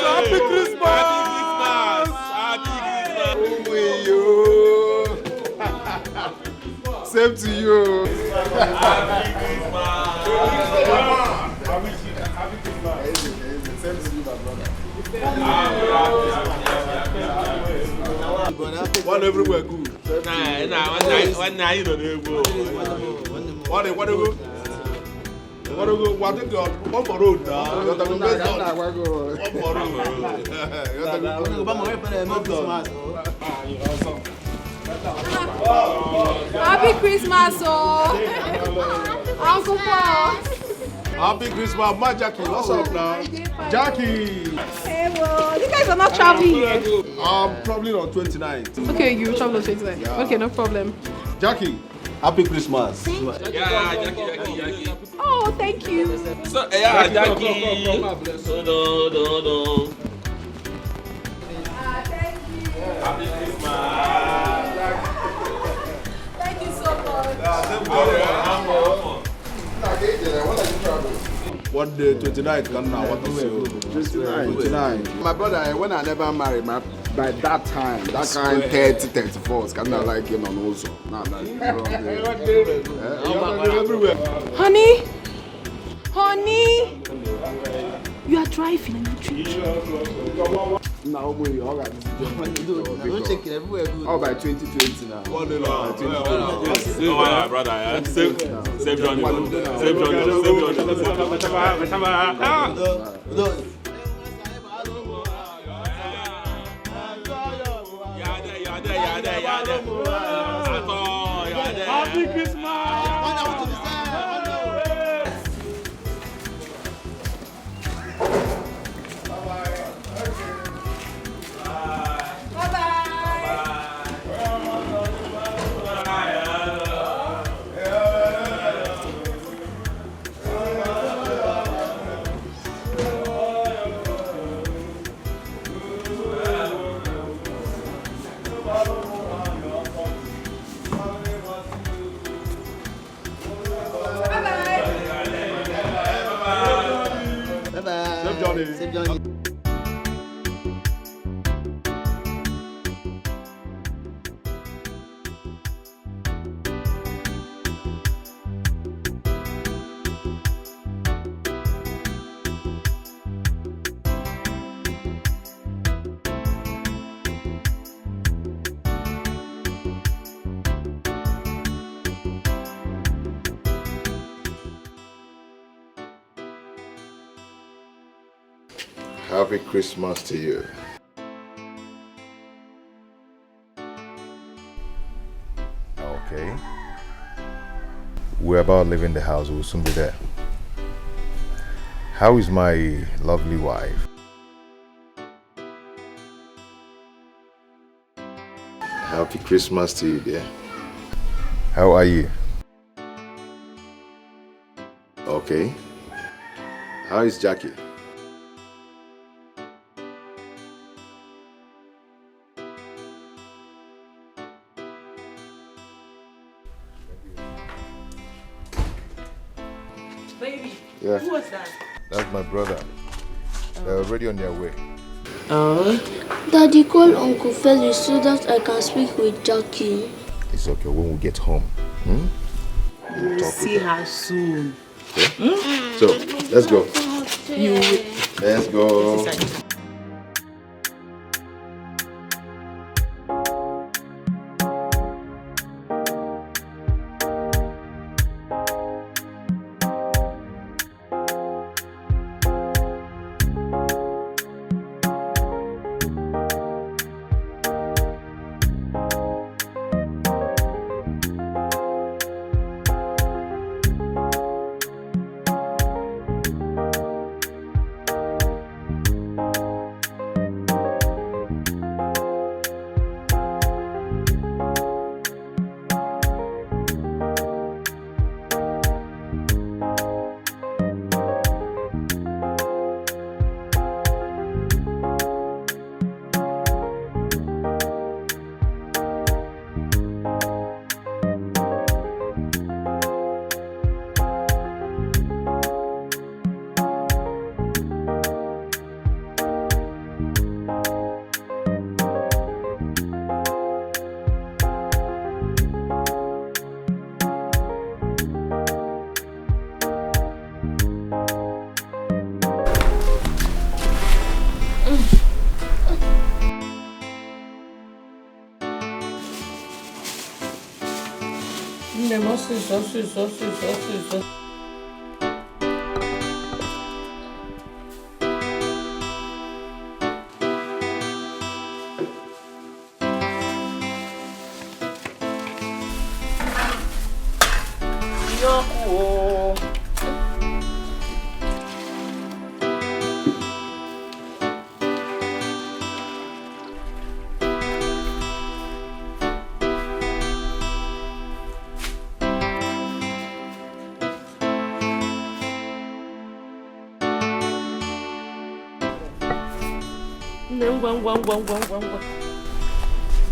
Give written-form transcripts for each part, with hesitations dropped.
Happy Christmas! Same to you. Happy Christmas. One everywhere good. One night you don't know. What do you one for road now? You're talking about one for road. Happy Christmas, oh! Uncle Paul. Happy Christmas, my Jackie. What's up now? Jackie! Hey, well, you guys are not traveling yet. Probably on 29th. Okay, you travel on 29th. Yeah. Okay, no problem. Jackie, happy Christmas. Yeah, Jackie. Oh, thank you. So, yeah, Jackie. Thank you. Happy Christmas. Thank you so much. What day? 29th? What is it? 29. My brother, when I never married, by that time, that kind 30, 34, it's kind of like him on also. Everywhere. Honey? You are driving and you drink. No, we all got this. Oh, by 2020 now. What day now? Brother, save Johnny. Happy Christmas! Save Johnny. Happy Christmas to you. Okay. We're about leaving the house. We'll soon be there. How is my lovely wife? Happy Christmas to you, dear. How are you? Okay. How is Jackie? Baby, Yeah. who was that? That's my brother. They're already on their way. Daddy, call Uncle Felix so that I can speak with Jackie. It's okay when we get home. We'll see her soon. Okay. So, let's go. Let's go.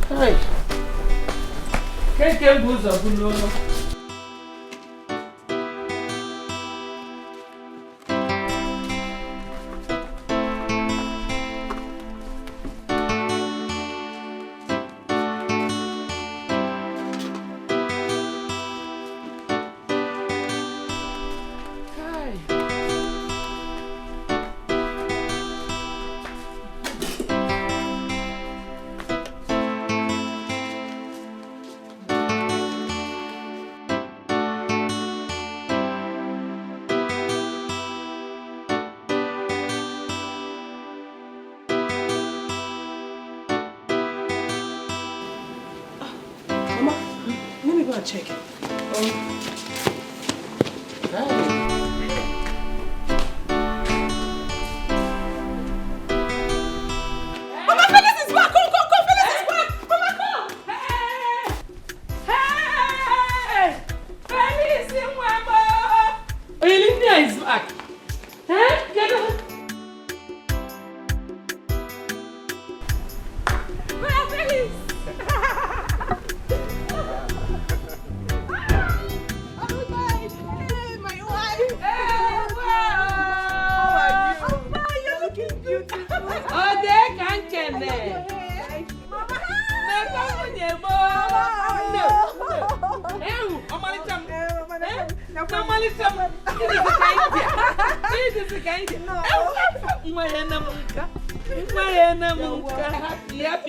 Hey. Keke buzo bulo. Check. Mama, Phyllis is back! Go! Phyllis is back! Mama, come! Hey! Phyllis in Mama! Olivia is back. Huh? Get up. Where Phyllis?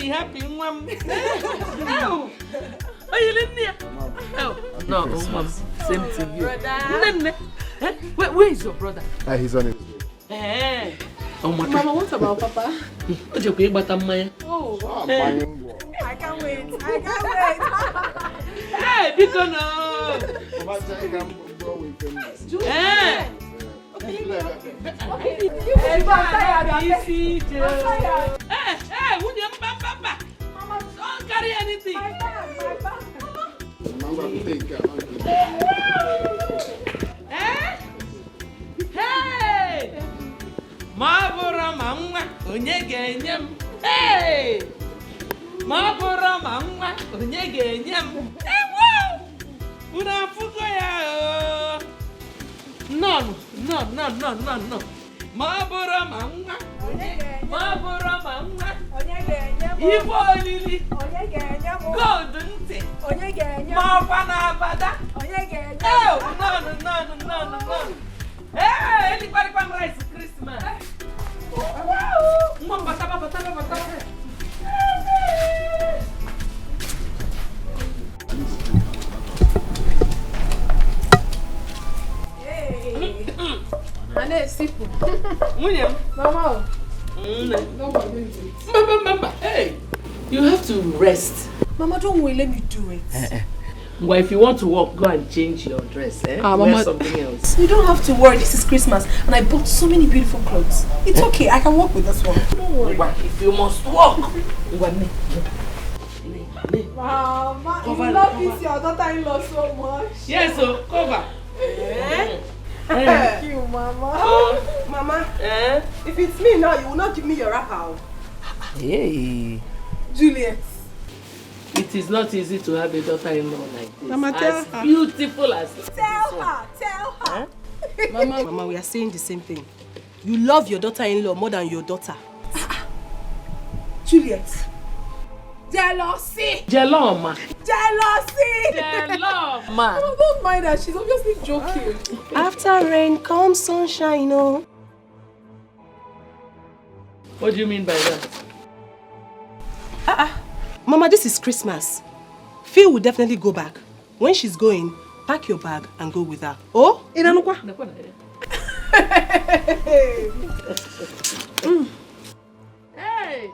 Happy, mom. Oh, you live near? No, mom. Same to you. Where is your brother? He's on it. Oh, my Mama, what about Papa? What you pay about Maya? Oh, I can't wait. Hey, because no. Hey, would you Papa? Mama, don't carry anything. Hey! Mabura mama, onyegenyem. Hey! Mabura mama, onyegenyem. Hey, wow! Unafuko ya. No. Mabura mama. Mabura mama. Ibo lili. Gold nti. Mabana bada. Oh, no. Hey, anybody come rice Christmas? Mom, bataba. Ane sipu. William. Mama. Mama. Hey, you have to rest. Mama, don't worry, let me do it. Well, if you want to walk, go and change your dress, wear Mama, something else. You don't have to worry, this is Christmas and I bought so many beautiful clothes. It's okay, I can walk with this one. Don't worry. If you must walk. Mama, you love this your daughter-in-law so much. Yes, so cover. Thank you, Mama. Mama, if it's me now, you will not give me your wrapper. Hey. Juliet. It is not easy to have a daughter-in-law like this. Mama, tell her. Beautiful as this. Tell her. Mama, we are saying the same thing. You love your daughter-in-law more than your daughter. Juliet. Jealousy. Jeloma. Mama, don't mind her. She's obviously joking. After rain comes sunshine, oh. What do you mean by that? Mama, this is Christmas. Phil will definitely go back. When she's going, pack your bag and go with her. Oh? Inanukwa? Hey!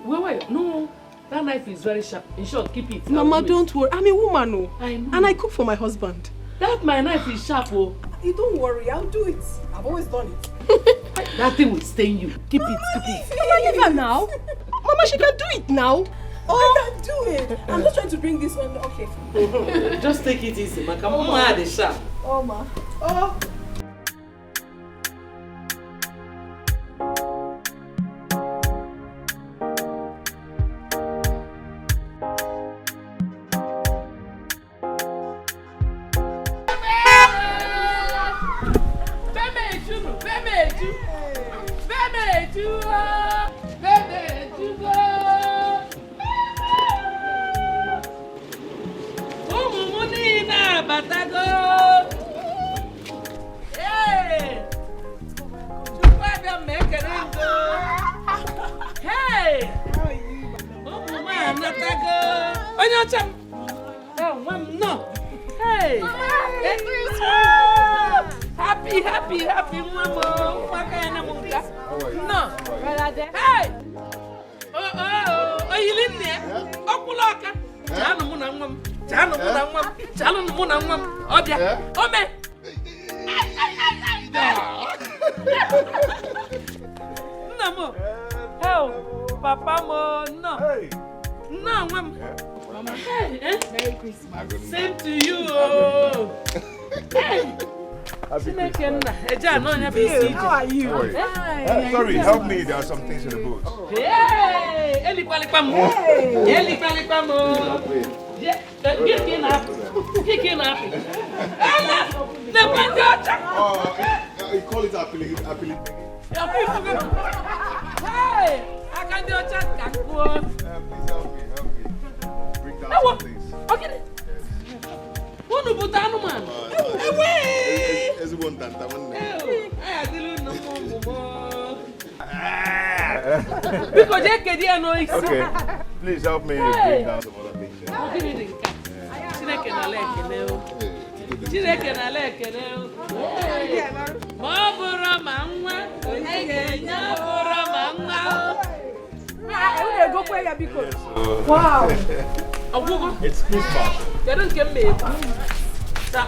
Wait. No. That knife is very sharp. In short, keep it. Mama, don't worry. I'm a woman, oh. I know. And I cook for my husband. That my knife is sharp, oh. You don't worry, I'll do it. I've always done it. That thing will stain you. Keep it. Mama, leave her now. Mama, she can do it now. Oh, I can do it. I'm just trying to bring this one. Okay. Just take it easy, man. Come on, had a sharp. Oh, ma. Oh. Happy mama. No. Hey. Oh, you in there? Okulaka. Janu muna ngam. Odia. Ome. Namo. Hell, papa mo no. No, ngam. Mama. Hey, Merry Christmas. Same to you. Hey. Happy Christmas. How are you? Sorry, help me. There are some things in the booth. Hey! Eli kwalikwamo. You call it appealing. Hey! I can do a chat. Please help me. Bring down some things. Okay. Who put down man? Everyone done that one. Okay, please help me bring down some other things. Wow. It's Christmas. They don't get me. I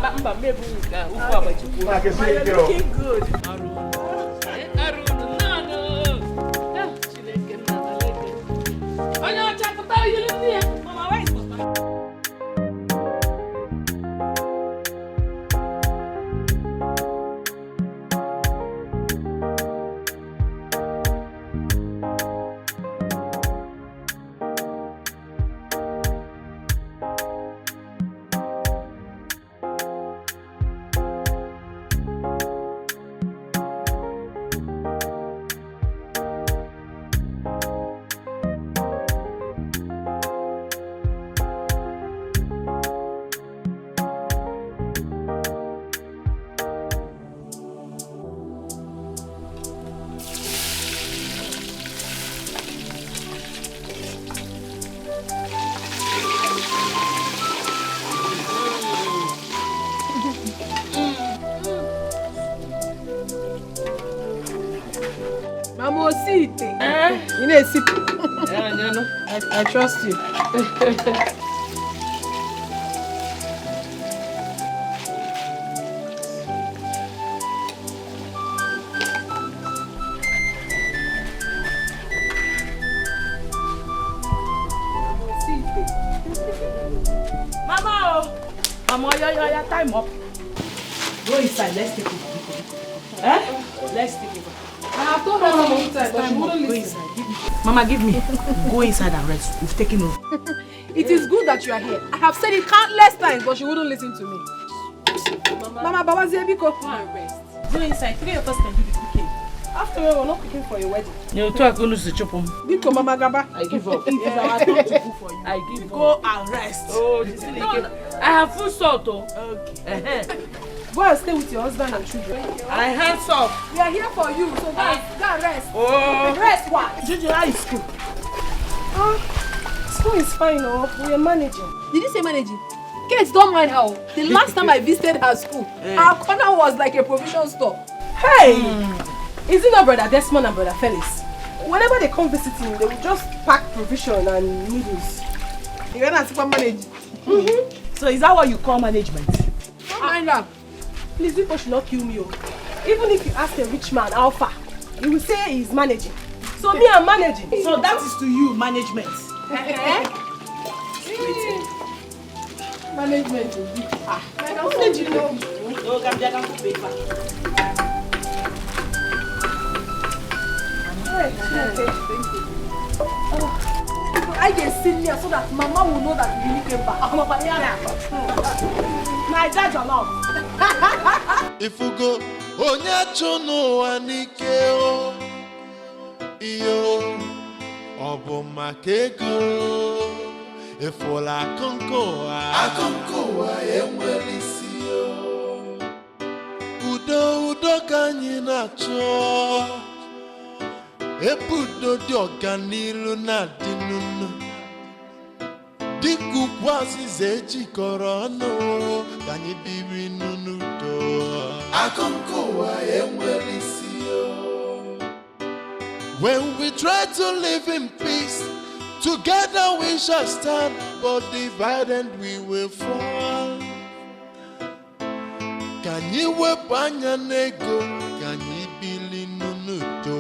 can see it, looking good. You know, sit. I trust you. Mama, your time up. Go inside, let's take over. Let's take over. I have told her many times, but she wouldn't listen. Mama, give me. Go inside and rest. We've taken over. It is good that you are here. I have said it countless times, but she wouldn't listen to me. Mama, Baba Zebiko. Go and rest. Go inside. 3 of us can do the cooking. After all, we're not cooking for a wedding. You talk going to chop them. Biko, Mama Gaba. I give up. It is our turn to cook for you. I give up. Go and rest. Oh, I have full salt. Okay. Go Go and stay with your husband and children. I hands up. We are here for you, so go and rest. Oh. Rest what? Juju, how is school? School is fine, we are managing. Did you say managing? Kate, don't mind how. The last time I visited her school, our corner was like a provision store. Hey! Is it not Brother Desmond and Brother Felix? Whenever they come visiting, they will just pack provision and noodles. You're not super managing. So is that what you call management? Don't mind her. Please, people should not kill me. Even if you ask a rich man how far, he will say he's managing. So me, I'm managing. So that is to you management. Management will be. Managing. No, come there, come to paper. I get senior so that Mama will know that we really came back. My dad alone. If you go, onya chono anike o, iyo, obo makego. If all akonkoa emwelisi o. Udo kanyi na cho. Ebudo di organilu na dinunu. Diku kwasi zechi korono kanyi biri nunu do. Akonkoa emwelisi o. When we try to live in peace, together we shall stand, but divided we will fall. Can you wepanya nego? Can you bili nunu do?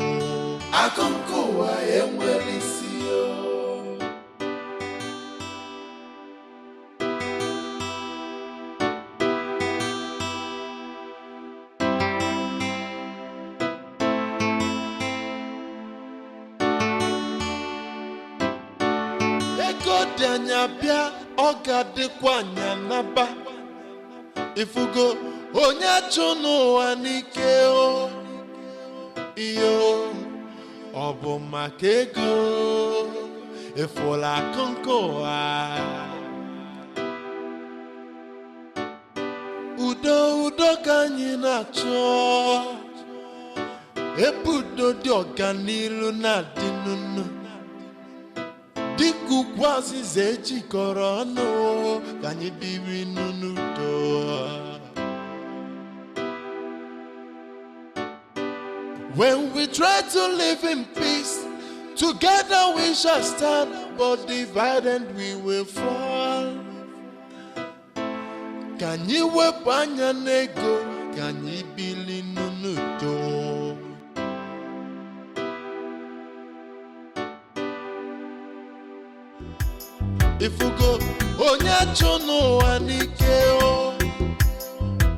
Akonkoa emwelisi o. Ego danyabia oga dekwanya naba. Ifugo onya chono anike o. Iyo obo makego. Ifola konkoa. Udo kanyi na cho. Ebudo di organilu na dinunu. Diku kwasi zechi korono kanyi biri nunu do. When we try to live in peace, together we shall stand, but divided we will fall. Can you wepanya nego? Can you bili nunu do? If you go, onya chono anike o,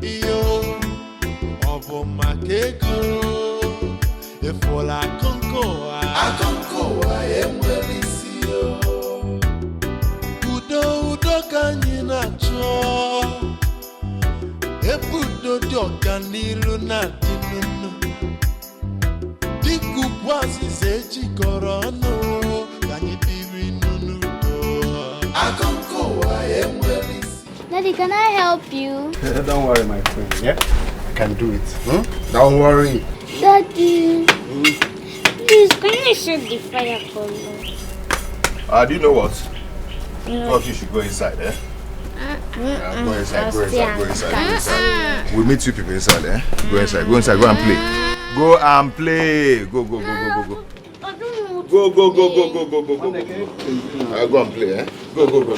iyo, obo makego. If all akonkoa emwelisi o. Udo kanyi na cho. Ebudo di organilu na dinunu. Diku kwasi zechi korono kanyi biri nunu do. Akonkoa emwelisi. Daddy, can I help you? Don't worry, my friend. Yeah, I can do it. Don't worry. Daddy, please, can you set the fire for me? Do you know what? Thought you should go inside, eh? Yeah, go inside. We'll meet you people inside, eh? Go inside, go and play. Go and play. Go. I don't know. Go. Go and play, eh? Go.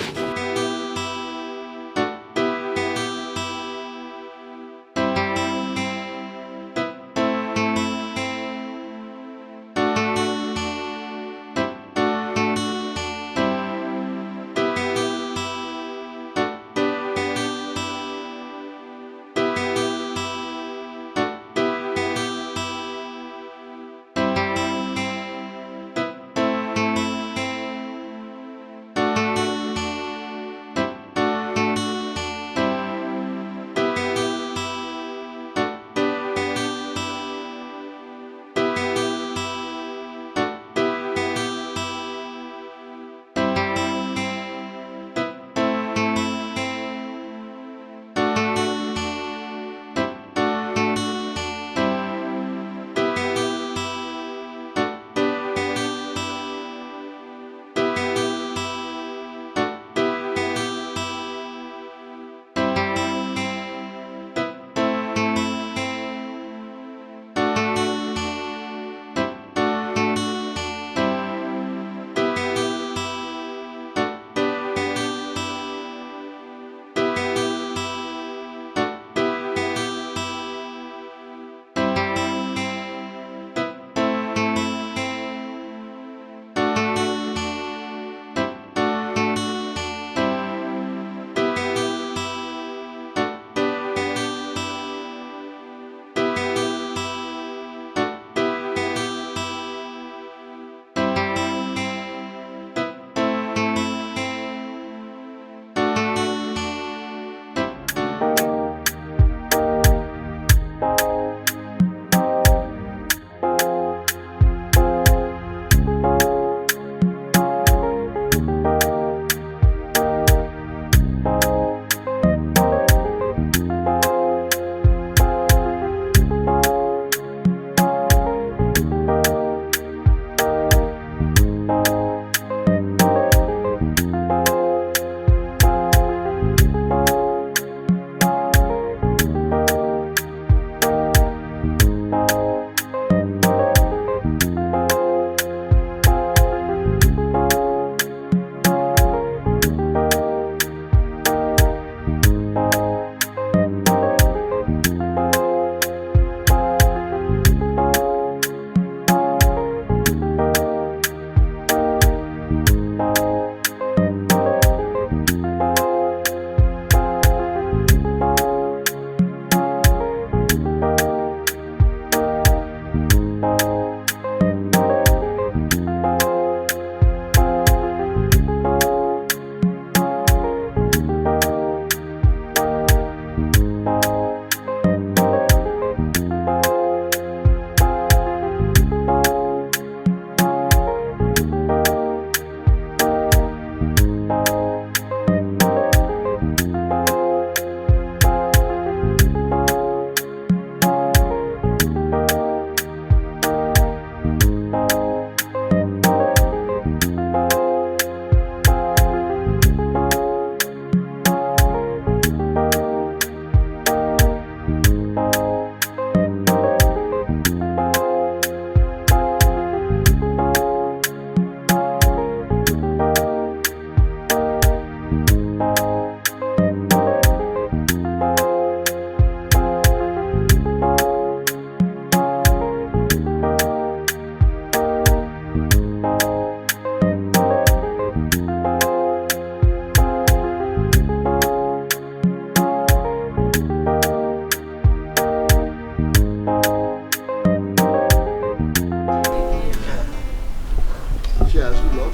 Yes, we love.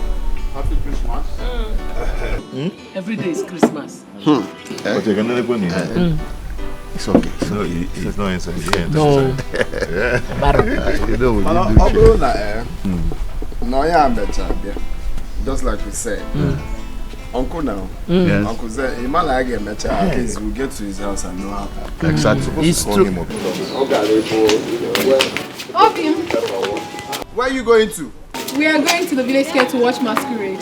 Happy Christmas. Every day is Christmas. But you're gonna go in. It's okay. No, it's not inside. No. You know what Mana you do. ọbụrụ na no ya mecha bịa. Just like we said. Uncle now. Yes. Uncle Zé, he man like a mecha. At least we'll get to his house and know how. Exactly. It's Call true. him up. Obim, Where are you going to? we are going to the village square to watch masquerade.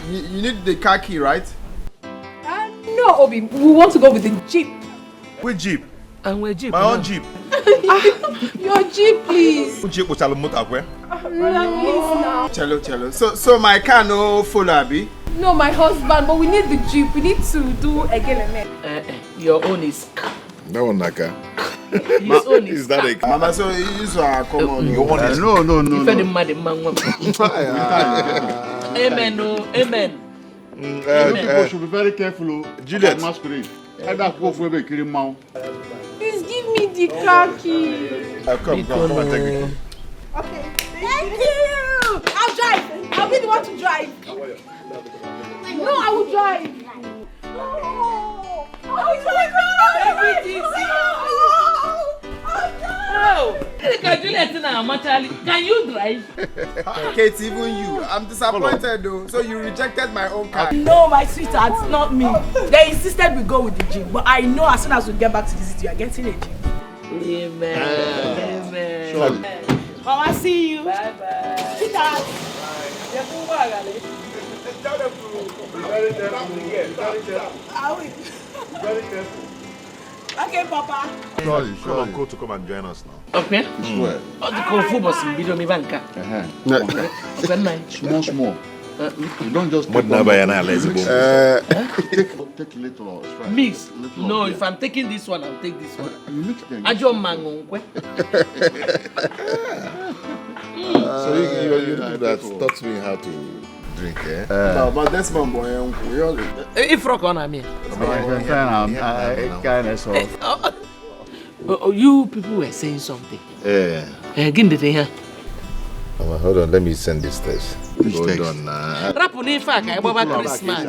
You need the car key, right? No, Obim, we want to go with the jeep. Which jeep? And we're jeep. My own jeep. Your jeep, please. Which jeep was a motor? Where? Please now. Chelo. So my car no follow abi? No, my husband, but we need the jeep. We need to do a geleme. Your own is That one, Naka. his own is Is that a Mama, so you are come on. Your one is No. If any man the man want. Amen. Oh, amen. People should be very careful. Juliet. About masquerade. I got go for a bakery mount. Please give me the car key. Come and take me. Okay. Thank you. I'll drive. I'll be the one to drive. No, I will drive. Oh, I Oh, can you drive? Kate, even you. I'm disappointed though. So you rejected my own car. No, my sweetheart, not me. They insisted we go with the jeep, but I know as soon as we get back to the city, you are getting a jeep. Amen. Amen. Mama, see you. Bye bye. Sweetheart. Very careful. Very careful. Okay, Papa. Surely. Go to come and join us now. Okay. Swear. Oh, the Kung Fu boss in video me banka. Okay, nice. Small. You don't just What now by an take a little. It's fine. Mix. Little No, of if I'm taking this one, I'll take this one. You mix them. Ajo mango. So you do that taught me how to drink, eh? No, but that's my boy, uncle. We all If rock on me. You people were saying something. Yeah. Again, the thing here. Hold on, let me send this text. Hold text? on now. Rapuni faka, I bought Christmas.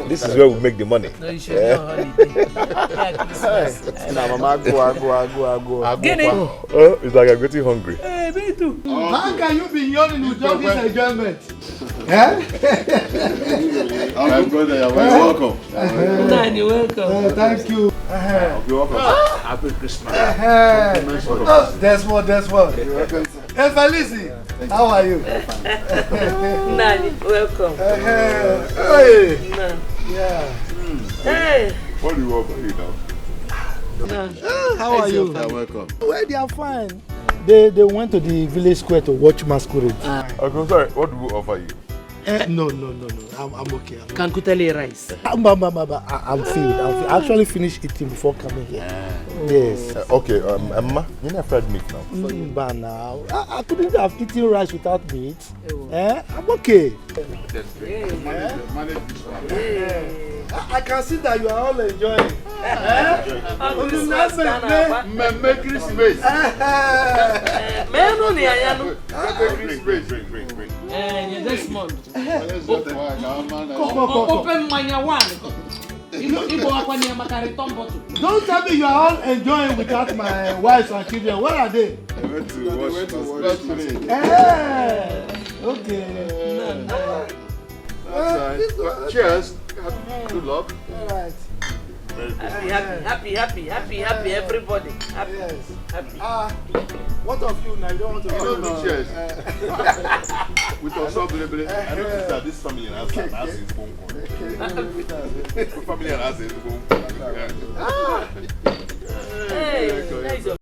This is where we make the money. No, you should be on holiday. Yeah, Christmas. Nah, Mama, go. Guinea. Oh, it's like I'm getting hungry. Hey, me too. How can you be yawning with all this enjoyment? My brother, you're very welcome. Nani, you're welcome. Thank you. You're welcome. Happy Christmas. That's what. Hey, Felici, how are you? Nani, welcome. Hey. Yeah. Hey. What do you want for you now? How are you? You're welcome. Well, they are fine. They went to the village square to watch masquerade. Okay, sorry, what do we offer you? No. I'm okay. Kankutele rice. I'm filled. I actually finished eating before coming here. Yes. Okay, Emma, you need fried meat now. But now, I couldn't have eaten rice without meat. I'm okay. Manage this one. I can see that you are all enjoying. Merry Christmas. Drink. This month. Open my one. Don't tell me you are all enjoying without my wife and children. Where are they? I went to watch masquerade. Okay. Cheers. Good luck. All right. Happy, everybody. Happy. Yes. Happy. What of you now? You don't want to You don't come do cheers. With us all, baby. I noticed that this family has his phone call. Family has his phone call. Hey, nice.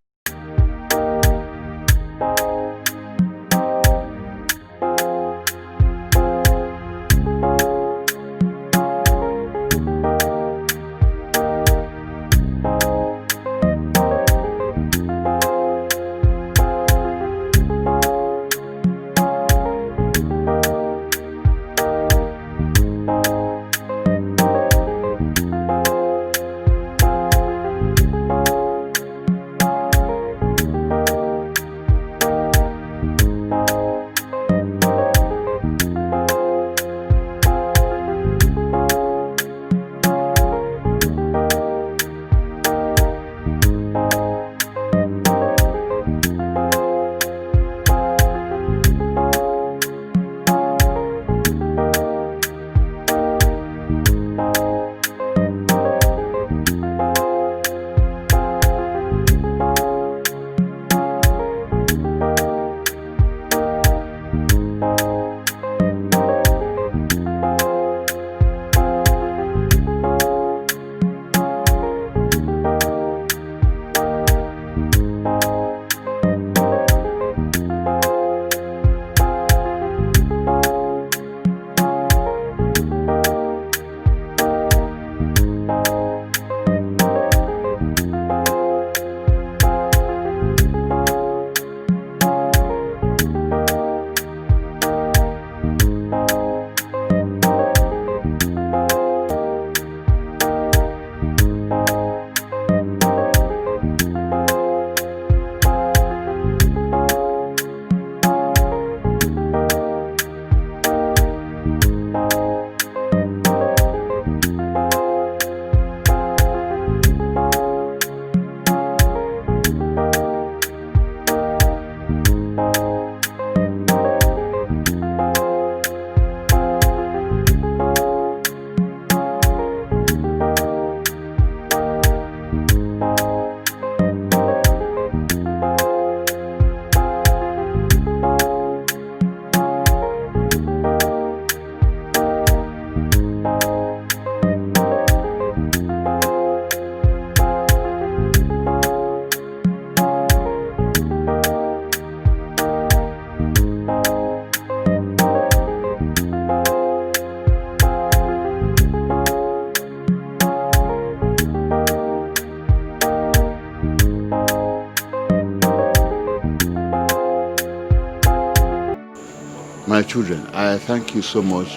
My children, I thank you so much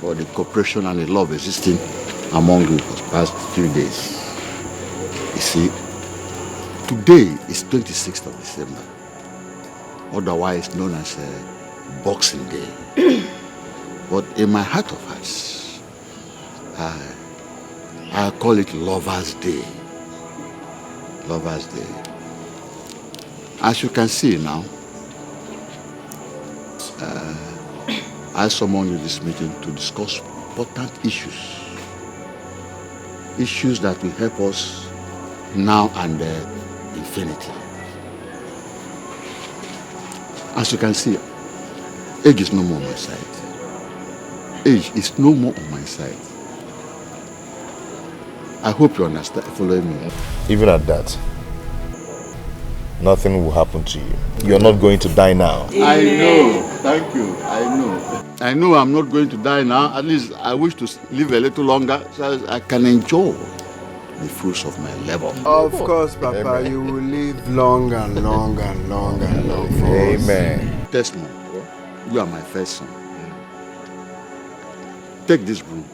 for the cooperation and the love existing among you for the past few days. You see, today is 26th of December, otherwise known as Boxing Day. But in my heart of hearts, I call it Lover's Day. Lover's Day. As you can see now, I summoned you this meeting to discuss important issues. Issues that will help us now and infinity. As you can see, age is no more on my side. Age is no more on my side. I hope you understand, following me. Even at that, nothing will happen to you. You're not going to die now. I know. Thank you. I know. I know I'm not going to die now. At least I wish to live a little longer so I can enjoy the fruits of my labor. Of course, Papa. Amen. You will live long and long and long and long. Amen. Desmond, you are my first son. Take this broom.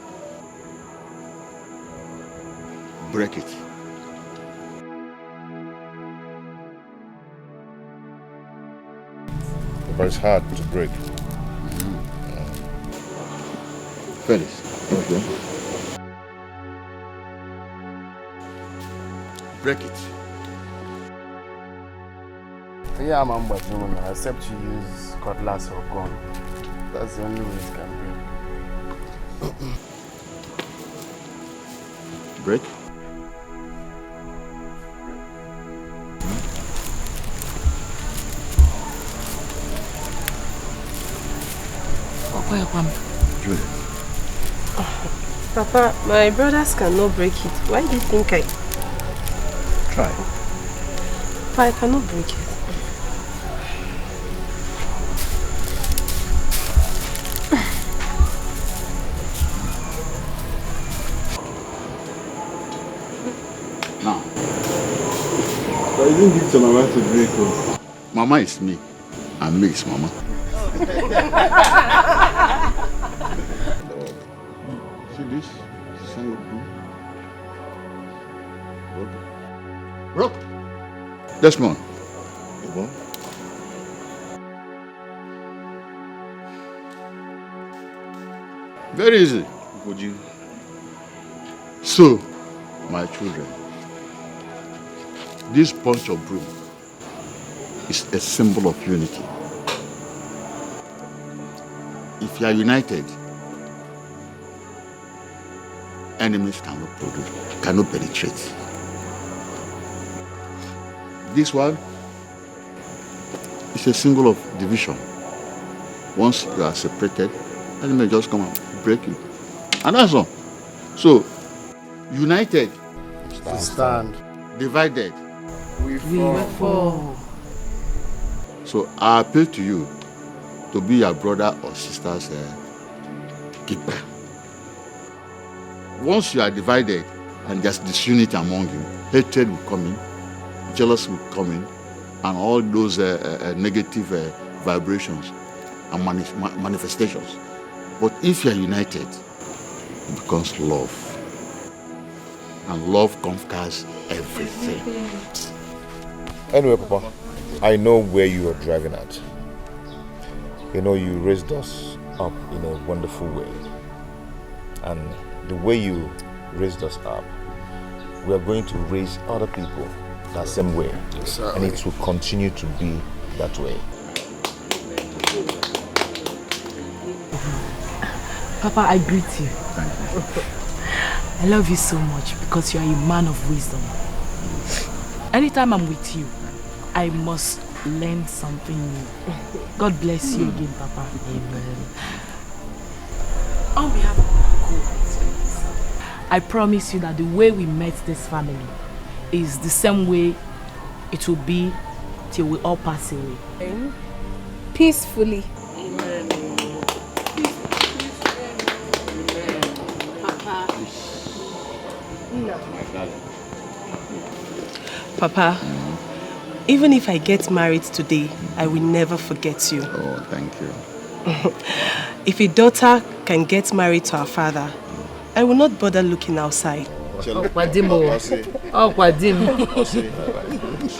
Break it. But it's hard to break. Felix. Okay. Break it. Yeah, I'm but except you use cutlass or gun. That's the only way it can break. Break. Julie. Papa, my brothers cannot break it. Why do you think I... Try. Papa, I cannot break it. Now. I didn't give to Mama to break. Mama is me, and me is Mama. See this? Sign of blue. Rock. Desmond. Very easy. Would you? So, my children, this bunch of broom is a symbol of unity. If you are united, enemies cannot penetrate. This one is a symbol of division. Once you are separated, enemy just come and break you. And that's all. So, united, stand. Divided, we fall. So I appeal to you to be your brother or sister's keeper. Once you are divided and there's disunity among you, hatred will come in, jealousy will come in, and all those negative vibrations and manifestations. But if you are united, it becomes love. And love conquers everything. Anyway, Papa, I know where you are driving at. You know, you raised us up in a wonderful way. And the way you raised us up, we are going to raise other people that same way. And it will continue to be that way. Papa, I greet you. Thank you. I love you so much because you are a man of wisdom. Anytime I'm with you, I must learn something new. God bless you again, Papa. Amen. On behalf of my co-wives, I promise you that the way we met this family is the same way it will be till we all pass away. Peacefully. Amen. Papa, even if I get married today, I will never forget you. Oh, thank you. If a daughter can get married to her father, I will not bother looking outside.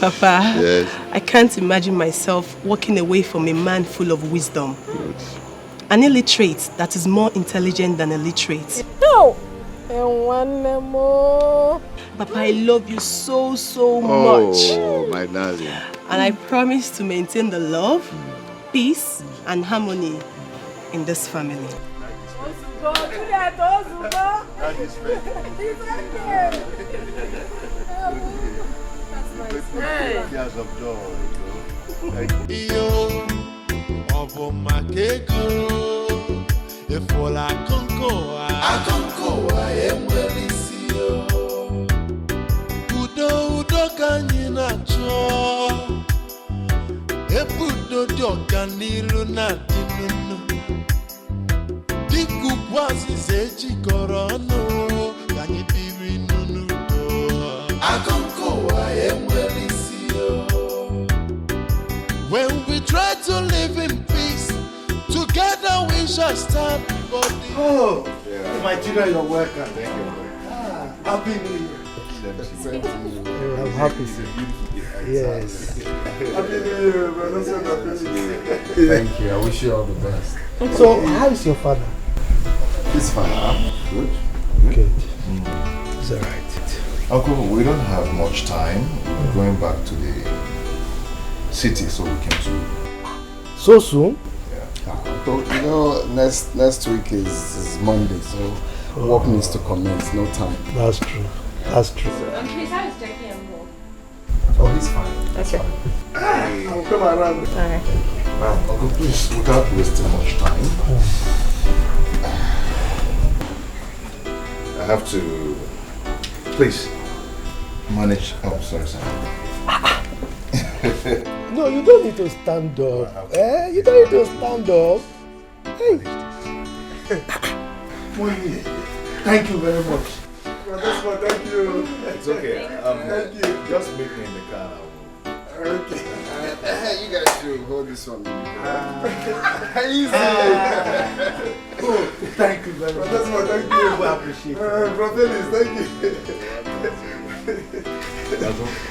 Papa, Yes. I can't imagine myself walking away from a man full of wisdom. Good. An illiterate that is more intelligent than a literate. No! And one more. Papa, I love you so much. Oh, my darling. And I promise to maintain the love, peace, and harmony in this family. Tears of joy. Iyo, ọbụ maka ego, efola akụkọ enwere isi yo. Udo ka anyị na-achọ, ebe udo dị ọganiru na-adị n'ụlọ. Dịka ugwu azịza ejikọrọ ọnụ, ka anyị biri n'udo. Akụkọ enwere isi yo. When we try to live in peace, together we shall stand for the... Oh, my children, you're welcome. Thank you. Happy New Year. I'm happy. Yes. Happy New Year, brother. Thank you. I wish you all the best. So, how is your father? He's fine. Good. Good. It's all right. Uncle, we don't have much time. We're going back to the city, so we came to. So soon? Uncle, you know, next week is Monday, so work needs to commence. No time. That's true. That's true. Please, how is Jackie and Mo? Oh, he's fine. Okay. I'll come around. Alright. Uncle, please, without wasting much time, I have to, please, manage. Oh, sorry, sir. No, you don't need to stand up. You don't need to stand up. Hey. Money. Thank you very much. Thank you. It's okay. Thank you. Just meet me in the car. Okay. You guys should hold this one. Easy. Oh, thank you very much. Thank you. I appreciate it. Brother, thank you.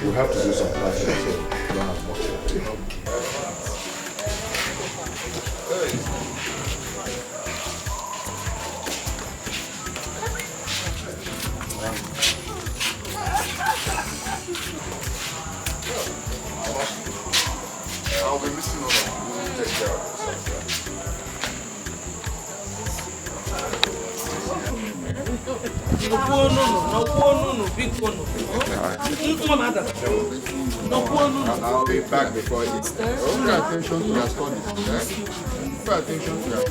We have to do some planning, so we don't have much time. I'll be missing all of you. Take care of I'll be back before it's time. Pay attention to your studies, okay? Pay attention to your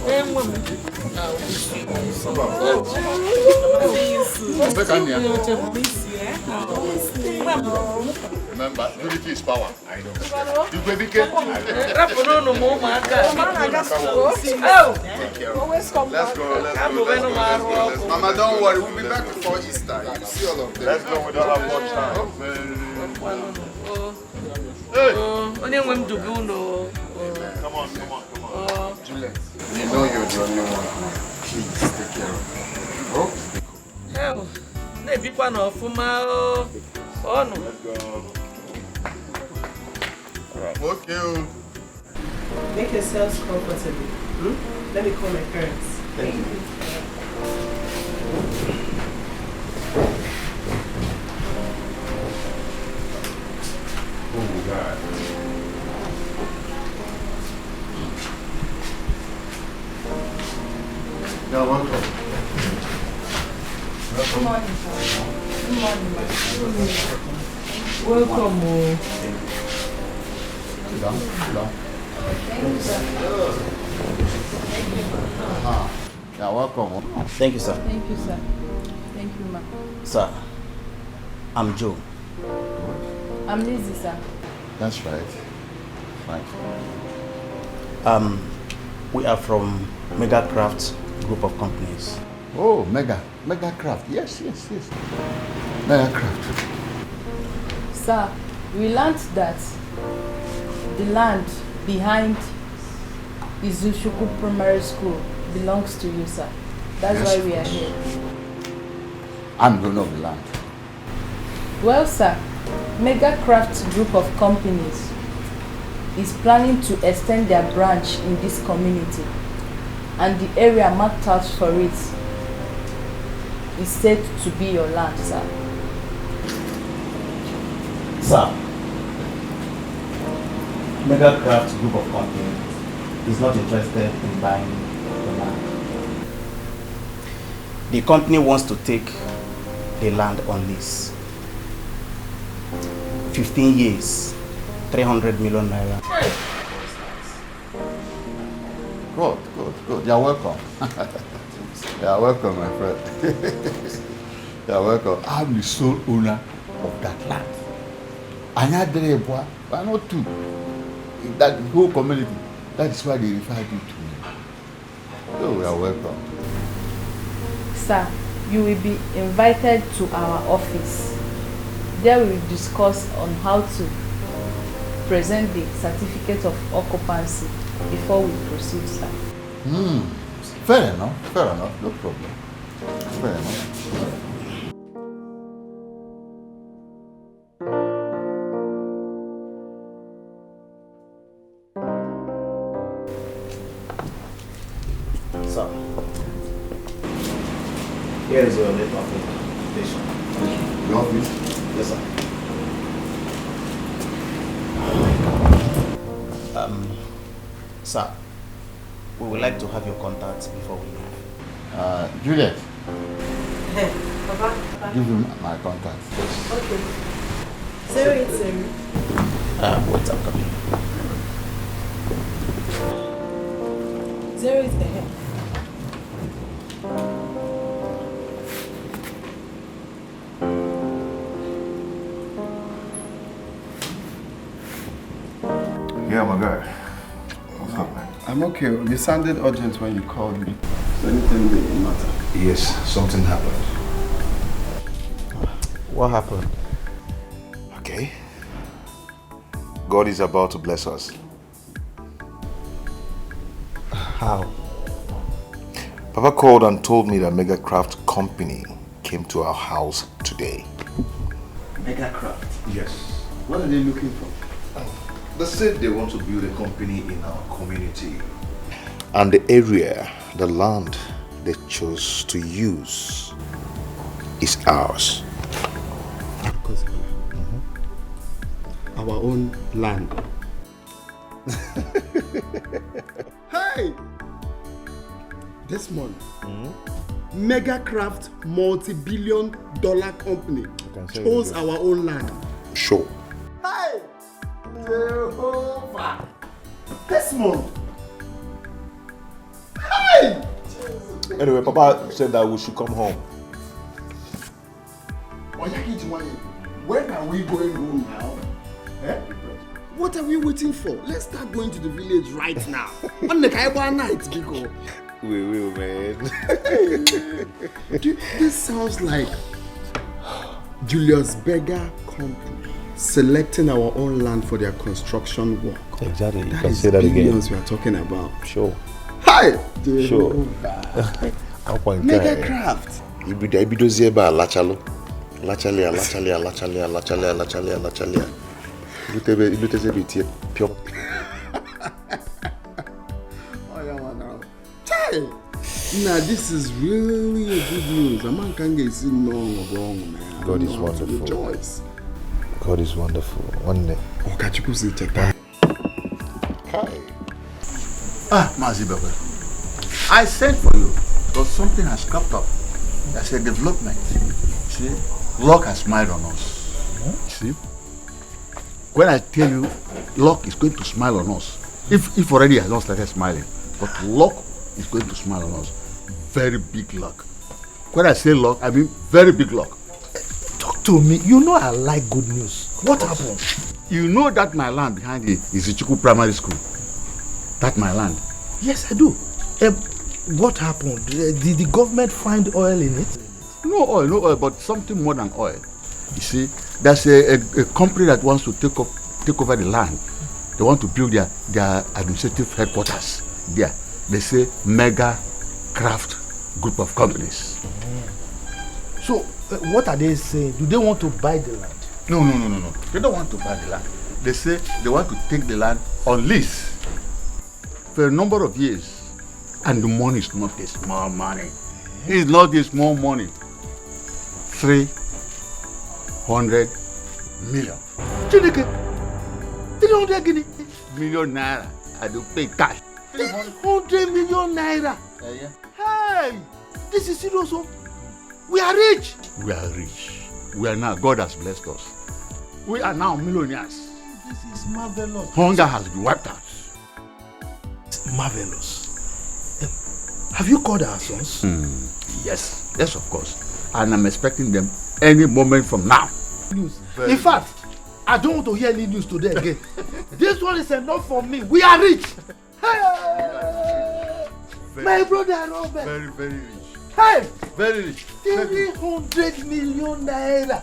Remember, unity is power. I know. You go be Always come back. Let's go. Mama, don't worry. We'll be back before Easter. You'll see all of them. Let's go. We don't have much time. Come on. Juliet, you know you're the only one. Please take care of Okay. Make yourselves comfortable. Let me call my parents. Thank you. Oh, God. You're welcome. Good morning, sir. Good morning, ma. Welcome. Sit down. Thank you, sir. You're welcome. Thank you, sir. Thank you, sir. Thank you, ma. Sir, I'm Joe. I'm Lizzie, sir. That's right. Fine. We are from Megacraft Group of Companies. Oh, Megacraft. Yes. Megacraft. Sir, we learned that the land behind Izuchuku Primary School belongs to you, sir. That's why we are here. I'm the owner of the land. Well, sir, Mega Craft Group of Companies is planning to extend their branch in this community, and the area marked out for it is said to be your land, sir. Sir, Mega Craft Group of Companies is not interested in buying the land. The company wants to take the land on lease. 15 years, 300 million naira. Good. You're welcome. You're welcome, my friend. You're welcome. I'm the sole owner of that land. And I not two. In that whole community. That is why they referred you to me. So you are welcome. Sir, you will be invited to our office. There we will discuss on how to present the certificate of occupancy before we proceed, sir. Fair enough, no problem. Fair enough. Sir, here is your letter of invitation. The office? Yes, sir. Sir, we would like to have your contacts before we leave. Juliet, Hey, Papa. give him my contact. Okay. 080. Wait, I'm coming. 080. Yeah, my guy. What's up, man? I'm okay. You sounded urgent when you called me. Is anything that matter? Yes, something happened. What happened? Okay. God is about to bless us. How? Papa called and told me that Mega Craft Company came to our house today. Mega Craft? Yes. What are they looking for? They said they want to build a company in our community. And the area, the land they chose to use is ours. Our own land. Hey! This month, Mega Craft multi-billion-dollar company chose our own land. Sure. Hey! Jehovah! This month! Hey! Anyway, Papa said that we should come home. When are we going home now? Eh? What are we waiting for? Let's start going to the village right now. On the Kaiba night, Biko. We will, man. This sounds like Julius Berger Company selecting our own land for their construction work. Exactly. You That can is say that billions again. we are talking about. Sure. Hi! Sure. Mega Craft. Ibidozieba lachalo. Lachalia. Ilutezebe itie pure. Hey! Nah, this is really a good news. A man can't get seen no wrong, man. God is wonderful. Rejoice. God is wonderful. One day. Mazi Baba, I sent for you because something has cropped up. That's a development. See, luck has smiled on us. See, when I tell you luck is going to smile on us, if already has not started smiling, but luck is going to smile on us. Very big luck. When I say luck, I mean very big luck. Talk to me. You know I like good news. What happened? You know that my land behind it is Izuchuku Primary School. That's my land. Yes, I do. What happened? Did the government find oil in it? No oil, but something more than oil. You see, there's a company that wants to take over the land. They want to build their administrative headquarters there. They say Mega Craft Group of Companies. So, what are they saying? Do they want to buy the land? No. They don't want to buy the land. They say they want to take the land on lease for a number of years. And the money is not a small money. It's not a small money. 300 million. Chineke, 300 million naira. I do pay cash. 300 million naira. Hey, this is serious. We are rich. We are rich. We are now, God has blessed us. We are now millionaires. This is marvelous. Hunger has been wiped out. It's marvelous. Have you called our sons? Yes, of course. And I'm expecting them any moment from now. News. In fact, I don't want to hear any news today again. This one is enough for me. We are rich. Hey! My brother Robert. Very, very rich. Hey! Very rich. 300 million naira.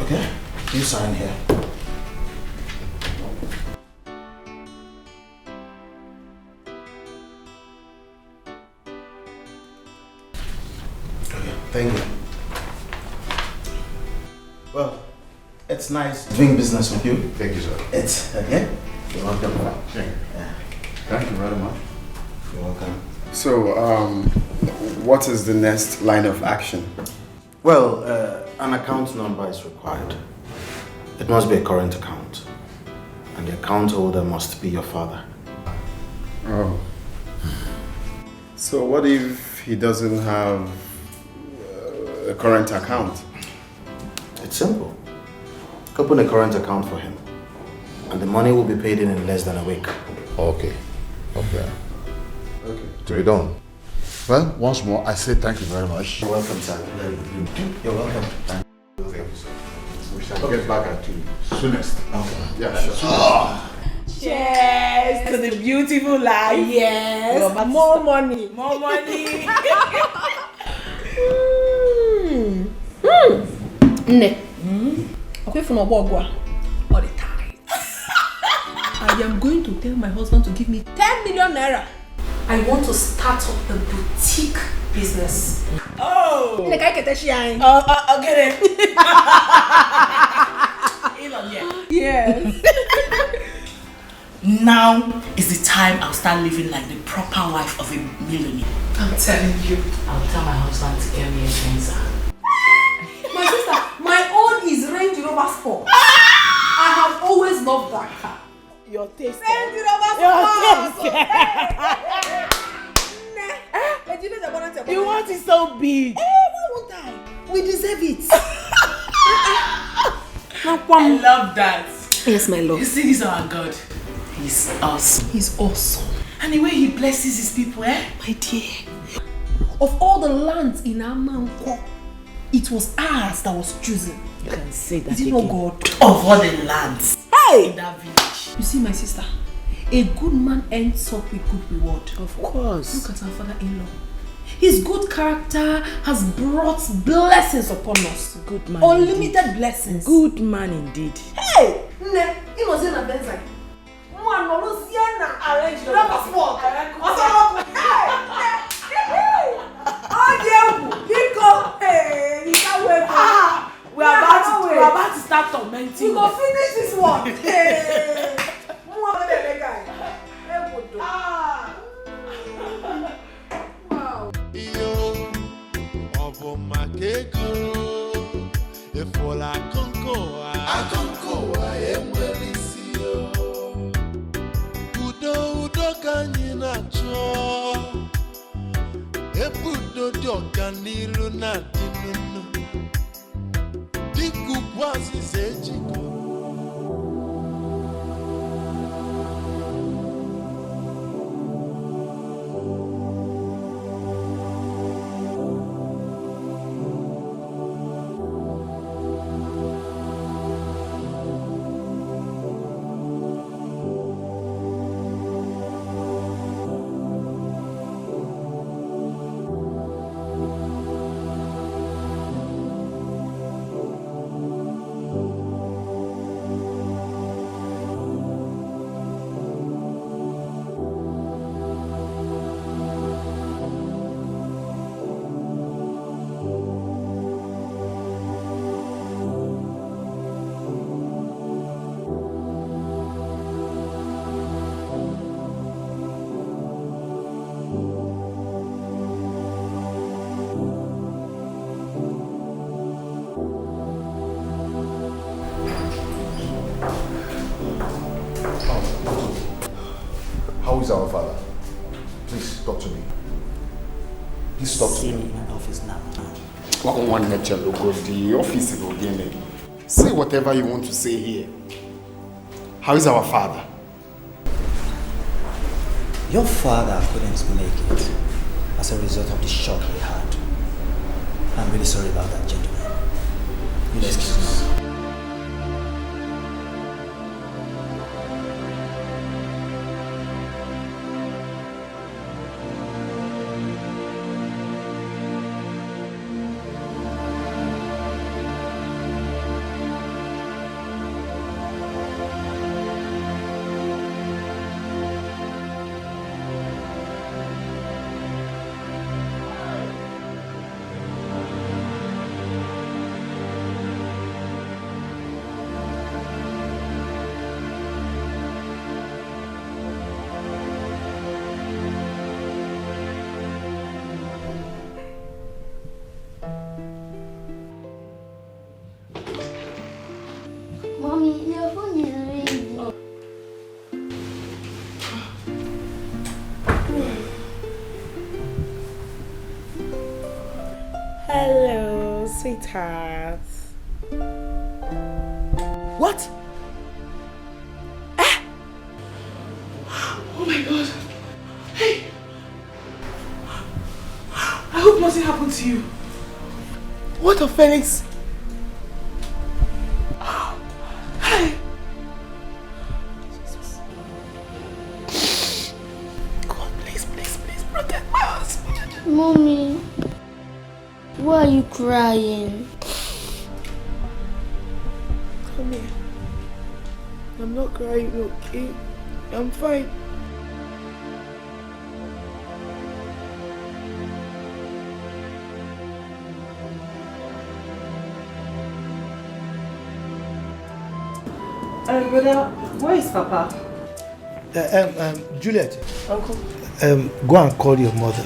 Okay, you sign here. Okay, thank you. Well, it's nice doing business with you. Thank you, sir. It's okay. You're welcome. Thank you. Yeah. Thank you very much. You're welcome. So, what is the next line of action? Well, an account number is required. It must be a current account. And the account holder must be your father. Oh. So what if he doesn't have a current account? It's simple. Open a current account for him. And the money will be paid in less than a week. Okay. To be done. Well, once more, I say thank you very much. You're welcome, sir. You're welcome. Thank you, sir. We shall get back at you soonest. Okay. Yeah, sure. Cheers to the beautiful life. Yes. More money. More money. Nne. Okay, for no bogwa. All the time. I am going to tell my husband to give me 10 million naira. I want to start up a boutique business. Oh. Nne, can I get a shine? Okay. Yes. Now is the time I'll start living like the proper wife of a millionaire. I'm telling you. I'll tell my husband to get me a Benza. My sister, my own is Range Rover Sport. I have always loved that car. Your taste. Range Rover Sport. You want it so big. Why won't I? We deserve it. I love that. Yes, my love. You see, this is our God. He's awesome. He's awesome. And the way he blesses his people, My dear, of all the lands in Amanko, it was ours that was chosen. You can say that Is it not God? Of all the lands in that village. You see, my sister, a good man ends up with good reward. Of course. Look at our father-in-law. His good character has brought blessings upon us. Good man. Unlimited blessings. Good man indeed. Hey! Ne, he was in a Benz. Arrange the passport. We're about to start tormenting. We go finish this one. Wow. ego. Efola akonkoa. Akonkoa enwelisio. Udo kanyi nacho. Ebudo diokaniru na dinunu. Diku bwazi zejiko. How is our father? Please talk to me. Please talk to me. In an office now. The office is again. Say whatever you want to say here. How is our father? Your father couldn't make it as a result of the shock he had. I'm really sorry about that, gentleman. You'll excuse me. Mommy, your phone is ringing. Hello, sweetheart. What? Eh? Oh my God. Hey. I hope nothing happened to you. What of Felix? Hey. God, please protect my husband. Mommy, why are you crying? Come here. I'm not crying, okay? I'm fine. Brother, where is Papa? Juliet. Uncle. Go and call your mother.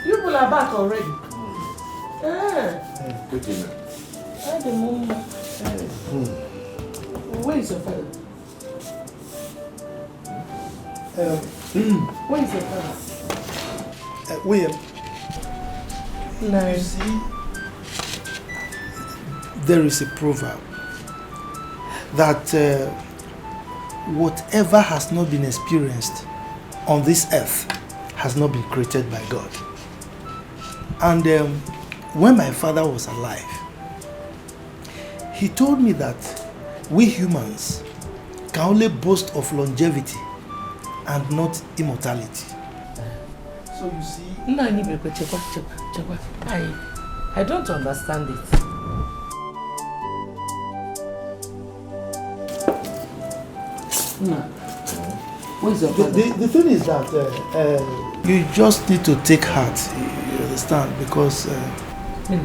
You people are back already. Good dinner. Hi, the mom. Where is your father? Where is your father? William. No. You see, there is a proverb that whatever has not been experienced on this earth has not been created by God. And when my father was alive, he told me that we humans can only boast of longevity and not immortality. So you see... I don't understand it. What is your father? The thing is that you just need to take heart, you understand, because Ma,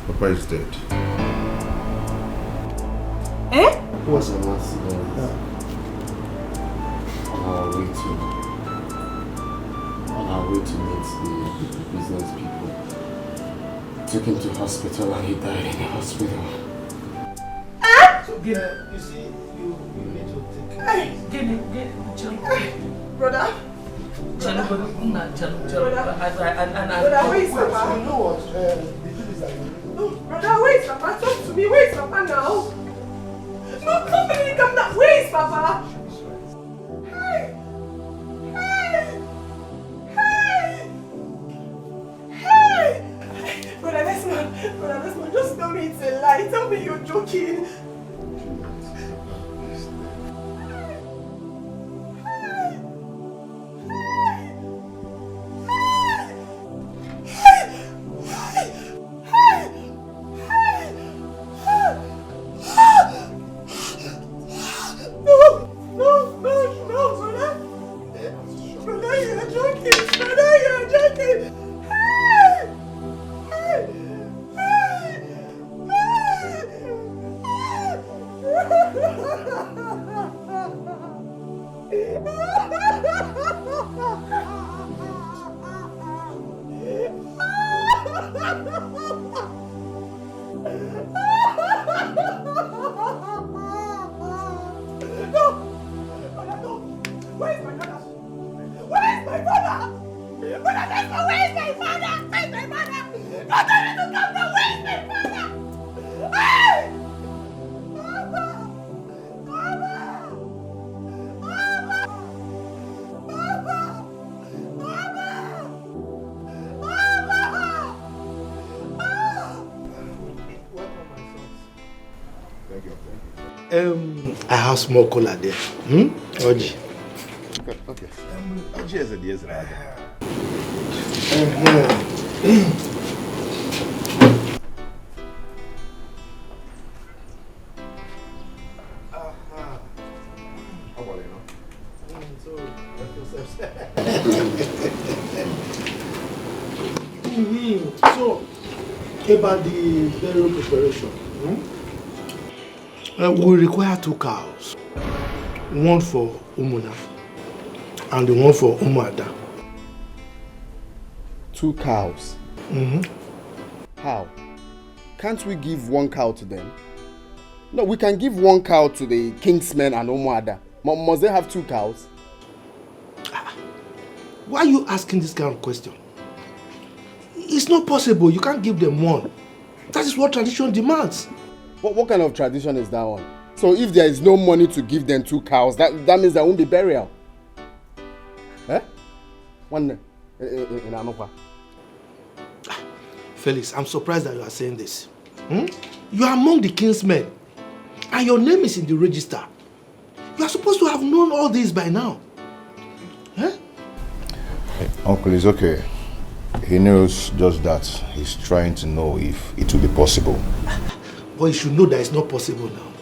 Papa is dead. Eh? It was an accident. On our way to meet the business people. Took him to hospital and he died in the hospital. So, you see, you need to take care. Brother? Brother, where is Papa? You know what? The thing is that Brother, where is Papa? Talk to me. Where is Papa now? No, come here, come now. Where is Papa? Hey! Hey! Hey! Hey! Brother Desmond, just tell me it's a lie. Tell me you're joking. I have small cola there. Oji. Okay. Oji is a dear. So, about the burial preparation, we require 2 cows. One for Umuna and the one for Umuada. 2 cows? Mm-hmm. How? Can't we give 1 cow to them? No, we can give 1 cow to the Kingsmen and Umuada. Must they have 2 cows? Why are you asking this kind of question? It's not possible. You can't give them 1. That is what tradition demands. What kind of tradition is that one? So if there is no money to give them 2 cows, that means there won't be burial. Eh? One in Anokwa. Felix, I'm surprised that you are saying this. You are among the kinsmen, and your name is in the register. You are supposed to have known all this by now. Eh? Hey, Uncle, it's okay. He knows just that. He's trying to know if it will be possible. But you should know that it's not possible now.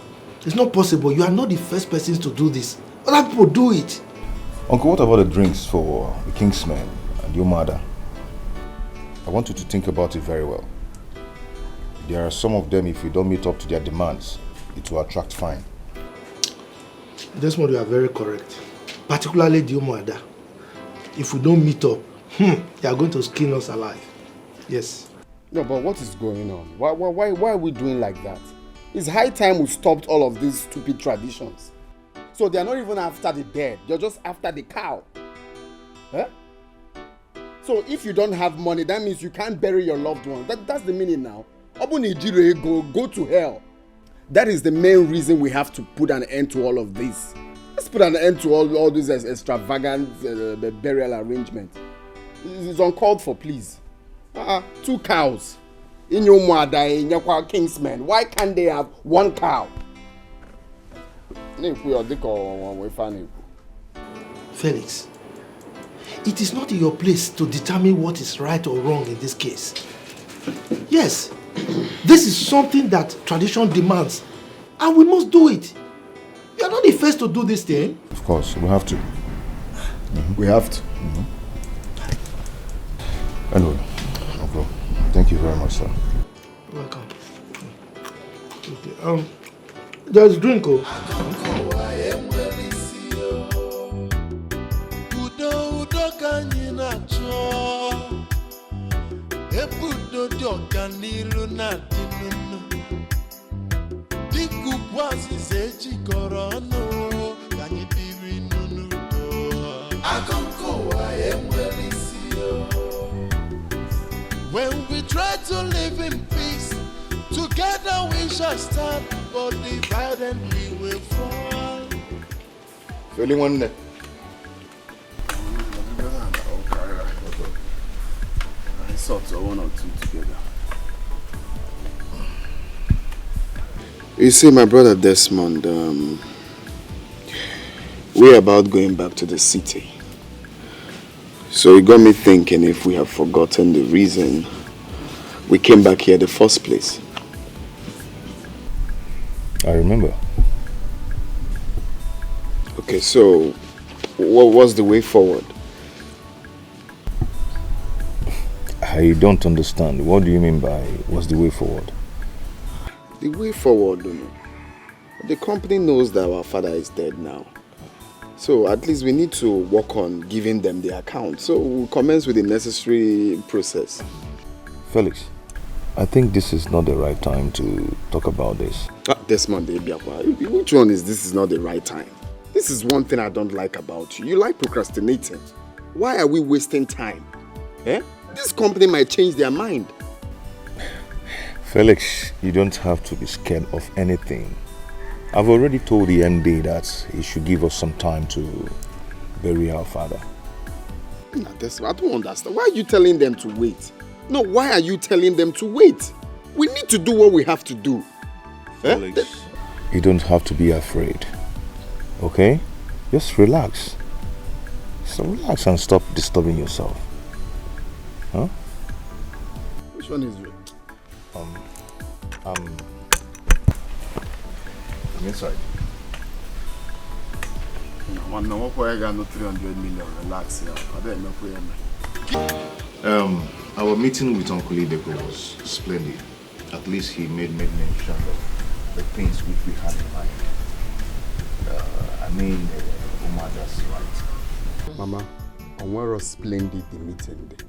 It's not possible. You are not the first persons to do this. Other people do it. Uncle, what about the drinks for the Kingsmen and your mother? I want you to think about it very well. There are some of them, if you don't meet up to their demands, it will attract fine. Desmond, you are very correct. Particularly the Umuada. If we don't meet up, they are going to skin us alive. Yes. No, but what is going on? Why are we doing like that? It's high time we stopped all of these stupid traditions. So they are not even after the dead. They're just after the cow. Huh? So if you don't have money, that means you can't bury your loved one. That's the meaning now. Go to hell. That is the main reason we have to put an end to all of this. Let's put an end to all this extravagant burial arrangement. It's uncalled for, please. 2 cows. In your mother, in your Kingsmen. Why can't they have 1 cow? Felix, it is not in your place to determine what is right or wrong in this case. Yes, this is something that tradition demands, and we must do it. You are not the first to do this thing. Of course, we have to. We have to. you very much, sir. Welcome. Okay. There's drink, oh. When we try to live in peace, together we shall stand, but divided we will fall. Feeling one day. I sort of one or two together. You see, my brother Desmond, we're about going back to the city. So it got me thinking if we have forgotten the reason we came back here in the first place. I remember. Okay, so what was the way forward? I don't understand. What do you mean by what's the way forward? The way forward, the company knows that our father is dead now. So at least we need to work on giving them the account. So we'll commence with the necessary process. Felix, I think this is not the right time to talk about this. Desmond, which one is this is not the right time? This is one thing I don't like about you. You like procrastinating. Why are we wasting time? This company might change their mind. Felix, you don't have to be scared of anything. I've already told the MD that he should give us some time to bury our father. I don't understand. Why are you telling them to wait? No, why are you telling them to wait? We need to do what we have to do. Felix, you don't have to be afraid. Okay? Just relax. So relax and stop disturbing yourself. Huh? Which one is real? I'm inside. No, I got no 300 million. Relax here. Our meeting with Uncle Ideko was splendid. At least he made mention of the things which we had in mind. Omar, that's right. Mama, Onwero splendid the meeting day.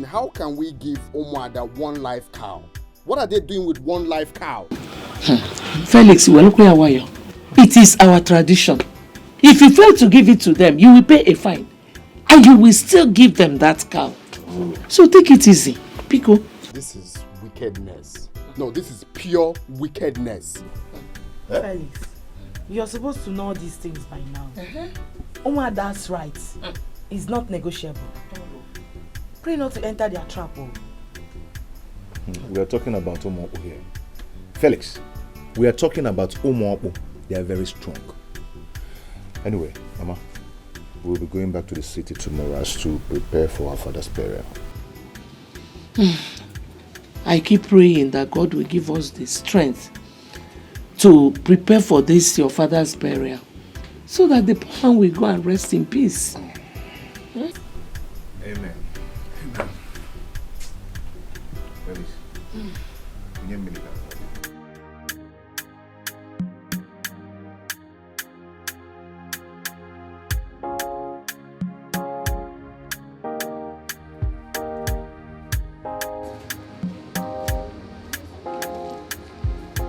How can we give Omar that one live cow? What are they doing with one live cow? Felix, it is our tradition. If you fail to give it to them, you will pay a fine. And you will still give them that cow. So take it easy. Pico. This is wickedness. No, this is pure wickedness. Felix, you're supposed to know these things by now. Omar, that's right. It's not negotiable. Pray not to enter their trap. We are talking about Omo here. Felix, we are talking about Omo. They are very strong. Anyway, Mama, we'll be going back to the city tomorrow to prepare for our father's burial. I keep praying that God will give us the strength to prepare for this, your father's burial, so that the poor will go and rest in peace. Amen. Amen. Felix,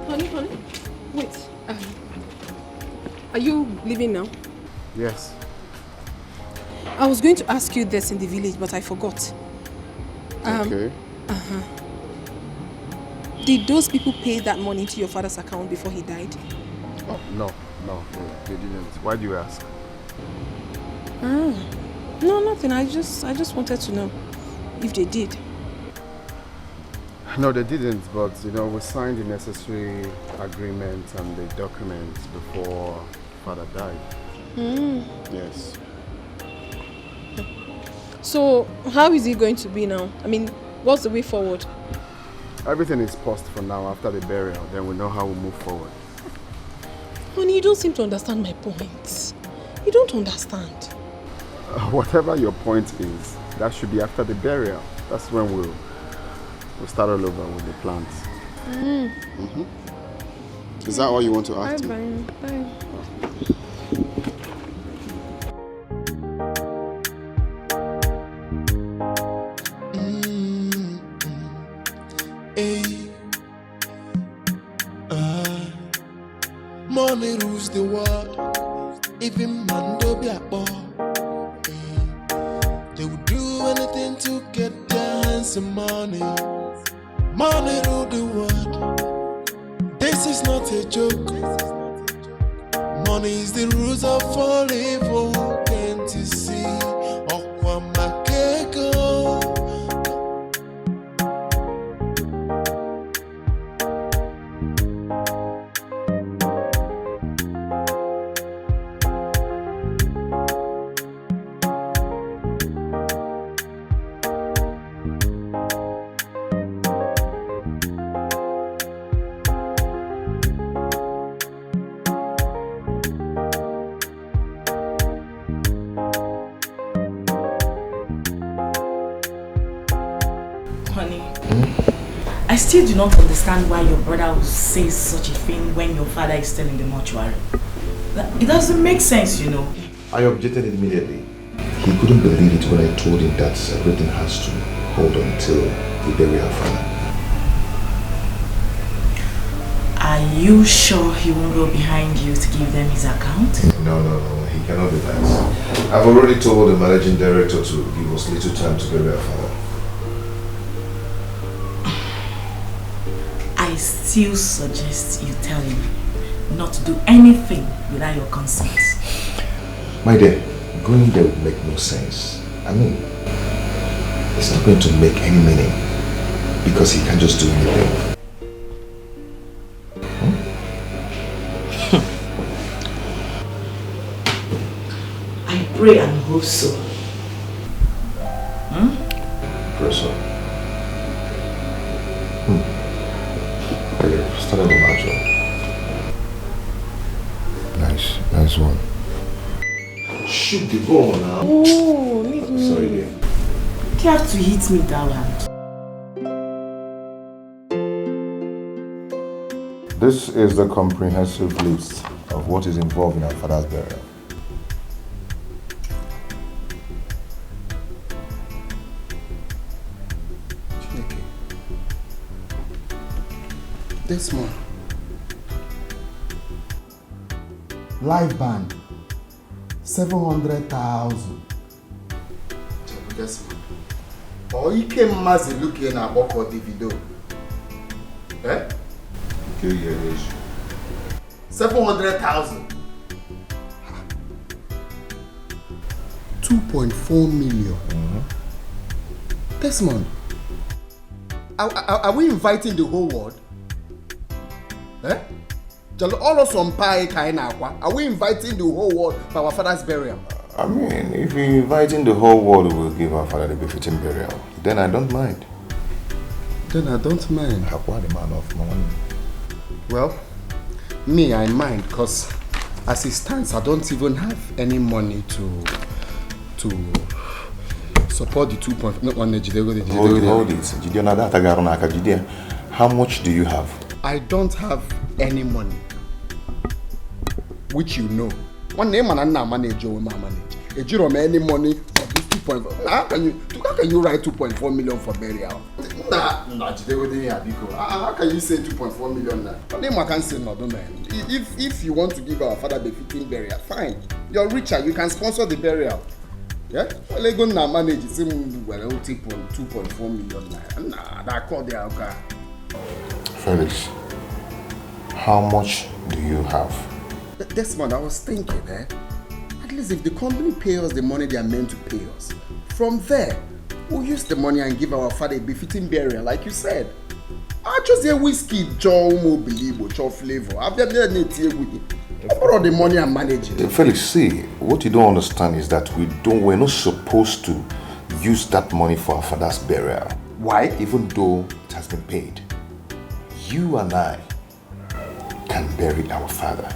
Honey, wait. Are you leaving now? Yes. I was going to ask you this in the village, but I forgot. Okay. Did those people pay that money to your father's account before he died? Oh, no, they didn't. Why do you ask? No, nothing. I just wanted to know if they did. No, they didn't, but we signed the necessary agreements and the documents before father died. Yes. So, how is it going to be now? What's the way forward? Everything is paused for now after the burial, then we know how we move forward. Honey, you don't seem to understand my point. You don't understand. Whatever your point is, that should be after the burial. That's when we'll We'll start all over with the plants. Is that all you want to ask me? Bye. Money rules the world. Even Mando Biapo. They would do anything to get their hands on money. Money rule the world. This is not a joke. Money is the rules of all evil. Can't you see? Okwamakeko. I still do not understand why your brother would say such a thing when your father is still in the mortuary. It doesn't make sense, you know. I objected immediately. He couldn't believe it when I told him that everything has to hold on until we bury our father. Are you sure he won't go behind you to give them his account? No, he cannot do that. I've already told the managing director to give us little time to bury our father. I still suggest you tell him not to do anything without your consent. My dear, going there would make no sense. I mean, it's not going to make any meaning because he can't just do anything. I pray and hope so. Pray so. Started the match. Nice one. Shoot the ball now. Oh, leave me. Sorry, dear. You have to hit me that hand. This is the comprehensive list of what is involved in our father's burial. This one. Live band. 700,000. This one. Or he came mazi looking at Boko Davido. Eh? Okay, yes. 700,000. 2.4 million. Desmond, are we inviting the whole world? Eh? All of some pie kind of. Are we inviting the whole world for our father's burial? I mean, if we're inviting the whole world, we'll give our father the befitting burial. Then I don't mind. Then I don't mind. Hakwa the man of money. Well, me, I mind because as it stands, I don't even have any money to support the 2.1 Hold it. How much do you have? I don't have any money, which you know. One name and I manage or manage. A zero any money for this 2.4. How can you write 2.4 million for burial? How can you say 2.4 million now? One name I can say no, man. If you want to give our father the fitting burial, fine. You're richer, you can sponsor the burial. Yeah? Well, I go now manage it. 2.4 million. Nah, that call the alcohol. Felix, how much do you have? This one, I was thinking, at least if the company pays us the money they are meant to pay us, from there, we'll use the money and give our father a befitting burial, like you said. I just say whiskey, Joe, Mobilibo, Joe Flavor. I've never need to borrow the money and manage it. Felix, see, what you don't understand is that we're not supposed to use that money for our father's burial. Why? Even though it has been paid. You and I can bury our father.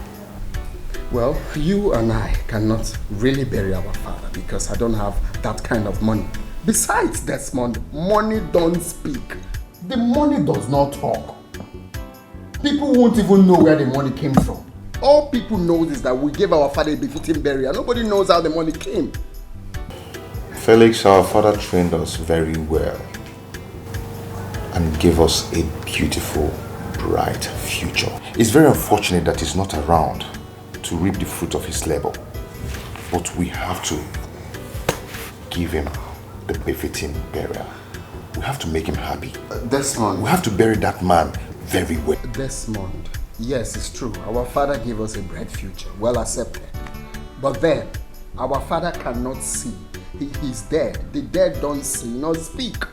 Well, you and I cannot really bury our father because I don't have that kind of money. Besides, Desmond, money don't speak. The money does not talk. People won't even know where the money came from. All people know is that we gave our father a befitting burial. Nobody knows how the money came. Felix, our father trained us very well and gave us a beautiful, bright future. It's very unfortunate that he's not around to reap the fruit of his labor. But we have to give him the befitting burial. We have to make him happy. Desmond. We have to bury that man very well. Desmond, yes, it's true. Our father gave us a bright future, well accepted. But then, our father cannot see. He's dead. The dead don't see, nor speak.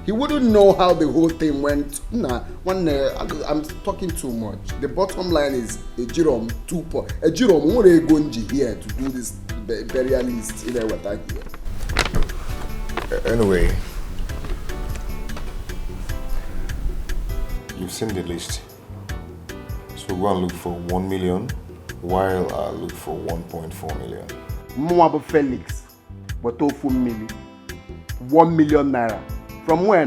He wouldn't know how the whole thing went. I'm talking too much. The bottom line is a Jerome 2 point. A Jerome Gonji here to do this burial list in what I hear. Anyway, you've seen the list. So go and look for 1 million while I look for 1.4 million. Mwabo Felix, but 1 million naira. From where?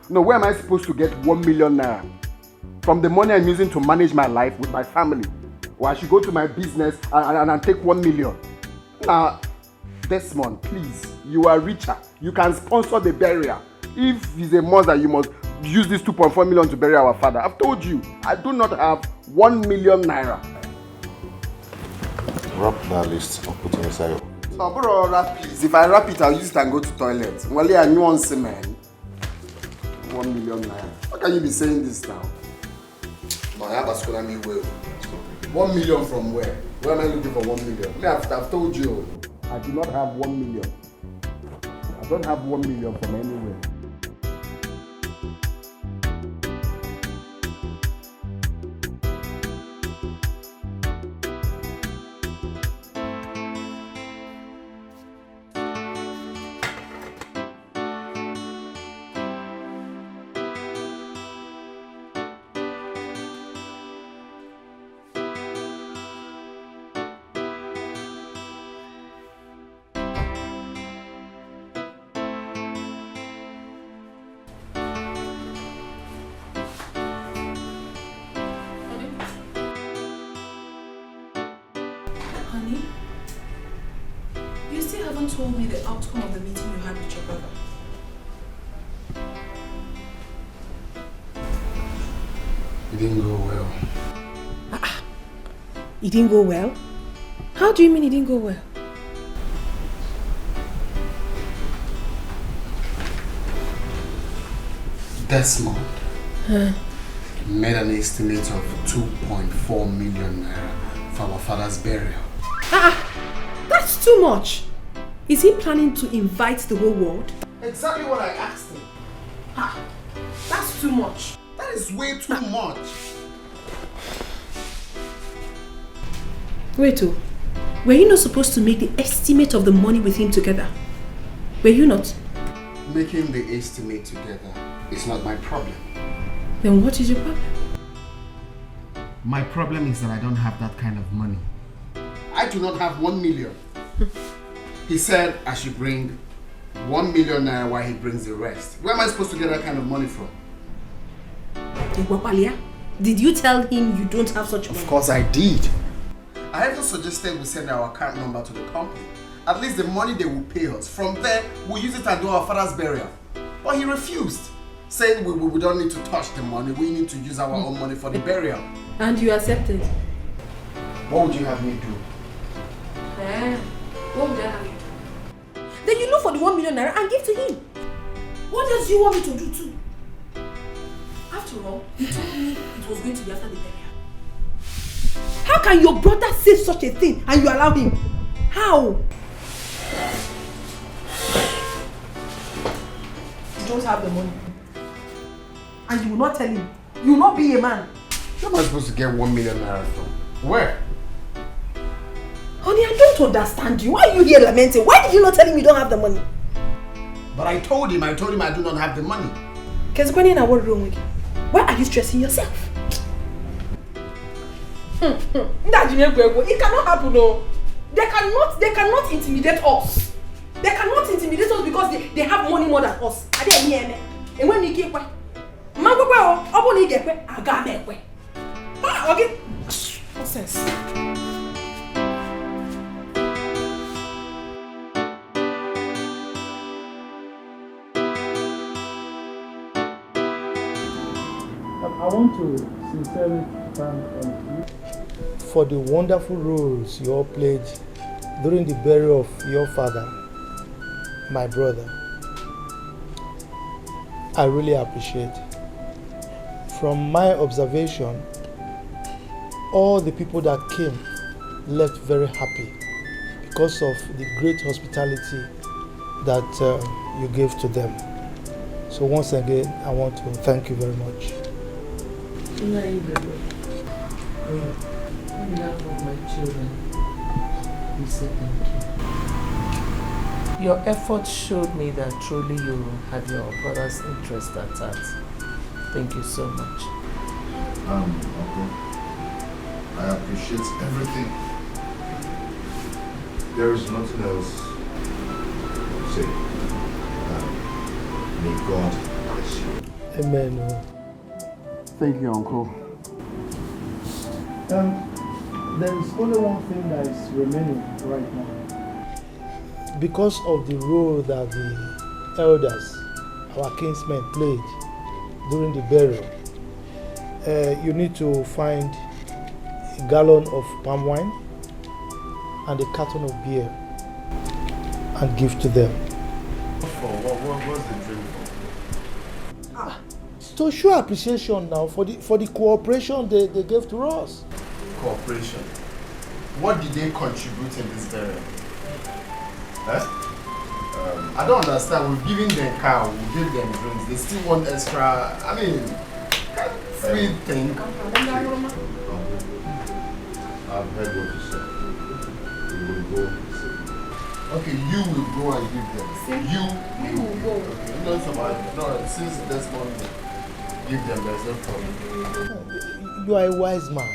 No, where am I supposed to get 1 million naira? From the money I'm using to manage my life with my family. Or I should go to my business and take 1 million. Now, Desmond, please, you are richer. You can sponsor the burial. If he's a mother, you must use this 2.4 million to bury our father. I've told you, I do not have 1 million naira. Wrap that list and put it inside. Oh, bro, wrap please. If I wrap it, I'll use it and go to toilet. Well, I nuance, man. 1 million naira. How can you be saying this now? My Abba's gonna be well. 1 million from where? Where am I looking for 1 million? I've told you, I do not have 1 million. I don't have 1 million from anywhere. Told me the outcome of the meeting you had with your brother. It didn't go well. It didn't go well? How do you mean it didn't go well? Desmond made an estimate of 2.4 million naira for our father's burial. That's too much. Is he planning to invite the whole world? Exactly what I asked him. That's too much. That is way too much. Wait, were you not supposed to make the estimate of the money with him together? Were you not? Making the estimate together is not my problem. Then what is your problem? My problem is that I don't have that kind of money. I do not have 1 million. He said I should bring 1 million naira while he brings the rest. Where am I supposed to get that kind of money from? Did you tell him you don't have such money? Of course I did. I even suggested we send our account number to the company. At least the money they will pay us. From there, we'll use it and do our father's burial. But he refused, saying we don't need to touch the money. We need to use our own money for the burial. And you accepted? What would you have me do? What would I have you do? Then you look for the 1 million naira and give to him. What else do you want me to do too? After all, you told me it was going to be after the burial. How can your brother say such a thing and you allow him? How? You don't have the money. And you will not tell him. You will not be a man. Where am I supposed to get 1 million naira from? Where? Honey, I don't understand you. Why are you here lamenting? Why did you not tell him you don't have the money? But I told him I do not have the money. Kezukweni, now what wrong with you? Why are you stressing yourself? It cannot happen, no. They cannot intimidate us. They cannot intimidate us because they have money more than us. Are they near me? And when you keep Okay. Nonsense. I want to sincerely thank you for the wonderful roles you all played during the burial of your father, my brother. I really appreciate. From my observation, all the people that came left very happy because of the great hospitality that you gave to them. So once again, I want to thank you very much. On behalf of my children, we say thank you. Your efforts showed me that truly you had your brother's interest at heart. Thank you so much. Uncle, I appreciate everything. There is nothing else to say. May God bless you. Amen. Thank you, Uncle. There is only one thing that is remaining right now. Because of the role that the elders, our kinsmen, played during the burial, you need to find a gallon of palm wine and a carton of beer and give to them. What's the drink for? To show appreciation now for the cooperation they gave to us. Cooperation. What did they contribute in this burial? I don't understand. We've given them car, we gave them drinks. They still want extra. I mean, free thing. I've heard what you said. We will go. Okay, you will go and give them. We will go. Okay, no, since this morning, give them, there's no problem. You are a wise man.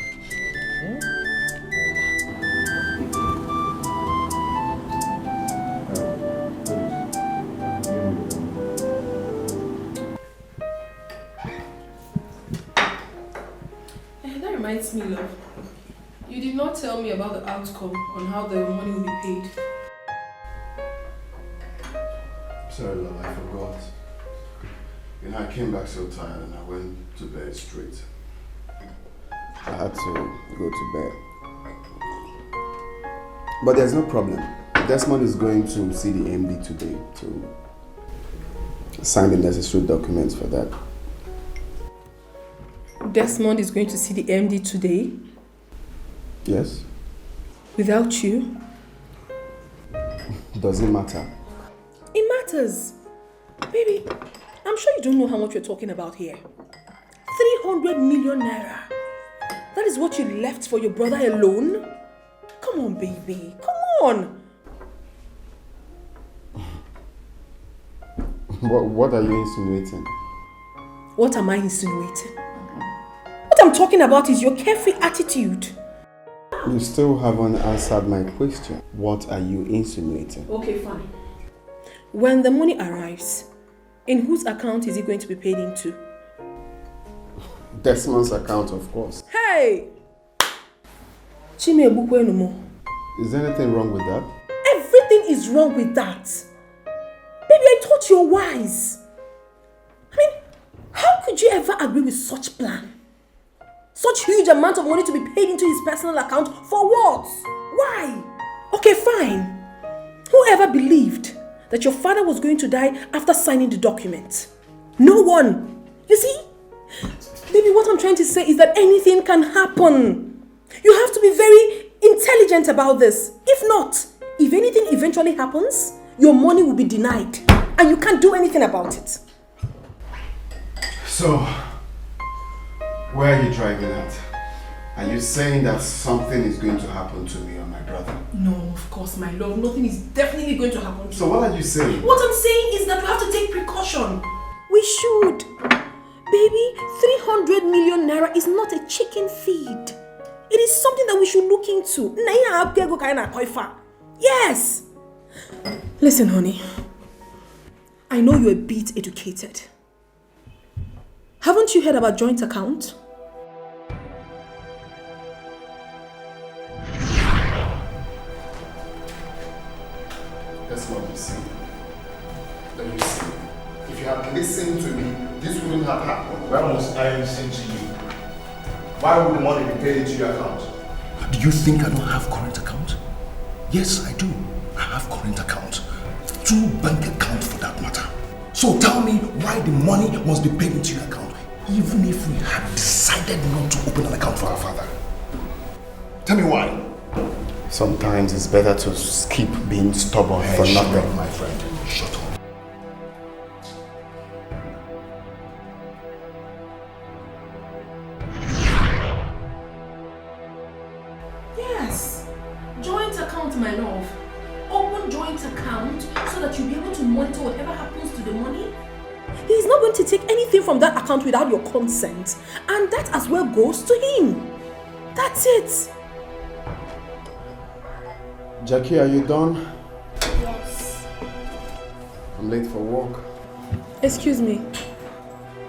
That reminds me, love. You did not tell me about the outcome on how the money will be paid. Sorry, love, I forgot. I came back so tired and I went to bed straight. I had to go to bed. But there's no problem. Desmond is going to see the MD today to sign the necessary documents for that. Desmond is going to see the MD today? Yes? Without you? Does it matter? It matters. Baby, I'm sure you don't know how much we're talking about here. 300 million naira. That is what you left for your brother alone? Come on, baby. Come on. What are you insinuating? What am I insinuating? What I'm talking about is your carefree attitude. You still haven't answered my question. What are you insinuating? Okay, fine. When the money arrives, in whose account is it going to be paid into? Desmond's account, of course. Hey! Chimebuku no. Is there anything wrong with that? Everything is wrong with that. Baby, I thought you're wise. I mean, how could you ever agree with such plan? Such huge amount of money to be paid into his personal account for what? Why? Okay, fine. Whoever believed that your father was going to die after signing the document? No one. You see? Baby, what I'm trying to say is that anything can happen. You have to be very intelligent about this. If not, if anything eventually happens, your money will be denied and you can't do anything about it. So, where are you driving at? Are you saying that something is going to happen to me or my brother? No, of course, my love. Nothing is definitely going to happen to you. So what are you saying? What I'm saying is that we have to take precaution. We should. Baby, 300 million naira is not a chicken feed. It is something that we should look into. Yes. Listen, honey. I know you're a bit educated. Haven't you heard about joint account? That's what you see. Then you see. If you had listened to me, this wouldn't have happened. Why must I listen to you? Why would the money be paid into your account? Do you think I don't have current account? Yes, I do. I have current account. 2 bank accounts for that matter. So tell me why the money must be paid into your account, even if we had decided not to open an account for our father. Tell me why. Sometimes it's better to skip being stubborn for Shut nothing. up, my friend. Shut up. Yes. Joint account, my love. Open joint account so that you'll be able to monitor whatever happens to the money. He's not going to take anything from that account without your consent. And that as well goes to him. That's it. Jackie, are you done? Yes. I'm late for work. Excuse me.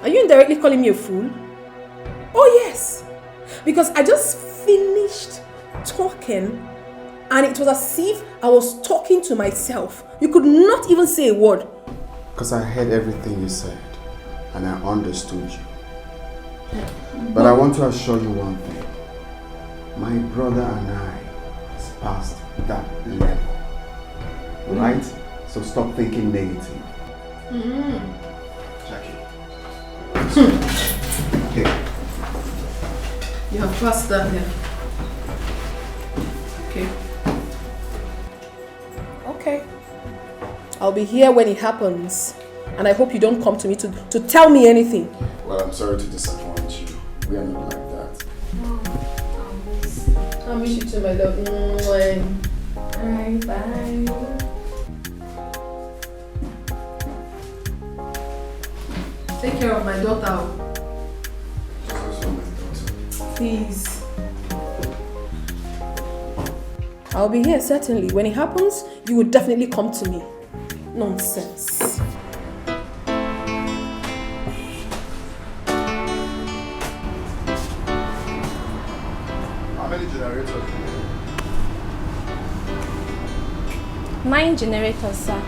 Are you indirectly calling me a fool? Oh yes. Because I just finished talking and it was as if I was talking to myself. You could not even say a word. Because I heard everything you said and I understood you. But I want to assure you one thing. My brother and I is past that level. Right? So stop thinking negative. Jackie. Here. You have passed that level. Okay. Okay. I'll be here when it happens. And I hope you don't come to me to tell me anything. Well, I'm sorry to disappoint you. We are not like that. I miss you too, my love. Bye. Bye. Take care of my daughter. Also my daughter. Please. I'll be here certainly. When it happens, you will definitely come to me. Nonsense. How many generators do you have? 9 generators, sir.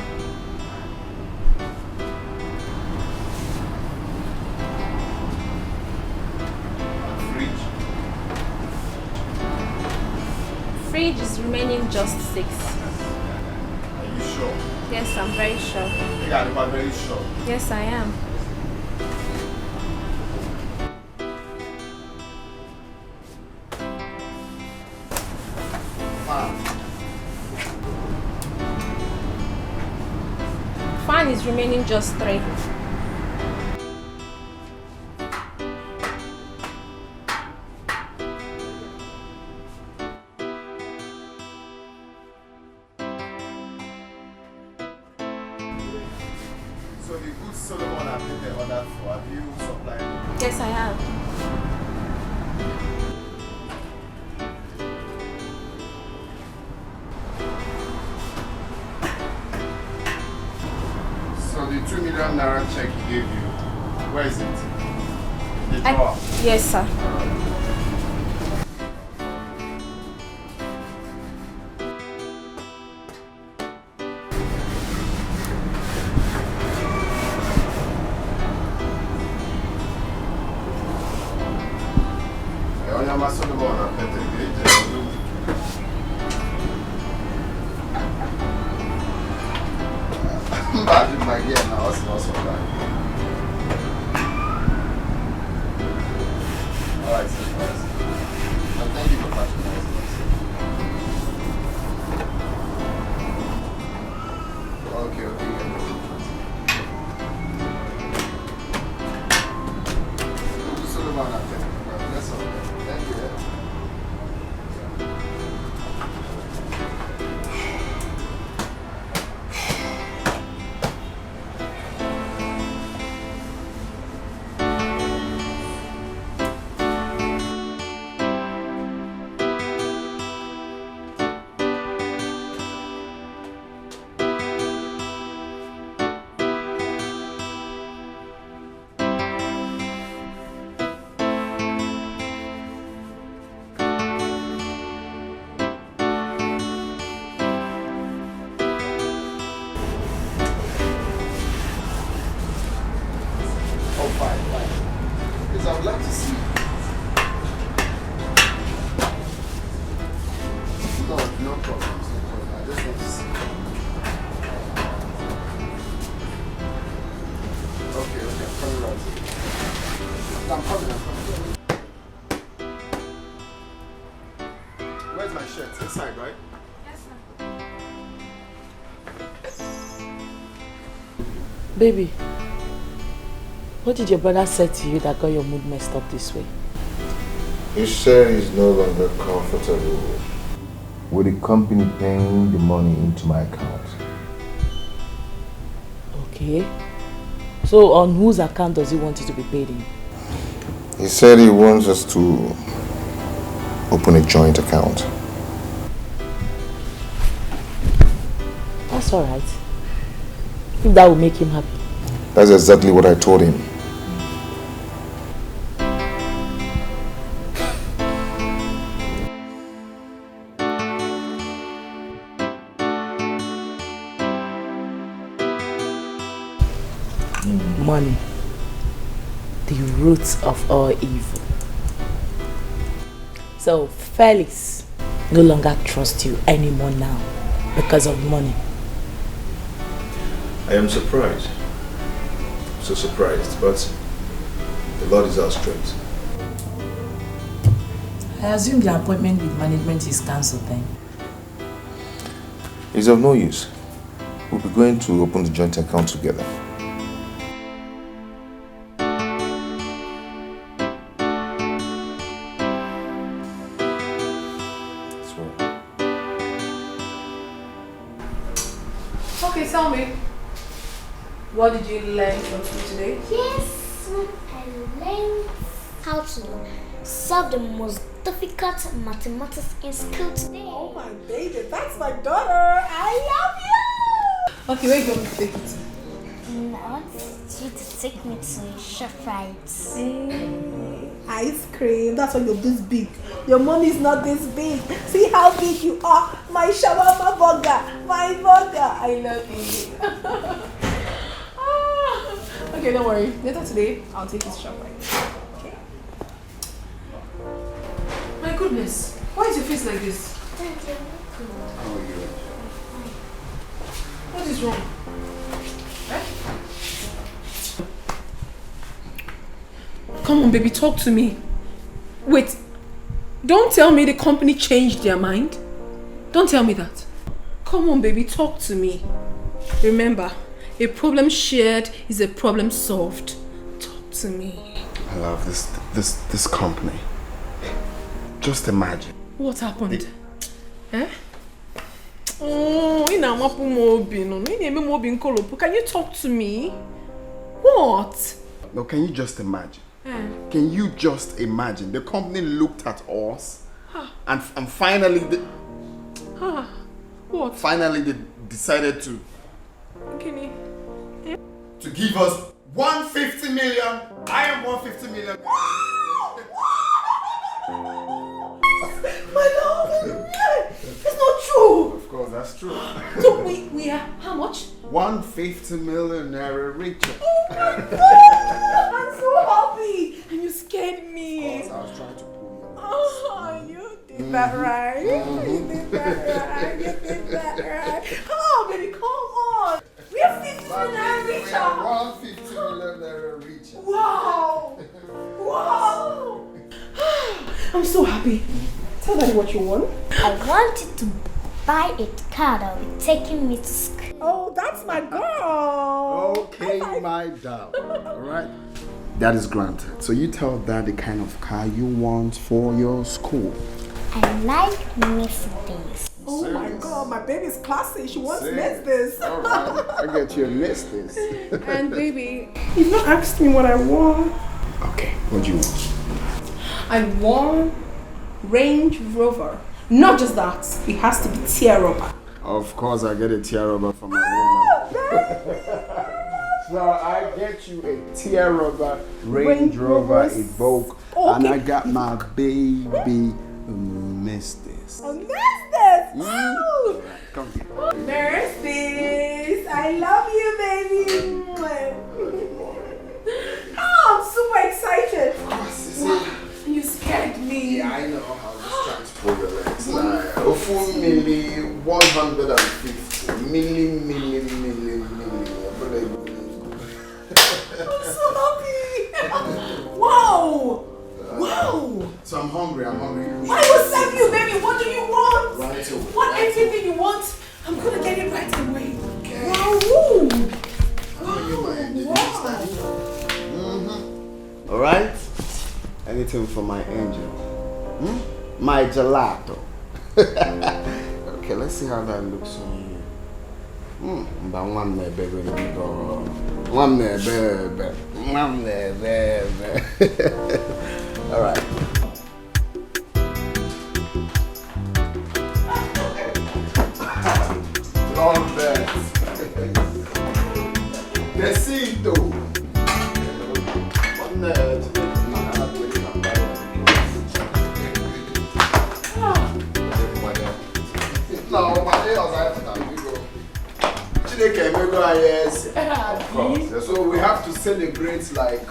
Fridge is remaining just 6. Are you sure? Yes, I'm very sure. Yeah, I'm very sure. Yes, I am. Fan is remaining just 3. So the good Solomon have been the order for, have you supplied it? Yes, I have. So the 2 million naira check he gave you, where is it? The drawer. Yes, sir. Baby, what did your brother say to you that got your mood messed up this way? He said he's no longer comfortable with the company paying the money into my account. Okay. So on whose account does he want it to be paid in? He said he wants us to open a joint account. That's alright. If that will make him happy. That's exactly what I told him. Money. The root of all evil. So Felix no longer trusts you anymore now because of money. I am surprised. So surprised, but the Lord is our strength. I assume the appointment with management is cancelled then. It's of no use. We'll be going to open the joint account together. Okay, tell me. What did you learn from school today? Yes, I learned how to solve the most difficult mathematics in school today. Oh my baby, that's my daughter. I love you. Okay, where are you going to take it? I want you to take me to ShopRite. Ice cream. That's why you're this big. Your mom is not this big. See how big you are. My shawarma burger. My burger. I love you. Okay, don't worry. Later today, I'll take you to ShopRite. Okay. My goodness. Why is your face like this? What is wrong? Come on, baby, talk to me. Wait, don't tell me the company changed their mind. Don't tell me that. Come on, baby, talk to me. Remember, a problem shared is a problem solved. Talk to me. I love this company. Just imagine. What happened? Eh? Oh, can you talk to me? What? No, can you just imagine? Can you just imagine? The company looked at us and finally what? Finally they decided to give us 150 million. I am 150 million. My love! It's not true! Of course, that's true. So we are how much? 150 million naira richer. Oh my God! I'm so happy! And you scared me. Of course, I was trying to pull you. Oh, you did that right. You did that right. You did that right. Oh, baby, come on. We are 50 million naira richer. 150 million naira richer. Wow! Wow! I'm so happy. Tell Daddy what you want. I wanted to buy a car that will be taking me to school. Oh, that's my girl. Okay, my darling. Alright. That is granted. So you tell Dad the kind of car you want for your school. I like Mercedes. Oh my God, my baby's classy. She wants Mercedes. Alright, I get you a Mercedes. And baby, you've not asked me what I want. Okay, what do you want? I want Range Rover. Not just that, it has to be tear-rubber. Of course, I get a tear-rubber for my woman. So I get you a tear-rubber Range Rover Evoque, and I got my baby Mercedes. A Mercedes! Oh! Come here. Mercedes! I love you, baby! Oh, I'm super excited! You scared me. Yeah, I know. I was just trying to pull your legs. Like, a full milli, 150 milli. I'm so happy. Wow. Wow. So I'm hungry. I will serve you, baby. What do you want? Right away. What everything you want, I'm gonna get it right away. Wow. Oh, you're my Alright? Anything for my angel. My gelato. Okay, let's see how that looks on you. But one baby. Alright. Love that. Besito. No, my nails are yes. Of course. So we have to celebrate like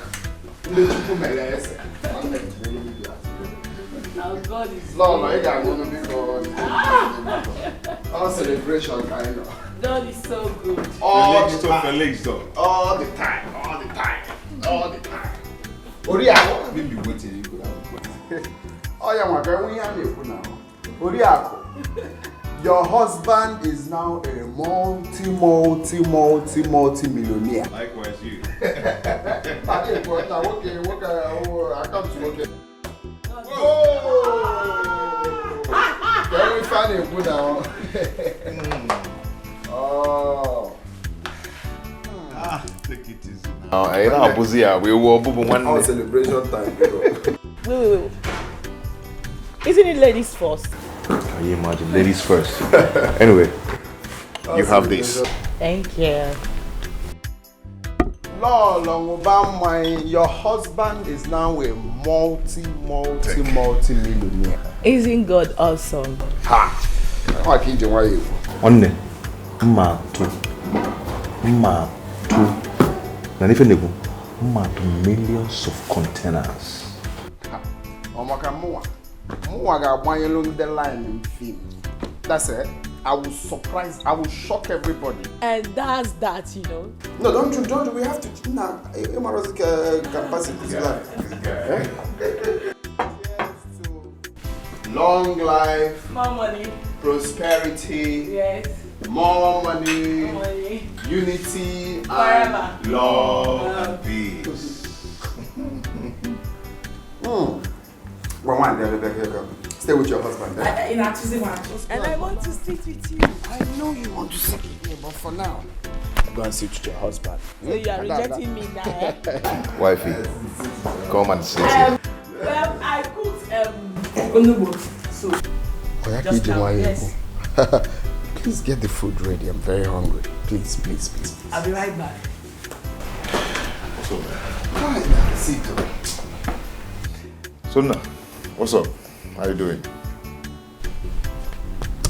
Our God is no, you can't go to be God. All celebration kind of. God is so good. All the time. Felix, though. All the time. Ori, I won't be waiting. You could have. Oh yeah, my girl, we have you now. Ori, your husband is now a multi-millionaire. Likewise, you. Okay, I come to work. Very funny, good now. Oh. Take it easy. Oh, I know, Buzia. We will boom one Our celebration time. Wait. Isn't it ladies first? Can you imagine? Ladies first. Anyway, you have this. Thank you. Your husband is now a multi-millionaire. Isn't God awesome? Ha! I can't do why. Onne. Matu. Nanifenebu. Matu millions of containers. The line in film. That's it. I will surprise, I will shock everybody. And that's that, you know. No, don't you, we have to, capacity. Long life, more money, prosperity, yes, more money, unity, forever, and love and peace. Stay with your husband. And I want to sit with you. I know you want to sit with me, but for now, go and sit with your husband. So you are rejecting me now, eh? Wifey, come and sit here. Well, I cooked onubo soup. Just now, yes. Please get the food ready. I'm very hungry. Please. I'll be right back. So now, what's up? How you doing?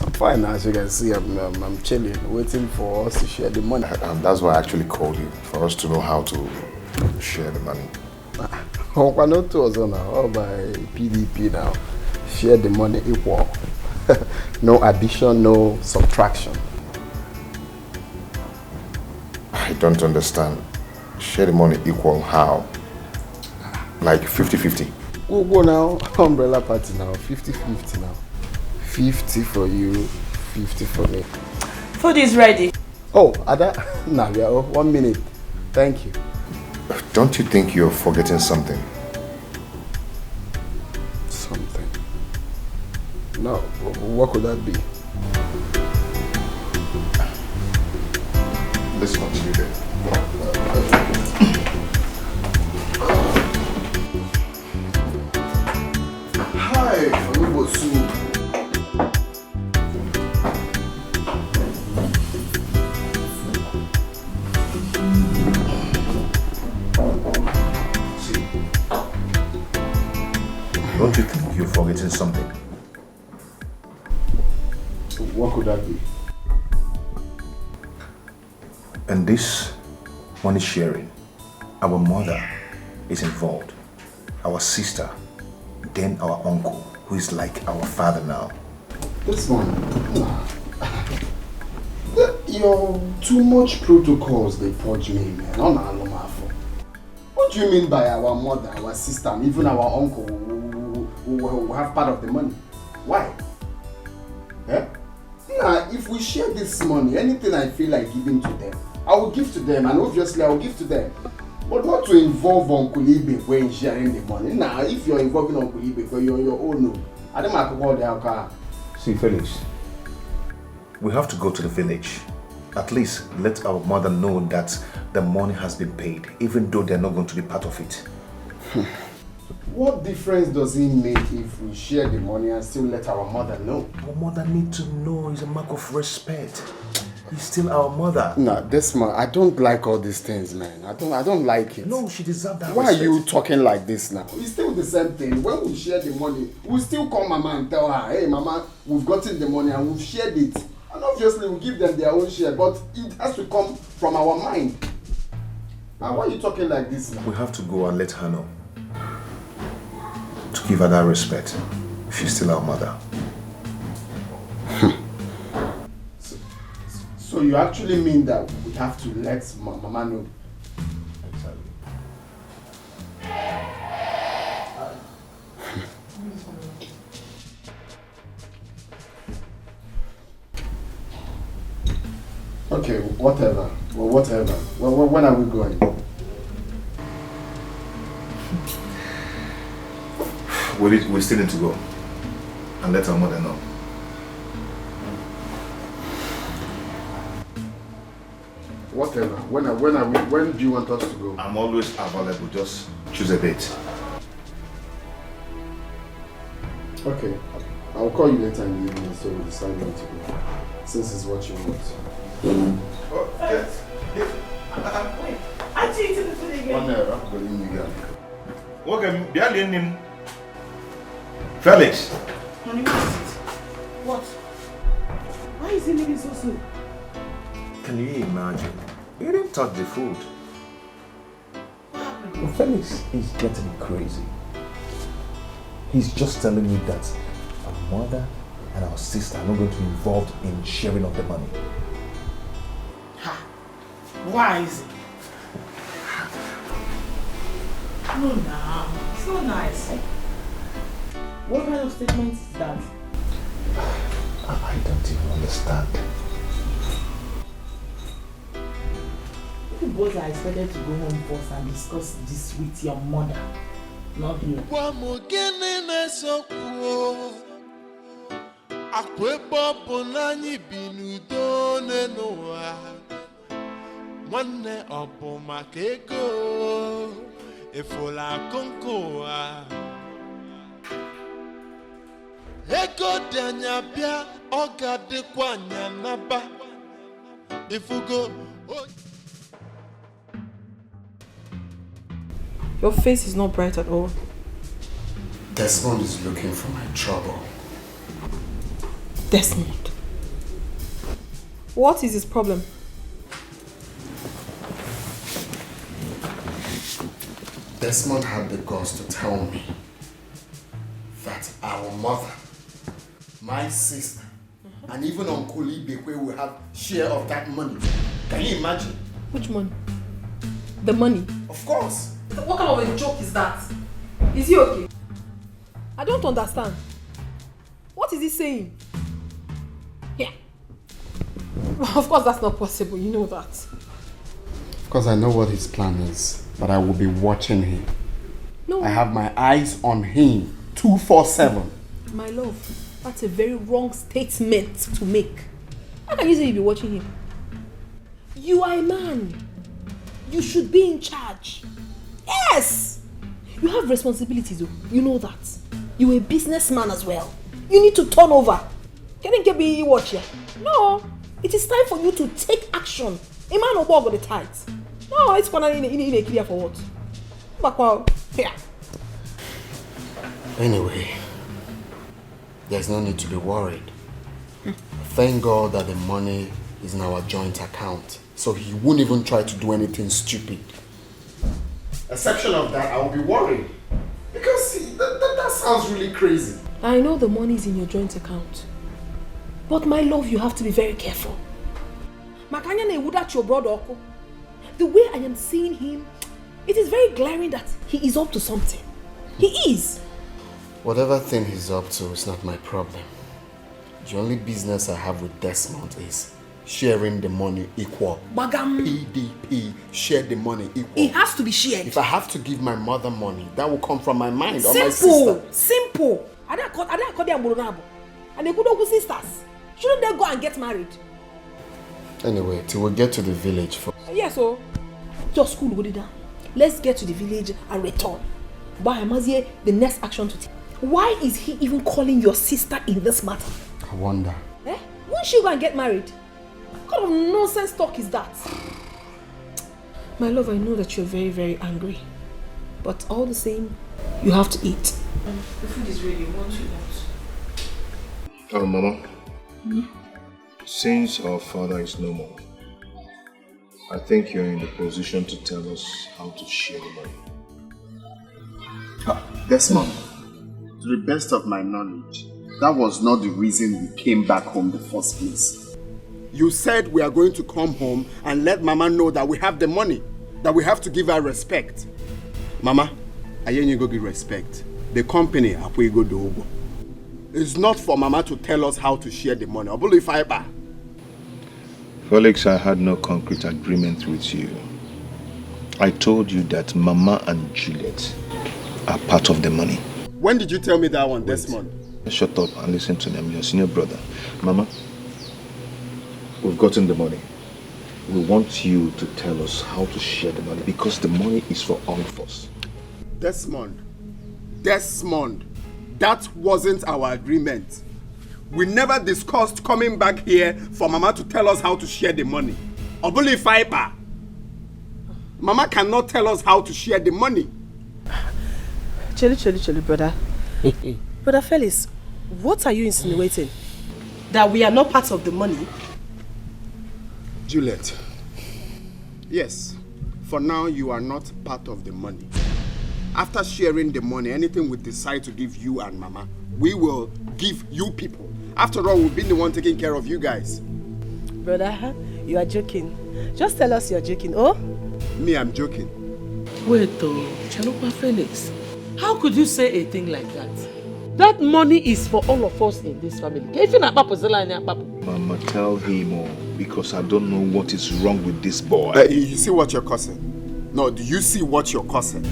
I'm fine. As you can see, I'm chilling, waiting for us to share the money. That's why I actually called you, for us to know how to share the money. Oh, not to us now. Oh, by PDP now. Share the money equal. No addition, no subtraction. I don't understand. Share the money equal how? Like 50-50? We'll go now. Umbrella party now. 50-50 now. 50 for you, 50 for me. Food is ready. Oh, Ada? Nah, we are 1 minute. Thank you. Don't you think you're forgetting something? Something? No, what could that be? Let's continue then. Hi, Onubo soup. Don't you think you're forgetting something? What could that be? And this money sharing, our mother is involved, our sister, then our uncle, who is like our father now. This one, you're too much protocols they purge me, man. What do you mean by our mother, our sister, and even our uncle who have part of the money? Why? Eh? Nah, if we share this money, anything I feel like giving to them, I will give to them, and obviously I will give to them. But not to involve Uncle Ibe when sharing the money. Now, if you're involving Uncle Ibe, you're on your own. No. I don't have to call the alcohol. See, Felix, we have to go to the village. At least let our mother know that the money has been paid, even though they're not going to be part of it. What difference does it make if we share the money and still let our mother know? Our mother needs to know. It's a mark of respect. He's still our mother. No, Desmond, I don't like all these things, man. I don't like it. No, she deserves that. Why respect. are you talking like this now? It's still the same thing. When we share the money, we still call Mama and tell her, hey, Mama, we've gotten the money and we've shared it. And obviously, we give them their own share, but it has to come from our mind. And why are you talking like this now? We have to go and let her know. To give her that respect. She's still our mother. So you actually mean that we have to let Mama know? Okay, whatever. Well, whatever. Well, when are we going? We still need to go and let our mother know. Whatever. When do you want us to go? I'm always available. Just choose a date. Okay. I'll call you later in the evening so we decide when to go. Since it's what you want. Wait, aren't you eating the food again? Okay, Felix. Honey, what is it? What? Why is he leaving so soon? Can you imagine? He didn't touch the food. Well, Felix is getting crazy. He's just telling me that our mother and our sister are not going to be involved in sharing of the money. Ha! Why is it? No, no. It's not nice. What kind of statement is that? I don't even understand. You both are expected to go home first and discuss this with your mother, not here. Ego danya bia oga de kwanya naba ifugo. Your face is not bright at all. Desmond is looking for my trouble. Desmond. What is his problem? Desmond had the guts to tell me that our mother, my sister, and even Uncle Ibekwe will have share of that money. Can you imagine? Which money? The money? Of course. What kind of a joke is that? Is he okay? I don't understand. What is he saying? Yeah. Of course that's not possible, you know that. Of course I know what his plan is, but I will be watching him. No. I have my eyes on him 24/7. My love, that's a very wrong statement to make. How can you say you'll be watching him? You are a man. You should be in charge. Yes! You have responsibilities, you know that. You're a businessman as well. You need to turn over. Can you be watching? No. It is time for you to take action. A man will walk on the tides. No, it's gonna in a clear for what? Back here. Anyway, there's no need to be worried. Thank God that the money is in our joint account, so he won't even try to do anything stupid. Exception of that, I will be worried. Because that sounds really crazy. I know the money is in your joint account. But my love, you have to be very careful. Makanya ne wuda your brother. The way I am seeing him, it is very glaring that he is up to something. He is. Whatever thing he's up to is not my problem. The only business I have with Desmond is sharing the money equal. Bagam. PDP, share the money equal. It has to be shared. If I have to give my mother money, that will come from my mind or simple, my sister. Simple. I don't call them Murunabo. And they could sisters. Shouldn't they go and get married? Anyway, till we get to the village first. Yes, so just cool, go down. Let's get to the village and return. But Amazie, the next action to take. Why is he even calling your sister in this matter? I wonder. Won't she go and get married? What kind of nonsense talk is that? My love, I know that you're very, very angry. But all the same, you have to eat. The food is ready. What you want? Oh, Mama. Since our father is no more, I think you're in the position to tell us how to share the money. Desmond, to the best of my knowledge, that was not the reason we came back home the first place. You said we are going to come home and let Mama know that we have the money, that we have to give her respect. Mama, I hear you go give respect. The company, Apuigo Dogo. It's not for Mama to tell us how to share the money. Felix, I had no concrete agreement with you. I told you that Mama and Juliet are part of the money. When did you tell me that one, Desmond? Shut up and listen to them, your senior brother. Mama, we've gotten the money. We want you to tell us how to share the money because the money is for all of us. Desmond, that wasn't our agreement. We never discussed coming back here for Mama to tell us how to share the money. Obuli Fiber. Mama cannot tell us how to share the money. Chili, brother. Brother Felix, what are you insinuating? That we are not part of the money? Juliet, yes, for now you are not part of the money. After sharing the money, anything we decide to give you and Mama, we will give you people. After all, we've been the one taking care of you guys. Brother, you are joking. Just tell us you're joking, oh? Me, I'm joking. Wait, Chalupa Felix, how could you say a thing like that? That money is for all of us in this family. Mama, tell him more because I don't know what is wrong with this boy. You see what you're causing? No, do you see what you're causing?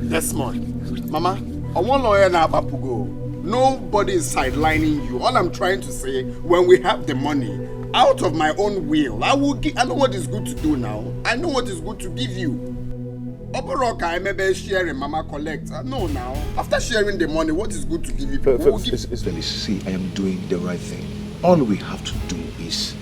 Desmond, Mama, I want lawyer now, Papugo. Nobody is sidelining you. All I'm trying to say, when we have the money, out of my own will, I know what is good to do now. I know what is good to give you. Operoka, I maybe sharing, Mama collect. I know now. After sharing the money, what is good to give you? See, I am doing the right thing. All we have to do is,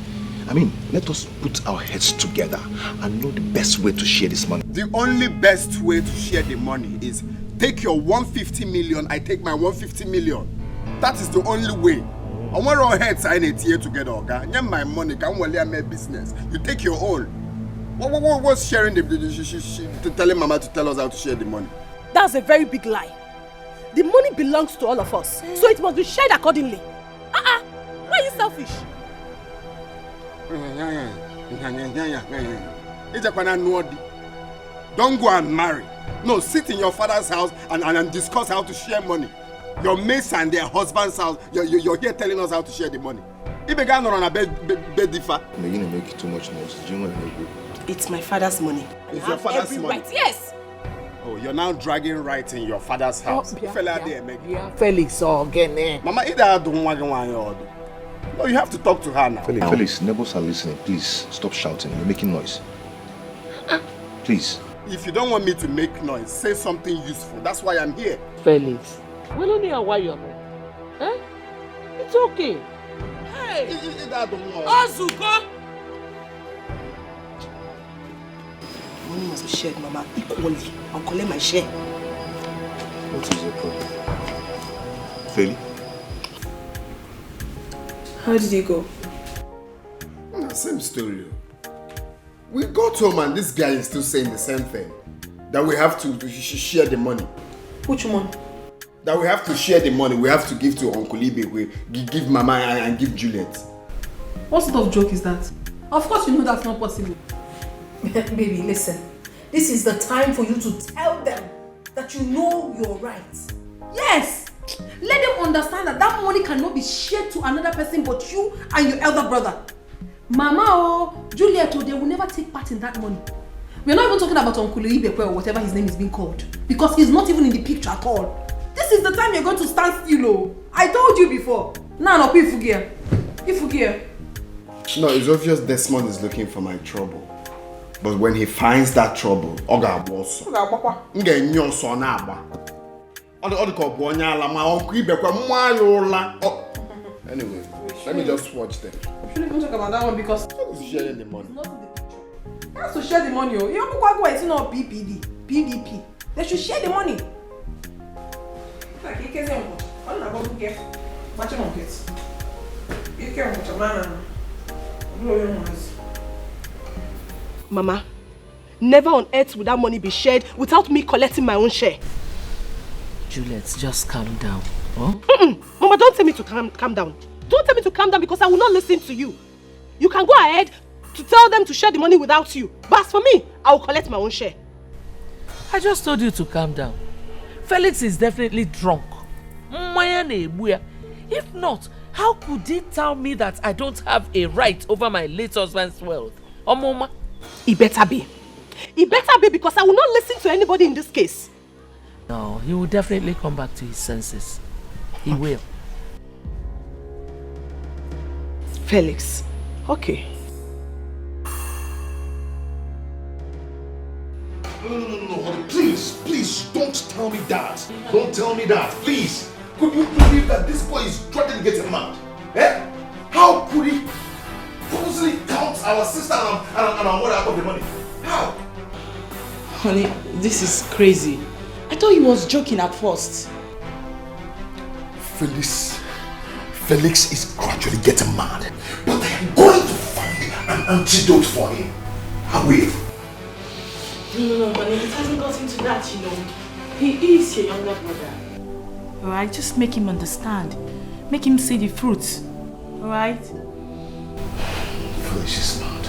let us put our heads together and know the best way to share this money. The only best way to share the money is take your 150 million, I take my 150 million. That is the only way. I want our heads sign it here together, okay? You my money, can only make business. You take your own. What's sharing the telling Mama to tell us how to share the money? That's a very big lie. The money belongs to all of us, so it must be shared accordingly. Why are you selfish? Don't go and marry. No, sit in your father's house and discuss how to share money. Your mates and their husband's house, you're here telling us how to share the money. If a guy not on a bed differ. You're going to make too much noise. Do you want to make it? It's my father's money. It's your father's money? Right. Yes. Oh, you're now dragging right in your father's house. Felix, again. Mama, either don't want to. No, you have to talk to her now. Felix, neighbors are listening. Please stop shouting. You're making noise. Please. If you don't want me to make noise, say something useful. That's why I'm here. Felix, we don't know why you're here. It's okay. Hey, Azuka. Money must be shared, Mama, equally. I'll collect my share. What is your problem? Feli? How did he go? Same story. We got home and this guy is still saying the same thing. That we have to share the money. Which one? That we have to share the money. We have to give to Uncle Ibe. We give Mama and give Juliet. What sort of joke is that? Of course you know that's not possible. Baby, listen. This is the time for you to tell them that you know your rights. Yes! Let them understand that that money cannot be shared to another person but you and your elder brother. Mama or Juliet, they will never take part in that money. We're not even talking about Uncle Ibekwe or whatever his name is being called. Because he's not even in the picture at all. This is the time you're going to stand still, oh. I told you before. No, Ifugia. No, it's obvious Desmond is looking for my trouble. But when he finds that trouble, Oga Bosso. Nge nyo so na agba. All the call Bonyala, my Uncle Ibekwe, Anyway, let me just watch them. We shouldn't even talk about that one because who's sharing the money? It's not in the picture. He has to share the money. It's not PPD, PDP. They should share the money. Mama, never on earth would that money be shared without me collecting my own share. Juliet, just calm down. Huh? Mama, don't tell me to calm down. Don't tell me to calm down because I will not listen to you. You can go ahead to tell them to share the money without you. But as for me, I will collect my own share. I just told you to calm down. Felix is definitely drunk. If not, how could he tell me that I don't have a right over my late husband's wealth? Mama? It better be. It better be because I will not listen to anybody in this case. No, he will definitely come back to his senses. He will. Felix. Okay. No, please, don't tell me that. Don't tell me that, please. Could you believe that this boy is trying to get him mad? Eh? How could he purposely count our sister and our mother out of the money? How? Honey, this is crazy. I thought he was joking at first. Felix is gradually getting mad. But I am going to find an antidote for him. I will. No, honey, it hasn't gotten to that, you know. He is your younger brother. Alright, just make him understand. Make him see the fruits. Alright? Felix is mad.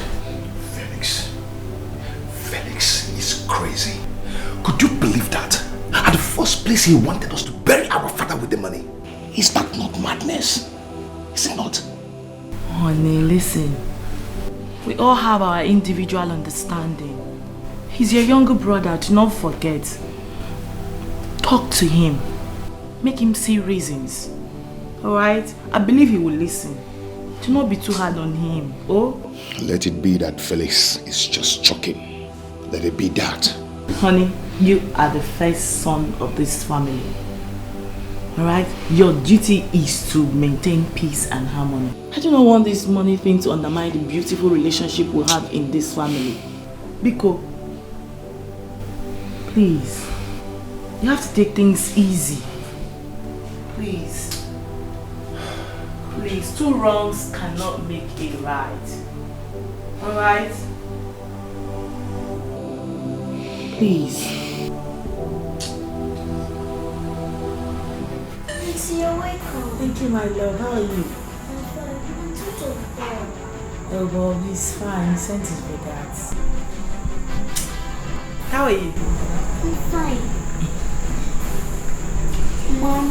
Felix is crazy. Could you believe that? At the first place he wanted us to bury our father with the money. Is that not madness? Is it not? Honey, listen. We all have our individual understanding. He's your younger brother, do not forget. Talk to him. Make him see reasons. Alright? I believe he will listen. Do not be too hard on him. Oh? Let it be that Felix is just joking. Let it be that. Honey, you are the first son of this family. Alright? Your duty is to maintain peace and harmony. I do not want this money thing to undermine the beautiful relationship we have in this family. Biko, please. You have to take things easy. Please. Please, two wrongs cannot make a right. Alright? Please. You're welcome. Thank you, my love. How are you? I'm fine. Oh, Bob, he's fine. He sent it for that. How are you? I'm fine. Mom,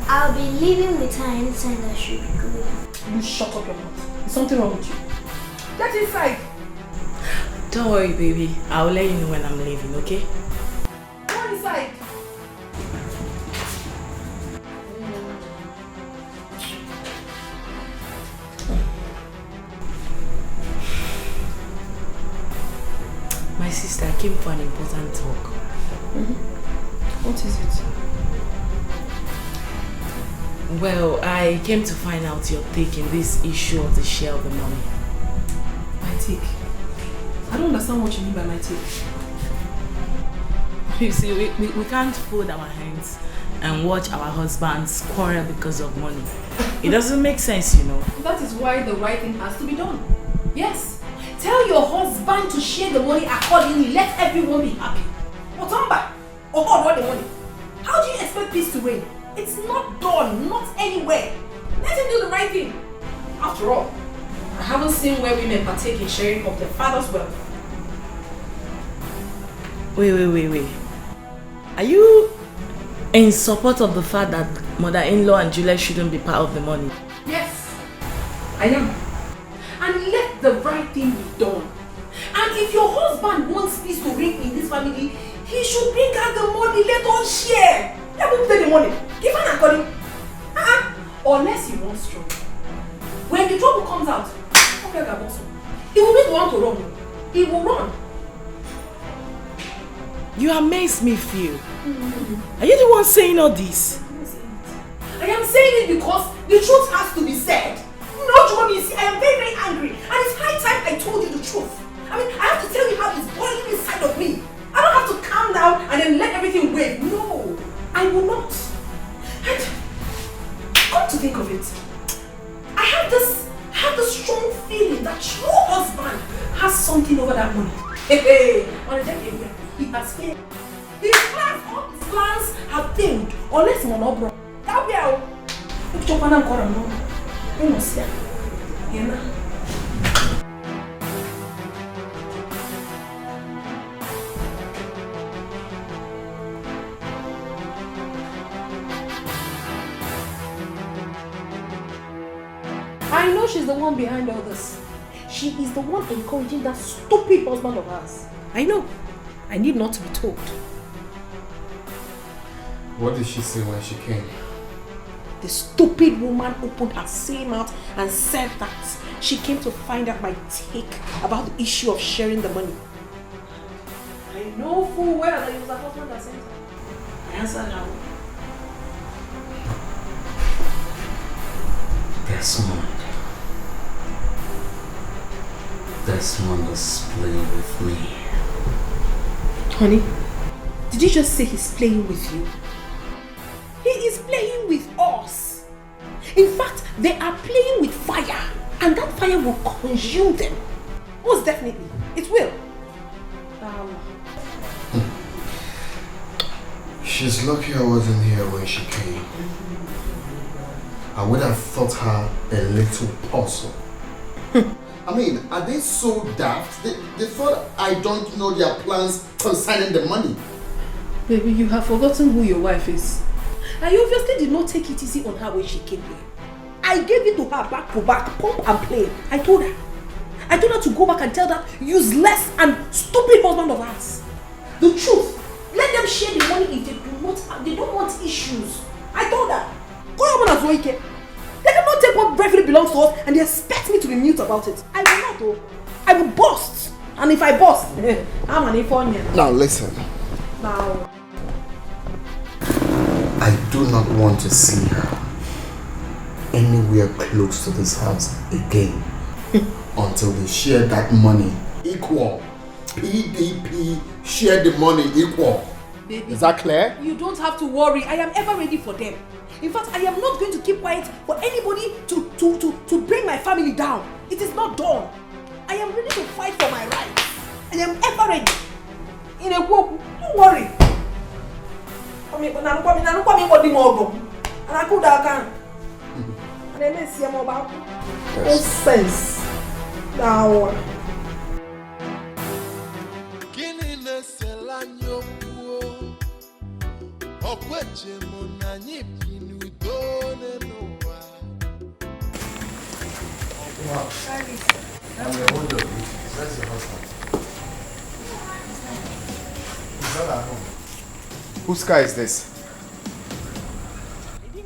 I'll be leaving with her anytime that she'll be going. You shut up your mouth. Is something wrong with you? Get inside. Don't worry, baby. I'll let you know when I'm leaving, okay? Go inside. My sister, I came for an important talk. What is it? Well, I came to find out your take in this issue of the share of the money. My take? I don't understand what you mean by my take. You see, we can't fold our hands and watch our husbands quarrel because of money. It doesn't make sense, you know. That is why the right thing has to be done. Yes. Tell your husband to share the money accordingly. Let everyone be happy. Otamba, or God want the money. How do you expect peace to reign? It's not done, not anywhere. Let him do the right thing. After all, I haven't seen where women partake in sharing of their father's wealth. Wait. Are you in support of the fact that mother-in-law and Juliet shouldn't be part of the money? Yes, I am. the right thing be done. And if your husband wants peace to reign in this family, he should bring out the money. Let us share. Let me pay the money. Give an according. Unless he wants trouble. When the trouble comes out, he will be the one to run. He will run. You amaze me, Phil. Are you the one saying all this? I am saying it because the truth has to be said. No, Johnny, you see, I am very, very angry. And it's high time I told you the truth. I mean, I have to tell you how it's boiling inside of me. I don't have to calm down and then let everything wave. No, I will not. And come to think of it, I have this strong feeling that your husband has something over that money. He has failed. His plans, all his plans have failed. Unless he's not bro. That way out. I know she's the one behind all this. She is the one encouraging that stupid husband of hers. I know. I need not to be told. What did she say when she came? The stupid woman opened her same mouth and said that she came to find out my take about the issue of sharing the money. I know full well that it was her husband that sent her. I answered her. Desmond is playing with me. Honey, did you just say he's playing with you? He is playing with us. In fact, they are playing with fire, and that fire will consume them. Most definitely, it will. She's lucky I wasn't here when she came. I would have thought her a little puzzle. I mean, are they so daft? They thought I don't know their plans concerning the money. Baby, you have forgotten who your wife is. And you obviously did not take it easy on her when she came here. I gave it to her back to back, pump and play. I told her to go back and tell that useless and stupid husband of ours the truth. Let them share the money if they don't want issues. I told her. They cannot take what rightfully belongs to us and they expect me to be mute about it. I will not though. I will burst. And if I burst, I'm an Ifonian. Now listen. Now. I do not want to see her anywhere close to this house again until they share that money equal. PDP share the money equal. Baby, is that clear? You don't have to worry. I am ever ready for them. In fact, I am not going to keep quiet for anybody to bring my family down. It is not done. I am ready to fight for my rights. I am ever ready. In a walk, don't worry. Nonsense. Now. Wow. I'm the older. Where's your husband? He's not at home. Whose car is this?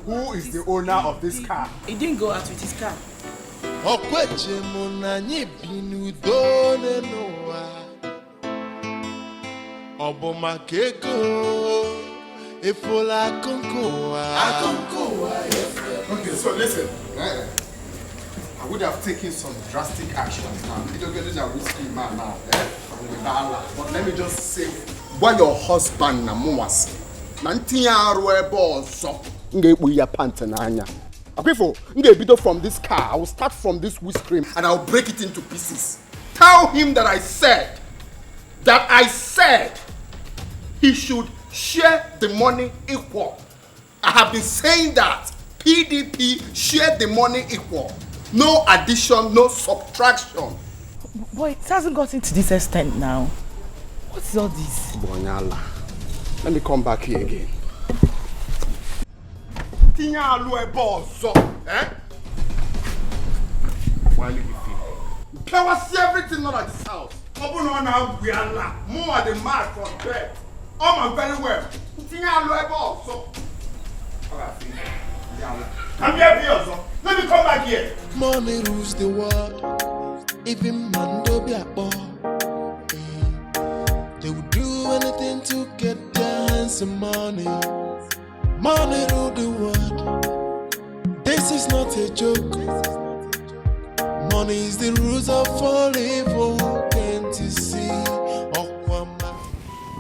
Who is the owner of this car? He didn't go out with his car. Okay, so listen. I would have taken some drastic actions now. You don't get in a whiskey man now. But let me just say, why your husband na muwasi? Nantiya roebo so. Nge uya pantananya. Akwifo, nge bido from this car. I will start from this whiskey and I will break it into pieces. Tell him that I said he should share the money equal. I have been saying that PDP share the money equal. No addition, no subtraction. Boy, it hasn't gotten to this extent now. What is all this? Bonyala. Let me come back here again. Can I see everything not at this house? Open on now, we are now. More at the mark for bed. Oh, my very well. Think I'll look also. Come here, also. Let me come back here. Money rules the world. Even man don't be a boy. They would do anything to get their hands on money. Money rule the world. This is not a joke. Money is the root of all evil. Can't you see?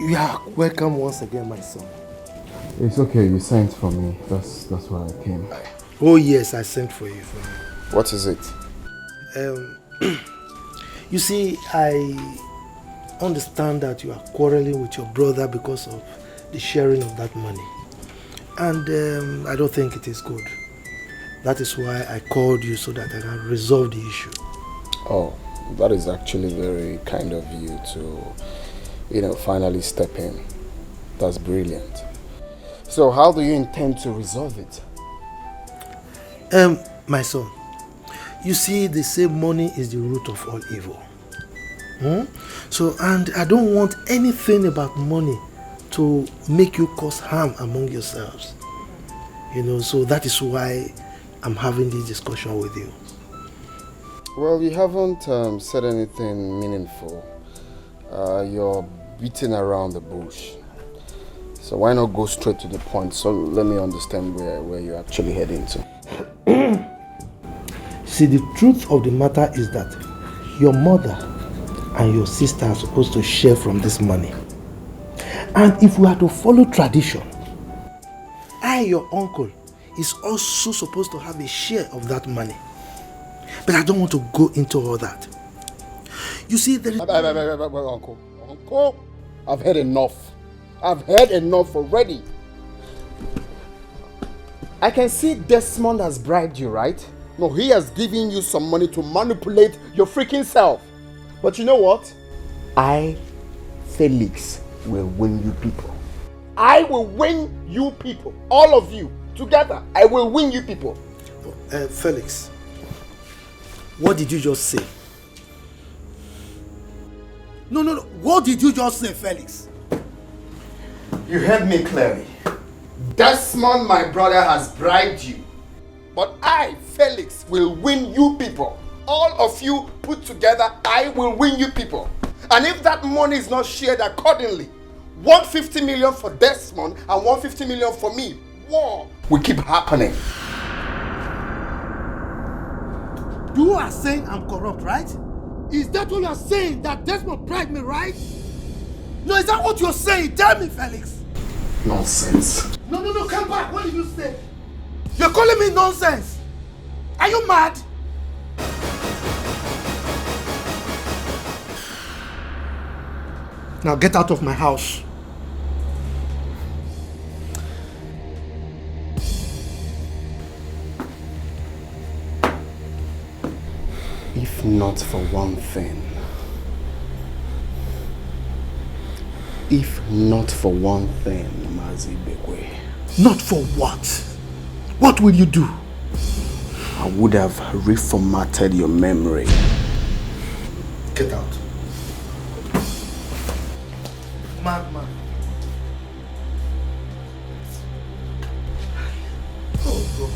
You are welcome once again, my son. It's okay, you sent for me. That's why I came. Oh yes, I sent for you. What is it? You see, I understand that you are quarreling with your brother because of the sharing of that money. And I don't think it is good. That is why I called you so that I can resolve the issue. Oh, that is actually very kind of you to, finally step in. That's brilliant. So how do you intend to resolve it? My son, you see, they say money is the root of all evil. So, and I don't want anything about money to make you cause harm among yourselves. So that is why I'm having this discussion with you. Well, you haven't said anything meaningful. You're beating around the bush. So why not go straight to the point? So let me understand where you're actually heading to. See, the truth of the matter is that your mother and your sister are supposed to share from this money. And if we are to follow tradition, your uncle, is also supposed to have a share of that money. But I don't want to go into all that. You see, there is... Uncle, I've heard enough. I've heard enough already. I can see Desmond has bribed you, right? No, he has given you some money to manipulate your freaking self. But you know what? I, Felix, will win you people. I will win you people. All of you. Together. I will win you people. Felix, what did you just say? No. What did you just say, Felix? You heard me clearly. Desmond, my brother, has bribed you. But I, Felix, will win you people. All of you put together, I will win you people. And if that money is not shared accordingly, 150 million for Desmond and 150 million for me, war will keep happening. You are saying I'm corrupt, right? Is that what you are saying? That Desmond bribed me, right? No, is that what you're saying? Tell me, Felix. Nonsense. No, come back. What did you say? You're calling me nonsense. Are you mad? Now get out of my house. If not for one thing. If not for one thing, Mazi Bekwe. Not for what? What will you do? I would have reformatted your memory. Get out. Madman. Oh,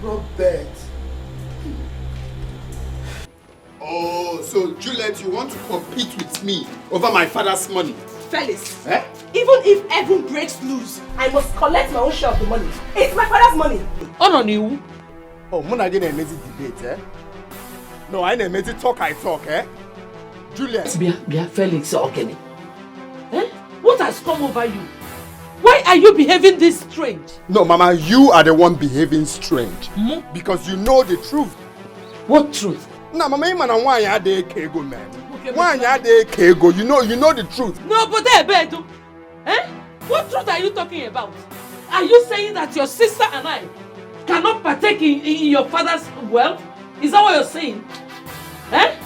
Robert. Oh, so Juliet, you want to compete with me over my father's money? Felix, even if heaven breaks loose, I must collect my own share of the money. It's my father's money. Oh, no, you. Oh, Mona didn't make it debate, eh? No, I didn't make it talk, eh? Juliet. Bia, Felix, okay. Eh? What has come over you? Why are you behaving this strange? No, Mama, you are the one behaving strange. Because you know the truth. What truth? No, Mama, you man, why are they kego, man? Why are they kego? You know the truth. No, but they bedu. Eh? What truth are you talking about? Are you saying that your sister and I cannot partake in your father's wealth? Is that what you're saying? Eh?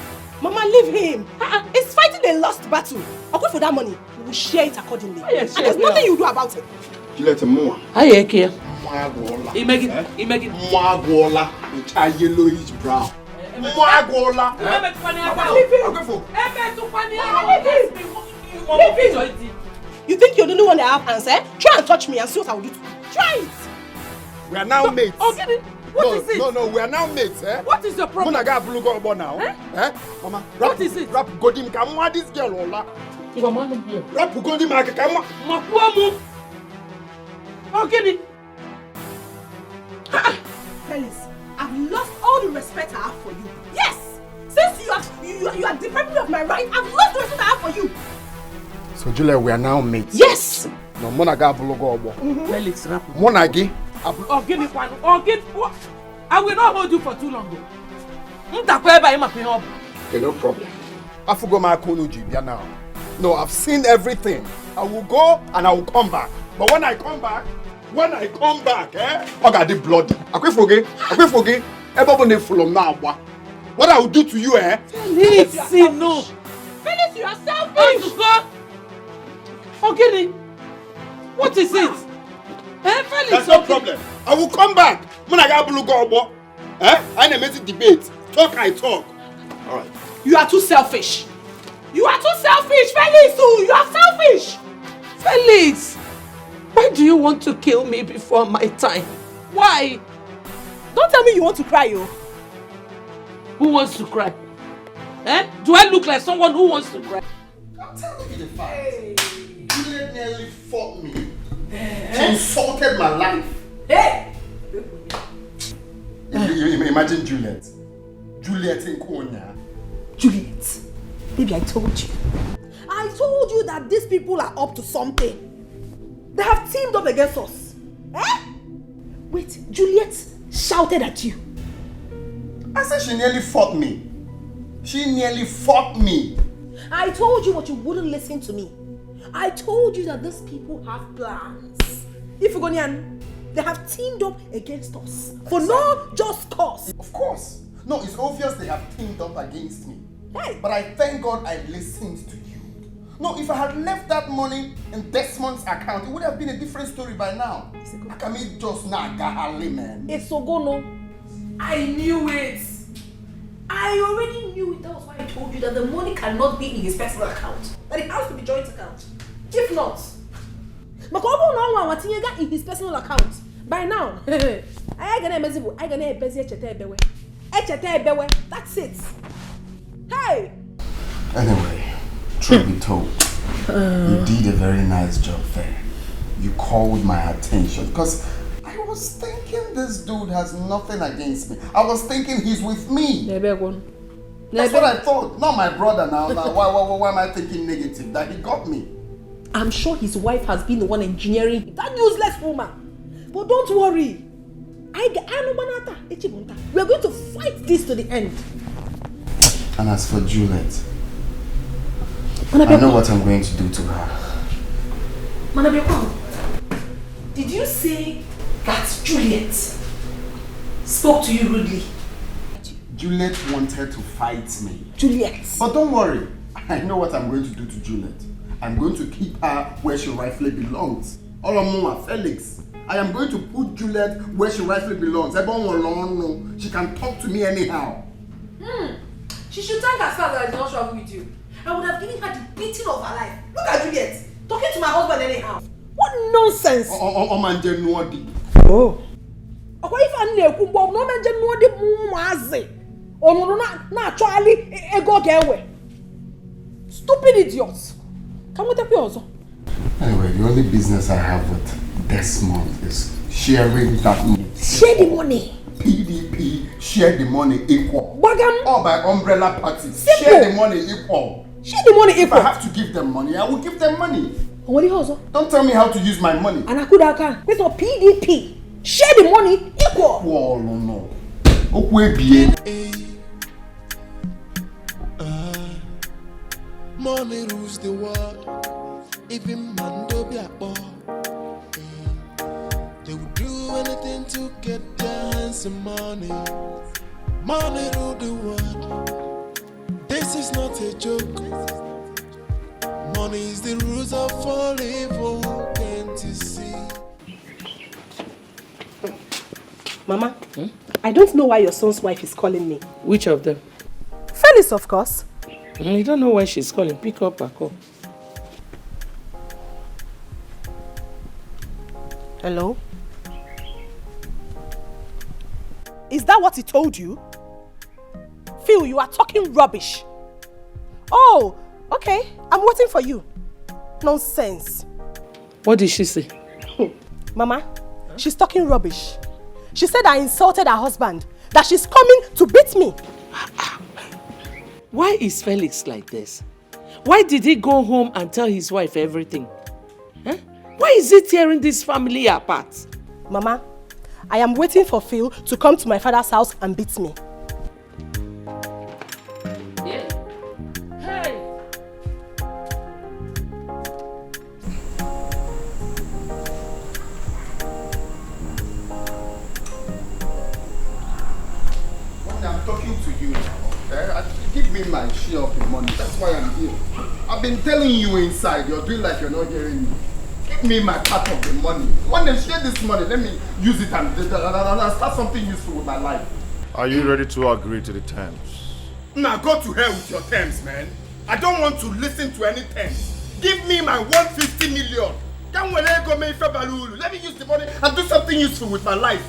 Mama, leave him. He's fighting a lost battle. I'll go for that money. We will share it accordingly. Yes, and there's nothing you do about it. You let him more. I hear you. Mwagwola. He make it. Mwagwola. Which are yellowish brown. Mwagola. You think you're the only one that have hands, eh? Try and touch me and see what I will do to you. Try it! We are now mates. Okay, what is it? No, we are now mates, eh? What is your problem? Munaga Bulugo Obo now. Eh? Mama, what is it? Rap Godim Kamwa, this girl, Ola. Rap Godim Kamwa. Makuamu. Okay. Felix, I've lost all the respect I have for you. Yes! Since you are depriving me of my right, I've lost the respect I have for you. So Julia, we are now mates. Yes! No, Munaga Bulugo Obo. Felix, rap. Monagi. I will not hold you for too long. Okay, no problem. I forgot my Kunuji now. No, I've seen everything. I will go and I will come back. But when I come back, eh? I got the bloody. I can't forget. Everybody full now. What I will do to you, eh? Felix, no. Felix, you are selfish. Okay, what is it? That's no problem. I will come back. Munaga Bulugo Obo. Eh? I need to debate. Talk, I talk. All right. You are too selfish. You are too selfish, Felix. You are selfish. Felix, why do you want to kill me before my time? Why? Don't tell me you want to cry, yo. Who wants to cry? Eh? Do I look like someone who wants to cry? I'm telling you the fact. Juliet nearly fought me. She insulted my life. Hey! Imagine Juliet. Juliet in Konya. Juliet, baby, I told you. I told you that these people are up to something. They have teamed up against us. Eh? Wait, Juliet shouted at you. I said she nearly fought me. She nearly fought me. I told you, but you wouldn't listen to me. I told you that these people have plans. Ifugonian, they have teamed up against us for no just cause. Of course. No, it's obvious they have teamed up against me. Hey. But I thank God I listened to you. No, if I had left that money in Desmond's account, it would have been a different story by now. I can meet just Nagahali, man. It's Ogono. I knew it. I already knew it. That was why I told you that the money cannot be in his personal account. That it has to be joint account. If not, Makobo no one in his personal account. By now, I gonna that's it. Hey! Anyway, truth be told, you did a very nice job there. You called my attention because I was thinking this dude has nothing against me. I was thinking he's with me. That's what I thought. Not my brother now. Why am I thinking negative? That he got me. I'm sure his wife has been the one engineering that useless woman. But don't worry. We are going to fight this to the end. And as for Juliet, I know what I'm going to do to her. Manabiakwa, did you say that Juliet spoke to you rudely? Juliet wanted to fight me. Juliet. But don't worry. I know what I'm going to do to Juliet. I'm going to keep her where she rightfully belongs. Olomua, Felix. I am going to put Juliet where she rightfully belongs. She can talk to me anyhow. She should thank herself that I did not travel with you. I would have given her the beating of her life. Look at Juliet, talking to my husband anyhow. What nonsense! Oh. If I knew no man genuadi muaze. Oh no, Charlie, ego getaway. Stupid idiots. Come with the yours. Anyway, the only business I have with Desmond is sharing that money. Share the money. PDP, share the money equal. Bagam. Or by umbrella party. Simple. Share the money equal. Share the money equal. If I have to give them money, I will give them money. What do you also? Don't tell me how to use my money. And I could have can. This is PDP. Share the money equal. Oh no. Money rules the world. Even Mando be a boy. They would do anything to get their hands on money. Money rule the world. This is not a joke. Money is the rules of all evil. Can't you see? Mama, I don't know why your son's wife is calling me. Which of them? Phyllis, of course. You don't know why she's calling. Pick up her call. Hello? Is that what he told you? Phil, you are talking rubbish. Oh, okay. I'm waiting for you. Nonsense. What did she say? Mama, she's talking rubbish. She said I insulted her husband, that she's coming to beat me. Why is Felix like this? Why did he go home and tell his wife everything? Huh? Why is he tearing this family apart? Mama, I am waiting for Phil to come to my father's house and beat me. Yeah. Hey. I'm talking to you now, okay? Give me my share of the money. That's why I'm here. I've been telling you inside. You're doing like you're not hearing me. Give me my part of the money. When they share this money, let me use it and start something useful with my life. Are you ready to agree to the terms? Now go to hell with your terms, man. I don't want to listen to any terms. Give me my 150 million. Let me use the money and do something useful with my life.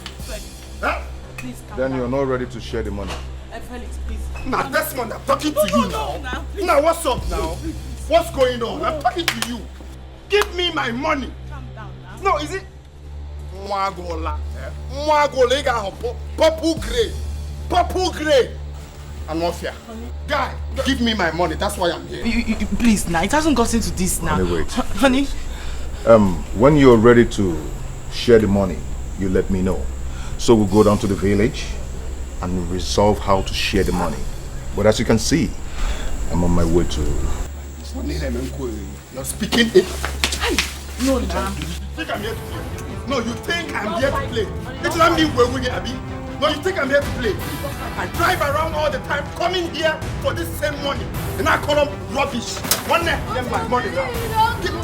Huh? Please, then you're not ready to share the money. Felix, please. Now, that's one I'm talking to you now. Now, what's up now? What's going on? I'm talking to you. Give me my money. Calm down now. No, is it? Mwagola. Mwagola, purple gray. Purple gray. And mafia. Guy, give me my money. That's why I'm here. Please, now. It hasn't gotten to this now. Honey, wait. Honey? When you're ready to share the money, you let me know. So we'll go down to the village and resolve how to share the money. But as you can see, I'm on my way to... You're speaking it. No, you think I'm here to play? No, you think I'm here to play? It's not me where we get Abby. No, you think I'm here to play? I drive around all the time, coming here for this same money. And I call them rubbish. One day, get my money now. Give me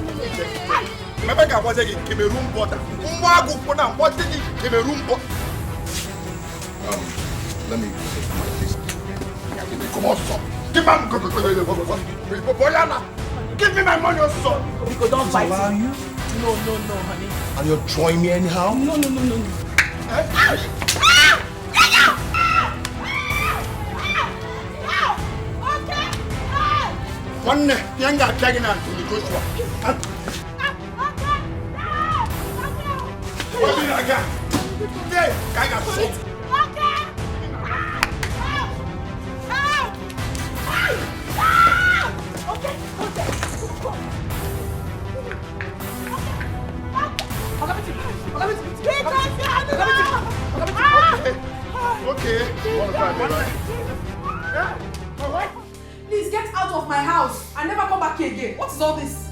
my bag was a Cameroon border. What did you Cameroon border? Let me come on, son. Give me my money, son. Because don't fight you. No, honey. And you're drawing me anyhow? No. One young guy tagging out to the Joshua. What did I get? Hey, I got sold. Okay. Please get out of my house and never come back here again. What is all this?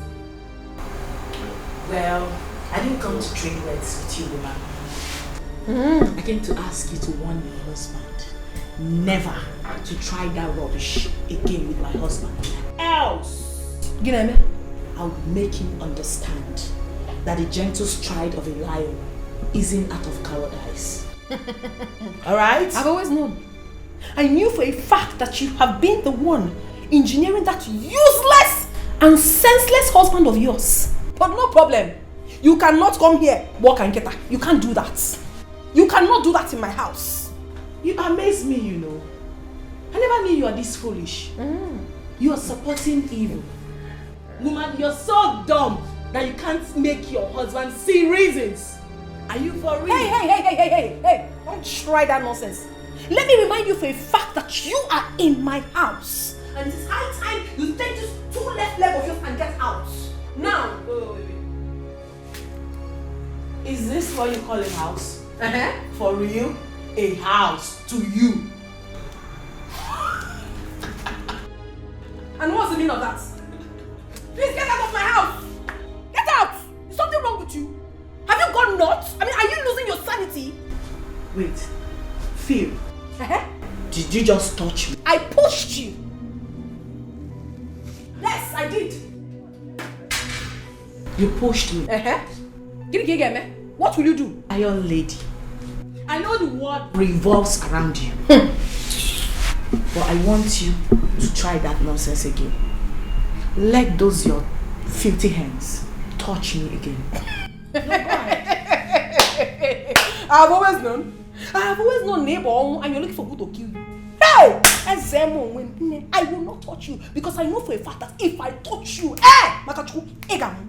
Well, I didn't come to trade words with you, woman. I came to ask you to warn your husband never to try that rubbish again with my husband. Else, I'll make him understand that the gentle stride of a lion isn't out of cowardice. Alright? I've always known. I knew for a fact that you have been the one engineering that useless and senseless husband of yours. But no problem. You cannot come here, walk and get her. You can't do that. You cannot do that in my house. You amaze me, you know. I never knew you are this foolish. You are supporting evil. Woman, you're so dumb that you can't make your husband see reasons. Are you for real? Hey. Don't try that nonsense. Let me remind you for a fact that you are in my house. And it is high time you take this two left leg of yours and get out. Now. Wait. Is this what you call a house? For real? A house to you. And what's the meaning of that? Please get out of my house! Get out! Is something wrong with you? Have you gone nuts? I mean, are you losing your sanity? Wait. Phil. Did you just touch me? I pushed you. Yes, I did. You pushed me? What will you do? Iron lady. I I know the world revolves around you. But I want you to try that nonsense again. Let those your filthy hands touch me again. No, go ahead. I've always known neighbor and you're looking for good to kill you. Hey! I will not touch you because I know for a fact that if I touch you,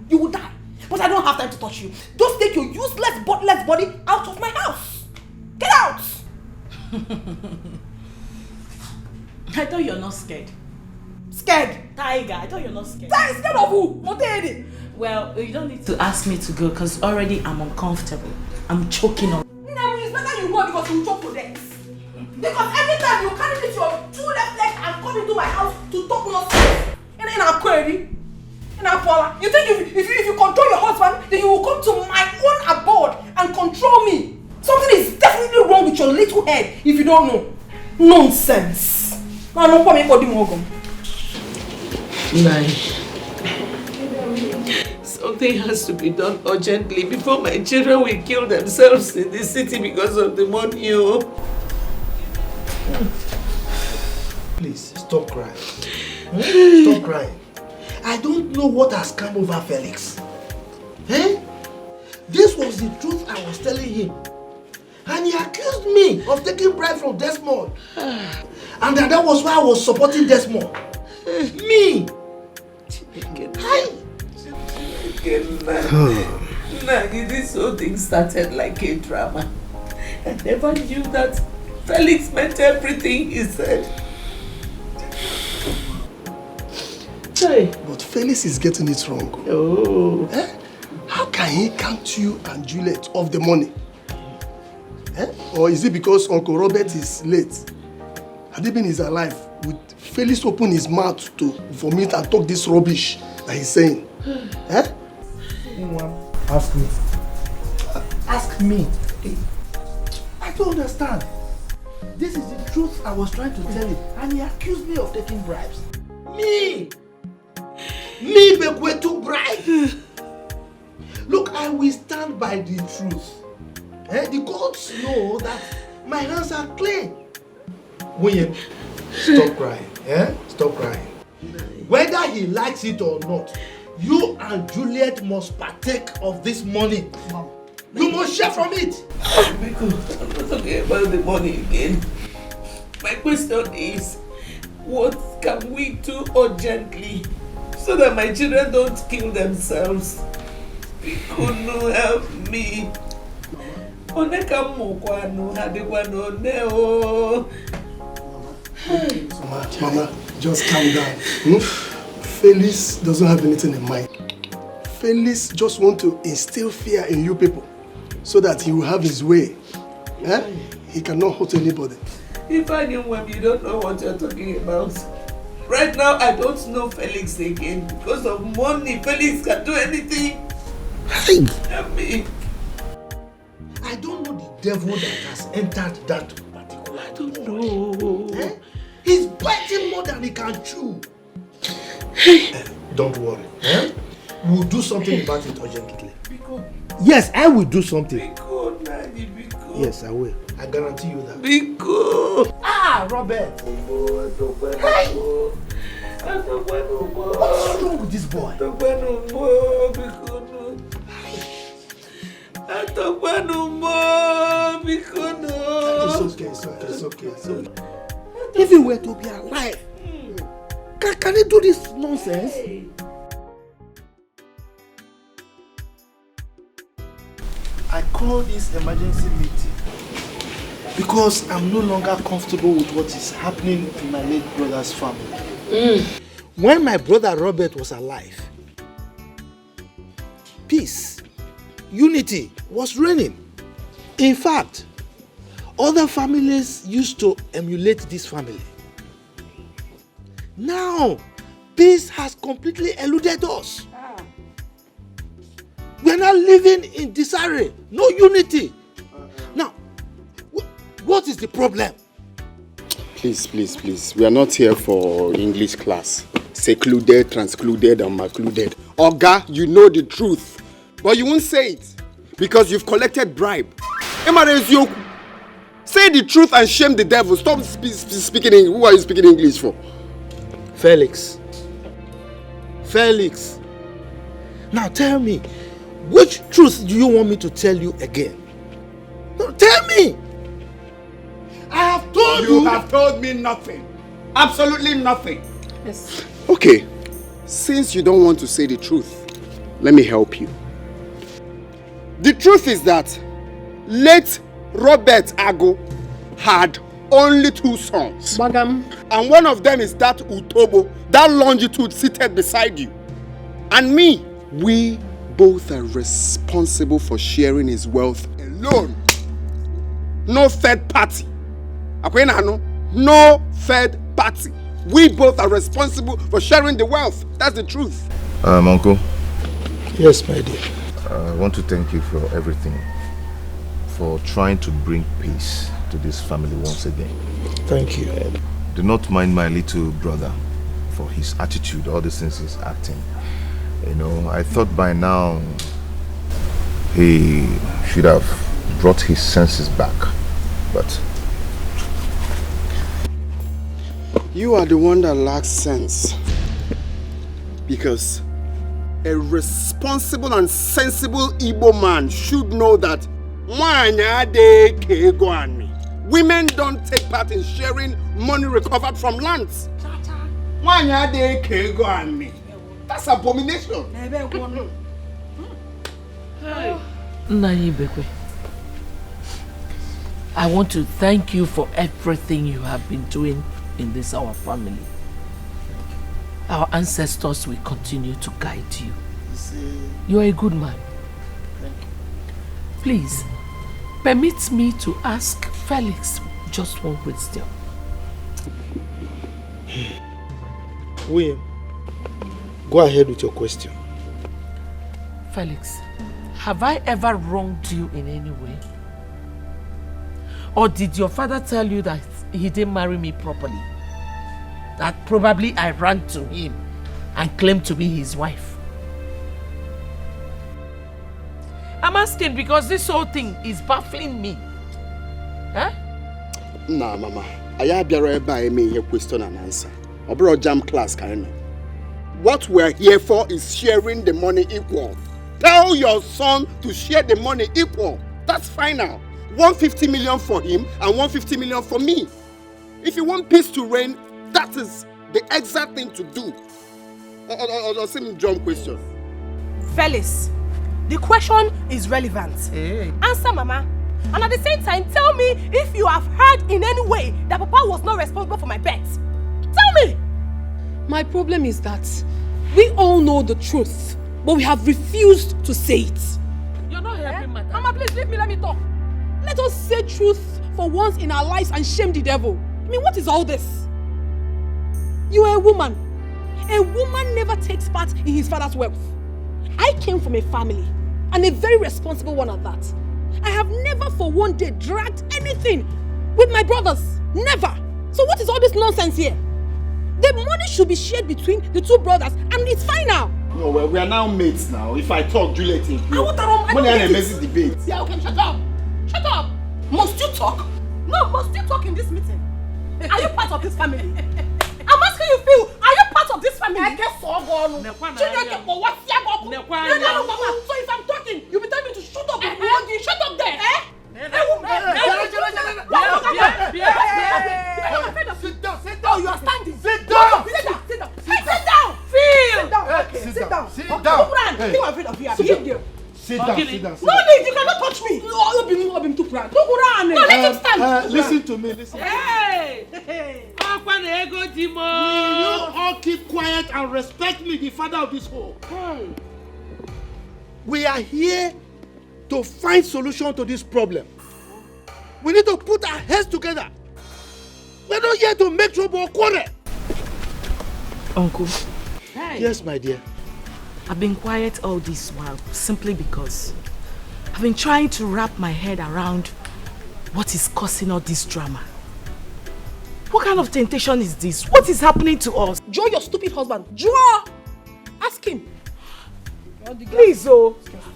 you will die. But I don't have time to touch you. Just take your useless, bodiless body out of my house. Get out! I thought you're not scared. Scared? Tiger, I thought you're not scared. Scared of who? What did? Well, you don't need to ask me to go because already I'm uncomfortable. I'm choking on. No, it's better you go because you choke to death. Because every time you carry this your 2 left legs and come into my house to talk nonsense. And then I'm query. And I'm Paula. You think if you control your husband, then you will come to my own abode and control me. Something is definitely wrong with your little head if you don't know. Nonsense. No, no, come here, Morgan. Nai, something has to be done urgently before my children will kill themselves in the city because of the money. Please, stop crying. Stop crying. I don't know what has come over Felix. This was the truth I was telling him. And he accused me of taking bribe from Desmond. And that was why I was supporting Desmond. Me! This whole thing started like a drama. I never knew that Felix meant everything he said. But Felix is getting it wrong. Oh. How can he count you and Juliet off the money? Or is it because Uncle Robert is late? Had he been alive, would Felix open his mouth to vomit and talk this rubbish that he's saying? Ask me. Ask me. I don't understand. This is the truth I was trying to tell him, and he accused me of taking bribes. Me! Me, Bekwe, took bribes! Look, I will stand by the truth. The gods know that my hands are clean. William, stop crying. Stop crying. Whether he likes it or not, you and Juliet must partake of this money. You must share from it. I'm not talking about the money again. My question is, what can we do urgently so that my children don't kill themselves? You couldn't help me. Mama, just calm down. Felix doesn't have anything in mind. Felix just wants to instill fear in you people so that he will have his way. He cannot hurt anybody. If I knew him, you don't know what you're talking about. Right now, I don't know Felix again. Because of money, Felix can do anything. Help me. I don't know the devil that has entered that particular. I don't know. He's biting more than he can chew. Don't worry. We'll do something about it urgently. Yes, I will do something. Yes, I will. I guarantee you that. Robert. What's wrong with this boy? It's okay. If he were to be alive, can he do this nonsense? I call this emergency meeting because I'm no longer comfortable with what is happening in my late brother's family. When my brother Robert was alive, peace, unity was reigning. In fact, other families used to emulate this family. Now, peace has completely eluded us. We are now living in disarray, no unity. Now, what is the problem? Please. We are not here for English class. Secluded, transcluded, and macluded. Oga, you know the truth. But you won't say it because you've collected bribe. Say the truth and shame the devil. Stop speaking English. Who are you speaking English for? Felix. Felix. Now tell me, which truth do you want me to tell you again? No, tell me. I have told you. You have told me nothing. Absolutely nothing. Yes. Okay. Since you don't want to say the truth, let me help you. The truth is that late Robert Ago had only 2 sons. Bagam. And one of them is that Utobo, that longitude seated beside you. And me. We both are responsible for sharing his wealth alone. No third party. No third party. We both are responsible for sharing the wealth. That's the truth. Uncle. Yes, my dear. I want to thank you for everything. For trying to bring peace to this family once again. Thank you. Do not mind my little brother for his attitude, all the things he's acting. You know, I thought by now he should have brought his senses back, but... You are the one that lacks sense. Because a responsible and sensible Igbo man should know that women don't take part in sharing money recovered from lands. That's abomination. Nayibekwe, I want to thank you for everything you have been doing in this our family. Our ancestors will continue to guide you. You are a good man. Please, permit me to ask Felix just one question. William, go ahead with your question. Felix, have I ever wronged you in any way? Or did your father tell you that he didn't marry me properly? That probably I ran to him and claimed to be his wife? I'm asking because this whole thing is baffling me. Huh? Nah, Mama. I have a question and answer. I brought jam class, kind of. What we're here for is sharing the money equal. Tell your son to share the money equal. That's fine now. 150 million for him and 150 million for me. If you want peace to reign, that is the exact thing to do. Or same jump question. Felix, the question is relevant. Hey. Answer, Mama. And at the same time, tell me if you have heard in any way that Papa was not responsible for my bet. Tell me! My problem is that we all know the truth, but we have refused to say it. You're not helping, Madam. Mama, please leave me, let me talk. Let us say truth for once in our lives and shame the devil. I mean, what is all this? You are a woman. A woman never takes part in his father's wealth. I came from a family, and a very responsible one at that. I have never for one day dragged anything with my brothers. Never. So what is all this nonsense here? The money should be shared between the 2 brothers, and it's fine now. No, well, we are now mates now. If I talk, Juliet, I money and a messy debate. Yeah, okay, shut up. Shut up. Must you talk? No, must you talk in this meeting? Are you part of this family? I'm asking you, Phil, are you part of this family? I guess so. So if I'm talking, you'll be telling me to shut up. Shut up there. Sit down. Oh, you are standing. Sit down. Sit down. Phil. Sit down. I'm afraid of you. Sit down. No need, you cannot touch me. No, let him stand. Listen to me. Hey. Will you all keep quiet and respect me, the father of this home? We are here to find solution to this problem. We need to put our heads together. We're not here to make trouble or quarrel. Uncle. Hey. Yes, my dear. I've been quiet all this while simply because I've been trying to wrap my head around what is causing all this drama. What kind of temptation is this? What is happening to us? Joe, your stupid husband. Joe! Ask him. Please,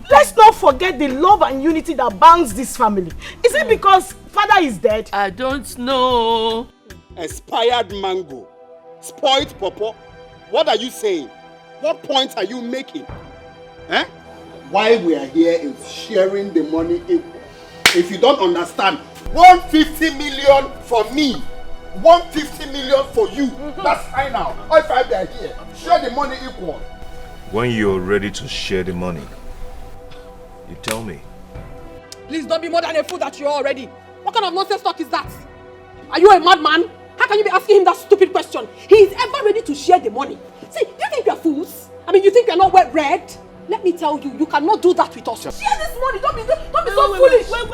let's not forget the love and unity that binds this family. Is it because father is dead? I don't know. Expired mango. Spoiled pawpaw. What are you saying? What point are you making? Eh? Why we are here is sharing the money equal. If you don't understand, 150 million for me, 150 million for you. That's final. All five are here. Share the money equal. When you're ready to share the money, you tell me. Please don't be more than a fool that you are already. What kind of nonsense talk is that? Are you a madman? How can you be asking him that stupid question? He is ever ready to share the money. See, do you think we are fools? I mean, you think we are not well read? Let me tell you, you cannot do that with us. Share this money. Don't be so foolish. Wait.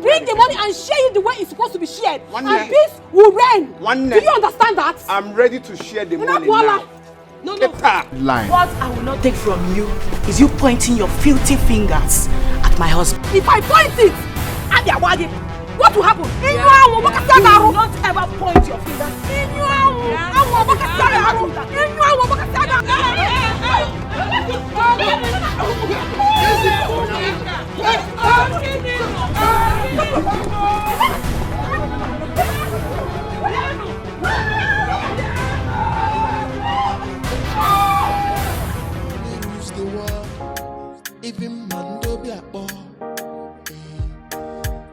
Bring the money and share it the way it's supposed to be shared. And peace will reign. Do you understand that? I'm ready to share the money now. No. Line. What I will not take from you is you pointing your filthy fingers at my husband. If I point it, what will happen? You not ever point your fingers. Even Mando be a boy.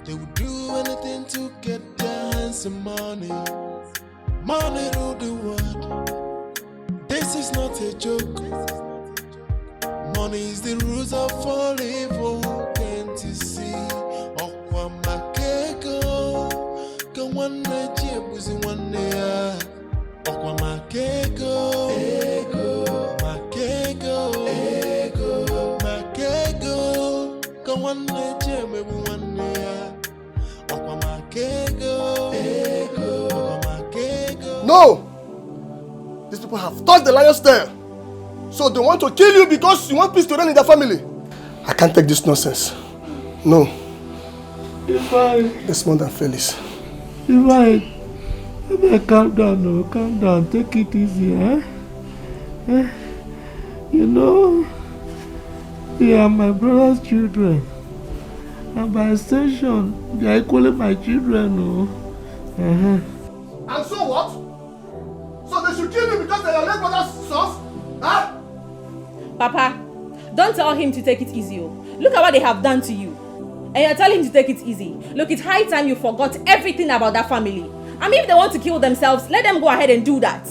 They would do anything to get their hands on money. Money rule the world. This is not a joke. Money is the root of all evil. Can't you see? Okwa makego. Can one night was in 1 year. Okwa makego. Ego. Makego. Ego. Makego. Can one night maybe 1 year. Okwa makego. Ego. Okwa makego. No! These people have touched the lion's tail. So they want to kill you because you want peace to reign in their family. I can't take this nonsense. No. It's more than Felix. Calm down, no, calm down. Take it easy, You know, they are my brother's children. And by extension, they are equally my children, no. And so what? So they should kill you because they are your late brother's sons? Huh? Papa, don't tell him to take it easy. Look at what they have done to you. And you're telling him to take it easy. Look, it's high time you forgot everything about that family. I mean, if they want to kill themselves, let them go ahead and do that.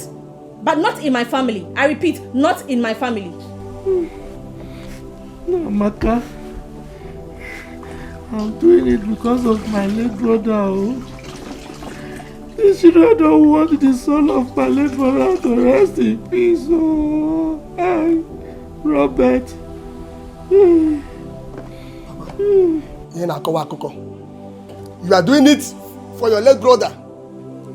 But not in my family. I repeat, not in my family. No, Maka. I'm doing it because of my late brother. These children don't want the soul of my late brother to rest in peace. Hey, Robert. You are doing it for your late brother.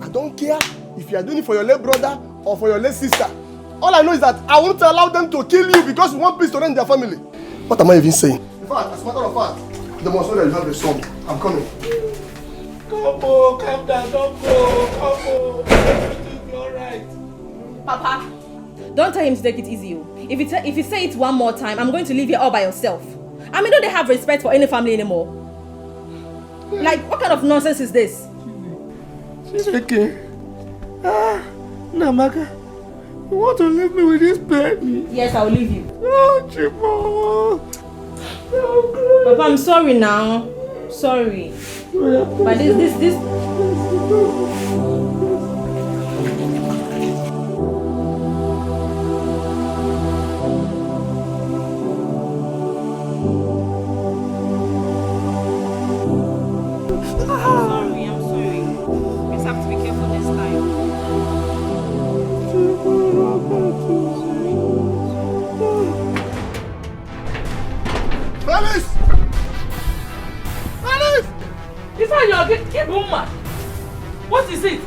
I don't care if you are doing it for your late brother or for your late sister. All I know is that I won't allow them to kill you because you want peace to reign in their family. What am I even saying? In fact, as a matter of fact, the most that you have a son. I'm coming. Calm down, don't go. Everything will be alright. Papa, don't tell him to take it easy. If you say it one more time, I'm going to leave you all by yourself. I mean, don't they have respect for any family anymore? Like, what kind of nonsense is this? Okay. Namaka, you want to leave me with this baby? Yes, I'll leave you. Oh, Chimo. Papa, I'm sorry now. Sorry. But this. What is it?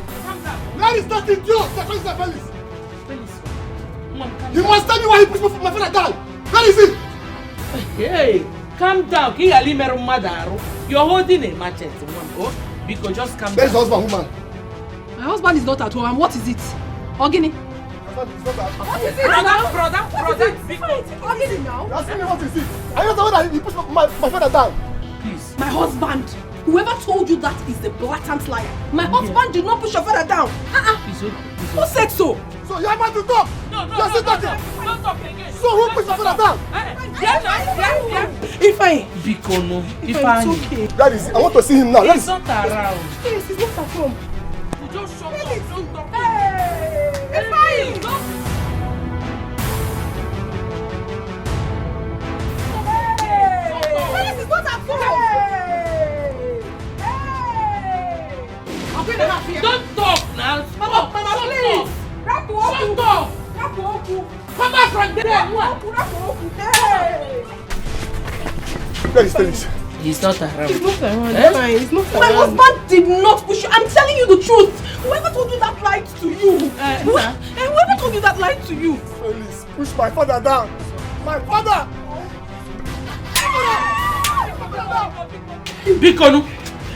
That is not in yours. That is Felix. You must tell me why he pushed my father down. Where is he? Hey, calm down. You're holding a machete. Because just calm down. Where's the husband, woman? My husband is not at home. And what is it? Ogini? What is it? Brother. Ogini now? Ask me what is it? I don't know that he pushed my father down. Please. My husband. Whoever told you that is a blatant liar. My husband did not push your father down. Who said so? So you are about to talk? No, You're still talking? don't talk again. So who pushed your father down? Ifeanyi. Bikono. Ifeanyi. It's okay. That is, I want to see him now. He's not around. Yes, he's not at home. You just shut up. Don't talk. Ifeanyi. Felix is not at home. Don't talk now. Mama, please. Shut up. Come back from there. Where is Felix? He's not around. He's not around. He's not around. My husband did not push you. I'm telling you the truth. Whoever told you that lied to you. Whoever told you that lied to you. Felix, push my father down. My father!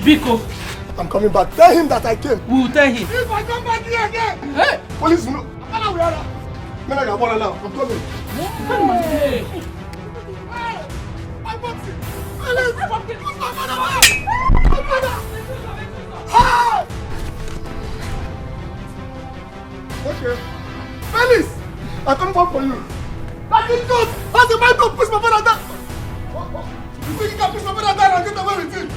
Biko. I'm coming back. Tell him that I came. We will tell him. If I come back here again, hey, police will know. I'm coming. Hey. My boxing. Okay. Felix, I come back for you. That is good. How's the man to push my father down? You think you can push my father down and get away with it?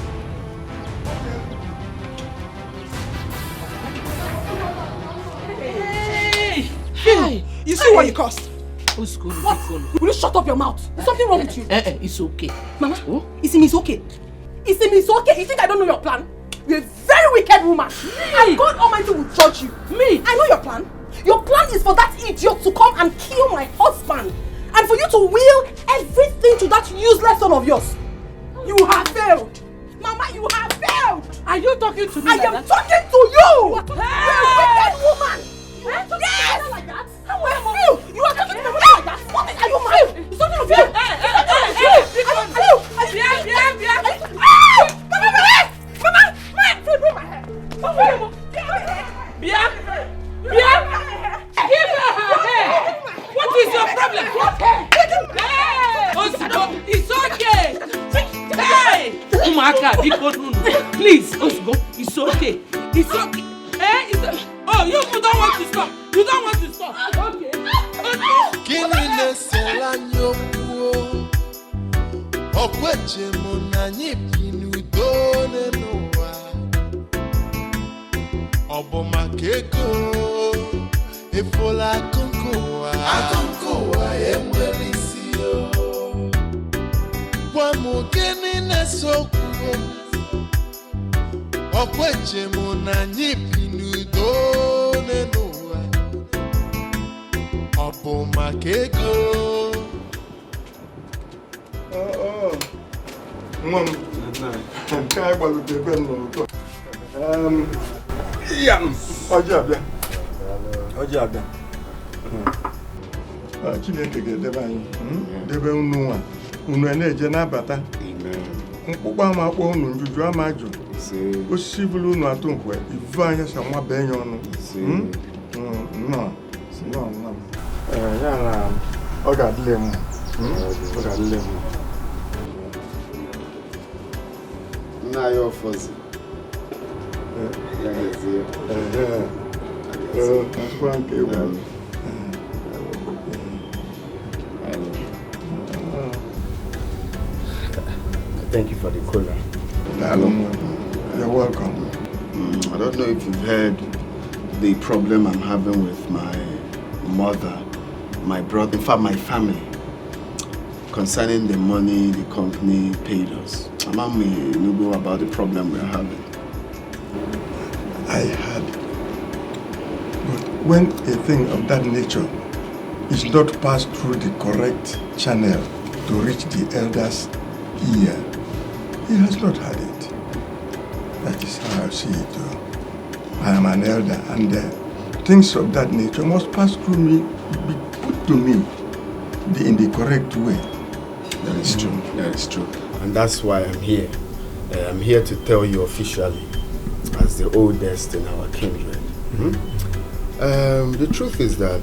Hey! You see what you cost? Who's good? What? Will you shut up your mouth? Is something wrong with you? It's okay. Mama, it's okay. It's okay. You think I don't know your plan? You're a very wicked woman. And God Almighty will judge you. Me? I know your plan. Your plan is for that idiot to come and kill my husband. And for you to will everything to that useless son of yours. You have failed. Mama, you have failed. Are you talking to me? I am talking to you. You're a wicked woman. Yes! Like that? How are you? You are talking to me like that? What are you mad? It's something of you! What is your problem? It's okay! Hey! Umaka, please, Osgo, it's okay. It's okay. Oh, you don't want to stop. You don't want to stop. Okay. Kini nesela nyokuo Okweche monanyi pinudone noa Obo makeko Efola konkoa Akonkoa emwelisio Wamu kini nesokuo Okweche monanyi pinudone noa Obo makeko Mom, I will be very low. Ojabia. Chineke ga-edebe anyị debe unu unu na-eje n'abata mkpụkpọ ama akpọ unu njuju ama ajụ osisi bụrụ unu atụ nkwe ivu anya sa nwa bee ya ọnụ ya na ọ ga-adịle m nna ya ọfọzi nke egwu Thank you for the cola. You're welcome. I don't know if you've heard the problem I'm having with my mother, my brother, in fact my family, concerning the money the company paid us. Mama, you know about the problem we're having. I heard. But when a thing of that nature is not passed through the correct channel to reach the elder's ear, he has not had it. That is how I see it. I am an elder, and things of that nature must pass through me, be put to me in the correct way. That is true. That is true. And that's why I'm here. I'm here to tell you officially, as the oldest in our kindred. The truth is that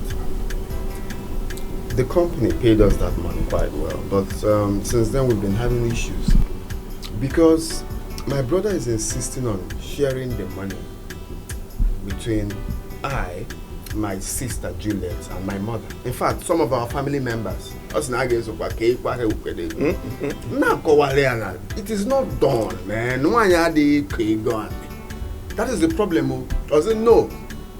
the company paid us that money quite well, but since then we've been having issues because My brother is insisting on sharing the money between I, my sister Juliet, and my mother. In fact, some of our family members. It is not done, man. That is the problem. Doesn't know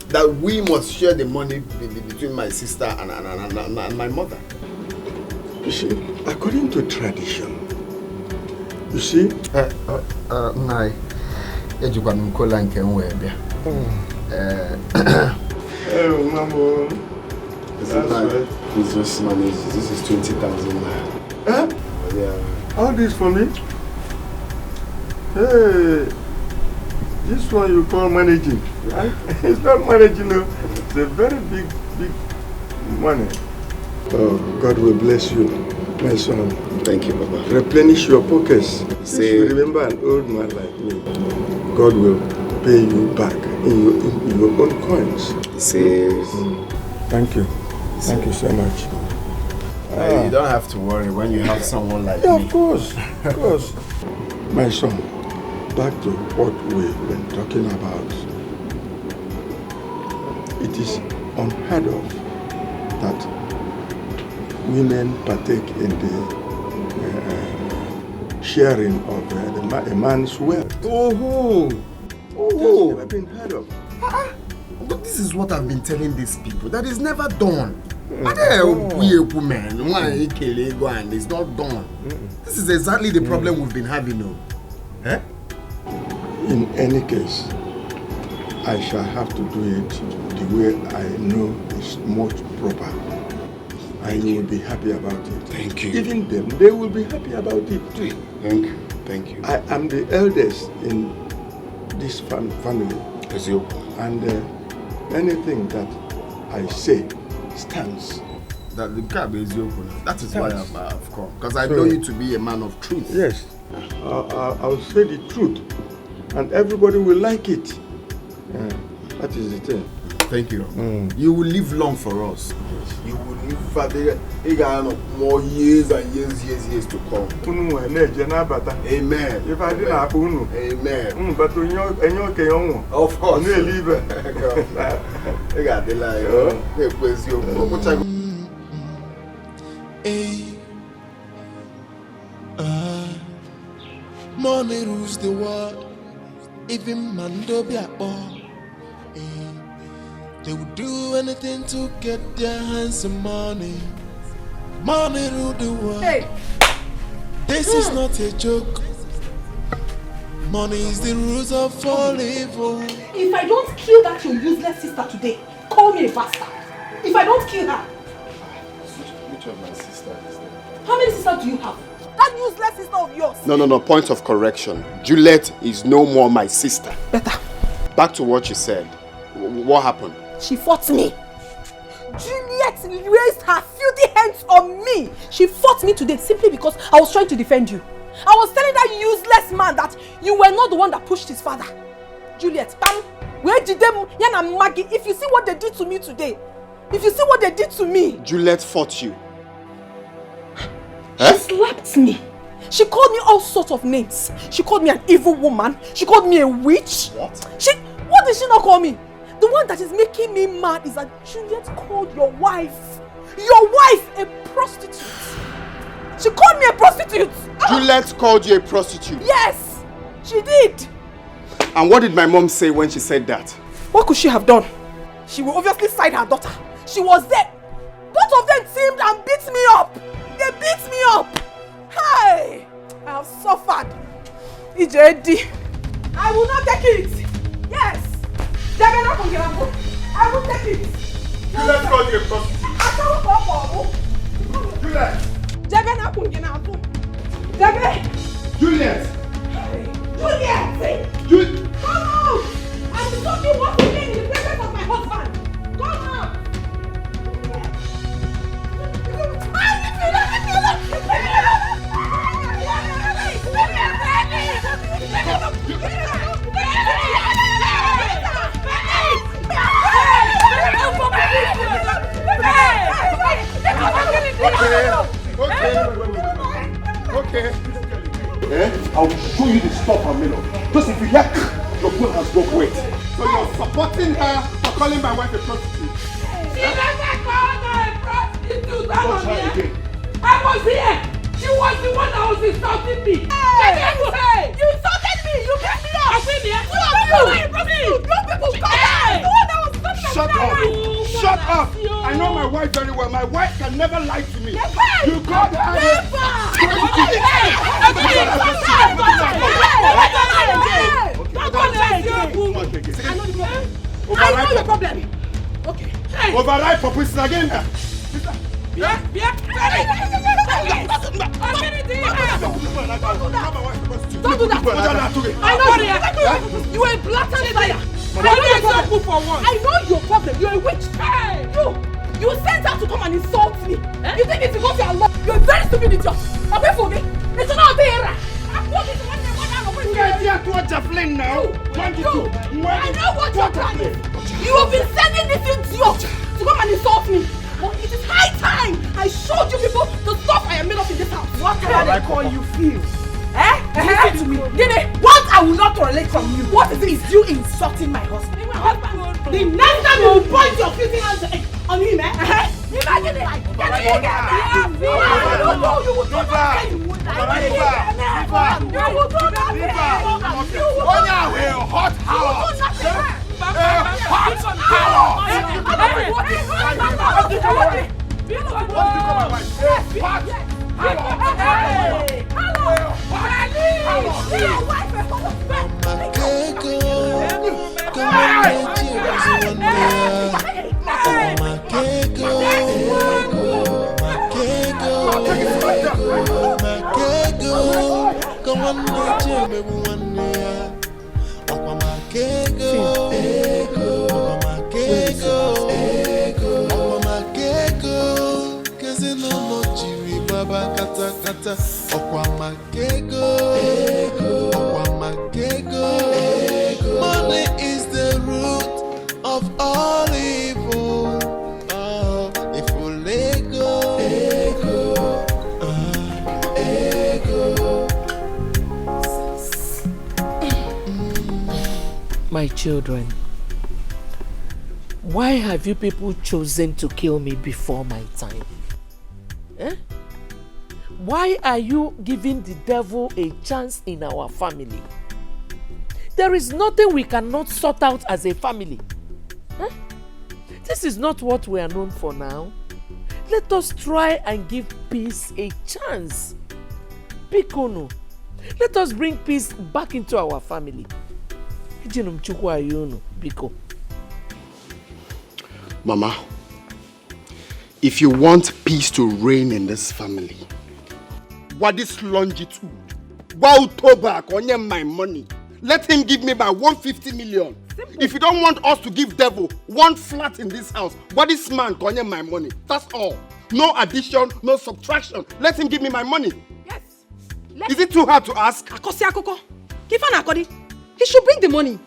that we must share the money between my sister and my mother. You see, according to tradition, you see, my education oh, Mamo. Please just manage. This is 20,000 naira. Huh? Yeah. All this for me? Hey, this one you call managing, right? It's not managing, no. It's a very big money. Oh, God will bless you, my son. Thank you, Baba. Replenish your pockets. Say, you remember an old man like me, God will pay you back in your own coins. Thank you. Thank you so much. You don't have to worry when you have someone like me. Of course, of course. My son, back to what we've been talking about. It is unheard of that women partake in the sharing of a man's wealth. Oh, that's never been heard of. But this is what I've been telling these people. That is never done. It's not done. This is exactly the problem we've been having now. Eh? In any case, I shall have to do it the way I know is most proper. And you will be happy about it. Thank you. Even them, they will be happy about it too. Thank you. Thank you. I am the eldest in this family. And anything that I say stands. That the cab is open. That is why I've come. Because I know you to be a man of truth. Yes. I'll say the truth. And everybody will like it. That is the thing. Thank you. You will live long for us. You will live for more years and years to come. Amen. If I didn't happen, amen. But when you're of course. You leave it. You got the lie. Money rules the world. Even Mando Biakbo. They would do anything to get their hands on money. Money rule the world. Hey. This is not a joke. Money is the rules of all evil. If I don't kill that your useless sister today, call me a bastard. If I don't kill her. Which of my sisters is there? How many sisters do you have? That useless sister of yours. No. Point of correction. Juliet is no more my sister. Better. Back to what you said. What happened? She fought me. Juliet raised her filthy hands on me. She fought me today simply because I was trying to defend you. I was telling that useless man that you were not the one that pushed his father. Juliet, where did them, Yana Maggie, if you see what they did to me today, if you see what they did to me. Juliet fought you. She slapped me. She called me all sorts of names. She called me an evil woman. She called me a witch. What? What did she not call me? The one that is making me mad is that Juliet called your wife a prostitute. She called me a prostitute. Juliet called you a prostitute? Yes, she did. And what did my mom say when she said that? What could she have done? She will obviously side her daughter. She was there. Both of them teamed and beat me up. They beat me up. Hey, I have suffered. EJD, I will not take it. Yes. I will take it. Juliet called you a prostitute. Juliet. Juliet. Juliet. Come out. I'm talking once again in the presence of my husband. Come out. Okay. I'll show told you to stop her, Milo. Just if you hear, your phone has broke weight. So you're supporting her for calling my wife a prostitute. She never called her a prostitute. Don't try again. I was here. She was the one that was insulting me. Hey! You insulted me. You picked me up. I've been here. You people come out. The one that was insulting me. Shut up. Shut up. I know my wife very well. My wife can never lie to me. You called I know your problem. Okay. Override for pushing again. Don't do that. I know you are a blatant liar. I know your problem. You're a witch. You sent her to come and insult me. You think it's because you're alone? You're a very stupid idiot. Okay, for me. It's not there. Now. I know what you're planning. You have been sending this idiot to come and insult me. But it is high time I showed you people the stuff I am made of in this house. Whatever they call you feel. Listen to me. What I will not tolerate from you. What is it? Is you insulting my husband? My husband. The next time you will point your filthy hands on him, imagine it. You will do that. You will do Money is the root of all evil. If you let go, My children, why have you people chosen to kill me before my time? Why are you giving the devil a chance in our family? There is nothing we cannot sort out as a family. This is not what we are known for now. Let us try and give peace a chance. Bikono, let us bring peace back into our family. Biko. Mama, if you want peace to reign in this family, what is longitude? Back on my money. Let him give me by 150 million. Simple. If you don't want us to give devil one flat in this house, what is man konye my money? That's all. No addition, no subtraction. Let him give me my money. Yes. Is it too hard to ask? He should bring the money.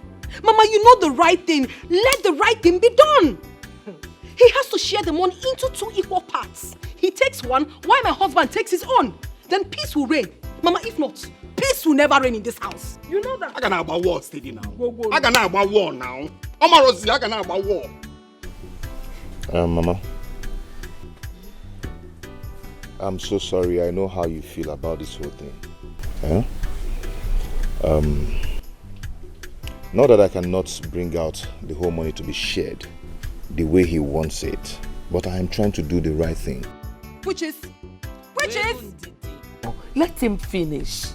Mama, you know the right thing. Let the right thing be done. He has to share the money into 2 equal parts. He takes one, while my husband takes his own. Then peace will reign. Mama, if not, peace will never reign in this house. You know that. I can about war steady now. I can about war now. Omarosi, I can about war. Mama, I'm so sorry. I know how you feel about this whole thing. Not that I cannot bring out the whole money to be shared the way he wants it, but I am trying to do the right thing. Which is? Let him finish.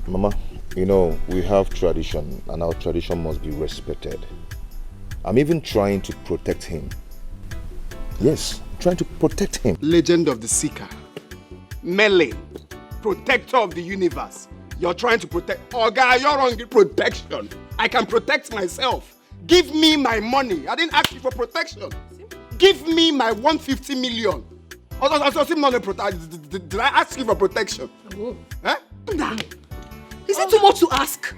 Mama, you know, we have tradition and our tradition must be respected. I'm even trying to protect him. Yes, I'm trying to protect him. Legend of the Seeker. Mele, protector of the universe. You're trying to protect. Oh, guy, you're on protection. I can protect myself. Give me my money. I didn't ask you for protection. Give me my 150 million. Did I ask you for protection? Is it too much to ask?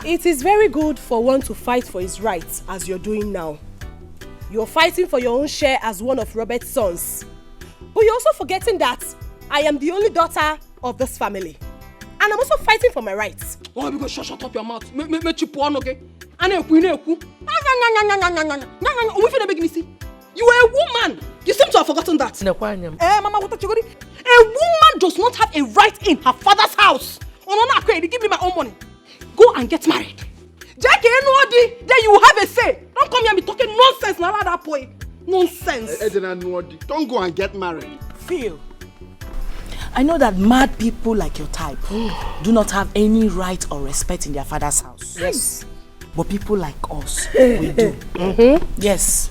It is very good for one to fight for his rights, as you're doing now. You're fighting for your own share as one of Robert's sons. But you're also forgetting that I am the only daughter of this family. And I'm also fighting for my rights. Oh, because shut up your mouth. Me chip on, okay? And then we we finna make me see. You are a woman. You seem to have forgotten that. Mama, what you got? A woman does not have a right in her father's house. Oh no, no, give me my own money. Go and get married. Jackie, then you will have a say. Don't come here and be talking nonsense now, that boy. Nonsense. Don't go and get married. Phil, I know that mad people like your type do not have any right or respect in their father's house. Yes. But people like us, we do. Yes.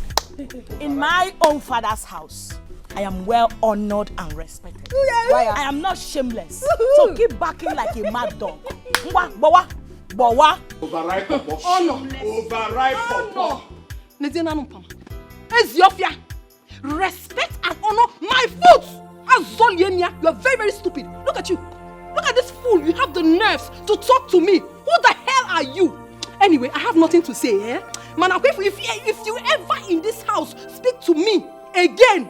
In my own father's house, I am well honored and respected. I am not shameless. So keep backing like a mad dog. Bawa. Overripe papa. Overripe papa. Eziofia, respect and honor my foot. Azolienia, you are very, very stupid. Look at you. Look at this fool. You have the nerves to talk to me. Who the hell are you? Anyway, I have nothing to say, eh? Man, if you ever in this house speak to me again,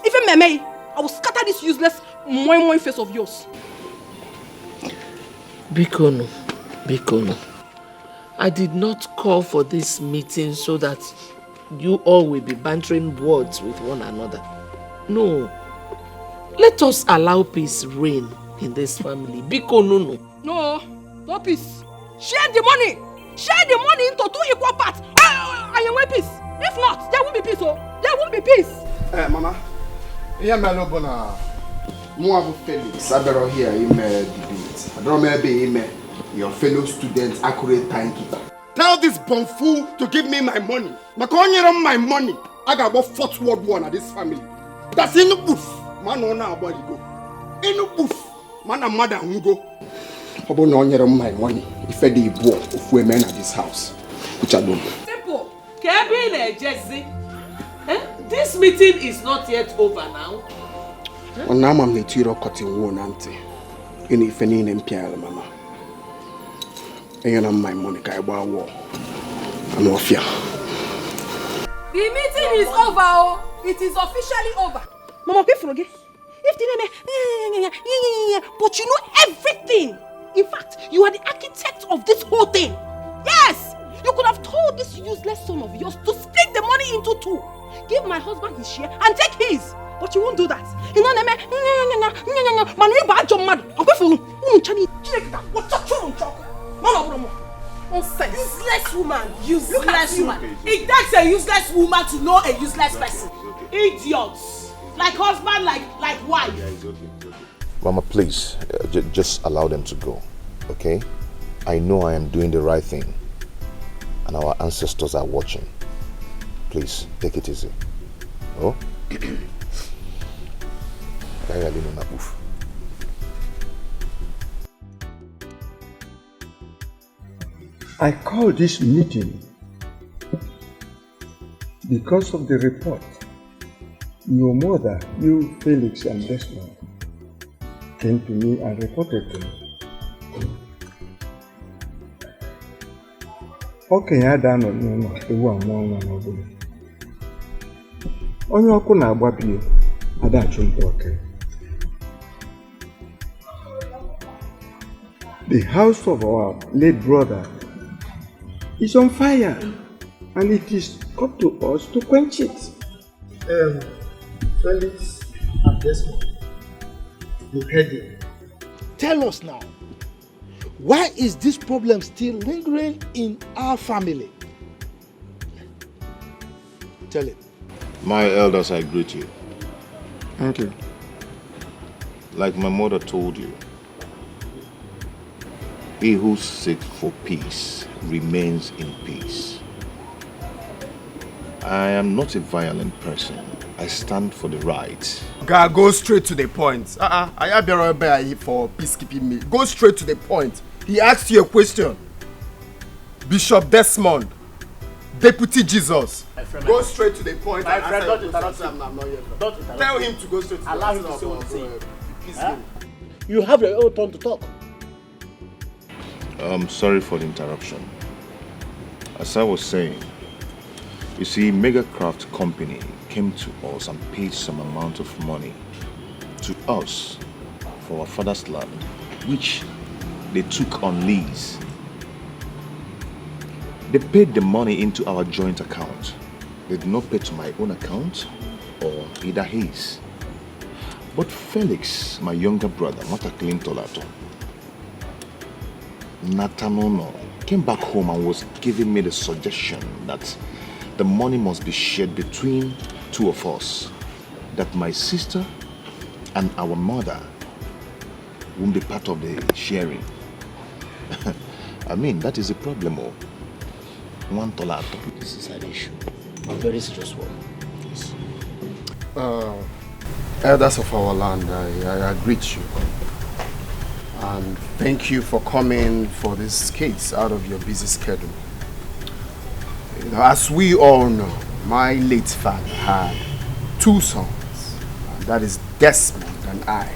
even Meme, I will scatter this useless moin face of yours. Bikono. I did not call for this meeting so that you all will be bantering words with one another. No. Let us allow peace reign in this family. Bikono. No peace. Share the money. Share the money into 2 equal parts. And you want peace. If not, there won't be peace. There won't be peace. Mama. Here, my love, Moabu Felix. I better hear him debate. I don't remember your fellow students accurate timekeeper. Tell this bum fool to give me my money. My money. I got about 4th World War in this family. That's in the booth. Man, no now about go. In the booth. Man, a mother who go. About no my money. If I did war of women at this house, which I don't. Simple. Kevin, Jesse. This meeting is not yet over now. On now, I'm the tiro cutting one auntie. In if any name Pierre, Mama. And you know my money, I buy war. I'm off here. The meeting is over. Oh. It is officially over. Mama, okay, forget. If the name, but you know everything. In fact, you are the architect of this whole thing. Yes! You could have told this useless son of yours to split the money into 2. Give my husband his share and take his. But you won't do that. You know, nonsense. Useless woman. Useless woman. It takes a useless woman to know a useless person. Idiots. Like husband, like wife. Yeah, it's okay. Mama, please, just allow them to go, okay? I know I am doing the right thing, and our ancestors are watching. Please, take it easy. Oh? I called this meeting because of the report your mother, you, Felix, and Desmond came to me and reported to me. Okay, I don't know onye ọkụ na-agbabi adachụ ntụ ọkụ. The house of our late brother is on fire, and it is up to us to quench it. Felix and Desmond, you heard it. Tell us now, why is this problem still lingering in our family? Tell it. My elders, I greet you. Thank you. Like my mother told you, he who seeks for peace remains in peace. I am not a violent person. I stand for the right. God, go straight to the point. I have been for peacekeeping me. Go straight to the point. He asked you a question. Bishop Desmond, Deputy Jesus. Go straight to the point. My friend, don't interrupt him. Don't interrupt. Tell him to go straight to the point. Allow him to say what he's saying. You have your own turn to talk. I'm sorry for the interruption. As I was saying, you see, Megacraft Company came to us and paid some amount of money to us for our father's land, which they took on lease. They paid the money into our joint account. They did not pay to my own account or either his. But Felix, my younger brother, not a clean tolato, Natanono, came back home and was giving me the suggestion that the money must be shared between two of us. That my sister and our mother won't be part of the sharing. I mean, that is a problem. One tolato. This is an issue. A very serious one. Yes. Elders of our land, I greet you. And thank you for coming for this case out of your busy schedule. You know, as we all know, my late father had 2 sons. And that is Desmond and I.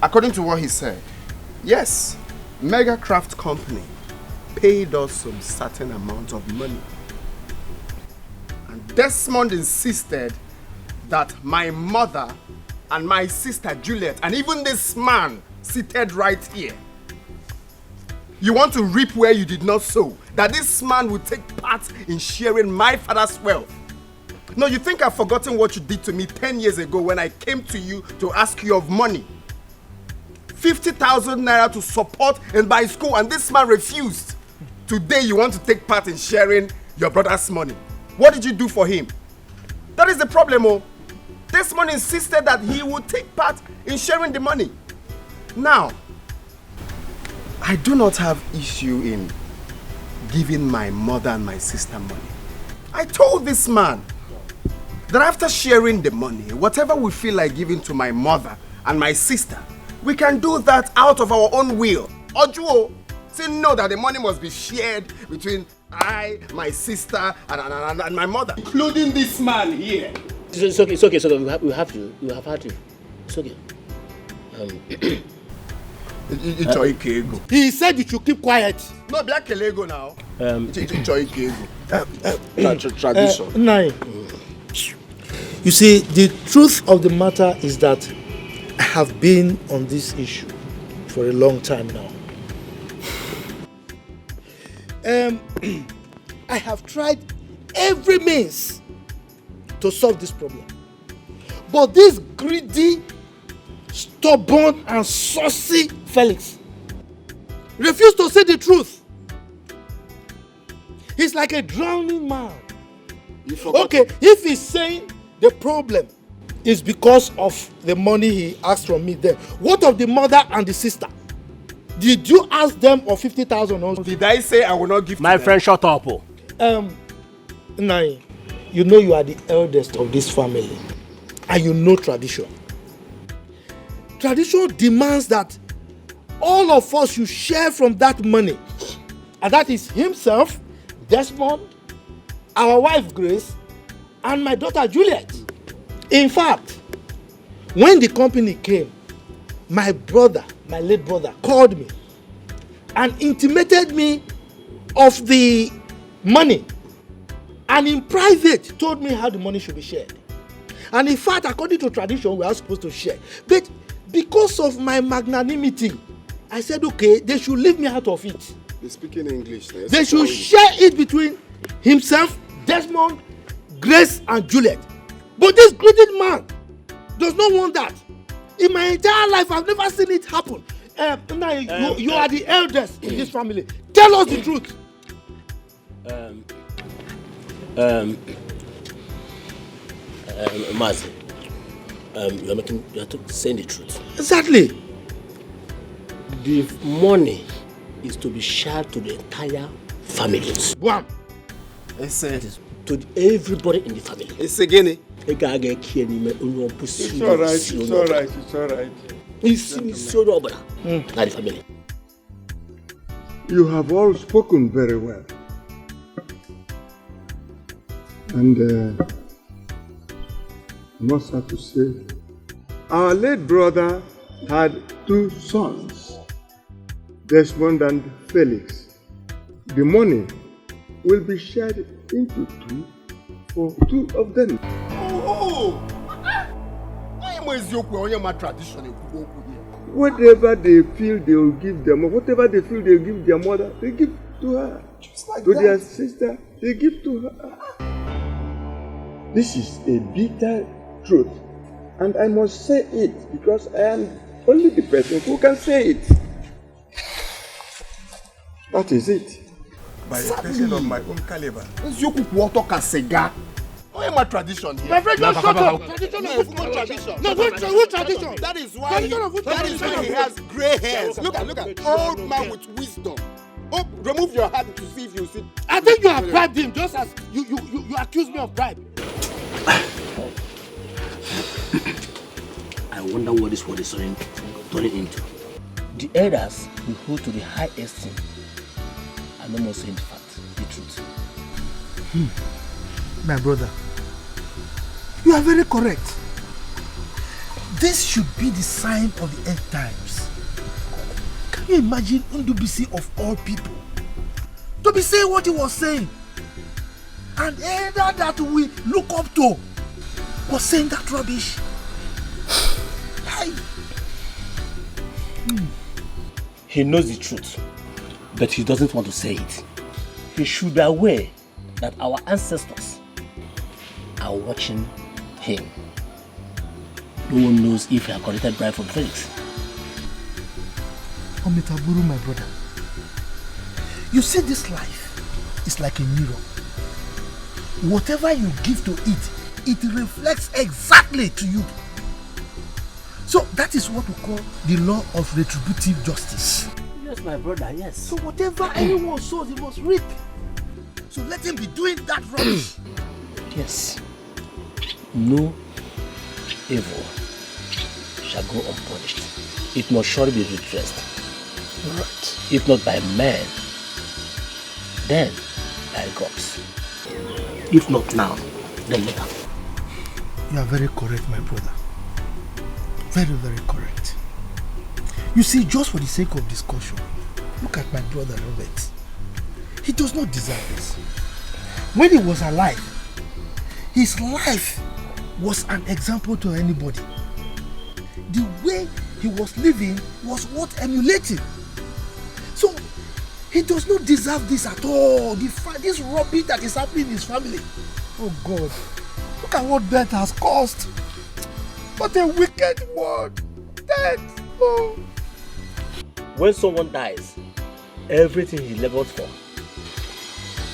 According to what he said, yes, Mega Craft Company paid us some certain amount of money. And Desmond insisted that my mother and my sister Juliet and even this man seated right here, you want to reap where you did not sow, that this man would take part in sharing my father's wealth. No, you think I've forgotten what you did to me 10 years ago when I came to you to ask you of money. 50,000 naira to support and buy school, and this man refused. Today you want to take part in sharing your brother's money. What did you do for him? That is the problem, oh. Desmond insisted that he would take part in sharing the money. Now, I do not have issue in giving my mother and my sister money. I told this man that after sharing the money, whatever we feel like giving to my mother and my sister, we can do that out of our own will. Ojuo, say no, that the money must be shared between I, my sister, and my mother, including this man here. It's okay, it's okay, it's okay. We have to. You have had to. It's okay. He said you should keep quiet. No, be like Lego now. Tradition. Nine. You see, the truth of the matter is that I have been on this issue for a long time now. I have tried every means to solve this problem. But this greedy, stubborn and saucy Felix refused to say the truth. He's like a drowning man. Okay, if he's saying the problem is because of the money he asked from me then, what of the mother and the sister? Did you ask them of 50,000 also? Did I say I will not give my friend? Shut up. Nai, you know you are the eldest of this family and you know tradition. Tradition demands that all of us should share from that money, and that is himself, Desmond, our wife Grace, and my daughter Juliet. In fact, when the company came, my brother, my late brother, called me and intimated me of the money, and in private told me how the money should be shared. And in fact, according to tradition, we are supposed to share. But because of my magnanimity, I said, okay, they should leave me out of it. They speak in English. They should share it between himself, Desmond, Grace, and Juliet. But this greedy man does not want that. In my entire life, I've never seen it happen. You are the eldest in this family. Tell us the truth. Mazi, you are saying the truth. Exactly. The money is to be shared to the entire family. Wow. To everybody in the family. It's again. It's alright, it's alright, it's alright. It's not the family. You have all spoken very well. And I must have to say, our late brother had 2 sons, Desmond and Felix. The money will be shared into 2 for 2 of them. whatever they feel they will give them, or whatever they feel they will give their mother, they give to her. Just like to that. their sister, they give to her. This is a bitter truth, and I must say it because I am only the person who can say it. That is it. By a person of my own caliber. Why am I tradition here? My friend, just shut up. Tradition is not tradition. No, what tradition? That is why he has grey hairs. Look at old man with wisdom. Oh, remove your hand to see if you see. I think you have bribed him just as you accuse me of bribe. I wonder what this word is turning into. The elders we hold to the high esteem are no more saying the fact, the truth. My brother, you are very correct. This should be the sign of the end times. Can you imagine Ndubisi of all people to be saying what he was saying? And elder that we look up to was saying that rubbish. He knows the truth, but he doesn't want to say it. He should be aware that our ancestors are watching him. No one knows if he has collected bribe from Felix. Ometaburu, my brother, you see, this life is like a mirror. Whatever you give to it, it reflects exactly to you. So that is what we call the law of retributive justice. Yes, my brother, yes. So whatever anyone sows, he must reap. So let him be doing that rubbish. Yes. No evil shall go unpunished. It must surely be redressed. Right. If not by man, then by gods. If not now, then later. You are very correct, my brother. Very, very correct. You see, just for the sake of discussion, look at my brother Robert. He does not deserve this. When he was alive, his life was an example to anybody. The way he was living was worth emulating. So, he does not deserve this at all. This rubbish that is happening in his family. Oh God, look at what death has caused. What a wicked word. Death. Oh. When someone dies, everything he labored for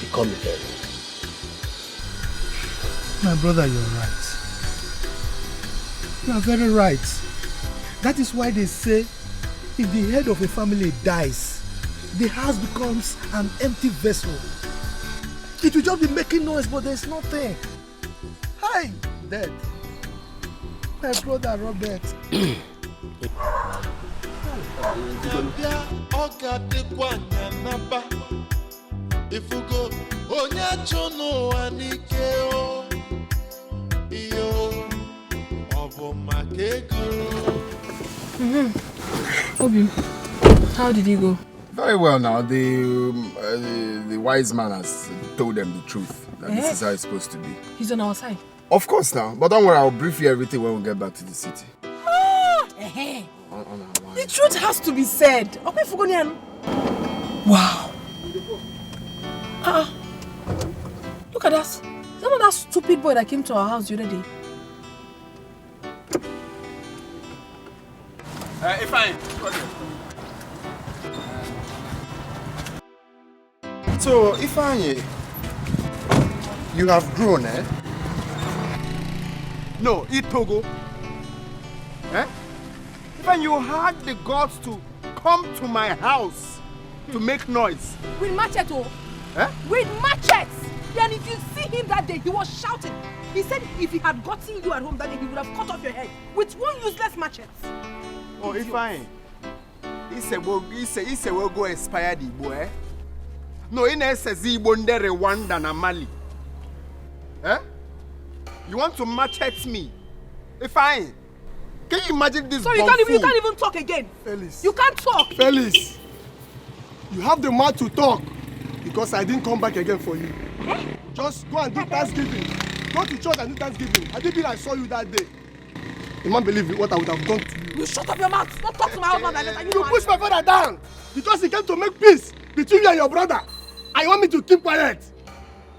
becomes a failure. My brother, you're right. You are very right. That is why they say if the head of a family dies, the house becomes an empty vessel. It will just be making noise, but there's nothing. Hi, dead. My brother Robert. Ifugo onye chono anike o iyo obo makego. Obi, how did he go? Very well now. The wise man has told them the truth. That this is how it's supposed to be. He's on our side. Of course now. But don't worry, I'll brief you everything when we get back to the city. The truth has to be said. Okay, Fugonian. Wow. Look at us. Is that that stupid boy that came to our house the other day? Fine. So, Ifeanyi, you have grown, eh? No, Itogo. Eh? Even you had the guts to come to my house to make noise. With machete. Eh? With machete. Then if you see him that day, he was shouting. He said if he had gotten you at home that day, he would have cut off your head with one useless machete. Oh, Ifeanyi. He will go expire the boy. No, in SSZ Bonde Rwanda na Mali. Eh? You want to machete me? Ifeanyi. Can you imagine this? So you can't even talk again. Felix. You can't talk. Felix, you have the mouth to talk because I didn't come back again for you. Just go and do Thanksgiving. Go to church and do Thanksgiving. I didn't think I saw you that day. You can't believe what I would have done to you. You shut up your mouth. Don't talk to my husband like that. You push my father down because he came to make peace between you and your brother. And you want me to keep quiet.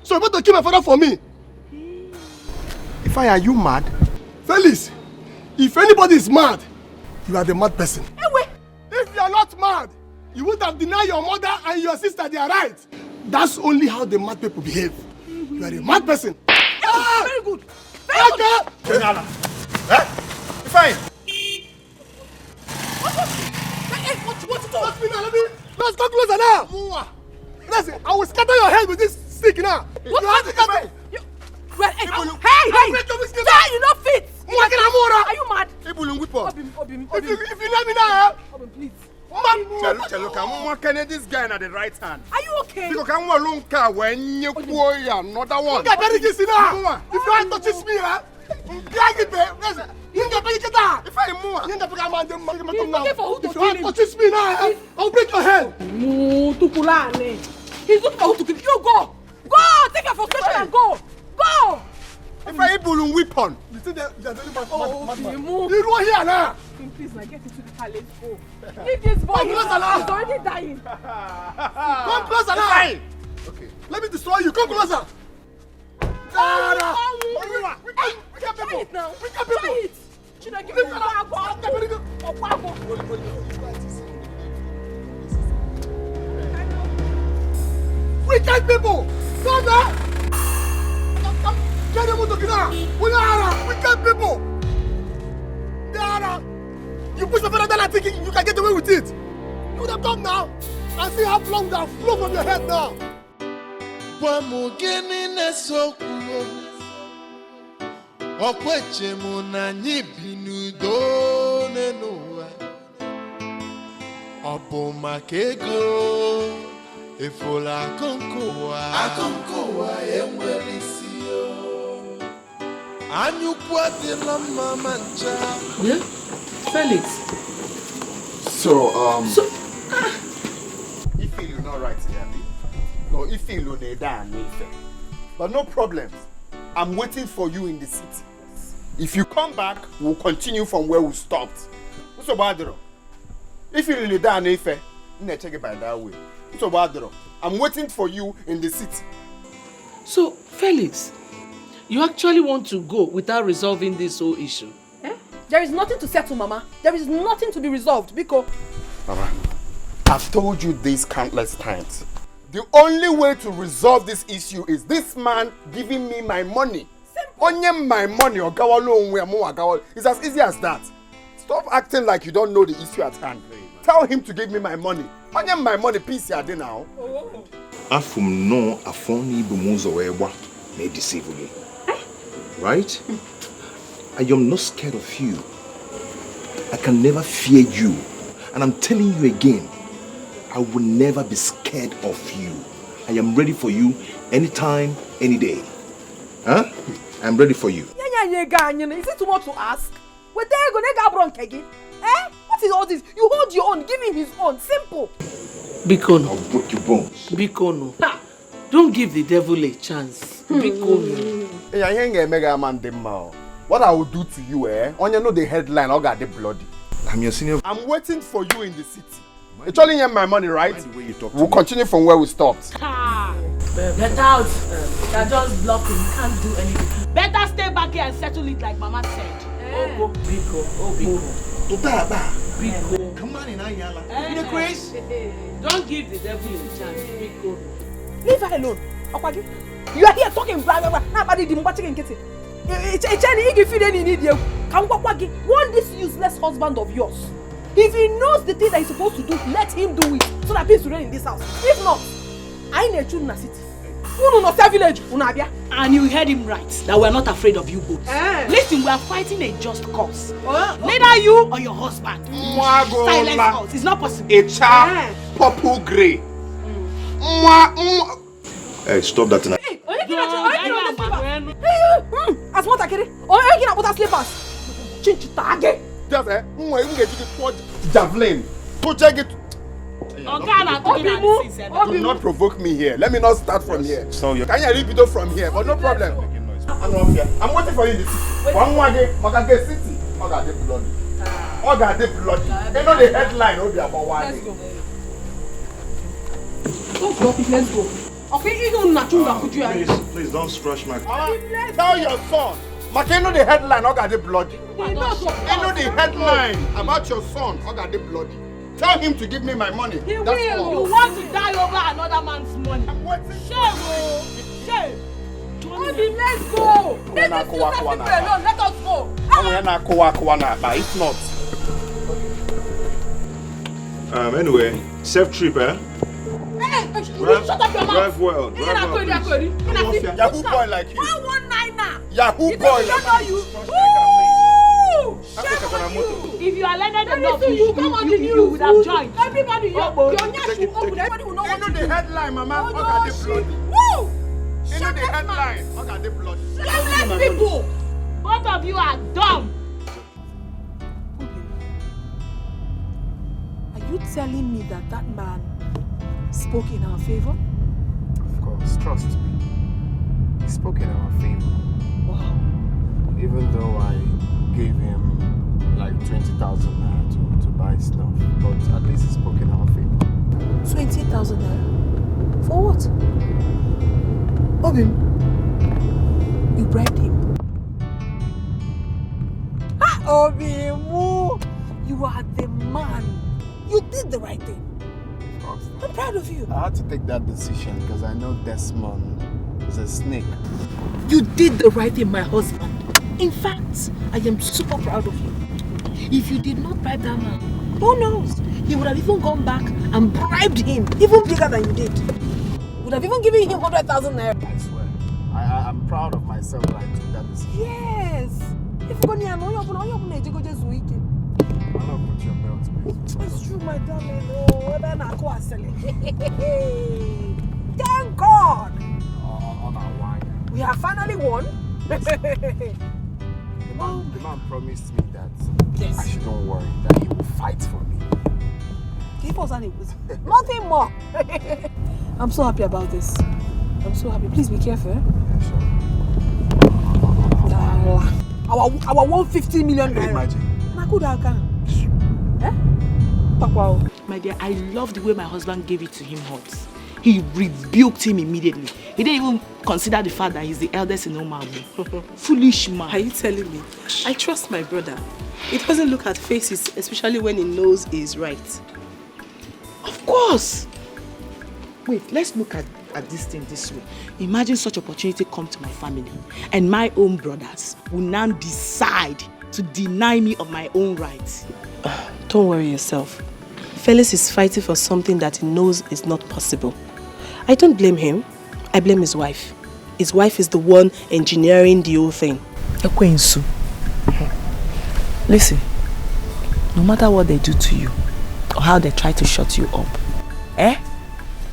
So you want to kill my father for me? Are you mad? Felix, if anybody is mad, you are the mad person. Anyway. If you are not mad, you would have denied your mother and your sister their rights. That's only how the mad people behave. You are a mad person. Very good. Very good. Kenala. Fine. Let's come closer now. Listen, I will scatter your head with this stick now. What have to happen? Hey, you not fit. Are you mad? If you let me now, please. This guy at the right hand. Are you okay? Because I'm alone car when you boy another one. If you want to touch me, if I move, if you want to touch me now, I'll break your head. He's looking for who to kill. You go. Go. Take your frustration and go. Go. If I balloon weapon, you think they're doing you go here now. Please, now get into the car. Let's go. Leave this boy. He's already dying. Come closer now. Okay. Let me destroy you. Come closer. Try it now. Try it. Should I give you wicked people! Come now! Come! Get them to Gina! Wicked people! You push the father down and thinking you can get away with it! You would have come now and see how long that flow from your head now! Yeah, Felix. So, if you're not right here, no, if you're not but no problems. I'm waiting for you in the city. If you come back, we'll continue from where we stopped. So, Badro, if you're really down, if you check it by that way. So, Badro, I'm waiting for you in the city. So, Felix, you actually want to go without resolving this whole issue? Eh? There is nothing to settle, Mama. There is nothing to be resolved, Biko. Mama, I've told you this countless times. The only way to resolve this issue is this man giving me my money. Only my money, it's as easy as that. Stop acting like you don't know the issue at hand. Tell him to give me my money. Only my money, peace here now. Afum no afoni bumuzo ewa may deceive me. Right? I am not scared of you. I can never fear you. And I'm telling you again, I will never be scared of you. I am ready for you anytime, any day. Huh? I'm ready for you. Is it too much to ask? What is all this? You hold your own, give him his own. Simple. Bikono. I'll break your bones. Bikono. Don't give the devil a chance. Bikono. What I will do to you, on you know the headline, I got the bloody. I'm your senior. I'm waiting for you in the city. It's only my money, right? We'll continue from where we stopped. Get out. You're just blocking. You can't do anything. Better stay back here and settle it like Mama said. Oh, Biko. Oh, Biko. Biko. Come on in, Ayala. You Chris? Don't give the devil a chance. Biko. Leave her alone. Okwagi. You are here talking blah blah blah. Nobody did much in kitchen. Warn this useless husband of yours. If he knows the thing that he's supposed to do, let him do it so that peace will reign in this house. If not, I need you in the city. Village. And you heard him right, that we're not afraid of you both. Listen, we are fighting a just cause. Neither you or your husband. Silence us. It's not possible. A child, purple grey. Hey, stop that tonight. As what I get it? Or I can put a slippers. Chinchitage. Just javelin. To check it. Do not provoke me here. Let me not start from here. So you can you read it from here? But no problem. I'm waiting for you in the city. One more day, Makage City. got the bloody. Oh, got the bloody. You know the headline, oh, the about one. Let's go. Don't drop it, let's go. Okay, you don't know Please don't scratch my Tell your son. Makeno the headline, oh, got the bloody. You know the headline about your son, oh, got the bloody. Tell him to give me my money. He will. You want to die over another man's money. Shame, oh. Shame. Obi, let's go. Let us go. Let us go. If not. Anyway, safe trip, eh? Hey, shut up your mouth. Drive well. Yahoo boy like you. 119. Yahoo boy. Don't know you. If you are learned enough, you come on the news. You would have joined. Everybody, your nyash will open. Everybody will know what to do. You know the headline, Mama. Oh, no, shit. Woo! You know the headline. I got the blood. Shameless people. Both of you are dumb. Are you telling me that that man spoke in our favor? Of course, trust me. He spoke in our favor. Wow. Even though I gave him like 20,000 naira to buy stuff, but at least he spoke in our favor. 20,000 naira? For what? Obim, you bribed him. Ah, Obim, you are the man. You did the right thing. I'm proud of you. I had to take that decision because I know Desmond is a snake. You did the right thing, my husband. In fact, I am super proud of you. If you did not bribe that man, who knows? He would have even gone back and bribed him, even bigger than you did. Would have even given him 100,000 naira. I swear. I'm proud of myself that I took that decision. Yes. If you're going to know, you're going to go just weekend. I'll not put your belt, please. It's true, my darling. Oh, then I go and sell it. Thank God. On our wine. We have finally won. The man promised me that I shouldn't worry, that he will fight for me. Give us nothing more. I'm so happy about this. I'm so happy. Please be careful. Yeah, sure. Our 150 million naira. Imagine. My dear, I love the way my husband gave it to him hot. He rebuked him immediately. He didn't even consider the fact that he's the eldest in Omamu. Foolish man. Are you telling me? I trust my brother. He doesn't look at faces, especially when he knows he's right. Of course. Wait, let's look at this thing this way. Imagine such opportunity come to my family and my own brothers will now decide to deny me of my own rights. Don't worry yourself. Felix is fighting for something that he knows is not possible. I don't blame him. I blame his wife. His wife is the one engineering the whole thing. Ekwensu. Listen, no matter what they do to you or how they try to shut you up,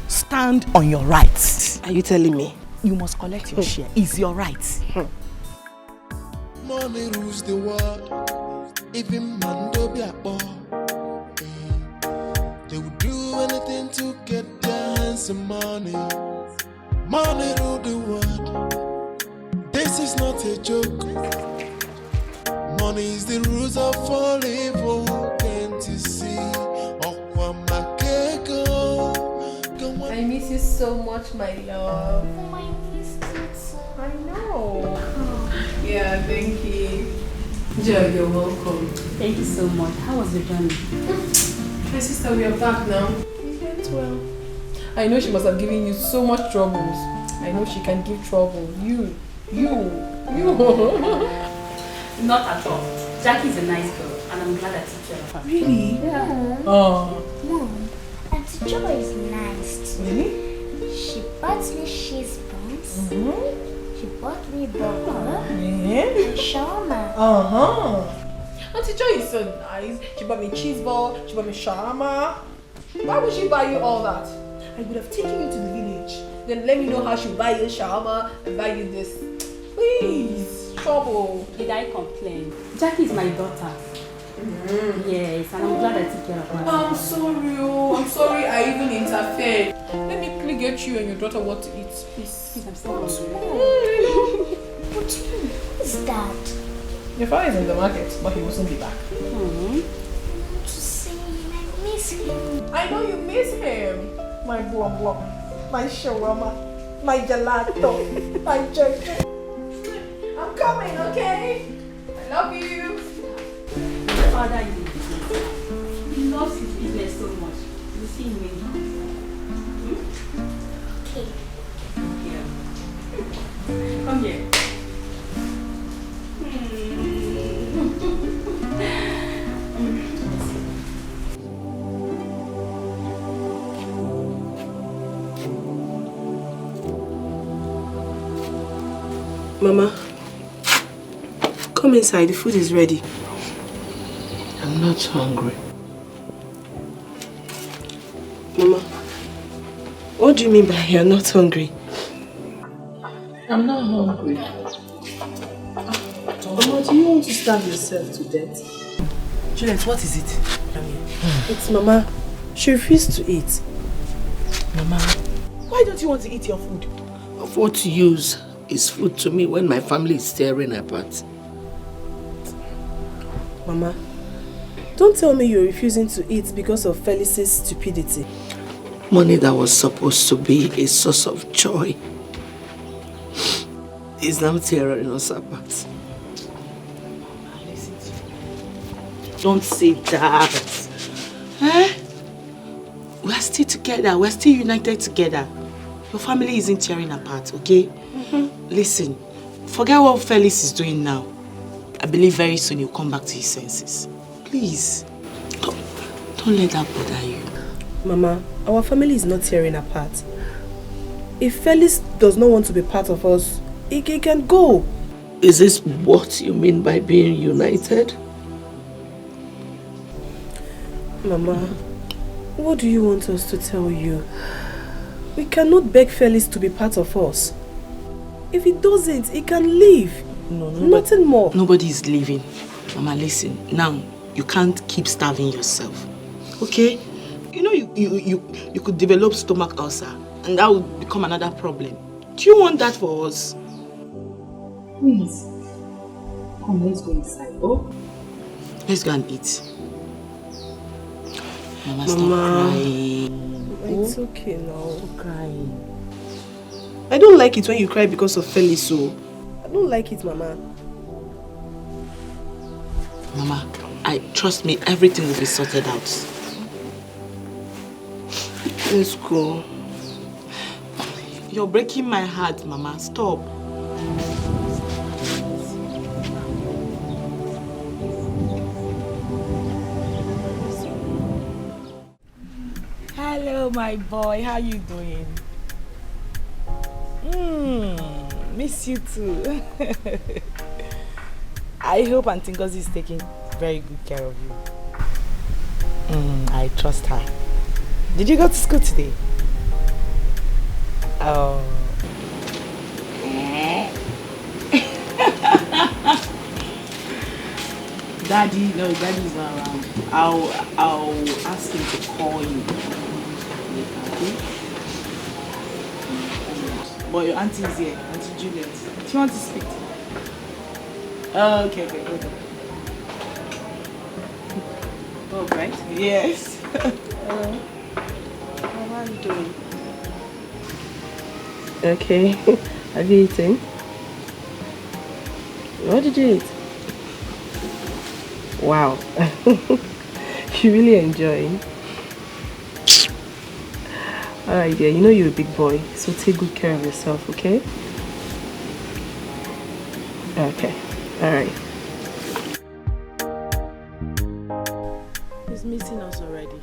stand on your rights. Are you telling me? You must collect your share. It's your right. Money rules the world. Even man do be a boy. They would do anything to get their hands on money. Money rule the world. This is not a joke. Money is the rules of all evil. Can't you see? I miss you so much, my love. Oh, I miss you too. I know. Yeah, thank you. Joe, you're welcome. Thank you so much. How was the journey? My sister, we are back now. It went well. I know she must have given you so much troubles. I know she can give trouble. You. Not at all. Jackie's a nice girl, and I'm glad I took care of her. Really? Yeah. Oh. Mom, Auntie Joy is nice too. Really? She bought me cheese buns. She bought me burger Yeah. and shawarma. Auntie Joy is so nice. She bought me cheese ball. She bought me shawarma. Why would she buy you all that? I would have taken you to the village. Then let me know how she would buy you shawarma and buy you this. Please, trouble. Did I complain? Jackie is my daughter. Yes, and I'm glad I took care of her. I'm sorry I even interfered. Let me quickly get you and your daughter what to eat, please. I'm so hungry. What's that? Your father is in the market, but he will soon be back. To see him, I miss him. I know you miss him. My blom blom, my shawarma, my gelato, my jojo. I'm coming, okay? I love you. Your father is in business. He loves his business so much. You see him in Okay. here. Come here. Mama, come inside, the food is ready. I'm not hungry. Mama, what do you mean by you're not hungry? I'm not hungry. Mama, do you want to starve yourself to death? Juliet, what is it? It's Mama. She refused to eat. Mama, why don't you want to eat your food? Of what use is food to me when my family is tearing apart? Mama, don't tell me you're refusing to eat because of Felic's stupidity. Money that was supposed to be a source of joy is now tearing us apart. Don't say that. Eh? We're still together. We're still united together. Your family isn't tearing apart, okay? Listen, forget what Felix is doing now. I believe very soon he'll come back to his senses. Please, don't let that bother you. Mama, our family is not tearing apart. If Felix does not want to be part of us, he can go. Is this what you mean by being united? Mama, what do you want us to tell you? We cannot beg Felix to be part of us. If he doesn't, he can leave. Nothing more. Nobody is leaving. Mama, listen. Now, you can't keep starving yourself. Okay? You know you could develop stomach ulcer and that would become another problem. Do you want that for us? Please. Come, let's go inside. Oh? Let's go and eat. Mama, stop crying. It's okay now. Stop crying. I don't like it when you cry because of Felix, so I don't like it, Mama. Mama, trust me, everything will be sorted out. Let's go. You're breaking my heart, Mama. Stop. Hello, my boy. How you doing? Miss you too. I hope Auntie Ngozi is taking very good care of you. I trust her. Did you go to school today? Oh. Daddy's not around. I'll ask him to call you later, okay? But your auntie is here, Auntie Juliet. She wants to speak to you. Oh, okay, hold on. Oh, right? Yes. How are you doing? Okay. Have you eaten? What did you eat? Wow. You really enjoying? Alright dear, you know you're a big boy, so take good care of yourself, okay? Okay, alright. He's missing us already.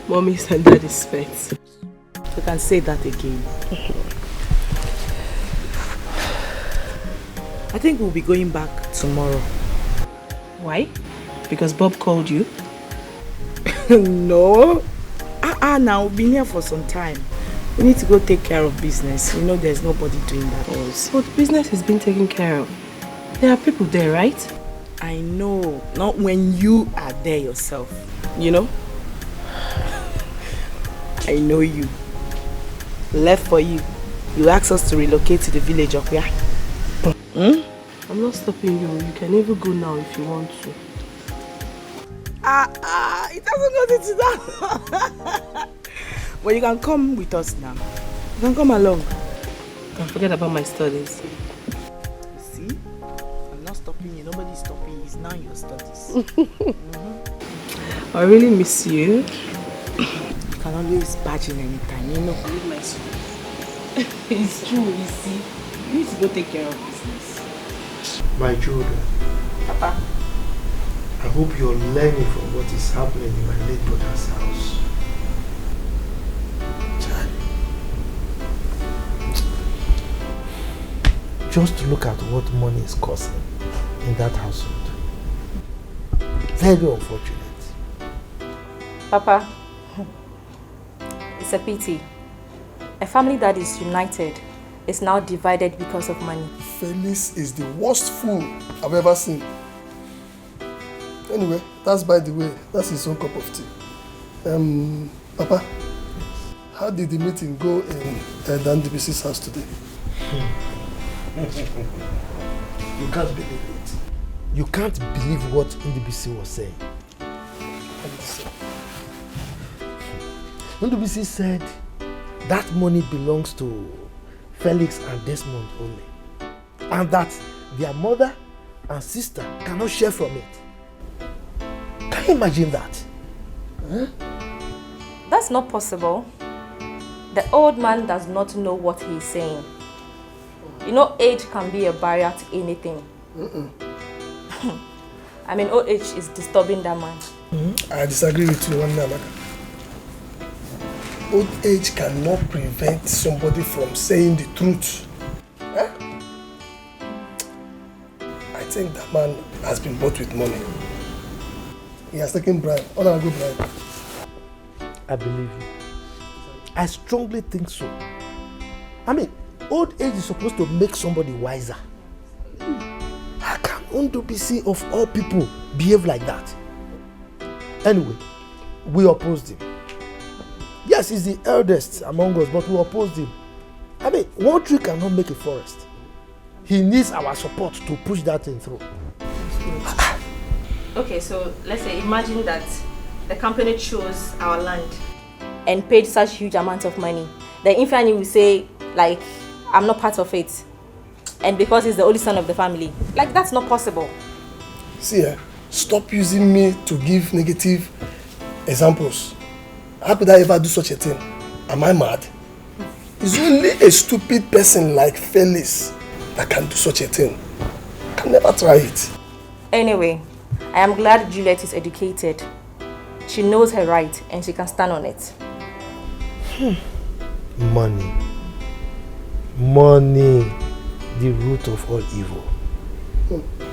Mommy's and daddy's pets. You can say that again. I think we'll be going back tomorrow. Why? Because Bob called you? No. Now we've been here for some time. We need to go take care of business. You know there's nobody doing that for us. But business has been taken care of. There are people there, right? I know. Not when you are there yourself. You know? I know you. Left for you. You asked us to relocate to the village of here. I'm not stopping you. You can even go now if you want to. It doesn't go into that. Well, you can come with us now. You can come along. Don't forget about my studies. You see? I'm not stopping you. Nobody's stopping you. It's now your studies. I really miss you. You can always barge in anytime, you know. I need my school. It's true, you see. You need to go take care of business. My children, Papa, I hope you're learning from what is happening in my late brother's house. Child, just look at what money is costing in that household. Very unfortunate. Papa, it's a pity. A family that is united is now divided because of money. Felix is the worst fool I've ever seen. Anyway, that's by the way. That's his own cup of tea. Papa, how did the meeting go in Dan DBC's house today? You can't believe it. You can't believe what NDBC was saying. NDBC said that money belongs to Felix and Desmond only, and that their mother and sister cannot share from it. Can you imagine that? Huh? That's not possible. The old man does not know what he is saying. You know, age can be a barrier to anything. I mean, old age is disturbing that man. I disagree with you, Amaka. Old age cannot prevent somebody from saying the truth. Huh? I think that man has been bought with money. He has taken bribe, honorable bribe. I believe you. I strongly think so. I mean, old age is supposed to make somebody wiser. How can NDBC of all people behave like that? Anyway, we opposed him. Yes, he's the eldest among us, but we opposed him. I mean, one tree cannot make a forest. He needs our support to push that thing through. Okay, so let's say, imagine that the company chose our land and paid such huge amount of money. Then Ifeanyi will say, like, I'm not part of it. And because he's the only son of the family. Like, that's not possible. See, stop using me to give negative examples. How could I ever do such a thing? Am I mad? It's only a stupid person like Felix that can do such a thing. I can never try it. Anyway, I am glad Juliet is educated. She knows her right and she can stand on it. Money. Money, the root of all evil.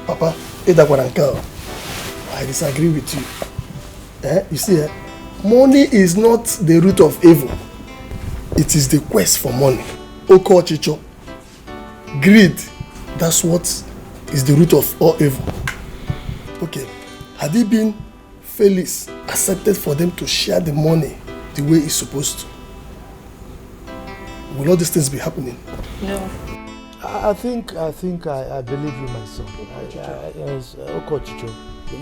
Papa, I disagree with you. You see, money is not the root of evil. It is the quest for money. Oko Chicho. Greed, that's what is the root of all evil. Okay, had it been Felix accepted for them to share the money the way it's supposed to, will all these things be happening? No. I think I believe you, my son. Yes, Okochicho,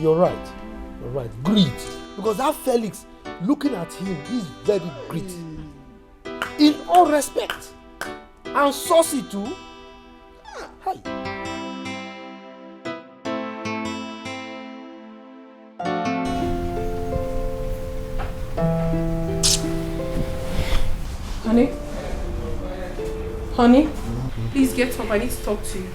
you're right. You're right. Greed. Because that Felix, looking at him, he's very greedy. In all respect. And saucy too. Hi. Honey? Honey? Please get up. I need to talk to you.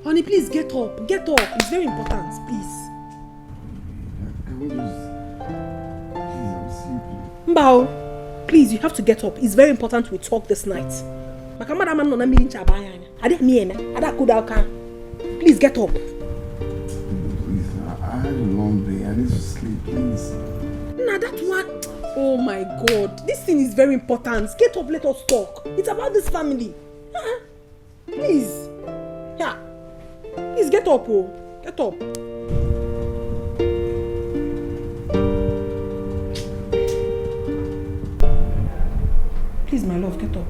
Honey, please get up. Get up. It's very important. Please. Mbao, please, you have to get up. It's very important we talk this night. Please get up. Please, I had a long day. I need to sleep, please. Nah, that one. Oh my God. This thing is very important. Get up, let us talk. It's about this family. Please. Yeah. Please get up, oh. Get up. Please, my love, get up.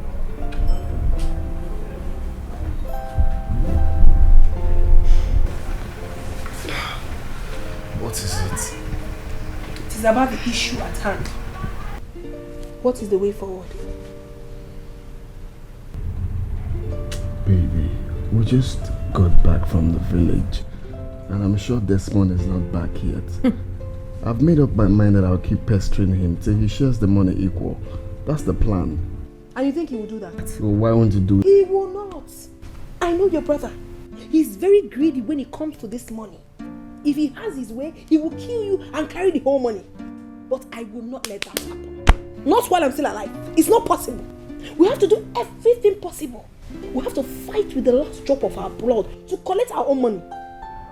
is about the issue at hand. What is the way forward? Baby, we just got back from the village. And I'm sure Desmond is not back yet. I've made up my mind that I'll keep pestering him till he shares the money equal. That's the plan. And you think he will do that? So why won't you do it? He will not. I know your brother. He's very greedy when it comes to this money. If he has his way, he will kill you and carry the whole money. But I will not let that happen. Not while I'm still alive. It's not possible. We have to do everything possible. We have to fight with the last drop of our blood to collect our own money.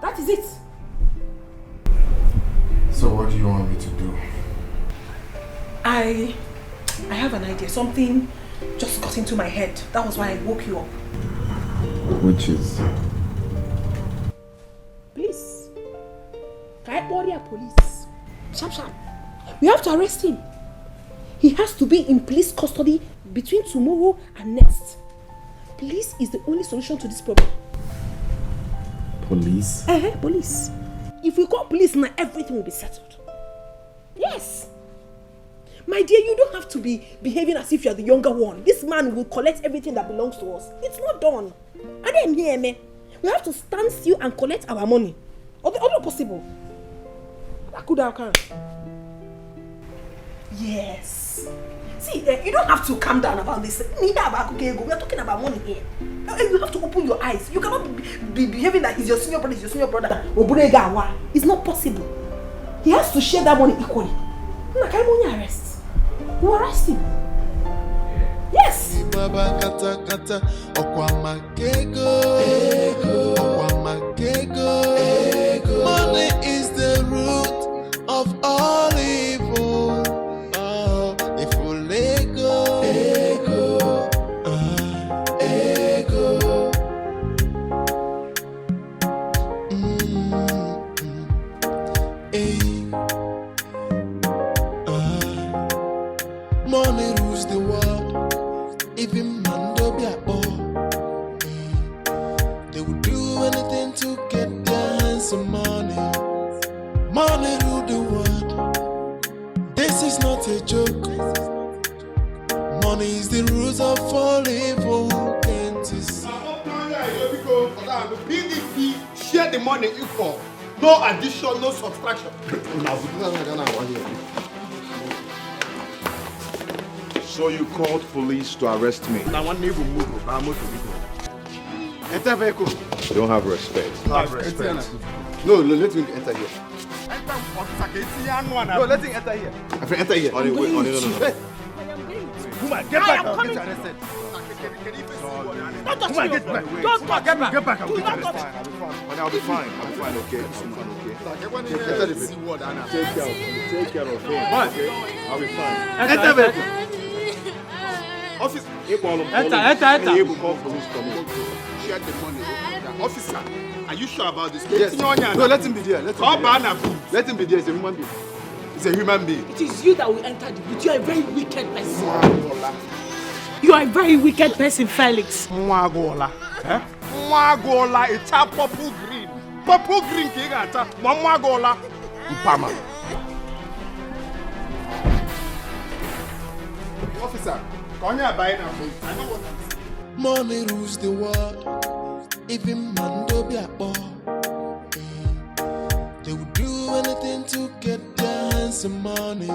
That is it. So what do you want me to do? I have an idea. Something just got into my head. That was why I woke you up. Which is? Police. Can I order police? Sharp, sharp. We have to arrest him. He has to be in police custody between tomorrow and next. Police is the only solution to this problem. Police? Police. If we call police now, everything will be settled. Yes. My dear, you don't have to be behaving as if you're the younger one. This man will collect everything that belongs to us. It's not done. I didn't hear me. We have to stand still and collect our money. All possible. Yes. See, you don't have to calm down about this. We are talking about money here. You have to open your eyes. You cannot be behaving like he's your senior brother. It's not possible. He has to share that money equally. Arrest. You arrest him. Yes. Money is the root of all evil. If we let go, money rules the world. Even man don't be at all. They would do anything to get their hands on money. Money rule the world. This is not a joke. Money is the root of all evil. Can't you see? PDP share the money equal. No addition, no subtraction. So you called police to arrest me? Now one neighbor move. Enter vehicle. You don't have respect. Have respect. No, let him enter here. No, let him enter here. Enter here. On the way, no. Woman, get back. I'll get arrested. Don't touch me. Get back. Don't touch me. Get back. Do not touch me. I'll be fine. Okay. Take care of him. I'll be fine. Enter vehicle. Officer. Enter. You call police coming. Share the money. Officer, are you sure about this? Yes. No, let him be there. Let him be there. He's a human being. He's a human being. It is you that will enter the booth. You are a very wicked person. You are a very wicked person, Felix. Mwagola. Mwagola, it's a purple green. Purple green kigata. Mwagola. Mpama. Officer, come here by now. I know what I'm saying. Money rules the world. Even man don't be at all. They would do anything to get their hands on money.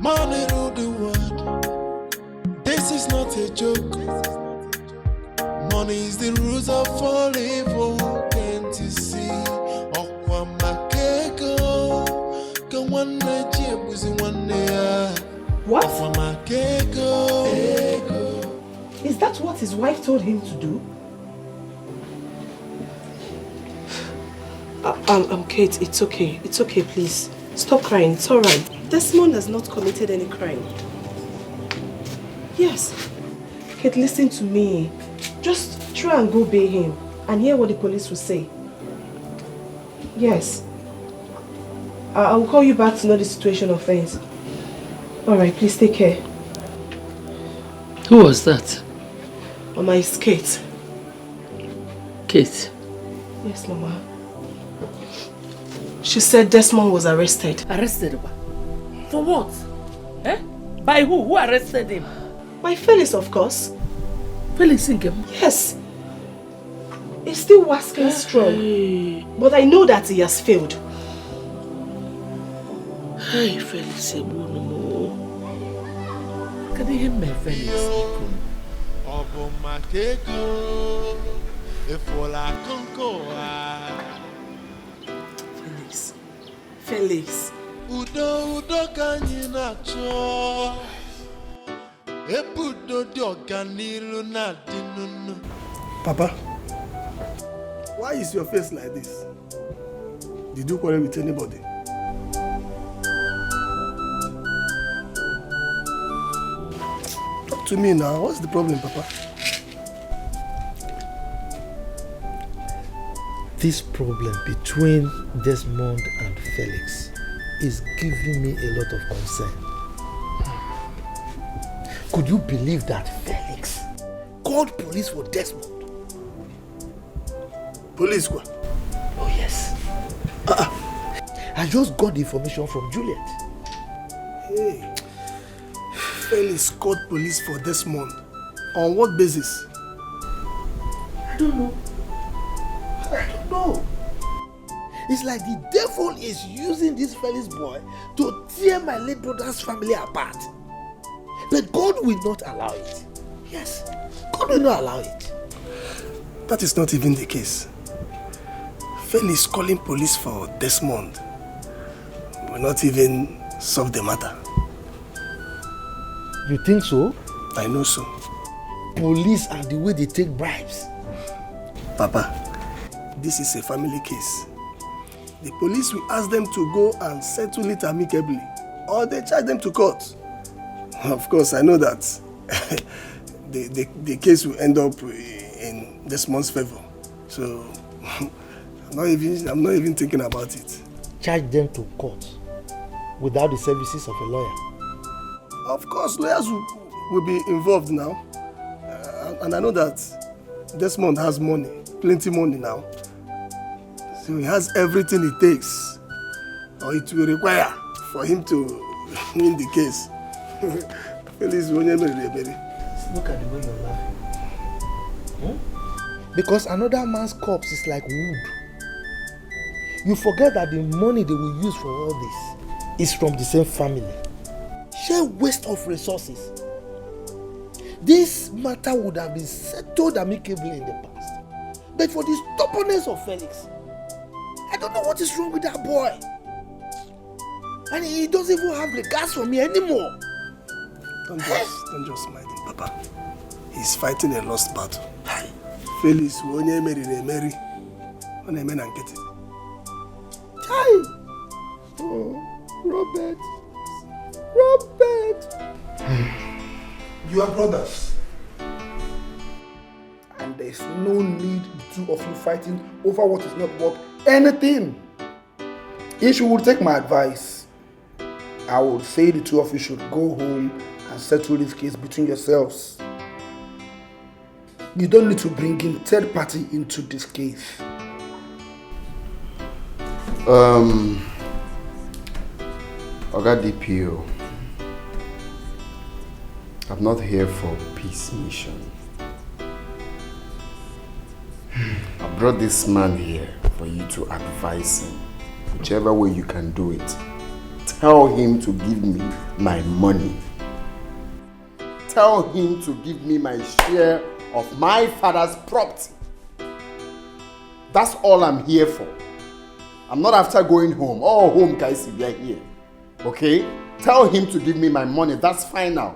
Money rule the world. This is not a joke. Money is the root of all evil. Can't you see? What? Is that what his wife told him to do? Kate, it's okay. It's okay, please. Stop crying. It's all right. Desmond has not committed any crime. Yes. Kate, listen to me. Just try and go bail him and hear what the police will say. Yes. I will call you back to know the situation of things. All right, please take care. Who was that? Mama, it's Kate. Kate? Yes, Mama. She said Desmond was arrested. Arrested? For what? Eh? By who? Who arrested him? By Felix, of course. Felix Inkem? Yes. He's still wasking strong. But I know that he has failed. Hey, Felix Ebunumo. Can you hear me, Felix? Felix. Udo kanyi na-achọ. Ebudo dị ọganilu na-adị nunu. Papa, why is your face like this? Did you quarrel with anybody? Talk to me now. What's the problem, Papa? This problem between Desmond and Felix is giving me a lot of concern. Could you believe that Felix called police for Desmond? Police what? Oh yes. I just got the information from Juliet. Hey, Felix called police for Desmond. On what basis? I don't know. No. It's like the devil is using this Felix boy to tear my late brother's family apart. But God will not allow it. Yes, God will not allow it. That is not even the case. Felix calling police for Desmond will not even solve the matter. You think so? I know so. Police are the way they take bribes. Papa, this is a family case. The police will ask them to go and settle it amicably, or they charge them to court. Of course, I know that the case will end up in Desmond's favor. So I'm not even thinking about it. Charge them to court without the services of a lawyer. Of course, lawyers will be involved now. And I know that Desmond has money, plenty money now. So he has everything it takes, or it will require, for him to win the case. Look at the way you're laughing. Because another man's corpse is like wood. You forget that the money they will use for all this is from the same family. Sheer waste of resources. This matter would have been settled amicably in the past. But for the stubbornness of Felix, I don't know what is wrong with that boy. And he doesn't even have the gas for me anymore. Don't just mind him, Papa. He's fighting a lost battle. Felix, onye meri, onye men and get it. Oh, Robert. You are brothers. And there's no need the two of you fighting over what is not worth anything. If you would take my advice, I would say the two of you should go home and settle this case between yourselves. You don't need to bring in third party into this case. Oga DPO, I'm not here for peace mission. I brought this man here for you to advise him. Whichever way you can do it. Tell him to give me my money. Tell him to give me my share of my father's property. That's all I'm here for. I'm not after going home. Oh, home, guys, we are here. Okay? Tell him to give me my money. That's fine now.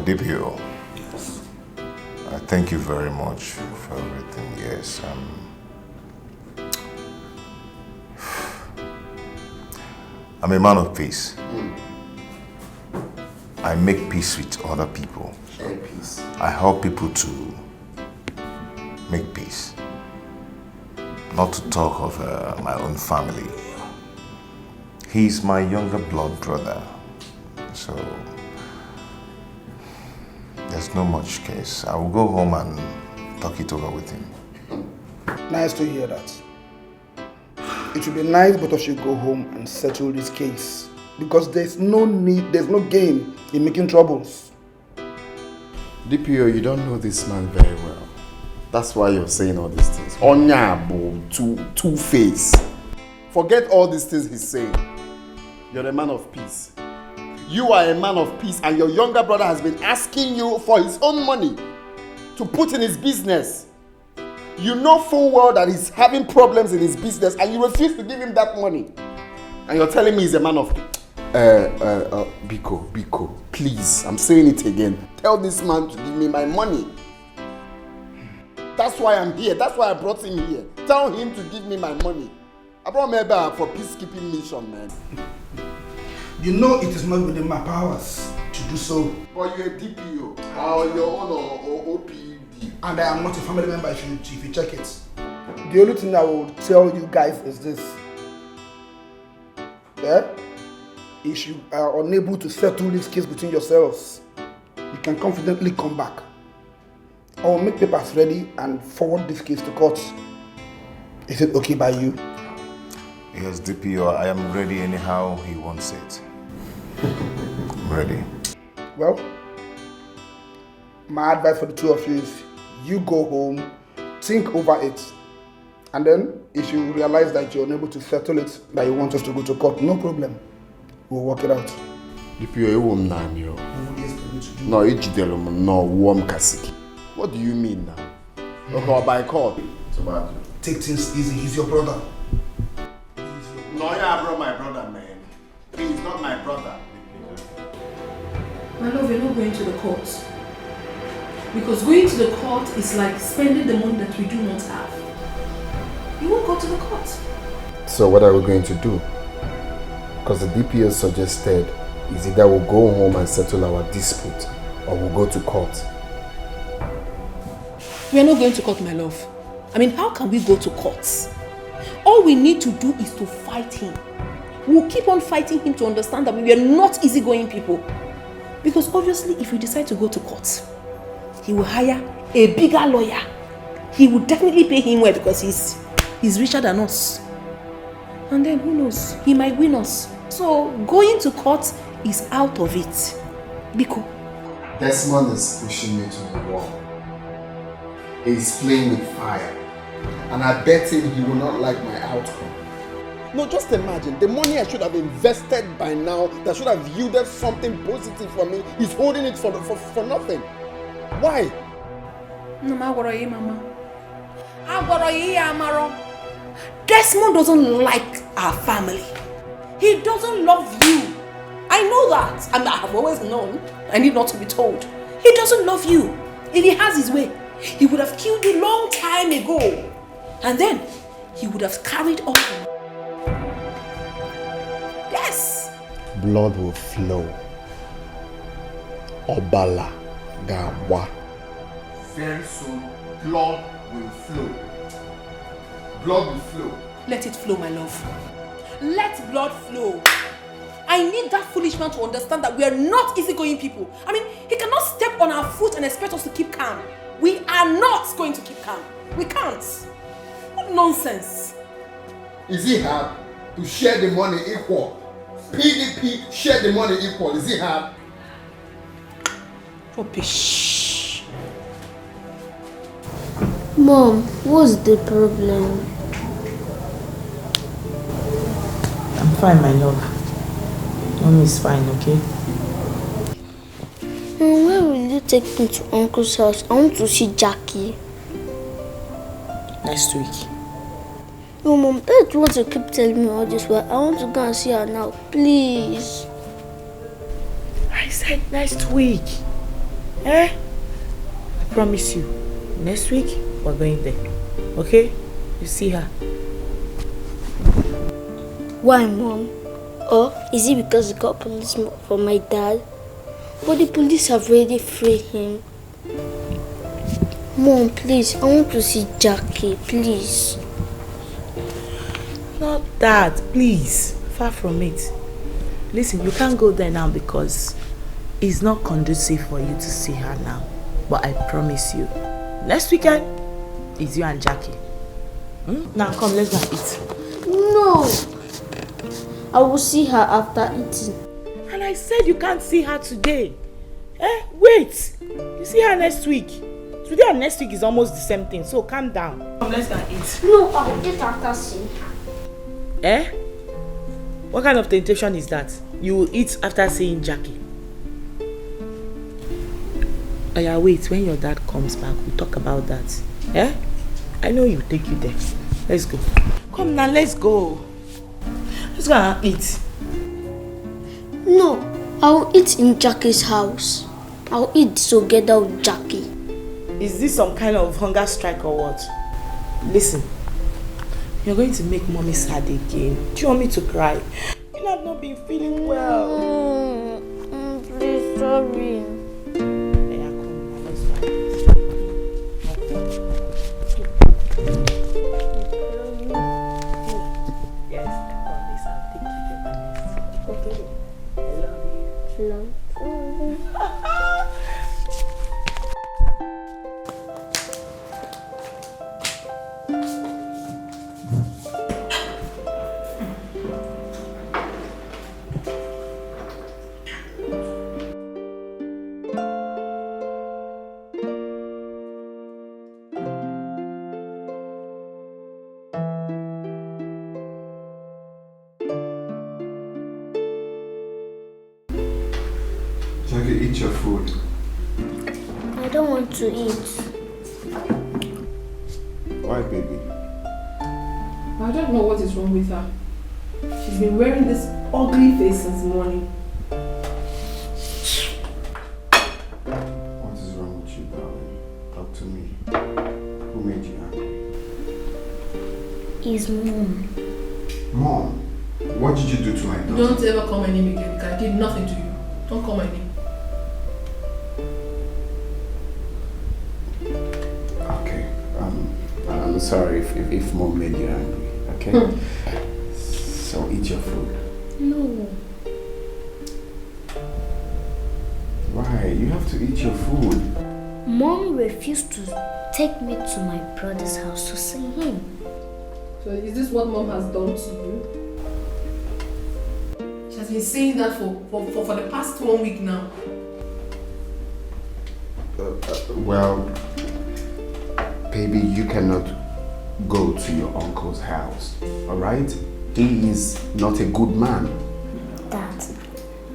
DPO. Yes. Thank you very much for everything. Yes. I'm a man of peace. I make peace with other people. Peace. I help people to make peace. Not to talk of my own family. He's my younger blood brother. So there's no much case. I will go home and talk it over with him. Nice to hear that. it would be nice both of you go home and settle this case. Because there's no gain in making troubles. DPO, you don't know this man very well. That's why you're saying all these things. Onyabo, two-face. Forget all these things he's saying. You're a man of peace. You are a man of peace, and your younger brother has been asking you for his own money to put in his business. You know full well that he's having problems in his business, and you refuse to give him that money. And you're telling me he's a man of... Biko, please, I'm saying it again. Tell this man to give me my money. That's why I'm here. That's why I brought him here. Tell him to give me my money. I brought him here for peacekeeping mission, man. You know it is not within my powers to do so. But you're a DPO, or your own or OPD. And I am not a family member if you check it. The only thing I will tell you guys is this. Yeah? If you are unable to settle this case between yourselves, you can confidently come back. I will make papers ready and forward this case to court. Is it okay by you? Yes, DPO, I am ready anyhow he wants it. I'm ready. Well, my advice for the two of you is you go home, think over it, and then if you realize that you're unable to settle it, that you want us to go to court, no problem. We'll work it out. DPO, no, warm kasiki. What do you mean now? Okay, by court. Take things easy, he's your brother. No, yeah, bro, my brother, man. He's not my brother. My love, you're not going to the court. Because going to the court is like spending the money that we do not have. You won't go to the court. So what are we going to do? Because the DPO suggested is either we'll go home and settle our dispute or we'll go to court. We are not going to court, my love. I mean, how can we go to court? All we need to do is to fight him. We'll keep on fighting him to understand that we are not easygoing people. Because obviously, if we decide to go to court, he will hire a bigger lawyer. He will definitely pay him well because he's richer than us. And then who knows? He might win us. So going to court is out of it. Biko. Desmond is pushing me to the wall. He's playing with fire. And I bet him he will not like my outcome. No, just imagine, the money I should have invested by now, that should have yielded something positive for me, he's holding it for nothing. Why? No, Desmond doesn't like our family. He doesn't love you. I know that. I mean, I have always known. I need not to be told. He doesn't love you. If he has his way, he would have killed you long time ago. And then, he would have carried on. Yes. Blood will flow. Obala gawa. Very soon, blood will flow. Blood will flow. Let it flow, my love. Let blood flow. I need that foolish man to understand that we are not easygoing people. I mean, he cannot step on our foot and expect us to keep calm. We are not going to keep calm. We can't. What nonsense. Is it hard to share the money equal? PDP share the money equal. Is it hard? Rubbish. Mom, what's the problem? I'm fine, my love. Mom is fine, okay? Where will you take me to Uncle's house? I want to see Jackie. Next week. No, Mom, Dad wants to keep telling me all this, but I want to go and see her now, please. I said next week. Eh? I promise you. Next week, we're going there. Okay? You see her. Why, Mom? Or is it because he got police for my dad? But the police have already freed him. Mom, please, I want to see Jackie, please. Not that, please. Far from it. Listen, you can't go there now because it's not conducive for you to see her now. But I promise you, next weekend is you and Jackie. Now come, let's go and eat. No, No. I will see her after eating. And I said you can't see her today. Wait. You see her next week. Today and next week is almost the same thing, so calm down. Come, let's go and eat. No, I will eat after seeing her. What kind of temptation is that? You will eat after seeing Jackie. Oh yeah, wait, when your dad comes back, we'll talk about that. I know he'll take you there. Let's go. Come now, let's go. Let's go and eat. No, I will eat in Jackie's house. I will eat together with Jackie. Is this some kind of hunger strike or what? Listen, you're going to make mommy sad again. Do you want me to cry? You know, I've not been feeling well. Please, sorry. Jackie, eat your food. I don't want to eat. Why, baby? I don't know what is wrong with her. She's been wearing this ugly face since morning. What is wrong with you, darling? Talk to me. Who made you angry? It's Mom. Mom, what did you do to my daughter? Don't ever call my name again, because I did nothing to you. Don't call my name. Okay, I'm sorry if Mom made you angry, okay? So eat your food. No. Why? You have to eat your food. Mom refused to take me to my brother's house to see him. So is this what Mom has done to you? She has been saying that for the past 1 week now. Well, baby, you cannot go to your uncle's house, alright? He is not a good man. Dad,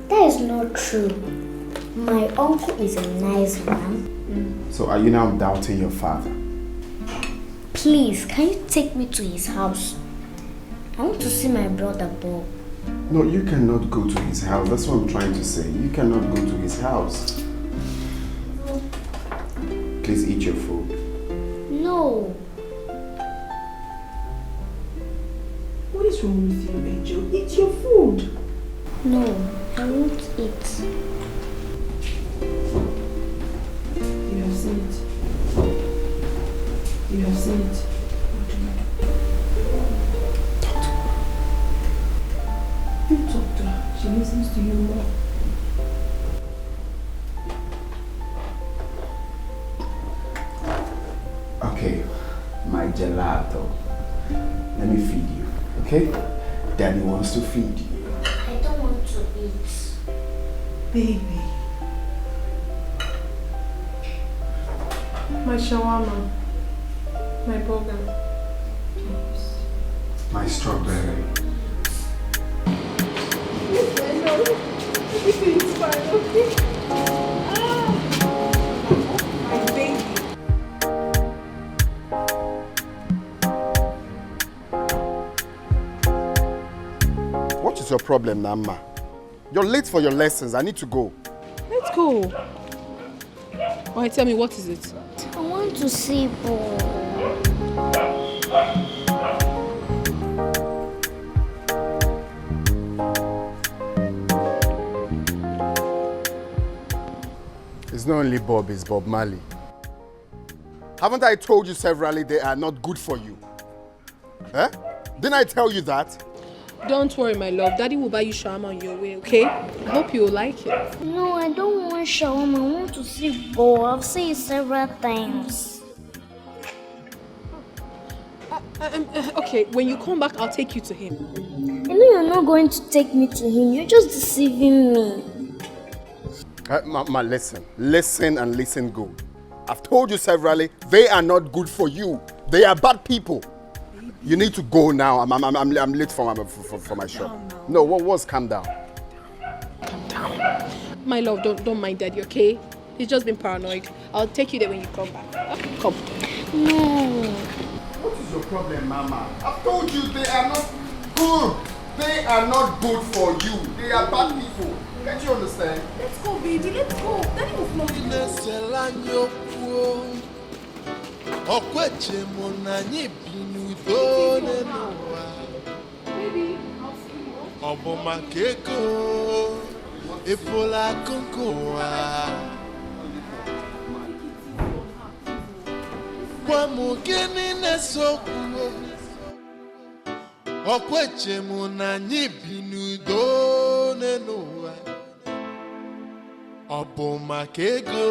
that is not true. My uncle is a nice man. So are you now doubting your father? Please, can you take me to his house? I want to see my brother Bob. No, you cannot go to his house. That's what I'm trying to say. You cannot go to his house. Please eat your food. No. What is wrong with you, Angel? Eat your food. No, I won't eat. You have seen it. You have seen it. You talk to her. She listens to you more. Okay, my gelato. Let me feed you, okay? Daddy wants to feed you. I don't want to eat. Baby. My shawarma. My burger. Please. My strawberry. Everything's fine, okay? My baby. What is your problem, Namma? You're late for your lessons. I need to go. Let's go. Alright, tell me, what is it? I want to see Bob. It's not only Bob, it's Bob Marley. Haven't I told you severally they are not good for you? Didn't I tell you that? Don't worry, my love. Daddy will buy you shawarma on your way, okay? I hope you will like it. No, I don't want shawarma. I want to see Bob. I've seen it several times. Okay, when you come back, I'll take you to him. You know you're not going to take me to him. You're just deceiving me. Ma, listen and listen good. I've told you severally, they are not good for you. They are bad people. You need to go now. I'm late for my shop. No, what's calm down? Calm down. My love, don't mind Daddy, okay? He's just been paranoid. I'll take you there when you come back. Come. No. What is your problem, Mama? I've told you they are not good. They are not good for you. They are bad people. Can't you understand? Let's go, baby. Let's go. Daddy will float you. Baby, I'll see you. Obomakeko, Epola Konkoa. Kwamugeni nesokuo. Okweche munanyi binudo nenoa. Obomakeko,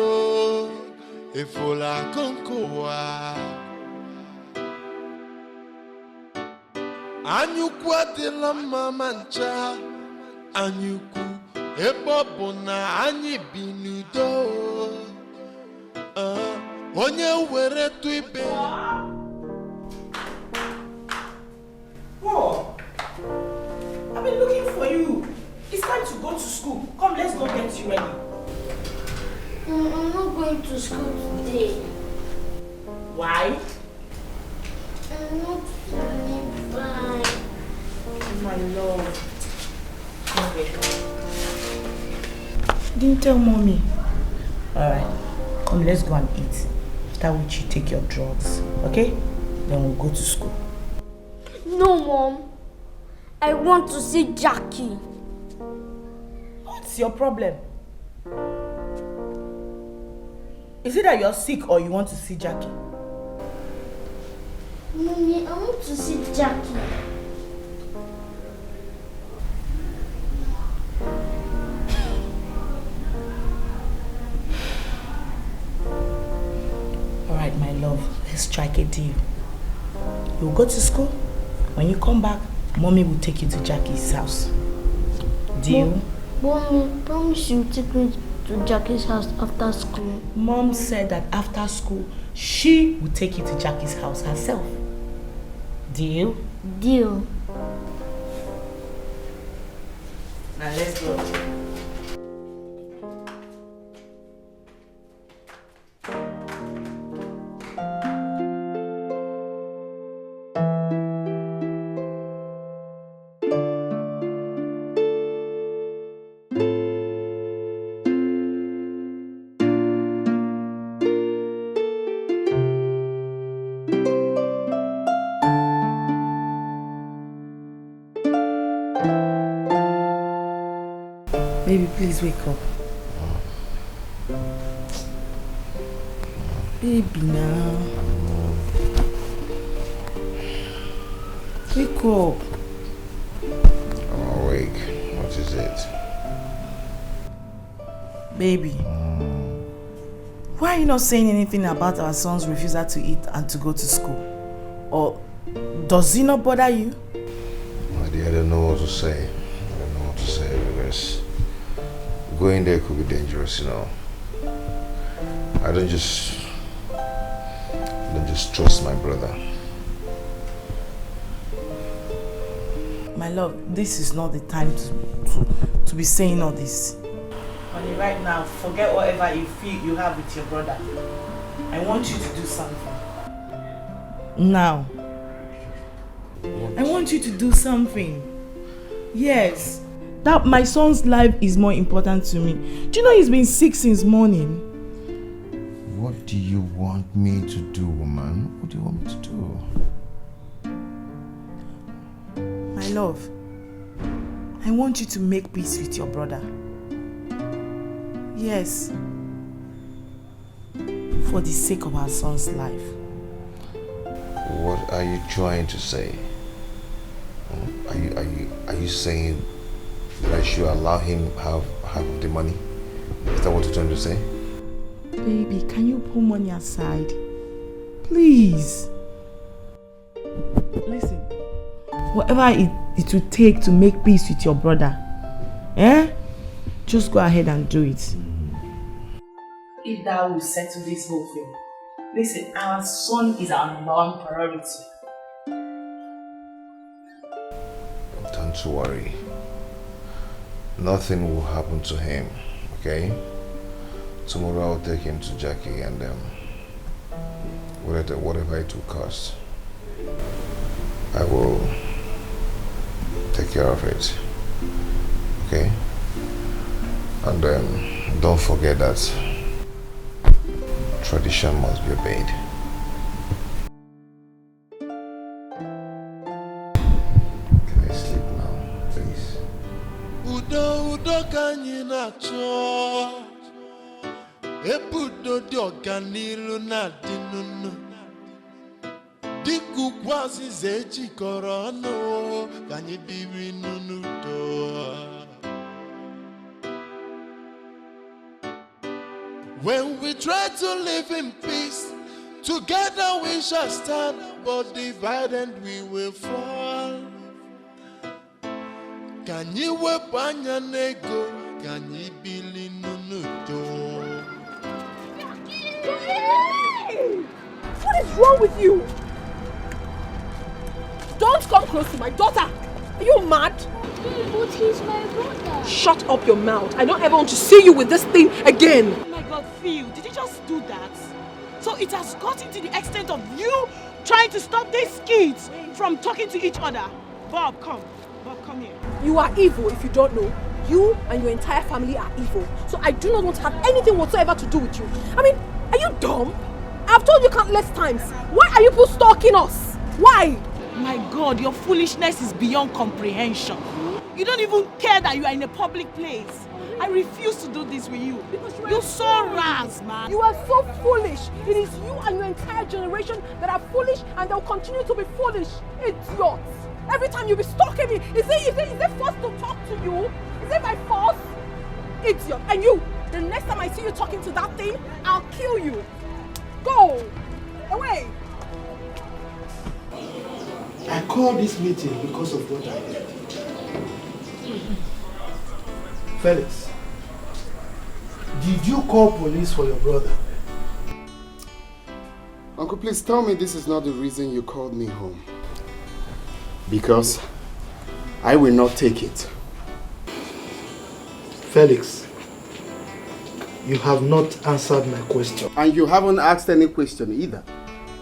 Epola Konkoa. Anyukwu adịla mma ma ncha. Anyukwu ebe ọ bụ na anyị bi n'udo. Onye were tụ ibe. Whoa! I've been looking for you. It's time to go to school. Come, let's go get you ready. I'm not going to school today. Why? I'm not feeling fine. My love. Okay. Didn't tell mommy. Alright. Come, let's go and eat. After which you take your drugs. Okay? Then we'll go to school. No, Mom. I want to see Jackie. What's your problem? Is it that you're sick or you want to see Jackie? Mommy, I want to see Jackie. Alright, my love, let's strike a deal. You'll go to school. When you come back, Mommy will take you to Jackie's house. Deal? Mommy, promise you take me to Jackie's house after school. Mom said that after school, she will take you to Jackie's house herself. Deal? Deal. Now let's go. Baby, please wake up. Baby, now. Wake up. I'm awake. What is it? Baby. Why are you not saying anything about our son's refusal to eat and to go to school? Or does it not bother you? My dear, I don't know what to say. Because going there could be dangerous, you know. I don't just trust my brother. My love, this is not the time to be saying all this. Honey, right now, forget whatever you feel you have with your brother. I want you to do something. Now. I want you to do something. Yes. That my son's life is more important to me. Do you know he's been sick since morning? What do you want me to do, woman? What do you want me to do? My love, I want you to make peace with your brother. Yes. For the sake of our son's life. What are you trying to say? Are you saying that I should allow him have half of the money? Is that what you're trying to say? Baby, can you put money aside? Please. Listen, whatever it will take to make peace with your brother, just go ahead and do it. If that will settle this whole thing. Listen, our son is our number one priority. Don't worry. Nothing will happen to him, okay? Tomorrow I'll take him to Jackie and whatever it will cost, I will take care of it, okay? And don't forget that tradition must be obeyed. Can I sleep now, please? Udo kanyi na cho Ebudo di organilu na dinunu Diku kwasi zechi korono Kanyi bibi nunu do. When we try to live in peace, together we shall stand, but divided we will fall. Can you weep on your nego? Can you believe no? What is wrong with you? Don't come close to my daughter. Are you mad? But he's my brother. Shut up your mouth. I don't ever want to see you with this thing again. Oh my God, Phil, did you just do that? So it has gotten to the extent of you trying to stop these kids from talking to each other. Bob, come. Bob, come here. You are evil if you don't know. You and your entire family are evil. So I do not want to have anything whatsoever to do with you. I mean, are you dumb? I've told you countless times. Why are you people stalking us? Why? My God, your foolishness is beyond comprehension. You don't even care that you are in a public place. I refuse to do this with you. You're so ras, man. You are so foolish. It is you and your entire generation that are foolish and they'll continue to be foolish. Idiots. Every time you be stalking me, is it forced to talk to you? Is it by force? Idiot. And you, the next time I see you talking to that thing, I'll kill you. Go. Away. I called this meeting because of what I did. Felix, did you call police for your brother? Uncle, please tell me this is not the reason you called me home. Because I will not take it. Felix, you have not answered my question. And you haven't asked any question either.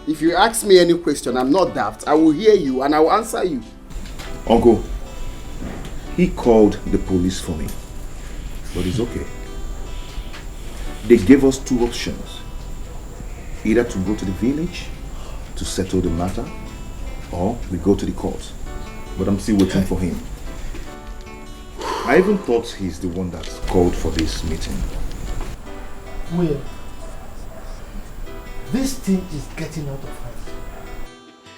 If you ask me any question, I'm not daft. I will hear you and I will answer you. Uncle, he called the police for me. But it's okay. They gave us two options. Either to go to the village to settle the matter, or we go to the court. But I'm still waiting for him. I even thought he's the one that called for this meeting. Will, this thing is getting out of hand.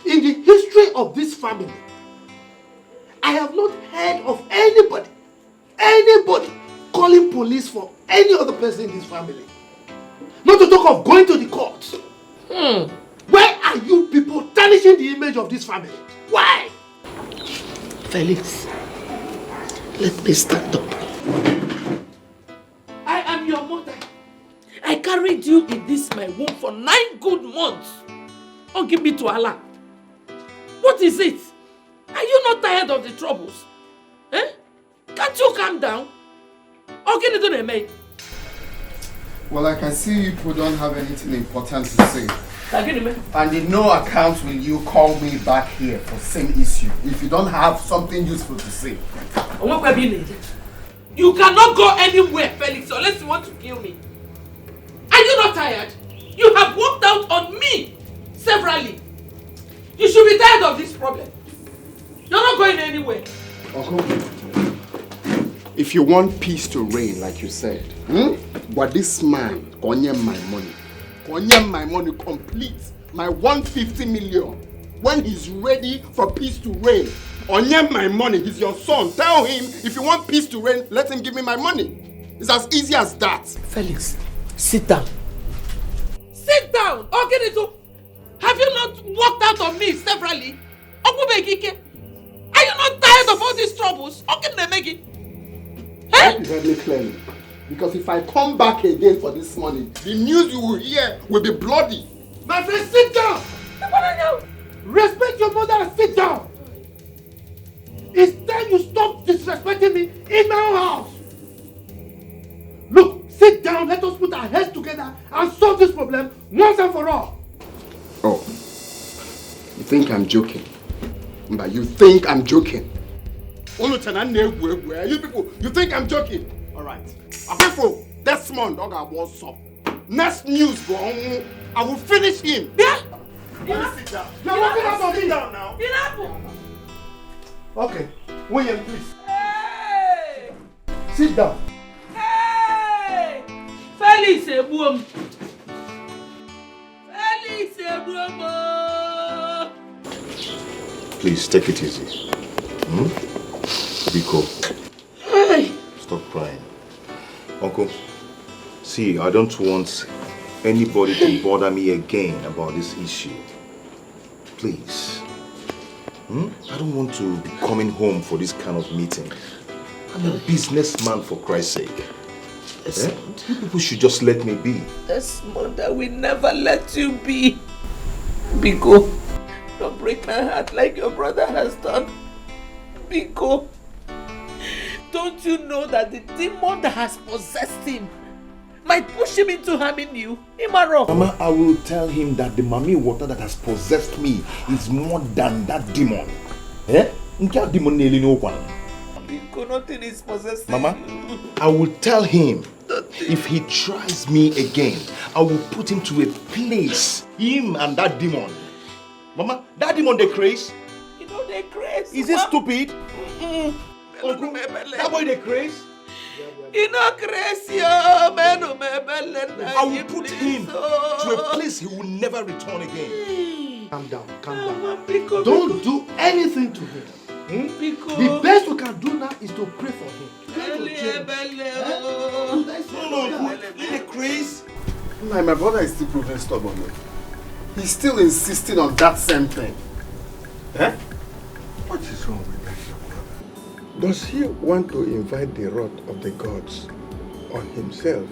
In the history of this family, I have not heard of anybody calling police for any other person in this family. Not to talk of going to the courts. Why are you people tarnishing the image of this family? Why? Felix, let me stand up. I am your mother. I carried you in this my womb for 9 good months. Oh, give me to Allah. What is it? Are you not tired of the troubles? Eh? Can't you calm down? Oh, get it to me. Well, I can see you people don't have anything important to say. And in no account will you call me back here for same issue if you don't have something useful to say. You cannot go anywhere, Felix, unless you want to kill me. Are you not tired? You have walked out on me severally. You should be tired of this problem. You're not going anywhere. Uncle, if you want peace to reign, like you said, but this man, konye my money complete, my 150 million, when he's ready for peace to reign, onye my money, he's your son. Tell him, if you want peace to reign, let him give me my money. It's as easy as that. Felix, sit down. Sit down! Ogenito! Have you not walked out on me severally? Are you not tired of all these troubles? How can they make it? You heard me clearly. Because if I come back again for this money, the news you will hear will be bloody. My friend, sit down! Respect your mother and sit down! It's time you stop disrespecting me in my own house! Look, sit down, let us put our heads together and solve this problem once and for all! Oh, you think I'm joking? But you think I'm joking? You people, you think I'm joking? Alright. People, Desmond, dog, I was up. Next news, go on. I will finish him. Yeah? Sit down. You're walking out of me. Sit down now. Okay, William, please. Hey! Sit down. Hey! Felix Ebuom. Felix Ebuom. Please take it easy. Biko, Hey! stop crying. Uncle, see, I don't want anybody to bother me again about this issue. Please. I don't want to be coming home for this kind of meeting. I'm a businessman, for Christ's sake. You people should just let me be. Desmond, I will never let you be. Biko, don't break my heart like your brother has done. Biko, don't you know that the demon that has possessed him might push him into harming you? Imaro. Mama, I will tell him that the mami water that has possessed me is more than that demon. Biko, nothing is possessing Mama, you. I will tell him if he tries me again, I will put him to a place. Him and that demon. Mama, that demon they craze. You know they craze. Is he stupid? Uncle, that boy they craze. You know crazy, man. I will put him to a place he will never return again. Calm down, calm down. Don't do anything to him. The best we can do now is to pray for him. The craze. My brother is still proving stubborn. He's still insisting on that same thing. What is wrong with that, your brother? Does he want to invite the wrath of the gods on himself?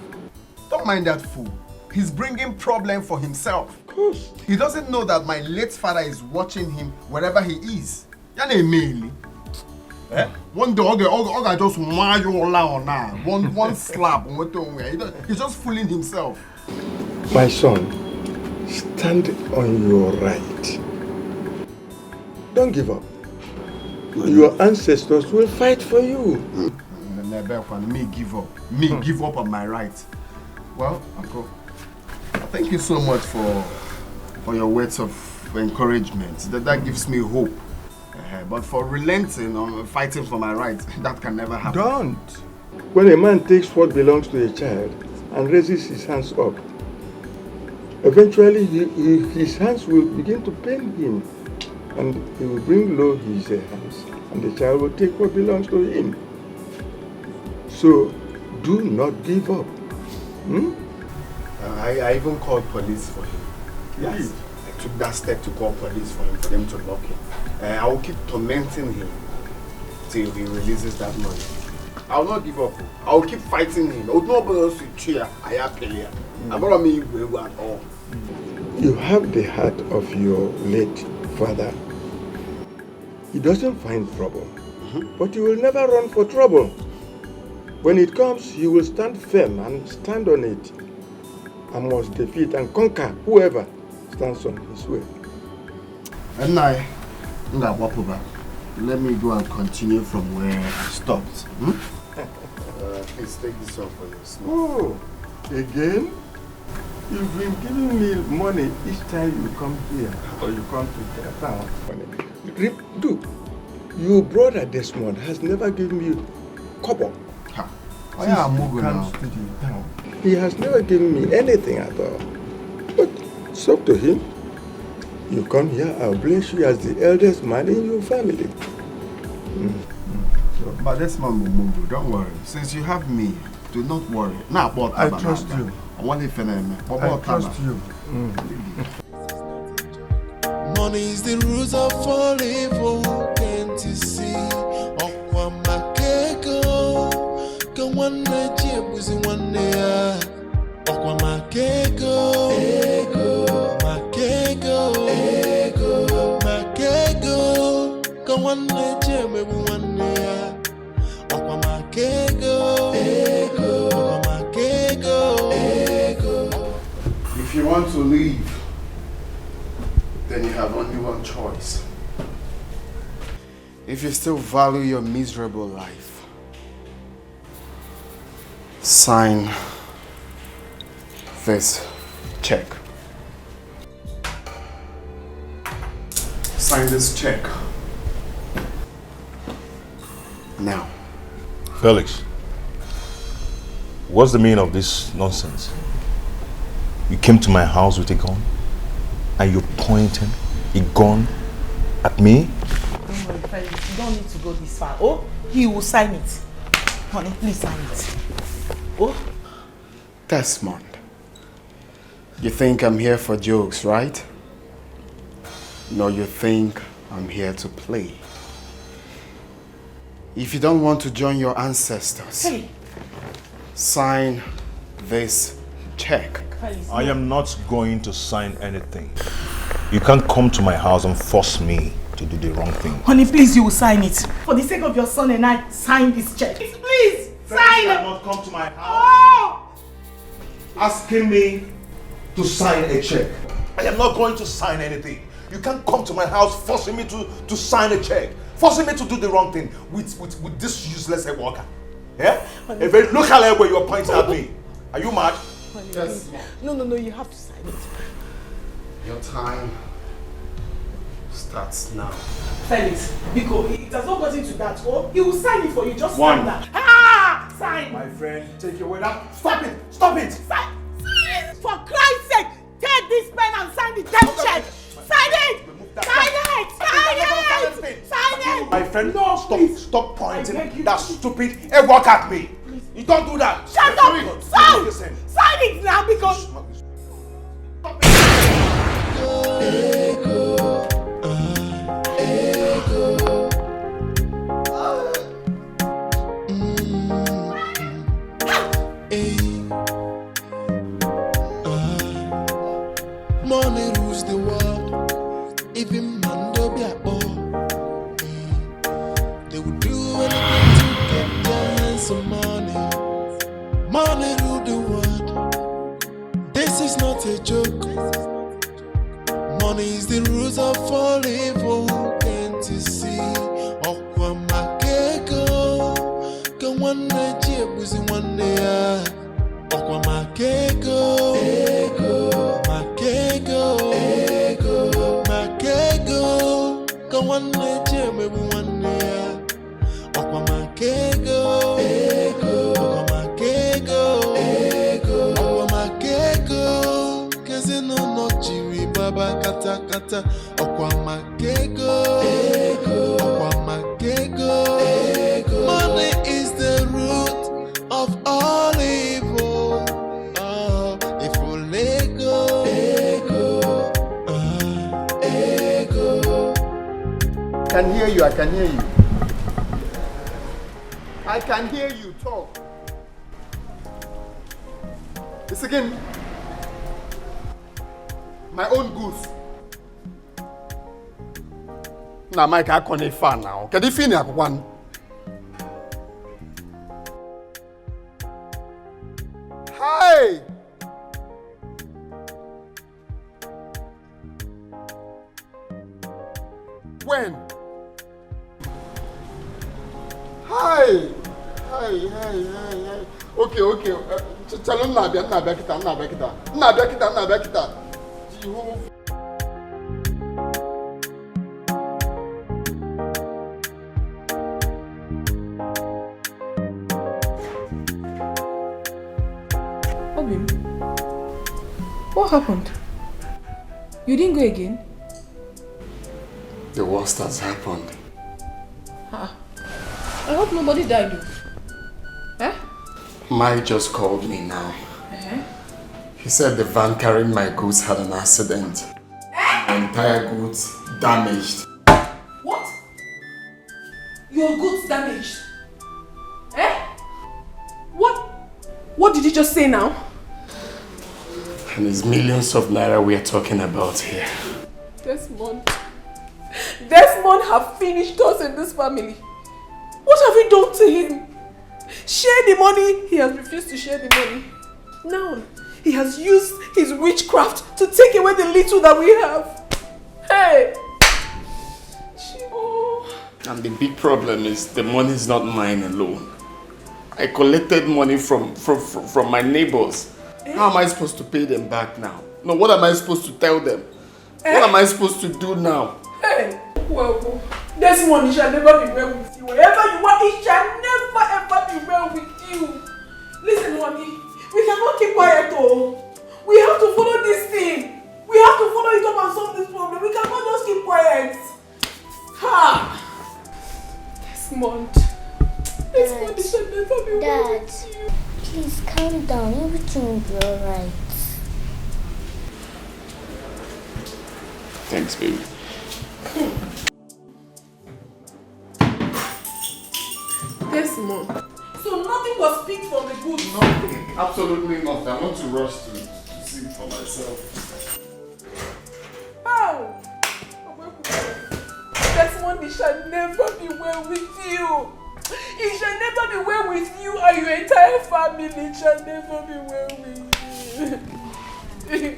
Don't mind that fool. He's bringing problem for himself. Of course. He doesn't know that my late father is watching him wherever he is. One dog, I just want you all now. One slap. He's just fooling himself. My son, stand on your right. Don't give up. Your ancestors will fight for you. Me give up. Me give up on my right. Well, Uncle, thank you so much for your words of encouragement. That gives me hope. But for relenting or fighting for my rights, that can never happen. Don't. When a man takes what belongs to a child and raises his hands up, eventually his hands will begin to pain him, and he will bring low his hands, and the child will take what belongs to him. So, do not give up. I even called police for him. Yes. I took that step to call police for him, for them to lock him. I will keep tormenting him till he releases that money. I will not give up. I will keep fighting him. I will not be to cheer. I have failure. I'm not me at all. You have the heart of your late father. He doesn't find trouble, but he will never run for trouble. When it comes, he will stand firm and stand on it, and must defeat and conquer whoever stands on his way. And let me go and continue from where I stopped. Please take this off for you. Oh, again? You've been giving me money each time you come here or you come to the town. Do. Your brother Desmond has never given me kobo. He has never given me anything at all. But it's up to him. You come here, I'll bless you as the eldest man in your family. But Desmond Mumbu, don't worry. Since you have me, do not worry. I trust you. I trust you. Money is the root of all evil, can't you see? Okwa makego, go one night, was in 1 year. Okwa makego, makego, makego, go one night, maybe 1 year. Okwa makego, makego. If you want to leave, then you have only one choice. If you still value your miserable life, sign this check. Sign this check. Now. Felix, what's the meaning of this nonsense? You came to my house with a gun and you're pointing a gun at me? Don't worry, Felix, you don't need to go this far. Oh, he will sign it. Honey, please sign it. Oh? Desmond, you think I'm here for jokes, right? No, you think I'm here to play. If you don't want to join your ancestors, sign this check. I am not going to sign anything. You can't come to my house and force me to do the wrong thing. Honey, please, you will sign it. For the sake of your son and I, sign this check. Please, sign it. Not come to my house asking me to sign a check. I am not going to sign anything. You can't come to my house forcing me to sign a check. Forcing me to do the wrong thing with this useless worker. Yeah? A very local where you're pointing at me. Are you mad? Yes. No, you have to sign it. Your time starts now. Felix, because it has not gotten to that. Oh, he will sign it for you. Just One. sign that. Ah! Sign! My friend, take your word out. Stop it! Stop it! Sign it! For Christ's sake, take this pen and sign the death check. Sign it! Sign it! Sign it! Sign it! My friend, no, stop pointing that stupid work at me. You don't do that. Shut up! Sign! Sign it now because... Money rules the world. Even man don't be a they would do anything to get their hands on money. Money rule the world. This is not a joke. Money is the root of all evil. Can't you see? Okwa makego, go one night, was in 1 year. Okwa makego, makego, makego, go one night, maybe 1 year. Okwa makego, okwa makego, okwa makego, kezi no chiri baba kata kata. Okwa makego, okwa makego. Money is the root of all evil. Oh, if you let go, I can hear you, I can hear you. I can hear you talk. It's again my own goose. Now, Mike, I can't fan now. Can you finish one? Hi. When? Hi. Okay. Tell him I'm not back. Obim, what happened? You didn't go again? The worst has happened. I hope nobody died though. Eh? Mike just called me now. He said the van carrying my goods had an accident. Eh? My entire goods damaged. What? Your goods damaged? Eh? What did you just say now? And it's millions of naira we are talking about here. Desmond have finished us in this family. What have we done to him? Share the money. He has refused to share the money. Now, he has used his witchcraft to take away the little that we have. Hey! Chibo. And the big problem is the money is not mine alone. I collected money from my neighbors. How am I supposed to pay them back now? No, what am I supposed to tell them? What am I supposed to do now? Hey! Well, this money shall never be well with you. Wherever you are, it shall never ever be well with you. Listen, honey, we cannot keep quiet, oh. We have to follow this thing. We have to follow it up and solve this problem. We cannot just keep quiet. Ha! Desmond, it shall never be well with you. Please calm down. Everything will be alright. Thanks, baby. Desmond, so nothing was picked from the goods? Nothing. Absolutely nothing. I want to rush to see it for myself. How? Desmond, it shall never be well with you. It shall never be well with you and your entire family. It shall never be well with you.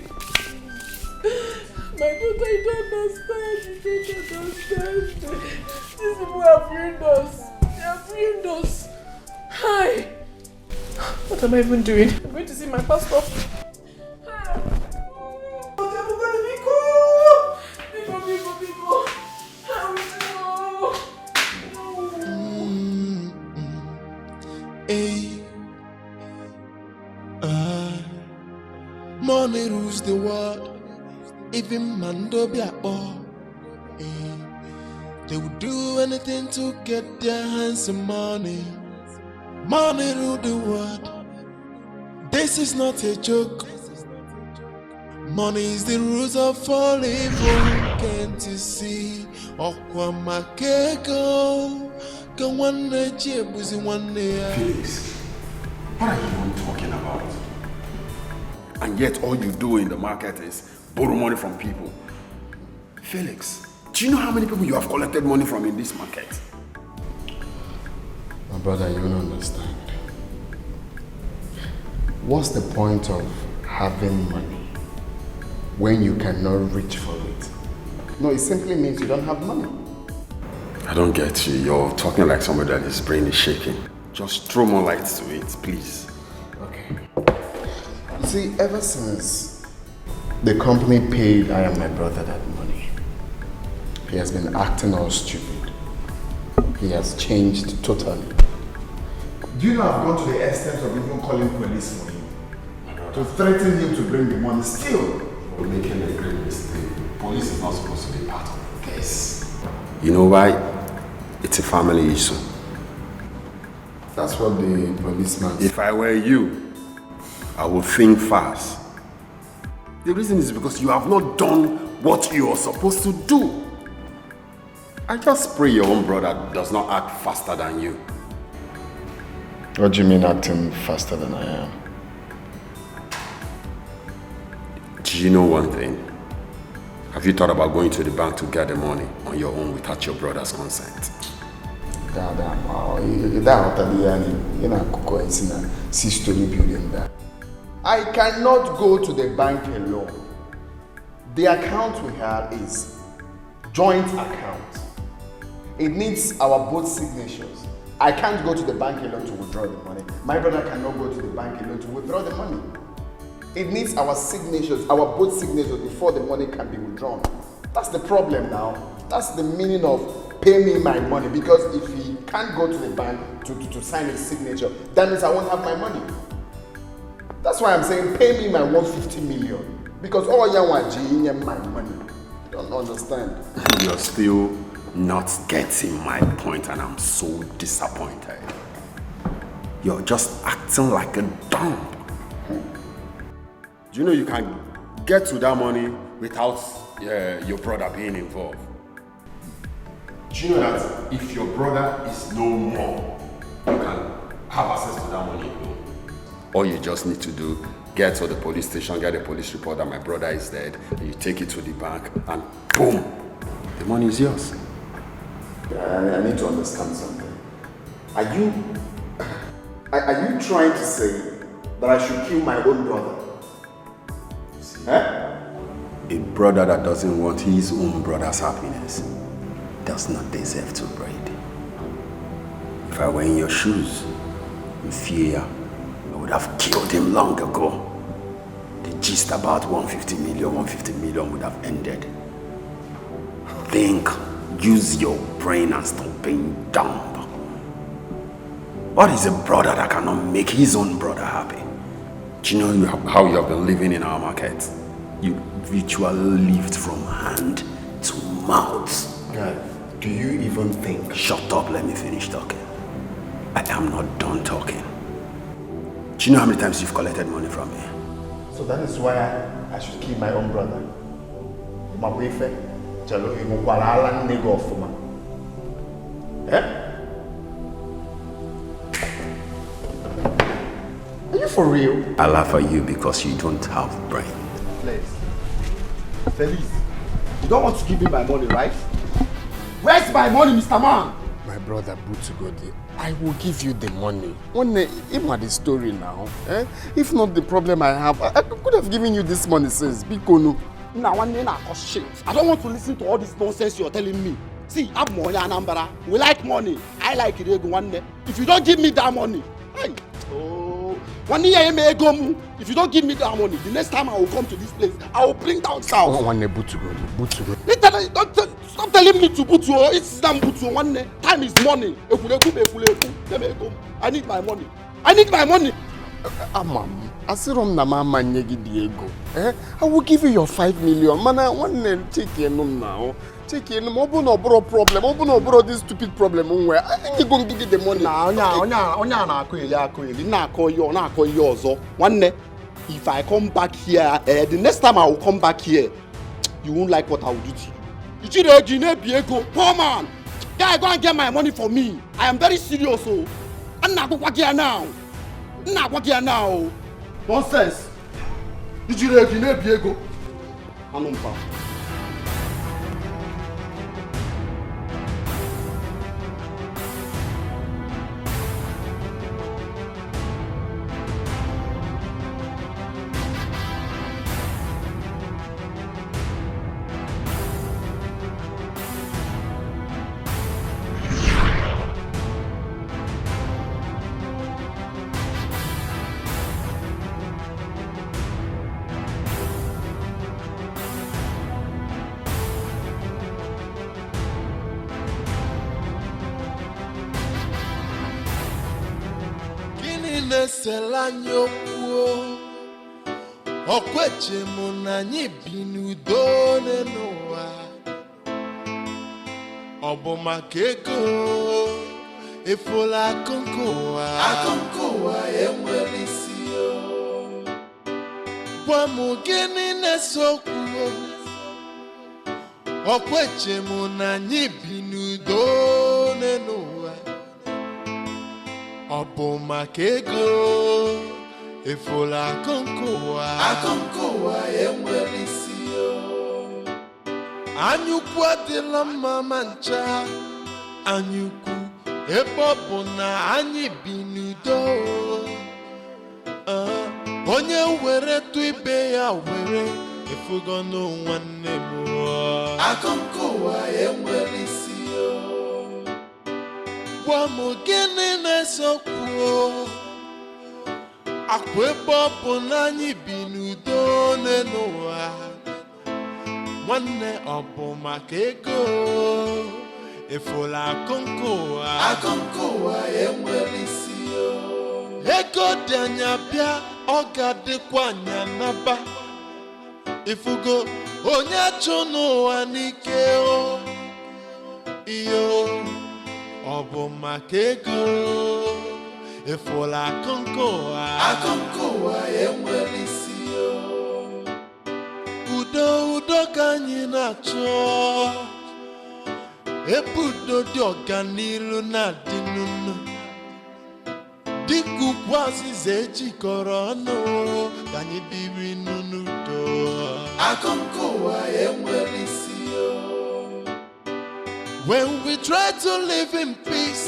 My daughter, you don't understand. These people have ruined us. They have ruined us. Hi. What am I even doing? I'm going to see my pastor. Money rules the world. Even Mando Biapo. They would do anything to get their hands on money. Money rule the world. This is not a joke. Money is the root of all evil. Can't you see? Felix, what are you even talking about? And yet all you do in the market is borrow money from people. Felix, do you know how many people you have collected money from in this market? My brother, you don't understand. What's the point of having money when you cannot reach for it? No, it simply means you don't have money. I don't get you. You're talking like somebody that his brain is shaking. Just throw more light to it, please. Okay. You see, ever since the company paid I and my brother that money, he has been acting all stupid. He has changed totally. Do you know I've gone to the extent of even calling police for him? To threaten him to bring the money still. We're making a great mistake. Police is not supposed to be part of this. You know why? It's a family issue. That's what the policeman said. If I were you, I would think fast. The reason is because you have not done what you are supposed to do. I just pray your own brother does not act faster than you. What do you mean acting faster than I am? Do you know one thing? Have you thought about going to the bank to get the money on your own without your brother's consent? I cannot go to the bank alone. The account we have is joint account. It needs our both signatures. I can't go to the bank alone to withdraw the money. My brother cannot go to the bank alone to withdraw the money. It needs our signatures, our both signatures before the money can be withdrawn. That's the problem now. That's the meaning of pay me my money, because if he can't go to the bank to sign his signature, that means I won't have my money. That's why I'm saying pay me my 150 million. Because all you want is my money. You don't understand. You're still not getting my point, and I'm so disappointed. You're just acting like a dump. Do you know you can get to that money without your brother being involved. Do you know that if your brother is no more, you can have access to that money? All you just need to do, get to the police station, get a police report that my brother is dead, and you take it to the bank, and boom, the money is yours. I need to understand something. Are you trying to say that I should kill my own brother? A brother that doesn't want his own brother's happiness does not deserve to breed. If I were in your shoes, in fear, I would have killed him long ago. The gist about 150 million would have ended. Think, use your brain and stop being dumb. What is a brother that cannot make his own brother happy? Do you know how you have been living in our market? You virtually lived from hand to mouth. Do you even think? Shut up, let me finish talking. I am not done talking. Do you know how many times you've collected money from me? So that is why I should kill my own brother. My boyfriend, Are you for real? I laugh at you because you don't have brain. Feliz, you don't want to give me my money, right? Where's my money, Mr. Man? My brother Butugodi, I will give you the money. Even the story now. If not the problem I have, I could have given you this money since. Bikono. Now one day shit. I don't want to listen to all this nonsense you're telling me. See, I'm money and Anambra. We like money. I like it one day. If you don't give me that money, hey, one day I may go. If you don't give me that money, the next time I will come to this place, I will bring down south. One day Butugodi. Stop telling me to put you. It's not put you. One day, time is money. I need my money. I need my money. Amam, asirom na mama nyegi Diego. I will give you your 5 million. Man, I want to take your name now. Take your name. Open no problem. Open no this stupid problem. Where I think you going to give the money. Onya na akoyeli. Na akoyo ozo. One day, if I come back here, the next time I will come back here, you won't like what I will do to you. Diego, poor man. Guy, go and get my money for me. I am very serious. I'm not going to now. Nonsense. Diego. Anumpa. Selanyo kuo okweche muna nyibinu done noa obo makeko efola konkoa emwelisio kwa mugeni nesokuo okweche muna nyibinu done noa Obo makego efola konkoa emwelisio anyukwu adịla mma mancha anyukwu ebe ọ bụ na anyị bi n'udo onye were tụ ibe ya were efugo nwanne m akụkọwa emwelisio Wamo gene nesokwo Akwebo ponanyi binudo nenoa Mwane obo makego Efola konkoa emwelisio Ego denya bia oga dekwa nyanaba Ifugo onya chono anikeo Iyo Obo makego efola konkoa emwelisio Udo na-achọ ebudo dị ọganiru na-adị n'ụlọ dịka ukwu azịza ejikọrọ ọnụ ka anyị biri n'udo akụkọ ụwa enwere isi. When we try to live in peace,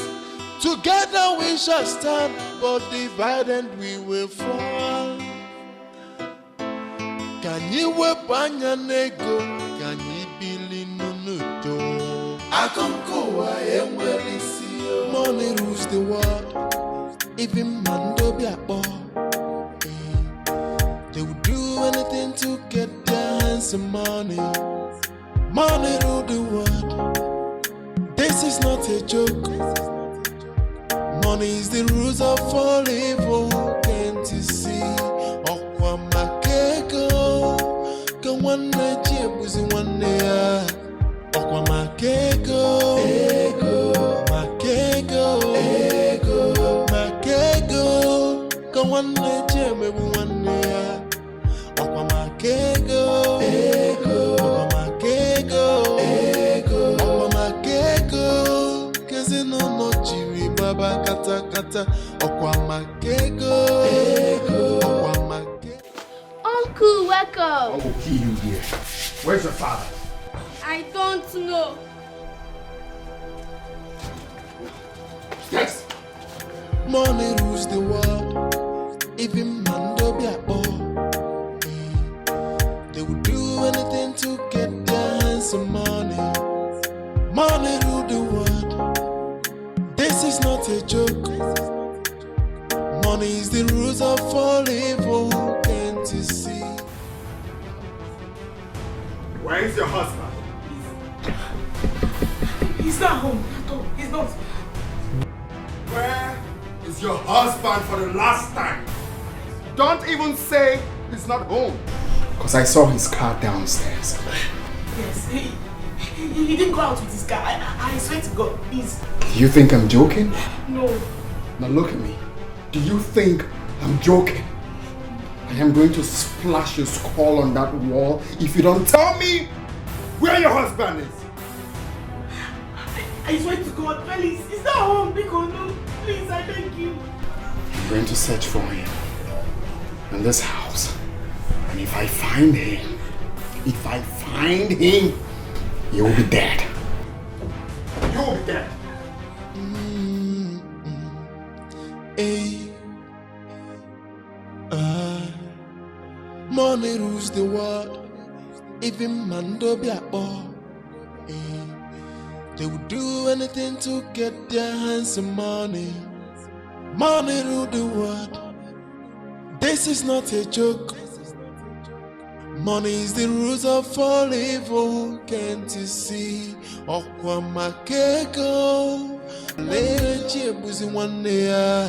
together we shall stand, but divided we will fall. Can you weep anya nego? Can you bili n'udo? Akonko enwere isi. Money rules the world, even mando biakpo. They would do anything to get their hands on money. Money rule the world. This is not a joke. Money is the roots of all evil. Can't you see? Okwa makego, ka wanna jebuzi wanna. Okwa makego, makego, makego, ka wanna jebuzi wanna. Okwa makego, okwa makego. Baba kata kata okwa makego okwa makego. Uncle, welcome. I will kill you here. Where's your father? I don't know. Yes. Money rules the world, even mando biakpo. They would do anything to get their hands on money. Money rule the world. This is not a joke. Money is the roots of all evil. Can't you see? Where is your husband? He's not home. He's not. Where is your husband for the last time? Don't even say he's not home. Because I saw his car downstairs. Yes, he didn't go out with his car. I swear to God, please. Do you think I'm joking? No. Now look at me. Do you think I'm joking? I am going to splash your skull on that wall if you don't tell me where your husband is. I swear to God, please. He's not home, because no. Please, I beg you. I'm going to search for him in this house. And if I find him, you will be dead. You will be dead. Money rules the world, even mando biakpo. They would do anything to get their hands on money. Money rule the world. This is not a joke. Money is the roots of all evil. Can't you see? Okwa makego, leche buzi wanea.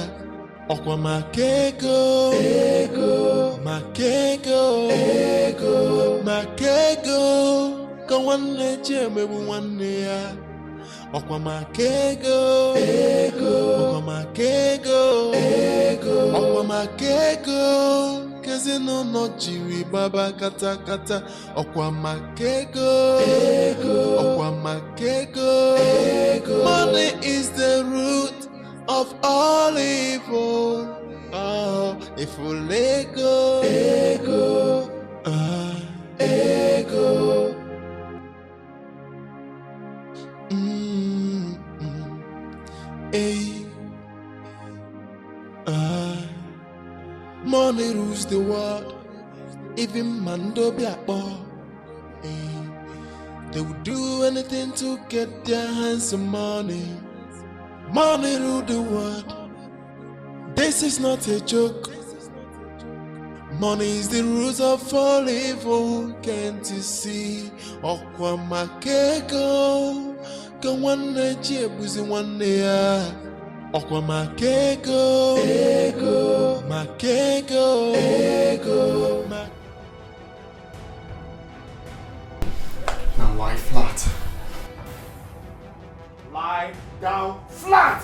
Okwa makego, makego, makego, kawane chemebu wanea. Okwa makego, okwa makego, okwa makego. Kazino no jiri baba kata kata okwa makego, okwa makego. Money is the root of all evil. Oh, if we let go, ego. Money rules the world, even mando biakpo. They would do anything to get their hands on money. Money rule the world. This is not a joke. Money is the roots of all evil. Can't you see? Okwa makego, kawane jebuzi wanea. Okwa makego, makego, Now lie flat. Lie down flat.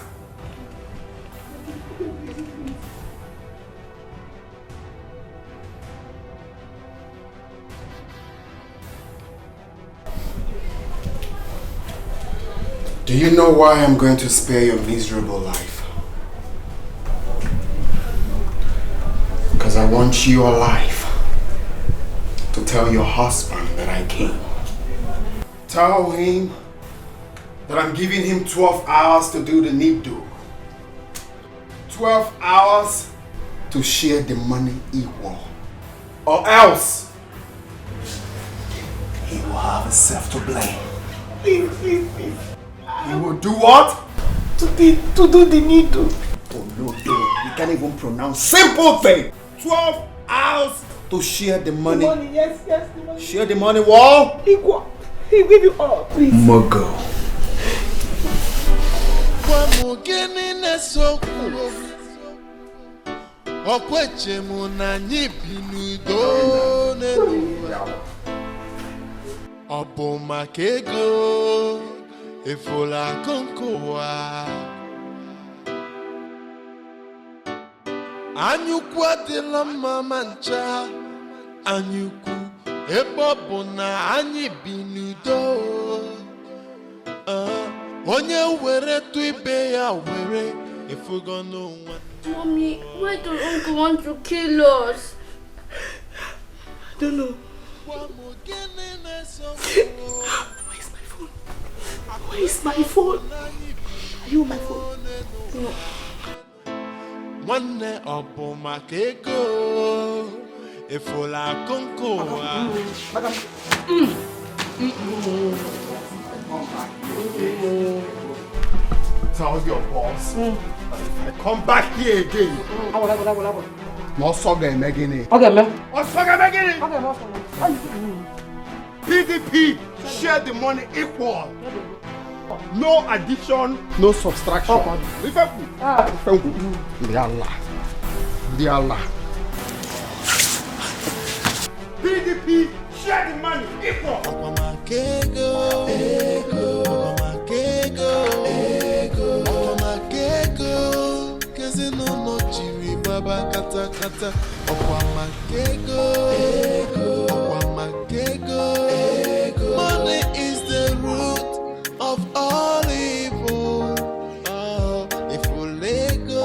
Do you know why I'm going to spare your miserable life? Because I want you alive to tell your husband that I came. Tell him that I'm giving him 12 hours to do the needful. 12 hours to share the money equal. Or else, he will have himself to blame. Please, please, please. He will do what? To do the needful. Oh no, you can't even pronounce simple thing. 12 hours to share the money. The money, yes, the money. Share the money, what? Equal. He'll give you all, please. Mogo. Anyukwu adịla mma ma ncha. Anyukwu ebe ọ bụ na anyị bi n'udo. Onye were tụ ibe ya were efugo n'ụwa. Mommy, why do Uncle want to kill us? I don't know. Where is my phone? Are you on my phone? No. Nwanne ọ bụ maka ego efola akụnkụ ụwa. Tell your boss if I come back here again. No soga megini. Okay, man. Soga megini. PDP share the money equal. No addition, no subtraction. Allah. PDP share the money equal. Money is the root of all evil. If we let go,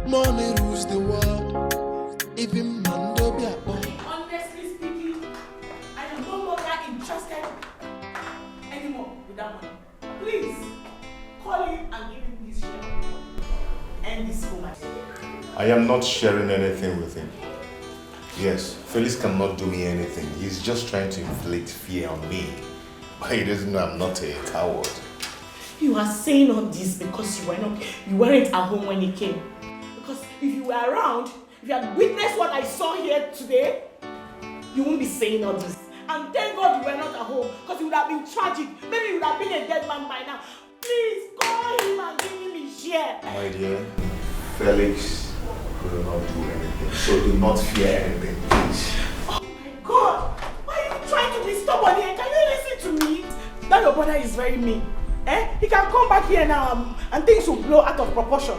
money rules the world. Even Mandobia. Honestly speaking, I am no longer interested anymore with that money. Please, call him and give him his share. End this moment. I am not sharing anything with him. Yes, Felix cannot do me anything. He's just trying to inflict fear on me. But he doesn't know I'm not a coward. You are saying all this because you weren't at home when he came. Because if you were around, if you had witnessed what I saw here today, you wouldn't be saying all this. And thank God you were not at home, because it would have been tragic. Maybe you would have been a dead man by now. Please call him and give him his share. My dear, Felix will not do anything. So do not fear anything, please. Oh my God! Why are you trying to be stubborn here? Can you listen to me? That your brother is very mean. He can come back here now and things will blow out of proportion.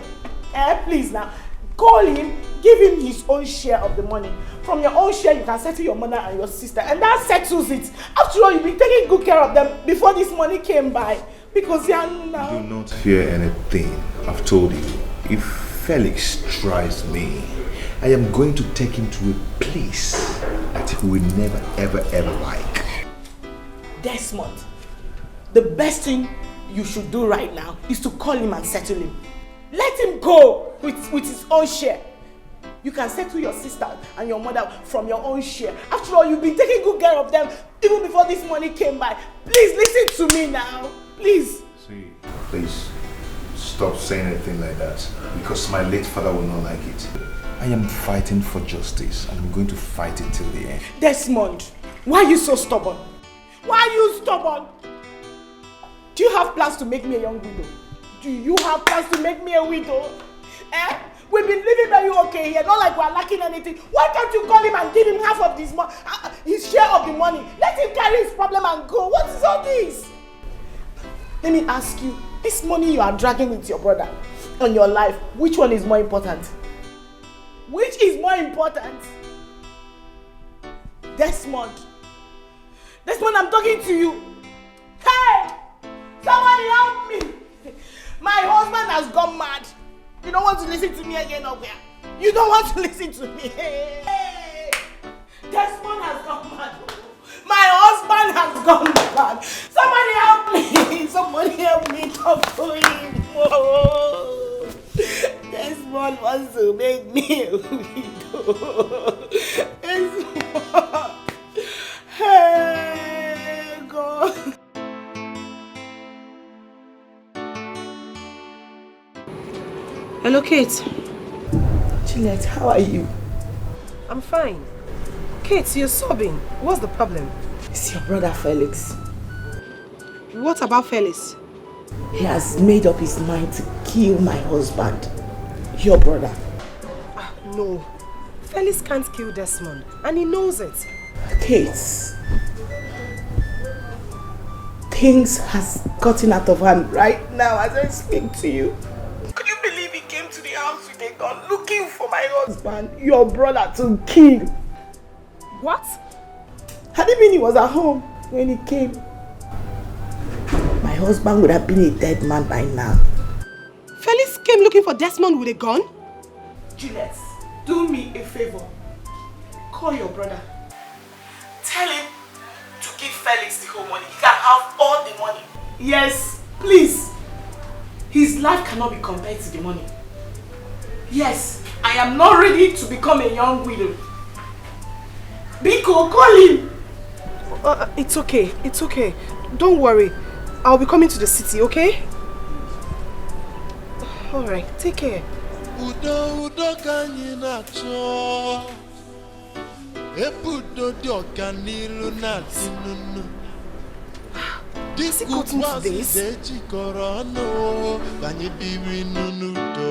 Please now, call him, give him his own share of the money. From your own share, you can settle your mother and your sister, and that settles it. After all, you've been taking good care of them before this money came by. Because they are now... Do not fear anything. I've told you. If Felix tries me, I am going to take him to a place that he will never, ever, ever like. Desmond, the best thing you should do right now is to call him and settle him. Let him go with his own share. You can settle your sister and your mother from your own share. After all, you've been taking good care of them even before this money came by. Please listen to me now. Please. See, please stop saying anything like that, because my late father will not like it. I am fighting for justice and I'm going to fight it till the end. Desmond, why are you so stubborn? Why are you stubborn? Do you have plans to make me a young widow? Do you have plans to make me a widow? We've been living very okay here, not like we're lacking anything. Why can't you call him and give him half of this his share of the money? Let him carry his problem and go. What is all this? Let me ask you, This money you are dragging with your brother on your life, which one is more important? Which is more important? Desmond. Desmond, I'm talking to you. Hey! Somebody help me! My husband has gone mad. You don't want to listen to me again, okay? You don't want to listen to me. Hey! Desmond has gone mad. My husband has gone mad. Somebody help me. Somebody help me talk to him. Oh. Desmond wants to make me a widow. Desmond. Hey, God. Hello, Kate. Juliet, how are you? I'm fine. Kate, you're sobbing. What's the problem? It's your brother Felix. What about Felix? He has made up his mind to kill my husband. Your brother. No. Felix can't kill Desmond, and he knows it. Kate. Things has gotten out of hand right now as I speak to you. Could you believe he came to the house with a gun looking for my husband, your brother, to kill? What? Had it been he was at home when he came, my husband would have been a dead man by now. Felix came looking for Desmond with a gun? Juliet, do me a favor. Call your brother. Tell him to give Felix the whole money. He can have all the money. Yes, please. His life cannot be compared to the money. Yes, I am not ready to become a young widow. Biko, call him. It's okay. It's okay. Don't worry. I'll be coming to the city, okay? Alright, take care. Udo kanyi na-achọ Ebudo dị ọganiru na-adịnụnụ Dịka ụtụazị ejikọrọ ọnụ Ka anyị biri n'udo.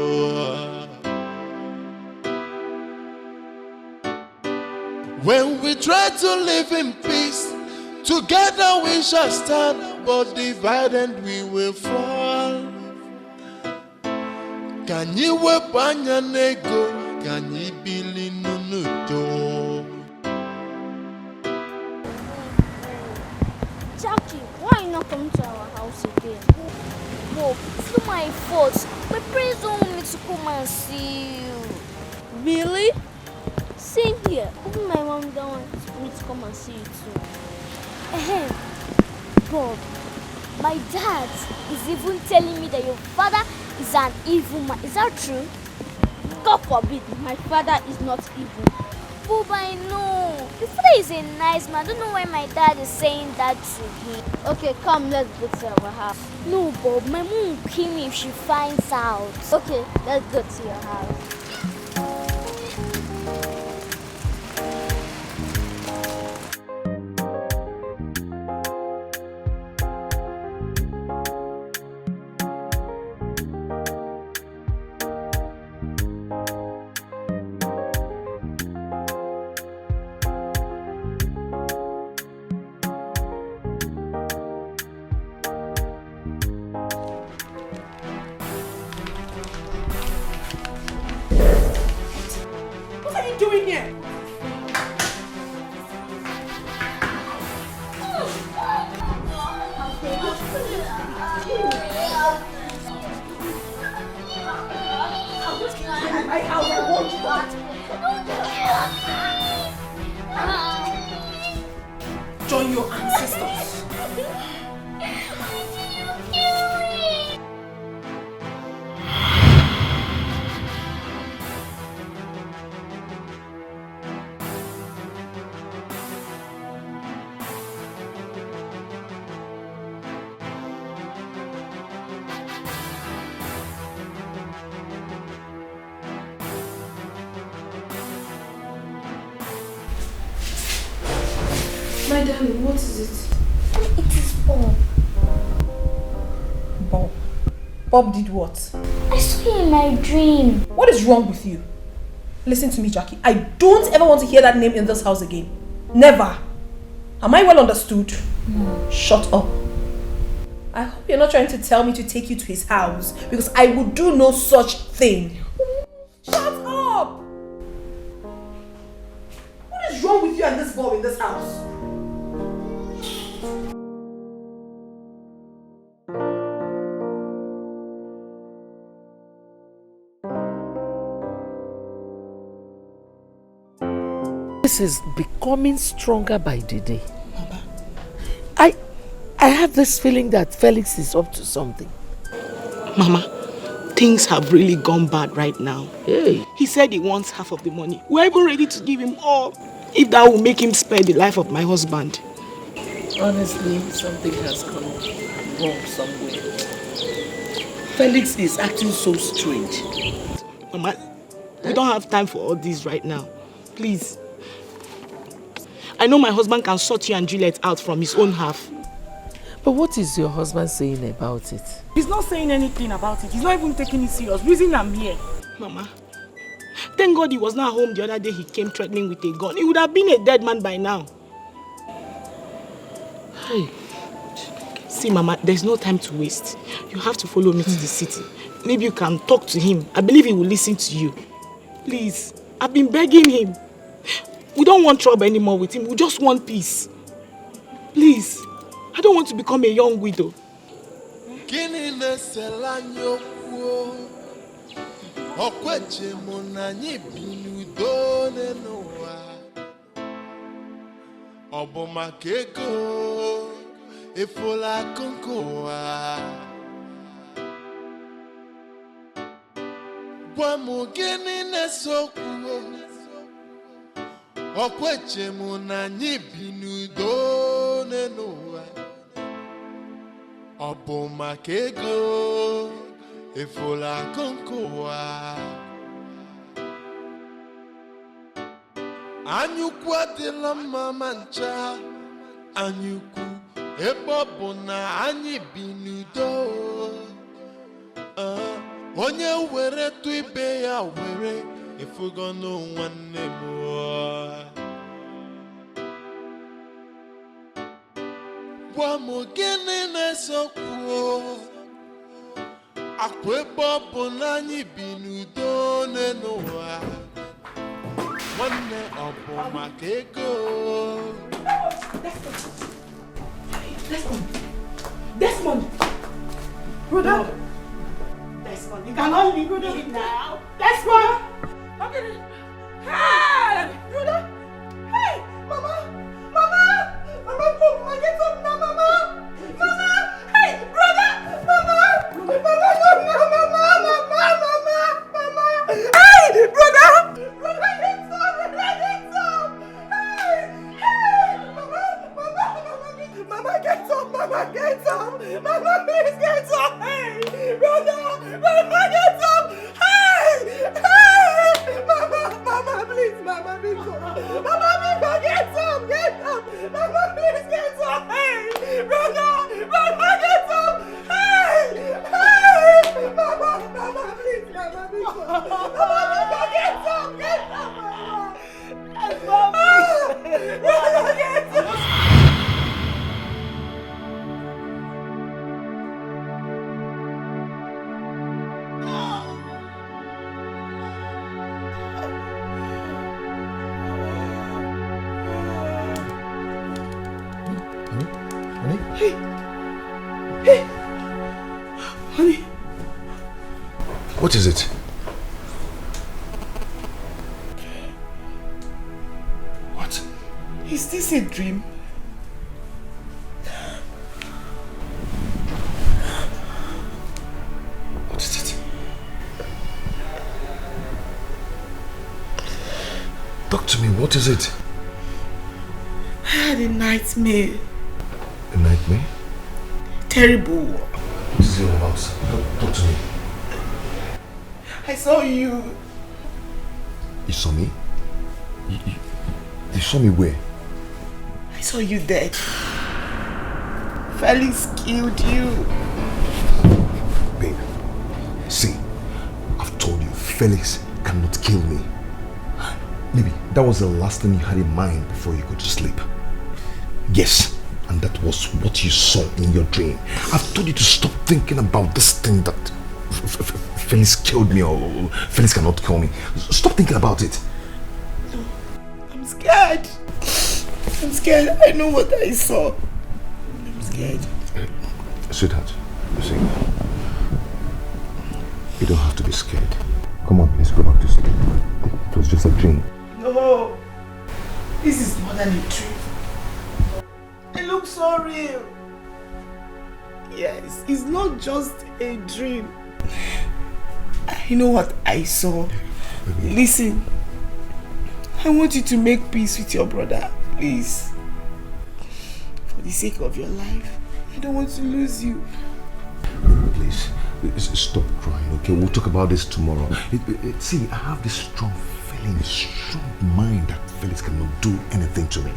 When we try to live in peace, together we shall stand, but divided we will fall. Can you wepụ anya n'ego? Can you bili n'udo? Jackie, why you not come to our house again? Bob, it's not my fault. My parents don't want me to come and see you. Really? Same here. Even my mom don't want me to come and see you too. Bob, my dad is even telling me that your father is an evil man. Is that true? God forbid, my father is not evil. Bob, I know. Your father is a nice man. I don't know why my dad is saying that to him. Okay, come, let's go to our house. No, Bob, my mom will kill me if she finds out. Okay, let's go to your house. Join your ancestors. My darling, what is it? It is Bob. Bob? Bob did what? I saw you in my dream. What is wrong with you? Listen to me, Jackie. I don't ever want to hear that name in this house again. Never. Am I well understood? No. Shut up. I hope you're not trying to tell me to take you to his house, because I would do no such thing. Shut up! What is wrong with you and this boy in this house? This is becoming stronger by the day. Mama, I have this feeling that Felix is up to something. Mama, things have really gone bad right now. Hey. He said he wants half of the money. We're even ready to give him all, if that will make him spare the life of my husband. Honestly, something has gone wrong somewhere. Felix is acting so strange. Mama, we don't have time for all this right now. Please. I know my husband can sort you and Juliet out from his own half. But what is your husband saying about it? He's not saying anything about it. He's not even taking it serious. Reason I'm here. Mama, thank God he was not home the other day he came threatening with a gun. He would have been a dead man by now. Hey. See, Mama, there's no time to waste. You have to follow me to the city. Maybe you can talk to him. I believe he will listen to you. Please, I've been begging him. We don't want trouble anymore with him. We just want peace. Please, I don't want to become a young widow. Okweche muna nyibinudo nenuwa Obo makego Efola konkowa Anyukwu adịla mma mancha Anyukwu ebobo na anyibinudo Onye were tu ibe ya were Efugo no nwanne m Wamo gene nesokwo Akwebo bonanyi binudo nenoa Wanne obo makego Desmond! Brother! Desmond, you cannot leave me now! Desmond! How can you? Hey! Brother! Hey! Mama! Mama! Mama, Mama, get up now, Mama! Mama! Hey! Brother! Mama! Mama, Mama! Hey! Brother! Brother, get up! Hey! Hey! Mama, get up! Mama, get up! Mama, please get up! Hey! Brother! Mama, get up! Hey! Hey! Mama, please, Mama, please. Mama, get up! Get up! Mama, please get up! Hey! Brother! Mama, get up! Hey! Hey! Mama, please, Mama, please. Mama, get up! Get up, Mama! Brother, get up! Hey! Hey! Honey! What is it? What? Is this a dream? What is it? Talk to me, what is it? I had a nightmare. A nightmare? Terrible. What is it all about? Talk to me. I saw you. You saw me? You saw me where? I saw you dead. Felix killed you. Babe, see, I've told you, Felix cannot kill me. Maybe that was the last thing you had in mind before you could sleep. Yes, and and that was what you saw in your dream. I've told you to stop thinking about this thing that Felix killed me or Felix cannot kill me. Stop thinking about it. No, I'm scared. I'm scared. I know what I saw. I'm scared. Sweetheart, you see, you don't have to be scared. Come on, let's go back to sleep. It was just a dream. No, this is more than a dream. It looks so real. Yes, it's not just a dream. I know what I saw. Listen, I want you to make peace with your brother, please. For the sake of your life, I don't want to lose you. Please, stop crying, okay? We'll talk about this tomorrow. See, I have this strong feeling, strong mind that Felix cannot do anything to me.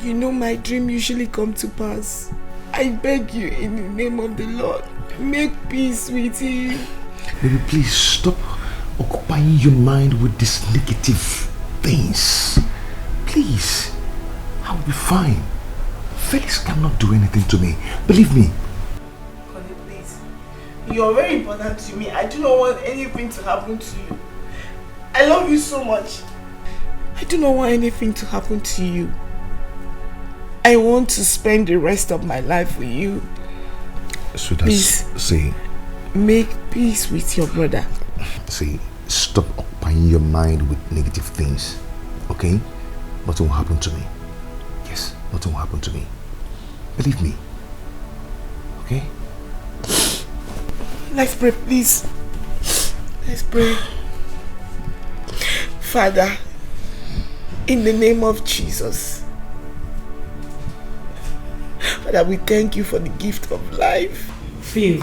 You know my dream usually come to pass. I beg you in the name of the Lord, make peace with him. Baby, please stop occupying your mind with these negative things. Please, I'll be fine. Felix cannot do anything to me. Believe me. Honey, please. You're very important to me. I do not want anything to happen to you. I love you so much. I do not want anything to happen to you. I want to spend the rest of my life with you. Sweetheart, please, see. Make peace with your brother. See, stop occupying your mind with negative things. Okay? Nothing will happen to me. Yes, nothing will happen to me. Believe me. Okay? Let's pray, please. Let's pray. Father, in the name of Jesus, Father, we thank you for the gift of life. Phil,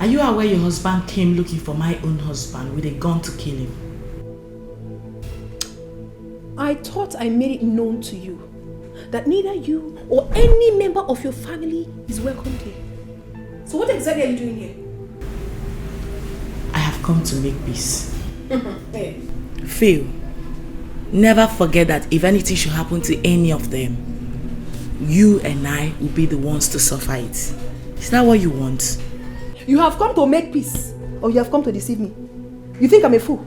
are you aware your husband came looking for my own husband with a gun to kill him? I thought I made it known to you that neither you or any member of your family is welcome here. So what exactly are you doing here? I have come to make peace. Hey. Phil, never forget that if anything should happen to any of them, you and I will be the ones to suffer it. Is that what you want? You have come to make peace, or you have come to deceive me? You think I'm a fool?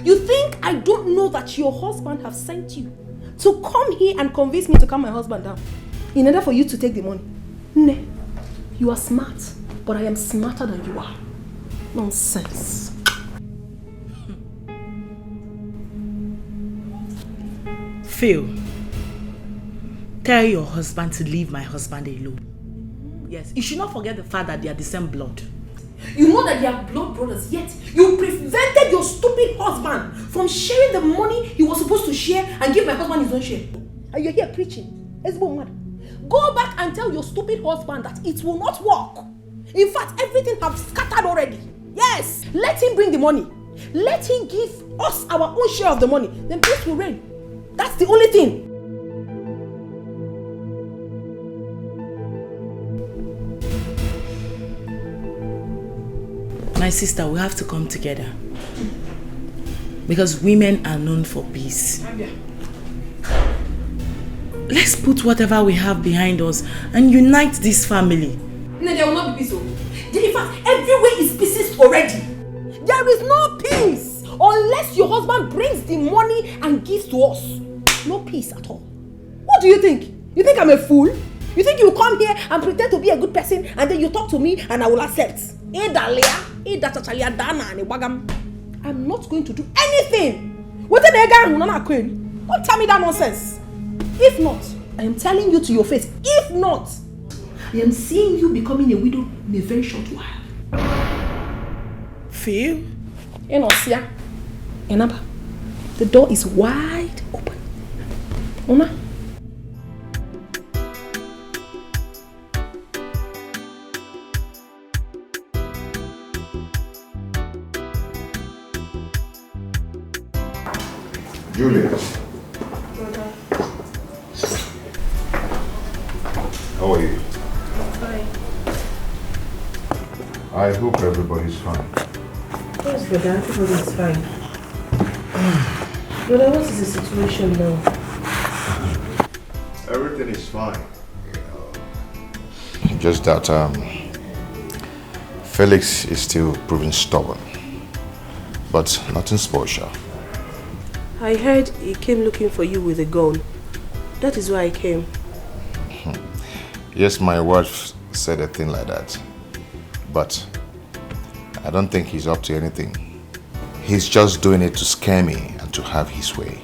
You think I don't know that your husband have sent you to come here and convince me to calm my husband down in order for you to take the money? Ne, you are smart, but I am smarter than you are. Nonsense. Phil, tell your husband to leave my husband alone. Yes, you should not forget the fact that they are the same blood. You know that they are blood brothers, yet you prevented your stupid husband from sharing the money he was supposed to share and give my husband his own share. And you're here preaching. Go back and tell your stupid husband that it will not work. In fact, everything has scattered already. Yes, let him bring the money. Let him give us our own share of the money. Then peace will reign. That's the only thing. My sister, we have to come together. Because women are known for peace. Let's put whatever we have behind us and unite this family. No, there will not be peace. In fact, everywhere is pieces already. There is no peace unless your husband brings the money and gives to us. No peace at all. What do you think? You think I'm a fool? You think you will come here and pretend to be a good person and then you talk to me and I will accept? I'm not going to do anything. Don't tell me that nonsense. If not, I am telling you to your face, if not, I am seeing you becoming a widow in a very short while. Phil? Enaba, the door is wide open. Una? Juliet. How are you? Fine. I hope everybody's fine. Yes, brother, everybody's fine. Brother, what is the situation now? Everything is fine. Just that Felix is still proving stubborn. But nothing special. I heard he came looking for you with a gun. That is why I came. Yes, my wife said a thing like that. But I don't think he's up to anything. He's just doing it to scare me and to have his way.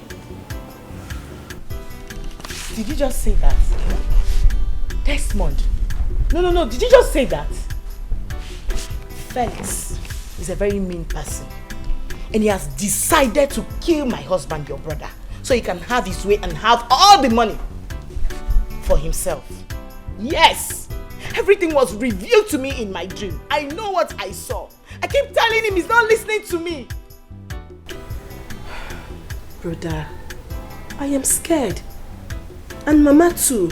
Did you just say that? Desmond. No. Did you just say that? Felix is a very mean person. And he has decided to kill my husband, your brother, so he can have his way and have all the money for himself. Yes! Everything was revealed to me in my dream. I know what I saw. I keep telling him he's not listening to me. Brother, I am scared. And Mama too.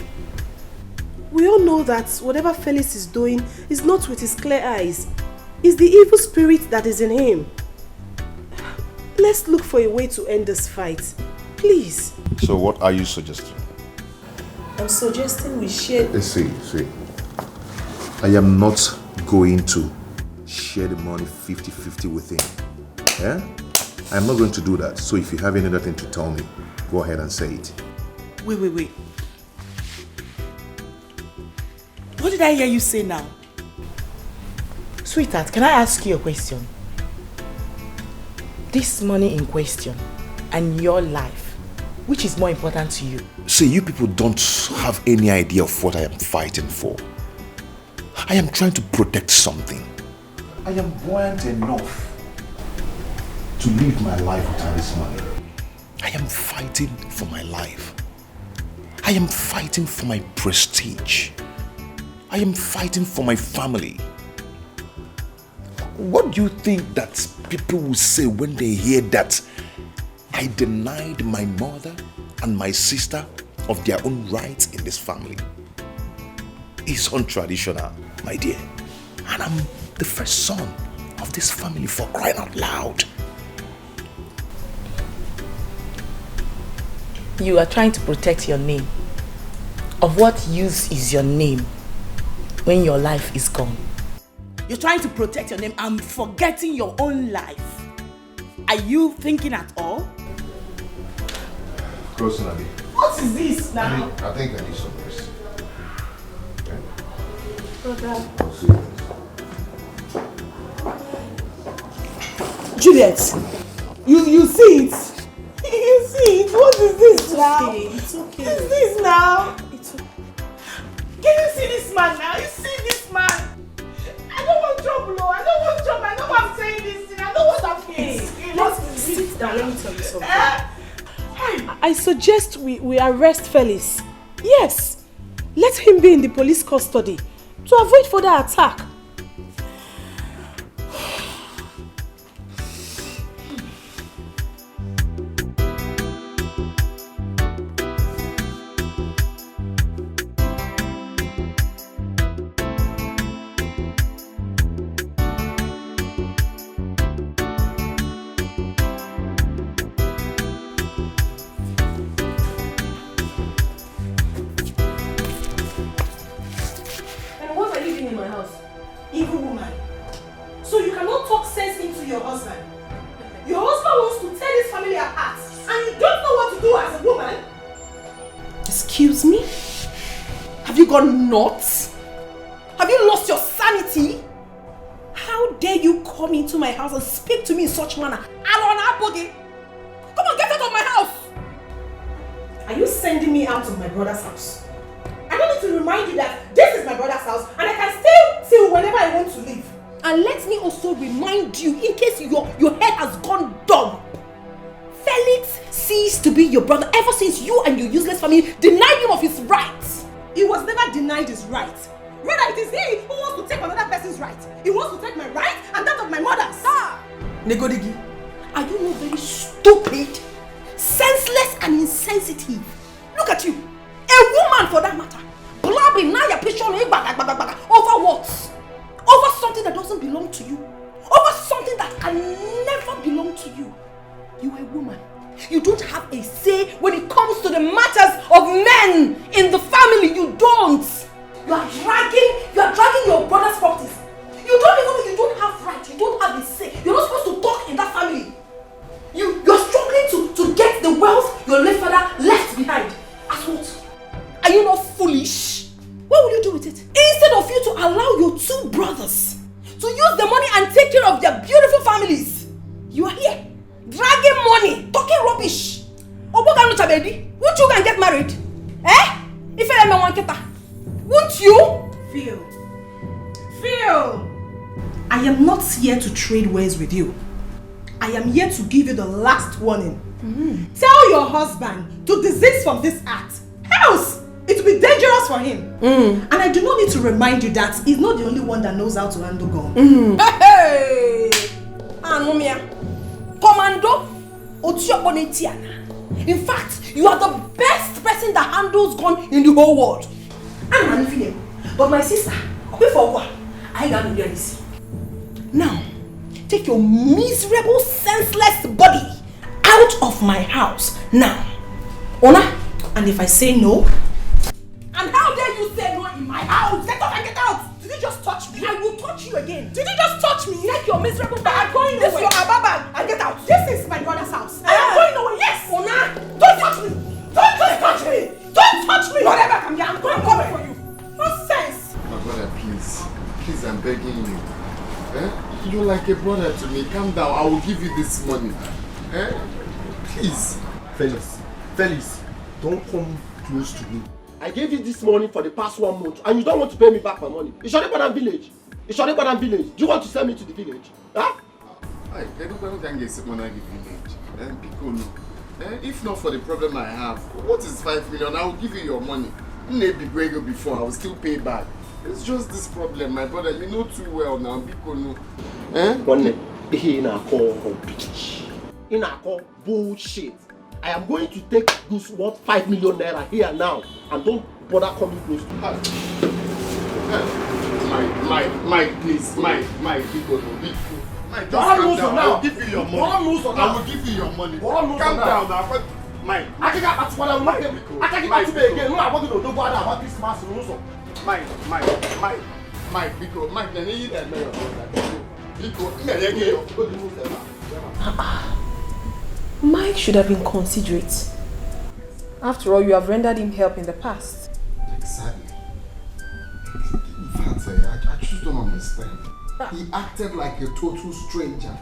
We all know that whatever Felix is doing is not with his clear eyes. It's the evil spirit that is in him. Let's look for a way to end this fight. Please. So what are you suggesting? I'm suggesting we share... See. I am not going to share the money 50-50 with him. Yeah? I'm not going to do that. So if you have any other thing to tell me, go ahead and say it. Wait. What did I hear you say now? Sweetheart, can I ask you a question? This money in question and your life, which is more important to you? See, you people don't have any idea of what I am fighting for. I am trying to protect something. I am buoyant enough to live my life without this money. I am fighting for my life. I am fighting for my prestige. I am fighting for my family. What do you think that people will say when they hear that I denied my mother and my sister of their own rights in this family? It's untraditional, my dear. And I'm the first son of this family, for crying out loud. You are trying to protect your name. Of what use is your name when your life is gone? You're trying to protect your name and forgetting your own life. Are you thinking at all? Close enough. What is this now? I think I need some rest. Okay? Juliet, you see it? You see it? What is this now? It's okay. What is this now? It's okay. Can you see this man now? You see this man? I don't want trouble. I don't want trouble. I know why I'm saying this thing. I know what I'm saying. Let's sit down. Let me tell you something. I suggest we arrest Felix. Yes. Let him be in the police custody to avoid further attack. Nuts? Have you lost your sanity? How dare you come into my house and speak to me in such manner? Alon Aboge! Come on, get out of my house! Are you sending me out of my brother's house? I don't need to remind you that this is my brother's house and I can stay till whenever I want to leave. And let me also remind you, in case your head has gone dumb, Felix ceased to be your brother ever since you and your useless family denied him of his rights. He was never denied his right. Rather, it is he who wants to take another person's right. He wants to take my right and that of my mother's. Negodigi, are you not very stupid, senseless and insensitive? Look at you, a woman for that matter, blabbing now you're over what? Over something that doesn't belong to you. Over something that can never belong to you. You are a woman. You don't have a say when it comes to the matters of men in the family. You don't. You are not foolish? What will you do with it? Instead of you to allow your 2 brothers to use the money and take care of their beautiful families, you are here dragging money, talking rubbish. Won't you go and get married? Eh? If I am won't you? Phil! I am not here to trade words with you. I am here to give you the last warning. Tell your husband to desist from this act. Else, it will be dangerous for him. And I do not need to remind you that he's not the only one that knows how to handle gun. Hey! Anomia. Commando Otiopone. In fact, you are the best person that handles gun in the whole world. I'm not feeling. But my sister, I got to do this. Now, take your miserable, senseless body out of my house. Now. Ona, and if I say no, and how dare you say no in my house? Get up and get out! Did you just touch me? I will touch you again. Did you just touch me? Take your miserable bag. I'm going nowhere. This your ababa and get out. This is my brother's house. I am going nowhere. Yes! Ona, don't touch me! Don't just touch me! Don't touch me! Whatever, come here. I'm coming for you. Nonsense! My brother, please. Please, I'm begging you. You're like a brother to me. Calm down. I will give you this money. Please. Felix, don't come close to me. I gave you this money for the past 1 month and you don't want to pay me back my money. It's Shoribadan village. Do you want to send me to the village? Huh? Everybody can get some money at the village. People know. If not for the problem I have, what is 5 million? I will give you your money. Maybe before, I will still pay back. It's just this problem, my brother. You know too well now. People know. In a call bullshit. I am going to take this worth 5 million naira here now and don't bother coming close to her. Mike, please. Mike, people know. Mike, just calm down. Now. I will give you your money. I will give you your money. Calm down now. Mike. I can't get back to what I'm looking for. I can't get back to me again. No, I want to know about Christmas also. Mike, because Mike, I need that mayor. Mike should have been considerate. After all, you have rendered him help in the past. Exactly. In fact, I just don't understand. He acted like a total stranger.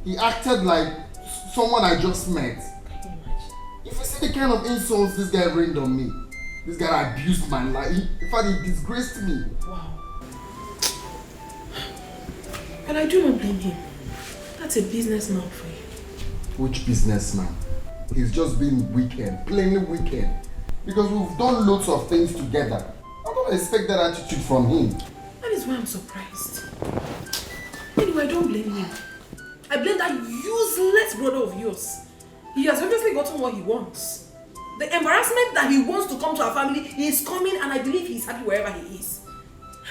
He acted like someone I just met. Can you imagine? If you see the kind of insults this guy rained on me, this guy abused my life. In fact, he disgraced me. Wow. And I do not blame him. That's a businessman for you. Which businessman? He's just being wicked, plainly wicked. Because we've done loads of things together. I don't expect that attitude from him. That is why I'm surprised. Anyway, I don't blame him. I blame that useless brother of yours. He has obviously gotten what he wants. The embarrassment that he wants to come to our family, he is coming and I believe he's happy wherever he is.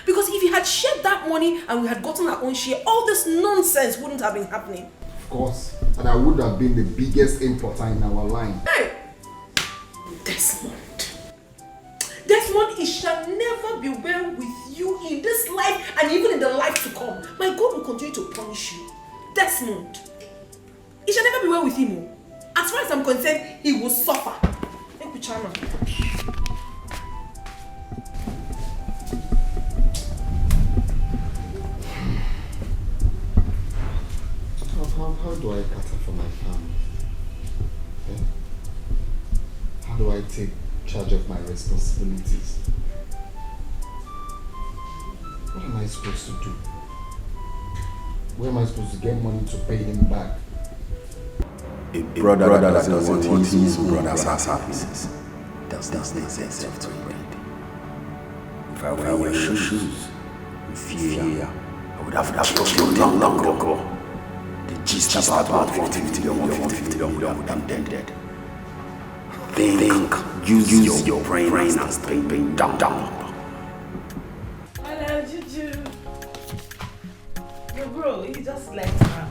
Because if he had shared that money and we had gotten our own share, all this nonsense wouldn't have been happening. Of course. And I would have been the biggest importer in our line. Hey! Desmond, it shall never be well with you in this life and even in the life to come. My God will continue to punish you. Desmond, it shall never be well with him. As far as I'm concerned, he will suffer. Thank you, Chama. How do I cater for my family? How do I take charge of my responsibilities? What am I supposed to do? Where am I supposed to get money to pay him back? A brother that doesn't want his brother's services does not deserve to bread. If I were your shoes, in fear, I would have killed you long ago. The gist about 150 million would have been dead. Think, use your brain and think down. Hello, Juju. Yo, bro, you just left now.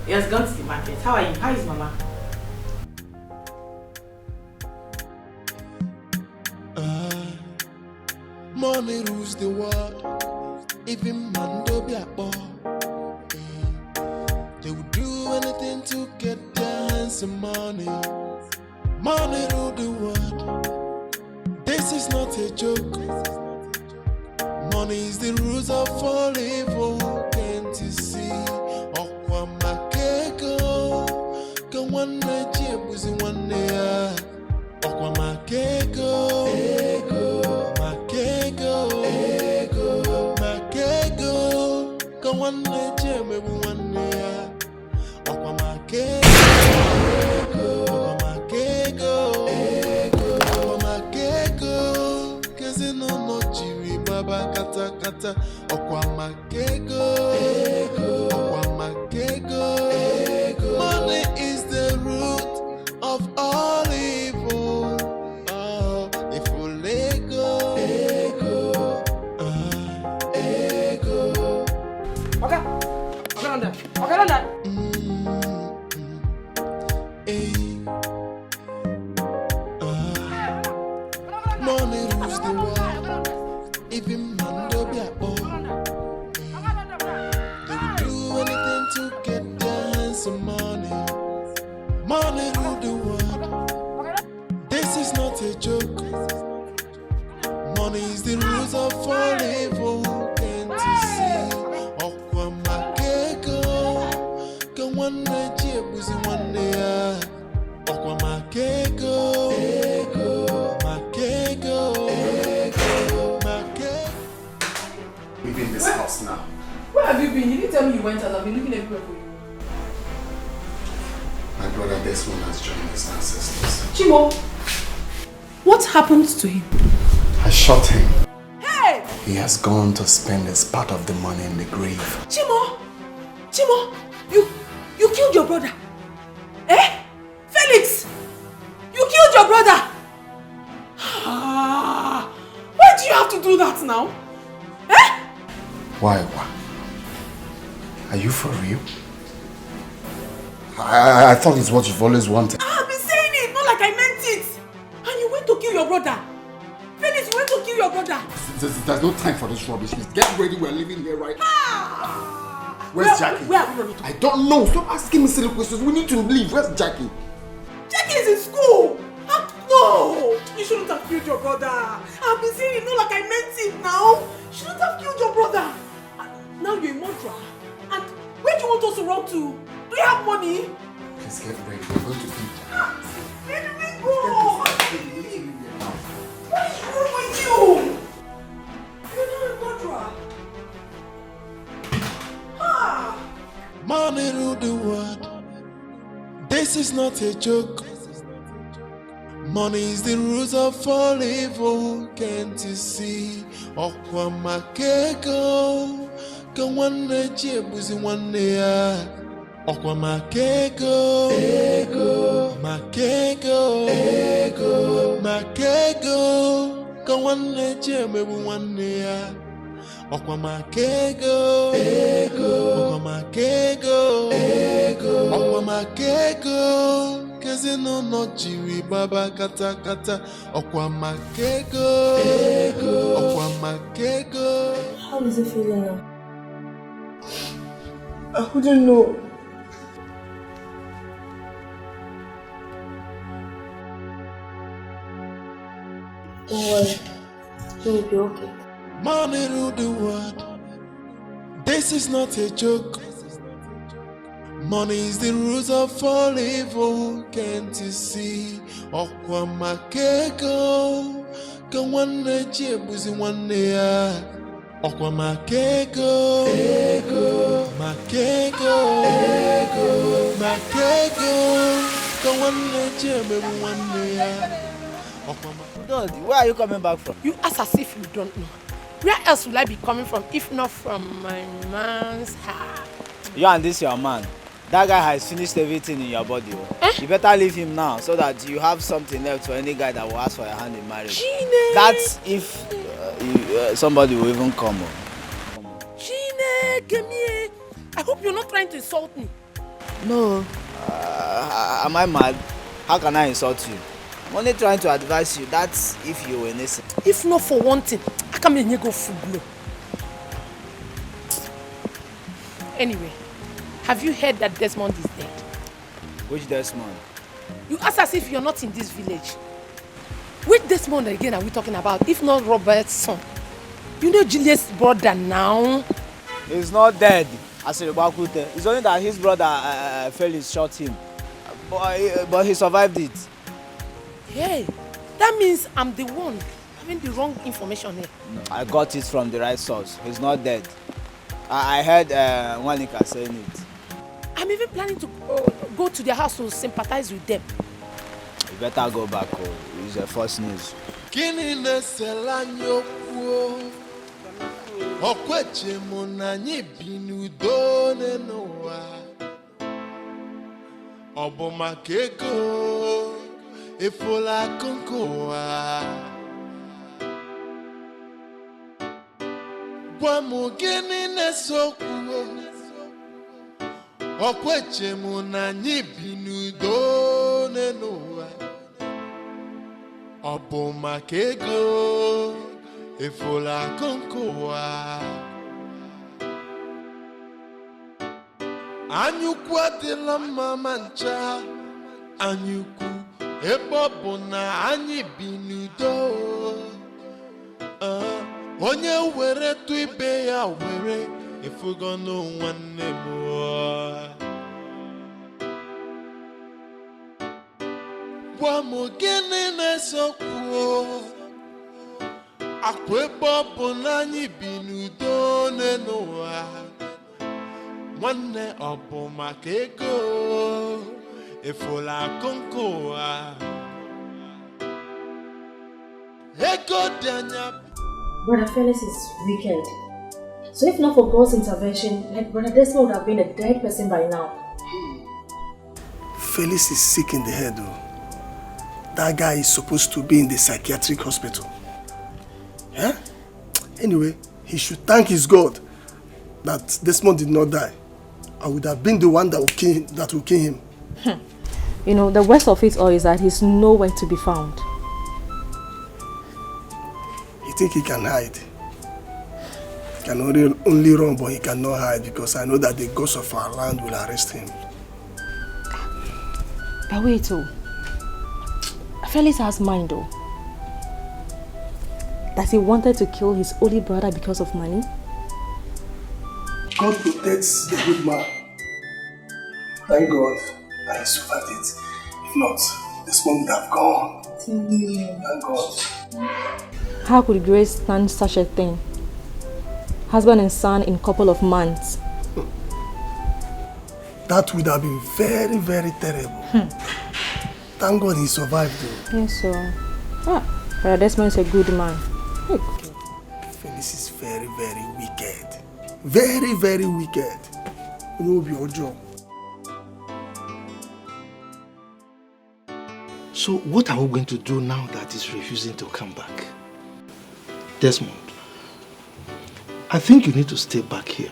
He has gone to the market. How are you? How is Mama? Money rules the world. Even man do be a boy. They would do anything to get their hands on money. Money rule the world. This is not a joke. Money is the root of all evil. Can't you see? Okwa makego. Go one night, buzi one day. Okwa makego. Makego. Makego. Go one night, maybe one day. Okwa makego. Okwa makego. Okwa makego. Kezi no jiri baba kata kata. Okwa makego. Okwa makego. Money is the root of all evil. Oh, if you let go. Okay, on that. Money rules the world. Even man don't be a boy. They will do anything to get their hands on money. Money rule the world. This is not a joke. Money is the root of all evil. Can't you see? Okwa makego. Go one night, buzi one day. Okwa makego. We're in this house now. Where have you been? You didn't tell me you went out. I've been looking everywhere for you. My brother Desmond has joined his ancestors. Chimo, what happened to him? I shot him. Hey! He has gone to spend his part of the money in the grave. Chimo, you killed your brother. Eh? Felix, you killed your brother. Why do you have to do that now? Eh? Why? Are you for real? I thought it's what you've always wanted. I've been saying it, not like I meant it. And you went to kill your brother. Felix, you went to kill your brother. There's no time for this rubbish. Please get ready. We're leaving here right now. Where's Jackie? Where are we running to? I don't know. Stop asking me silly questions. We need to leave. Where's Jackie? Jackie is in school. No, you shouldn't have killed your brother. I've been saying it, not like I meant it now. You shouldn't have killed your brother. Now you're a murderer. And where do you want us to run to? Do you have money? Please get ready. We're going to eat. Where do we go? What is wrong with you? You're not a murderer. Money rule the world. This is not a joke. Money is the root of all evil. Can't you see? Okwa makego. Go one day, buzi one day. Okwa makego. Makego. Makego. Go one day, maybe one day. Okwa makego. Okwa makego. Okwa makego. Kezi no jiri baba kata kata. Okwa makego. Okwa makego. How is it feeling now? I wouldn't know. Don't worry. You'll be okay. Money rule the world. This is not a joke. Money is the root of all evil. Can't you see? Okwa makego. Go one night, buzi one day. Okwa makego. Makego. Makego. Go one night, maybe one day. Don't. Where are you coming back from? You ask as if you don't know. Where else will I be coming from if not from my man's heart? You and this your man. That guy has finished everything in your body. You better leave him now so that you have something left for any guy that will ask for your hand in marriage. Chine. That's if somebody will even come. Chine, come here. I hope you're not trying to insult me. No. Am I mad? How can I insult you? I'm only trying to advise you. That's if you were innocent. If not for one thing, I can't make you go full blow. Anyway, have you heard that Desmond is dead? Which Desmond? You ask as if you're not in this village. Which Desmond again are we talking about, if not Robert's son? You know Julius' brother now? He's not dead. It's only that his brother Felix shot him. But he survived it. Hey, that means I'm the one having the wrong information here. No, I got it from the right source. He's not dead. I heard Wanika saying it. I'm even planning to go to their house to sympathize with them. You better go back. It's a false news. Okweche munanyi binudo nenoa Obumakeko Efola konkoa Bwamugeni nesokuo Okweche munanyi binudo nenoa Obumakeko Efola konkoa Anyukwu adịla mma mancha Anyukwu ebe ọ bụ na anyị bi n'udo Onye were tụ ibe ya were efugo nwanne m Gwa m gịnị na-esokwu Akwebo bụ na anyị bi n'udo n'ụwa Nwanne ọ bụ maka ego efola akụ nke ụwa Ego dị anya Brother Felix is wicked. So if not for God's intervention, like Brother Desmond would have been a dead person by now. Felix is sick in the head though. That guy is supposed to be in the psychiatric hospital. Yeah? Anyway, he should thank his God that Desmond did not die. I would have been the one that will kill him. You know, the worst of it all is that he's nowhere to be found. He think he can hide. He can only run, but he cannot hide because I know that the ghosts of our land will arrest him. But wait, Felix has mind though. That he wanted to kill his only brother because of money? God protects the good man. Thank God that he survived it. If not, this one would have gone. Thank God. How could Grace stand such a thing? Husband and son in a couple of months. That would have been very, very terrible. Thank God he survived though. Yes, sir. Brother Desmond is a good man. Felix is very, very wicked. Very, very wicked. It will be your job. So what are we going to do now that he's refusing to come back? Desmond, I think you need to stay back here.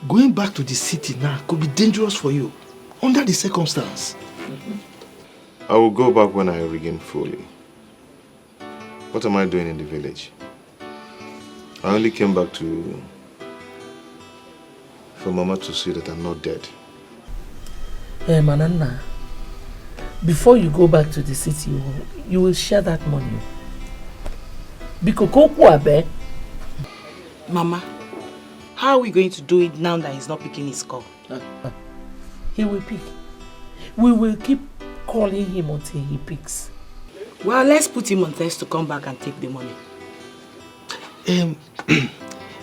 Going back to the city now could be dangerous for you, under the circumstance. I will go back when I regain fully. What am I doing in the village? I only came back for Mama to see that I'm not dead. Hey, Manana, before you go back to the city, you will share that money. Mama, how are we going to do it now that he's not picking his call? He will pick. We will keep calling him until he picks. Well, let's put him on test to come back and take the money.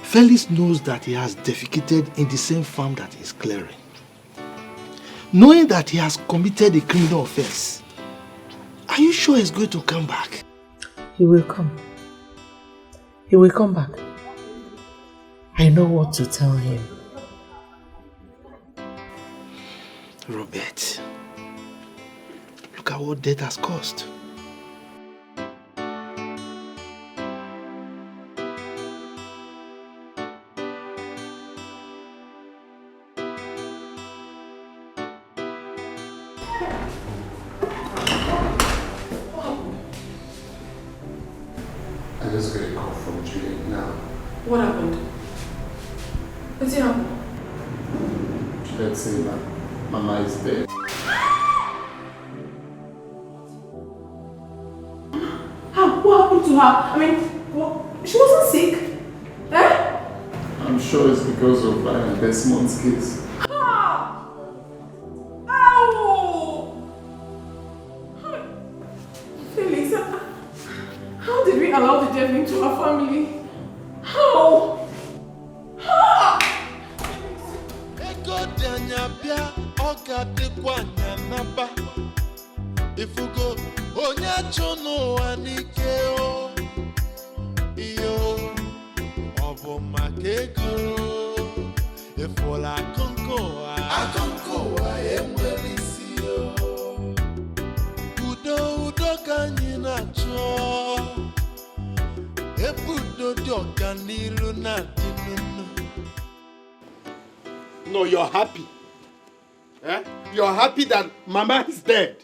Felix knows that he has defecated in the same farm that he's clearing. Knowing that he has committed a criminal offense, are you sure he's going to come back? He will come. He will come back. I know what to tell him. Robert, look at what death has cost. I just got a call from Juliet now. What happened? What's it happened? Juliet saying that Mama is dead. How? What happened to her? I mean, she wasn't sick. Eh? I'm sure it's because of Desmond's case. Ah! Ow! Felix, how did we allow the devil into our family? How? Ah! Ifugo onye chono anike o iyo obo makego ifola akonko enwelisi o udo kanyi na cho ebudo di oganiru na dinunu. No, you're happy. Eh? You're happy that Mama is dead.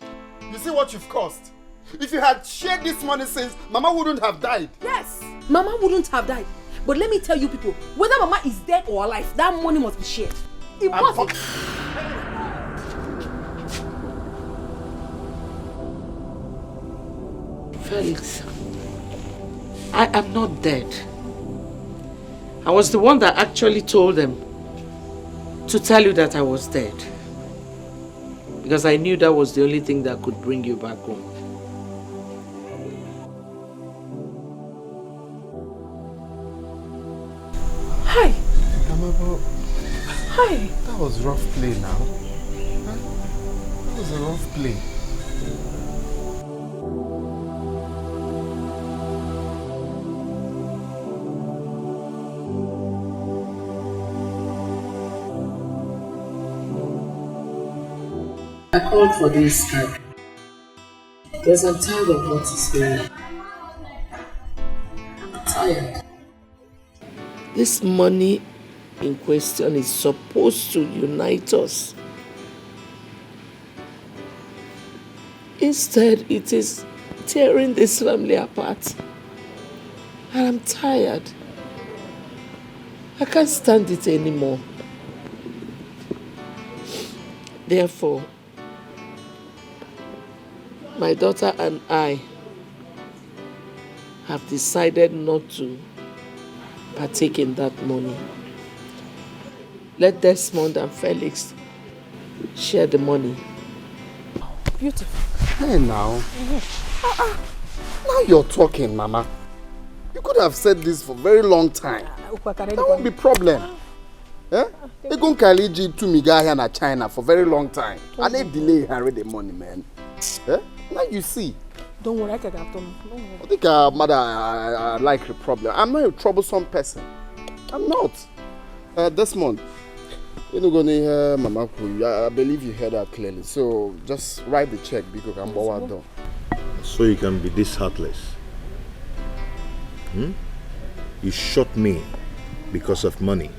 You see what you've caused? If you had shared this money since, Mama wouldn't have died. Yes, Mama wouldn't have died. But let me tell you people, whether Mama is dead or alive, that money must be shared. It must. Felix, I am not dead. I was the one that actually told them to tell you that I was dead. Because I knew that was the only thing that could bring you back home. Hi. Amabo, Hi. that was rough play now. Huh? That was a rough play. I called for this time because I'm tired of what is going on. I'm tired. This money in question is supposed to unite us. Instead, it is tearing this family apart. And I'm tired. I can't stand it anymore. Therefore, my daughter and I have decided not to partake in that money. Let Desmond and Felix share the money. Beautiful. Hey now. Now you're talking, Mama. You could have said this for a very long time. That won't be problem. Eh? They go Kaliji to Migaya na China for a very long time. And they delay Harry the money, man. Eh? Now you see. Don't worry, I can get them. I think mother, I like the problem. I'm not a troublesome person. I'm not. Desmond, you're not going to hear Mama Ku. I believe you heard that clearly. So just write the check because I'm bored done. So you can be this heartless. You shot me because of money.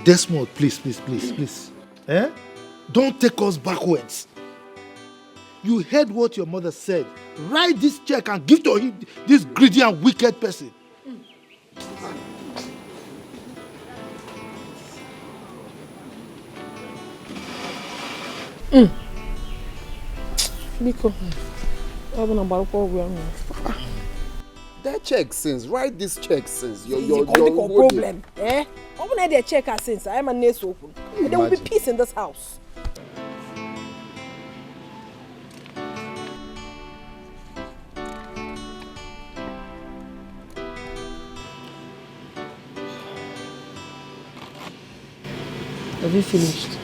Desmond, please. Eh? Don't take us backwards. You heard what your mother said. Write this check and give to him, this greedy and wicked person. Biko, that check since. Write this check since. Your problem. Eh? Open that check since. I am a nurse open. There will be peace in this house. Have you finished?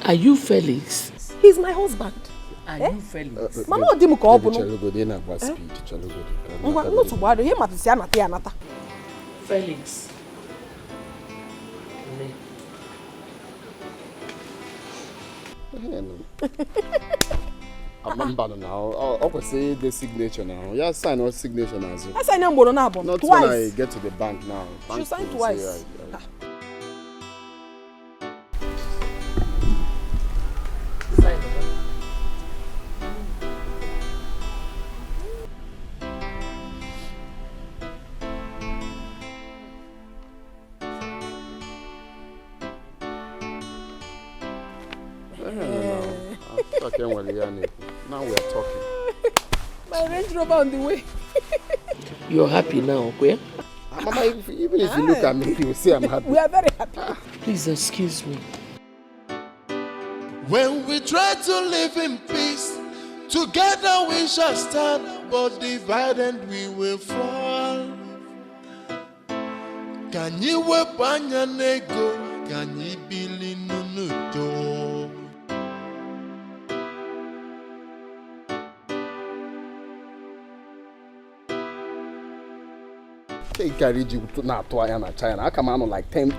Are you Felix? He's my husband. Are you Felix? Mama odimu ko obu no. No to worry. He must say anata. Felix. I'm bad now. I'll say the signature now. Yeah, sign or signature now. I sign them both now, not twice. When I get to the bank now. You sign twice. Now we are talking. My Range Rover on the way. You're happy now, okay? Mama, even if you look at me, you will see I'm happy. We are very happy. Please excuse me. When we try to live in peace, together we shall stand, but divided we will fall. Can you weep on your nego? Can you believe no? They carried you to China. How come I know like 10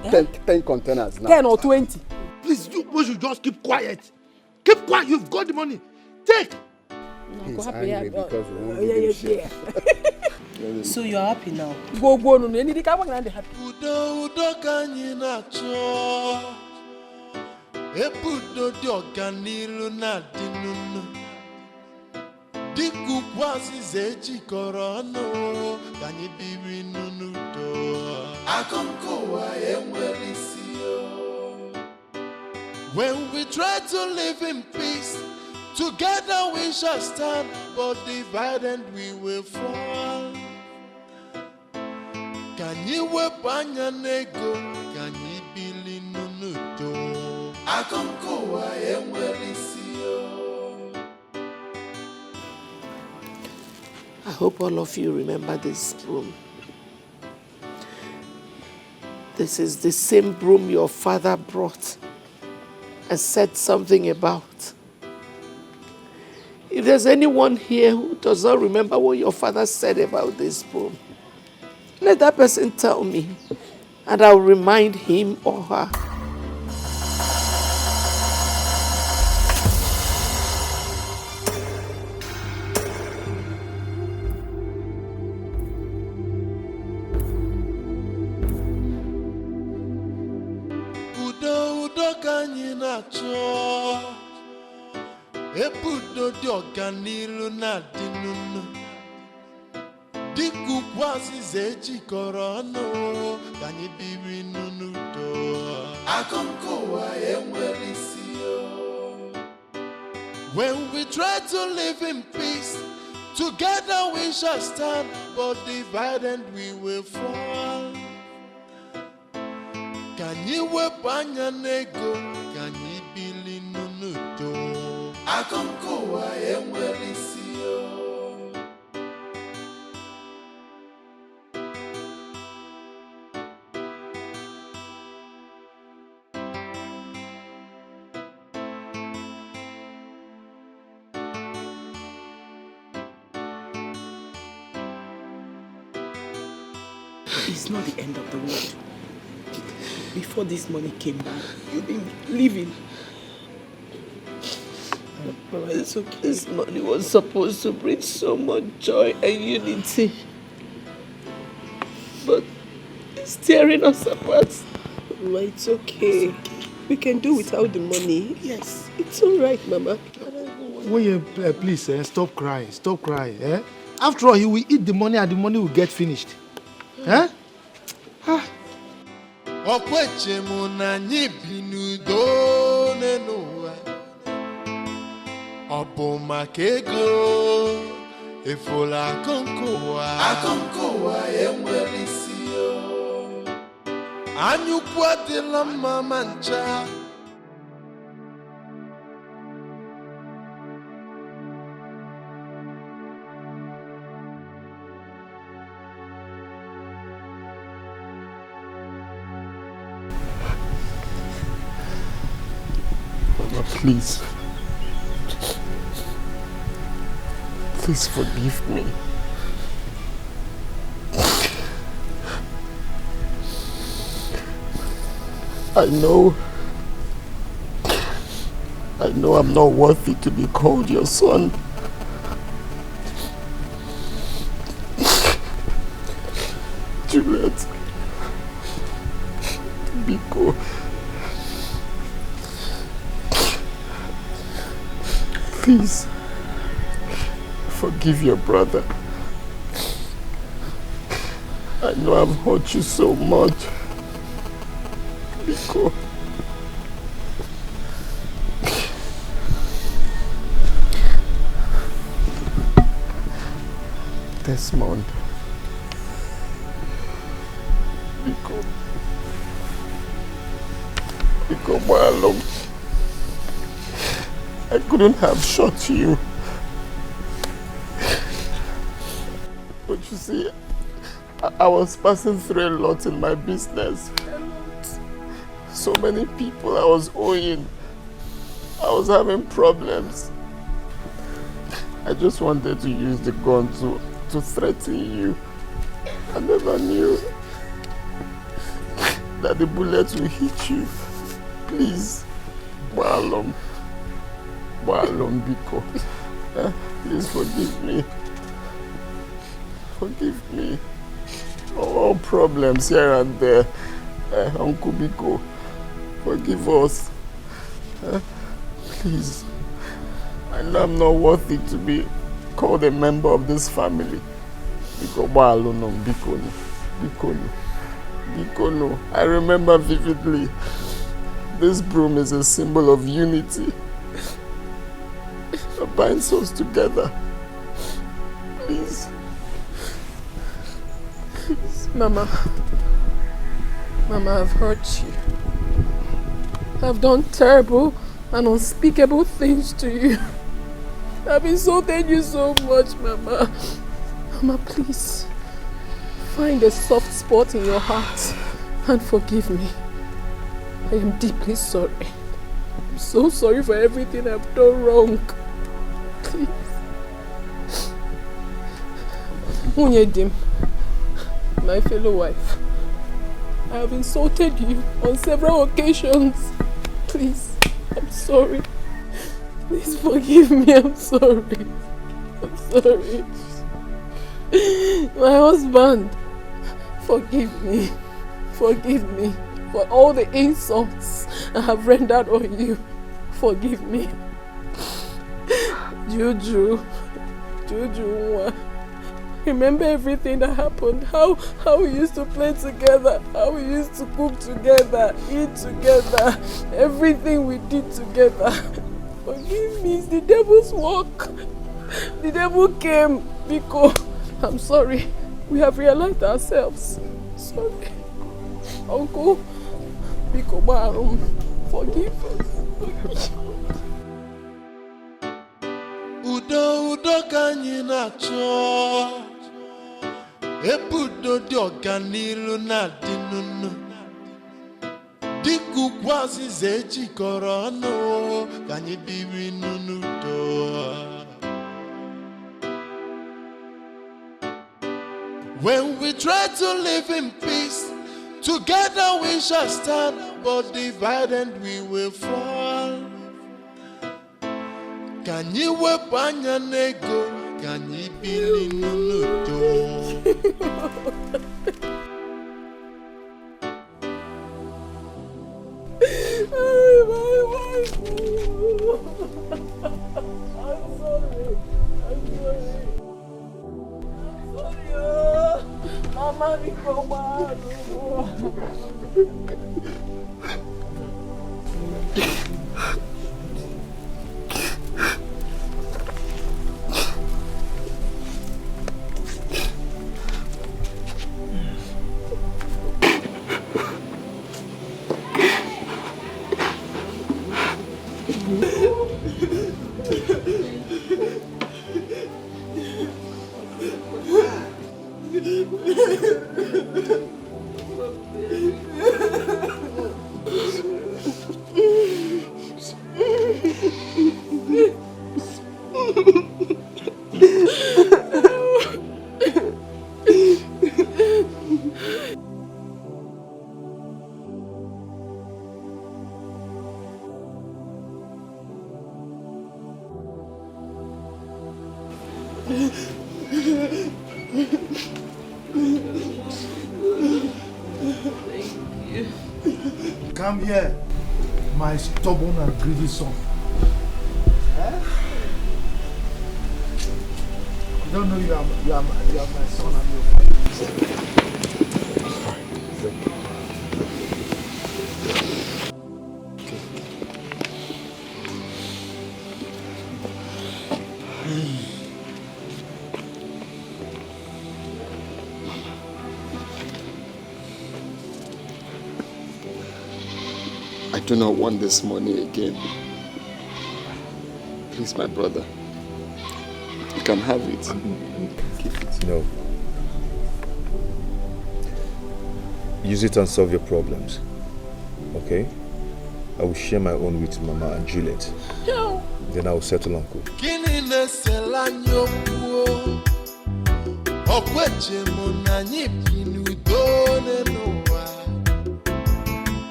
containers now? 10 or 20. Please, you should just keep quiet. Keep quiet. You've got the money. Take. He's angry because we won't give him shit. So you're happy now? Go, no, any day come and happy. Udo kanyi na cho. Ebudo di organilu na dinunu. Diku kwasi zechi korono. Kanyi biri nunu do. Akonko wa emwelisio. When we try to live in peace, together we shall stand, but divided we will fall. Can you weep on your nego? Can you believe no? I come go, I am I hope all of you remember this broom. This is the same broom your father brought and said something about. If there's anyone here who does not remember what your father said about this broom, let that person tell me, and I'll remind him or her. Udo kanyi na cho. Ebudo di organilu na dinunu. Diku kwasi zechi korono. Kanyi biri nunu do. Akonko wa emwelisio. When we try to live in peace, together we shall stand, but divided we will fall. Can you weep on your nego? Can you believe no? I come go, I am Welisio. It's not the end of the world. Before this money came back, you've been living. It's okay. This money was supposed to bring so much joy and unity. But it's tearing us apart. Mama, it's okay. We can do without the money. Yes. It's all right, Mama. Please, stop crying. Stop crying. Eh? After all, he will eat the money and the money will get finished. Huh? Okweche muna nyibinu do nenuwa. Obo makego efola akonkowa emwelisio. Anyukwa de la mamancha. Please. Please forgive me. I know I'm not worthy to be called your son. Juliet. Biko. Please, forgive your brother. I know I've hurt you so much. Biko. Desmond. Because Marlon, I couldn't have shot you. But you see, I was passing through a lot in my business. So many people I was owing. I was having problems. I just wanted to use the gun to threaten you. I never knew that the bullets will hit you. Please, Marlon, Biko, please forgive me. Forgive me. All problems here and there. Uncle Biko, forgive us. Please. I know I'm not worthy to be called a member of this family. Biko, I remember vividly. This broom is a symbol of unity. It binds us together. Please. Mama, I've hurt you. I've done terrible and unspeakable things to you. I've insulted you so much, Mama. Mama, please, find a soft spot in your heart and forgive me. I am deeply sorry. I'm so sorry for everything I've done wrong. Please. Unyedim, my fellow wife, I have insulted you on several occasions. Please, I'm sorry. Please forgive me, I'm sorry. I'm sorry. My husband, forgive me. Forgive me for all the insults I have rendered on you. Forgive me. Juju, remember everything that happened, how we used to play together, how we used to cook together, eat together, everything we did together. Forgive me, it's the devil's work. The devil came because I'm sorry. We have realized ourselves. Sorry. Uncle, Biko Marum, forgive us. Udo kanyi na cho. Ebudo di ọganilu na dinunu. Diku kwasi zechi korono kanyi biri nunu do. When we try to live in peace, together we shall stand, but divided we will fall. Can you weep on your nego? Can you be in Mama, Come here, my stubborn and greedy son. You don't know you are my son and your father. do not want this money again. Please, my brother. You can have it. Keep it. No. Use it and solve your problems. Okay? I will share my own with Mama and Juliet. No. Then I will settle Uncle.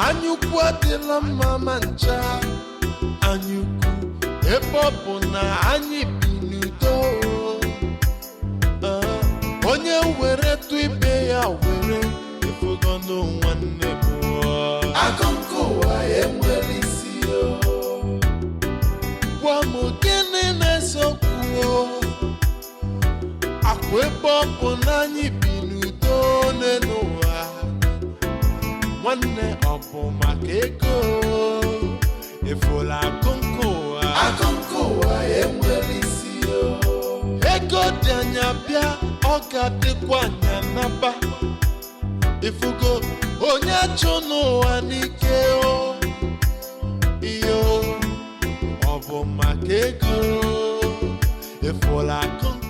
Anyukwa dila mama ncha anyuku epopo na anyi binudo onye were tu ibe ya were ifugono nwanne mo akonko wa enwerisi yo wa mo gene na sokuo akwepopo na anyi binudo nenoa One opo makeko efola akonkoa emwelisio ego danya bia oga dekwa nyanaba ifugo onya chono anikeo iyo opo makeko efola akonkoa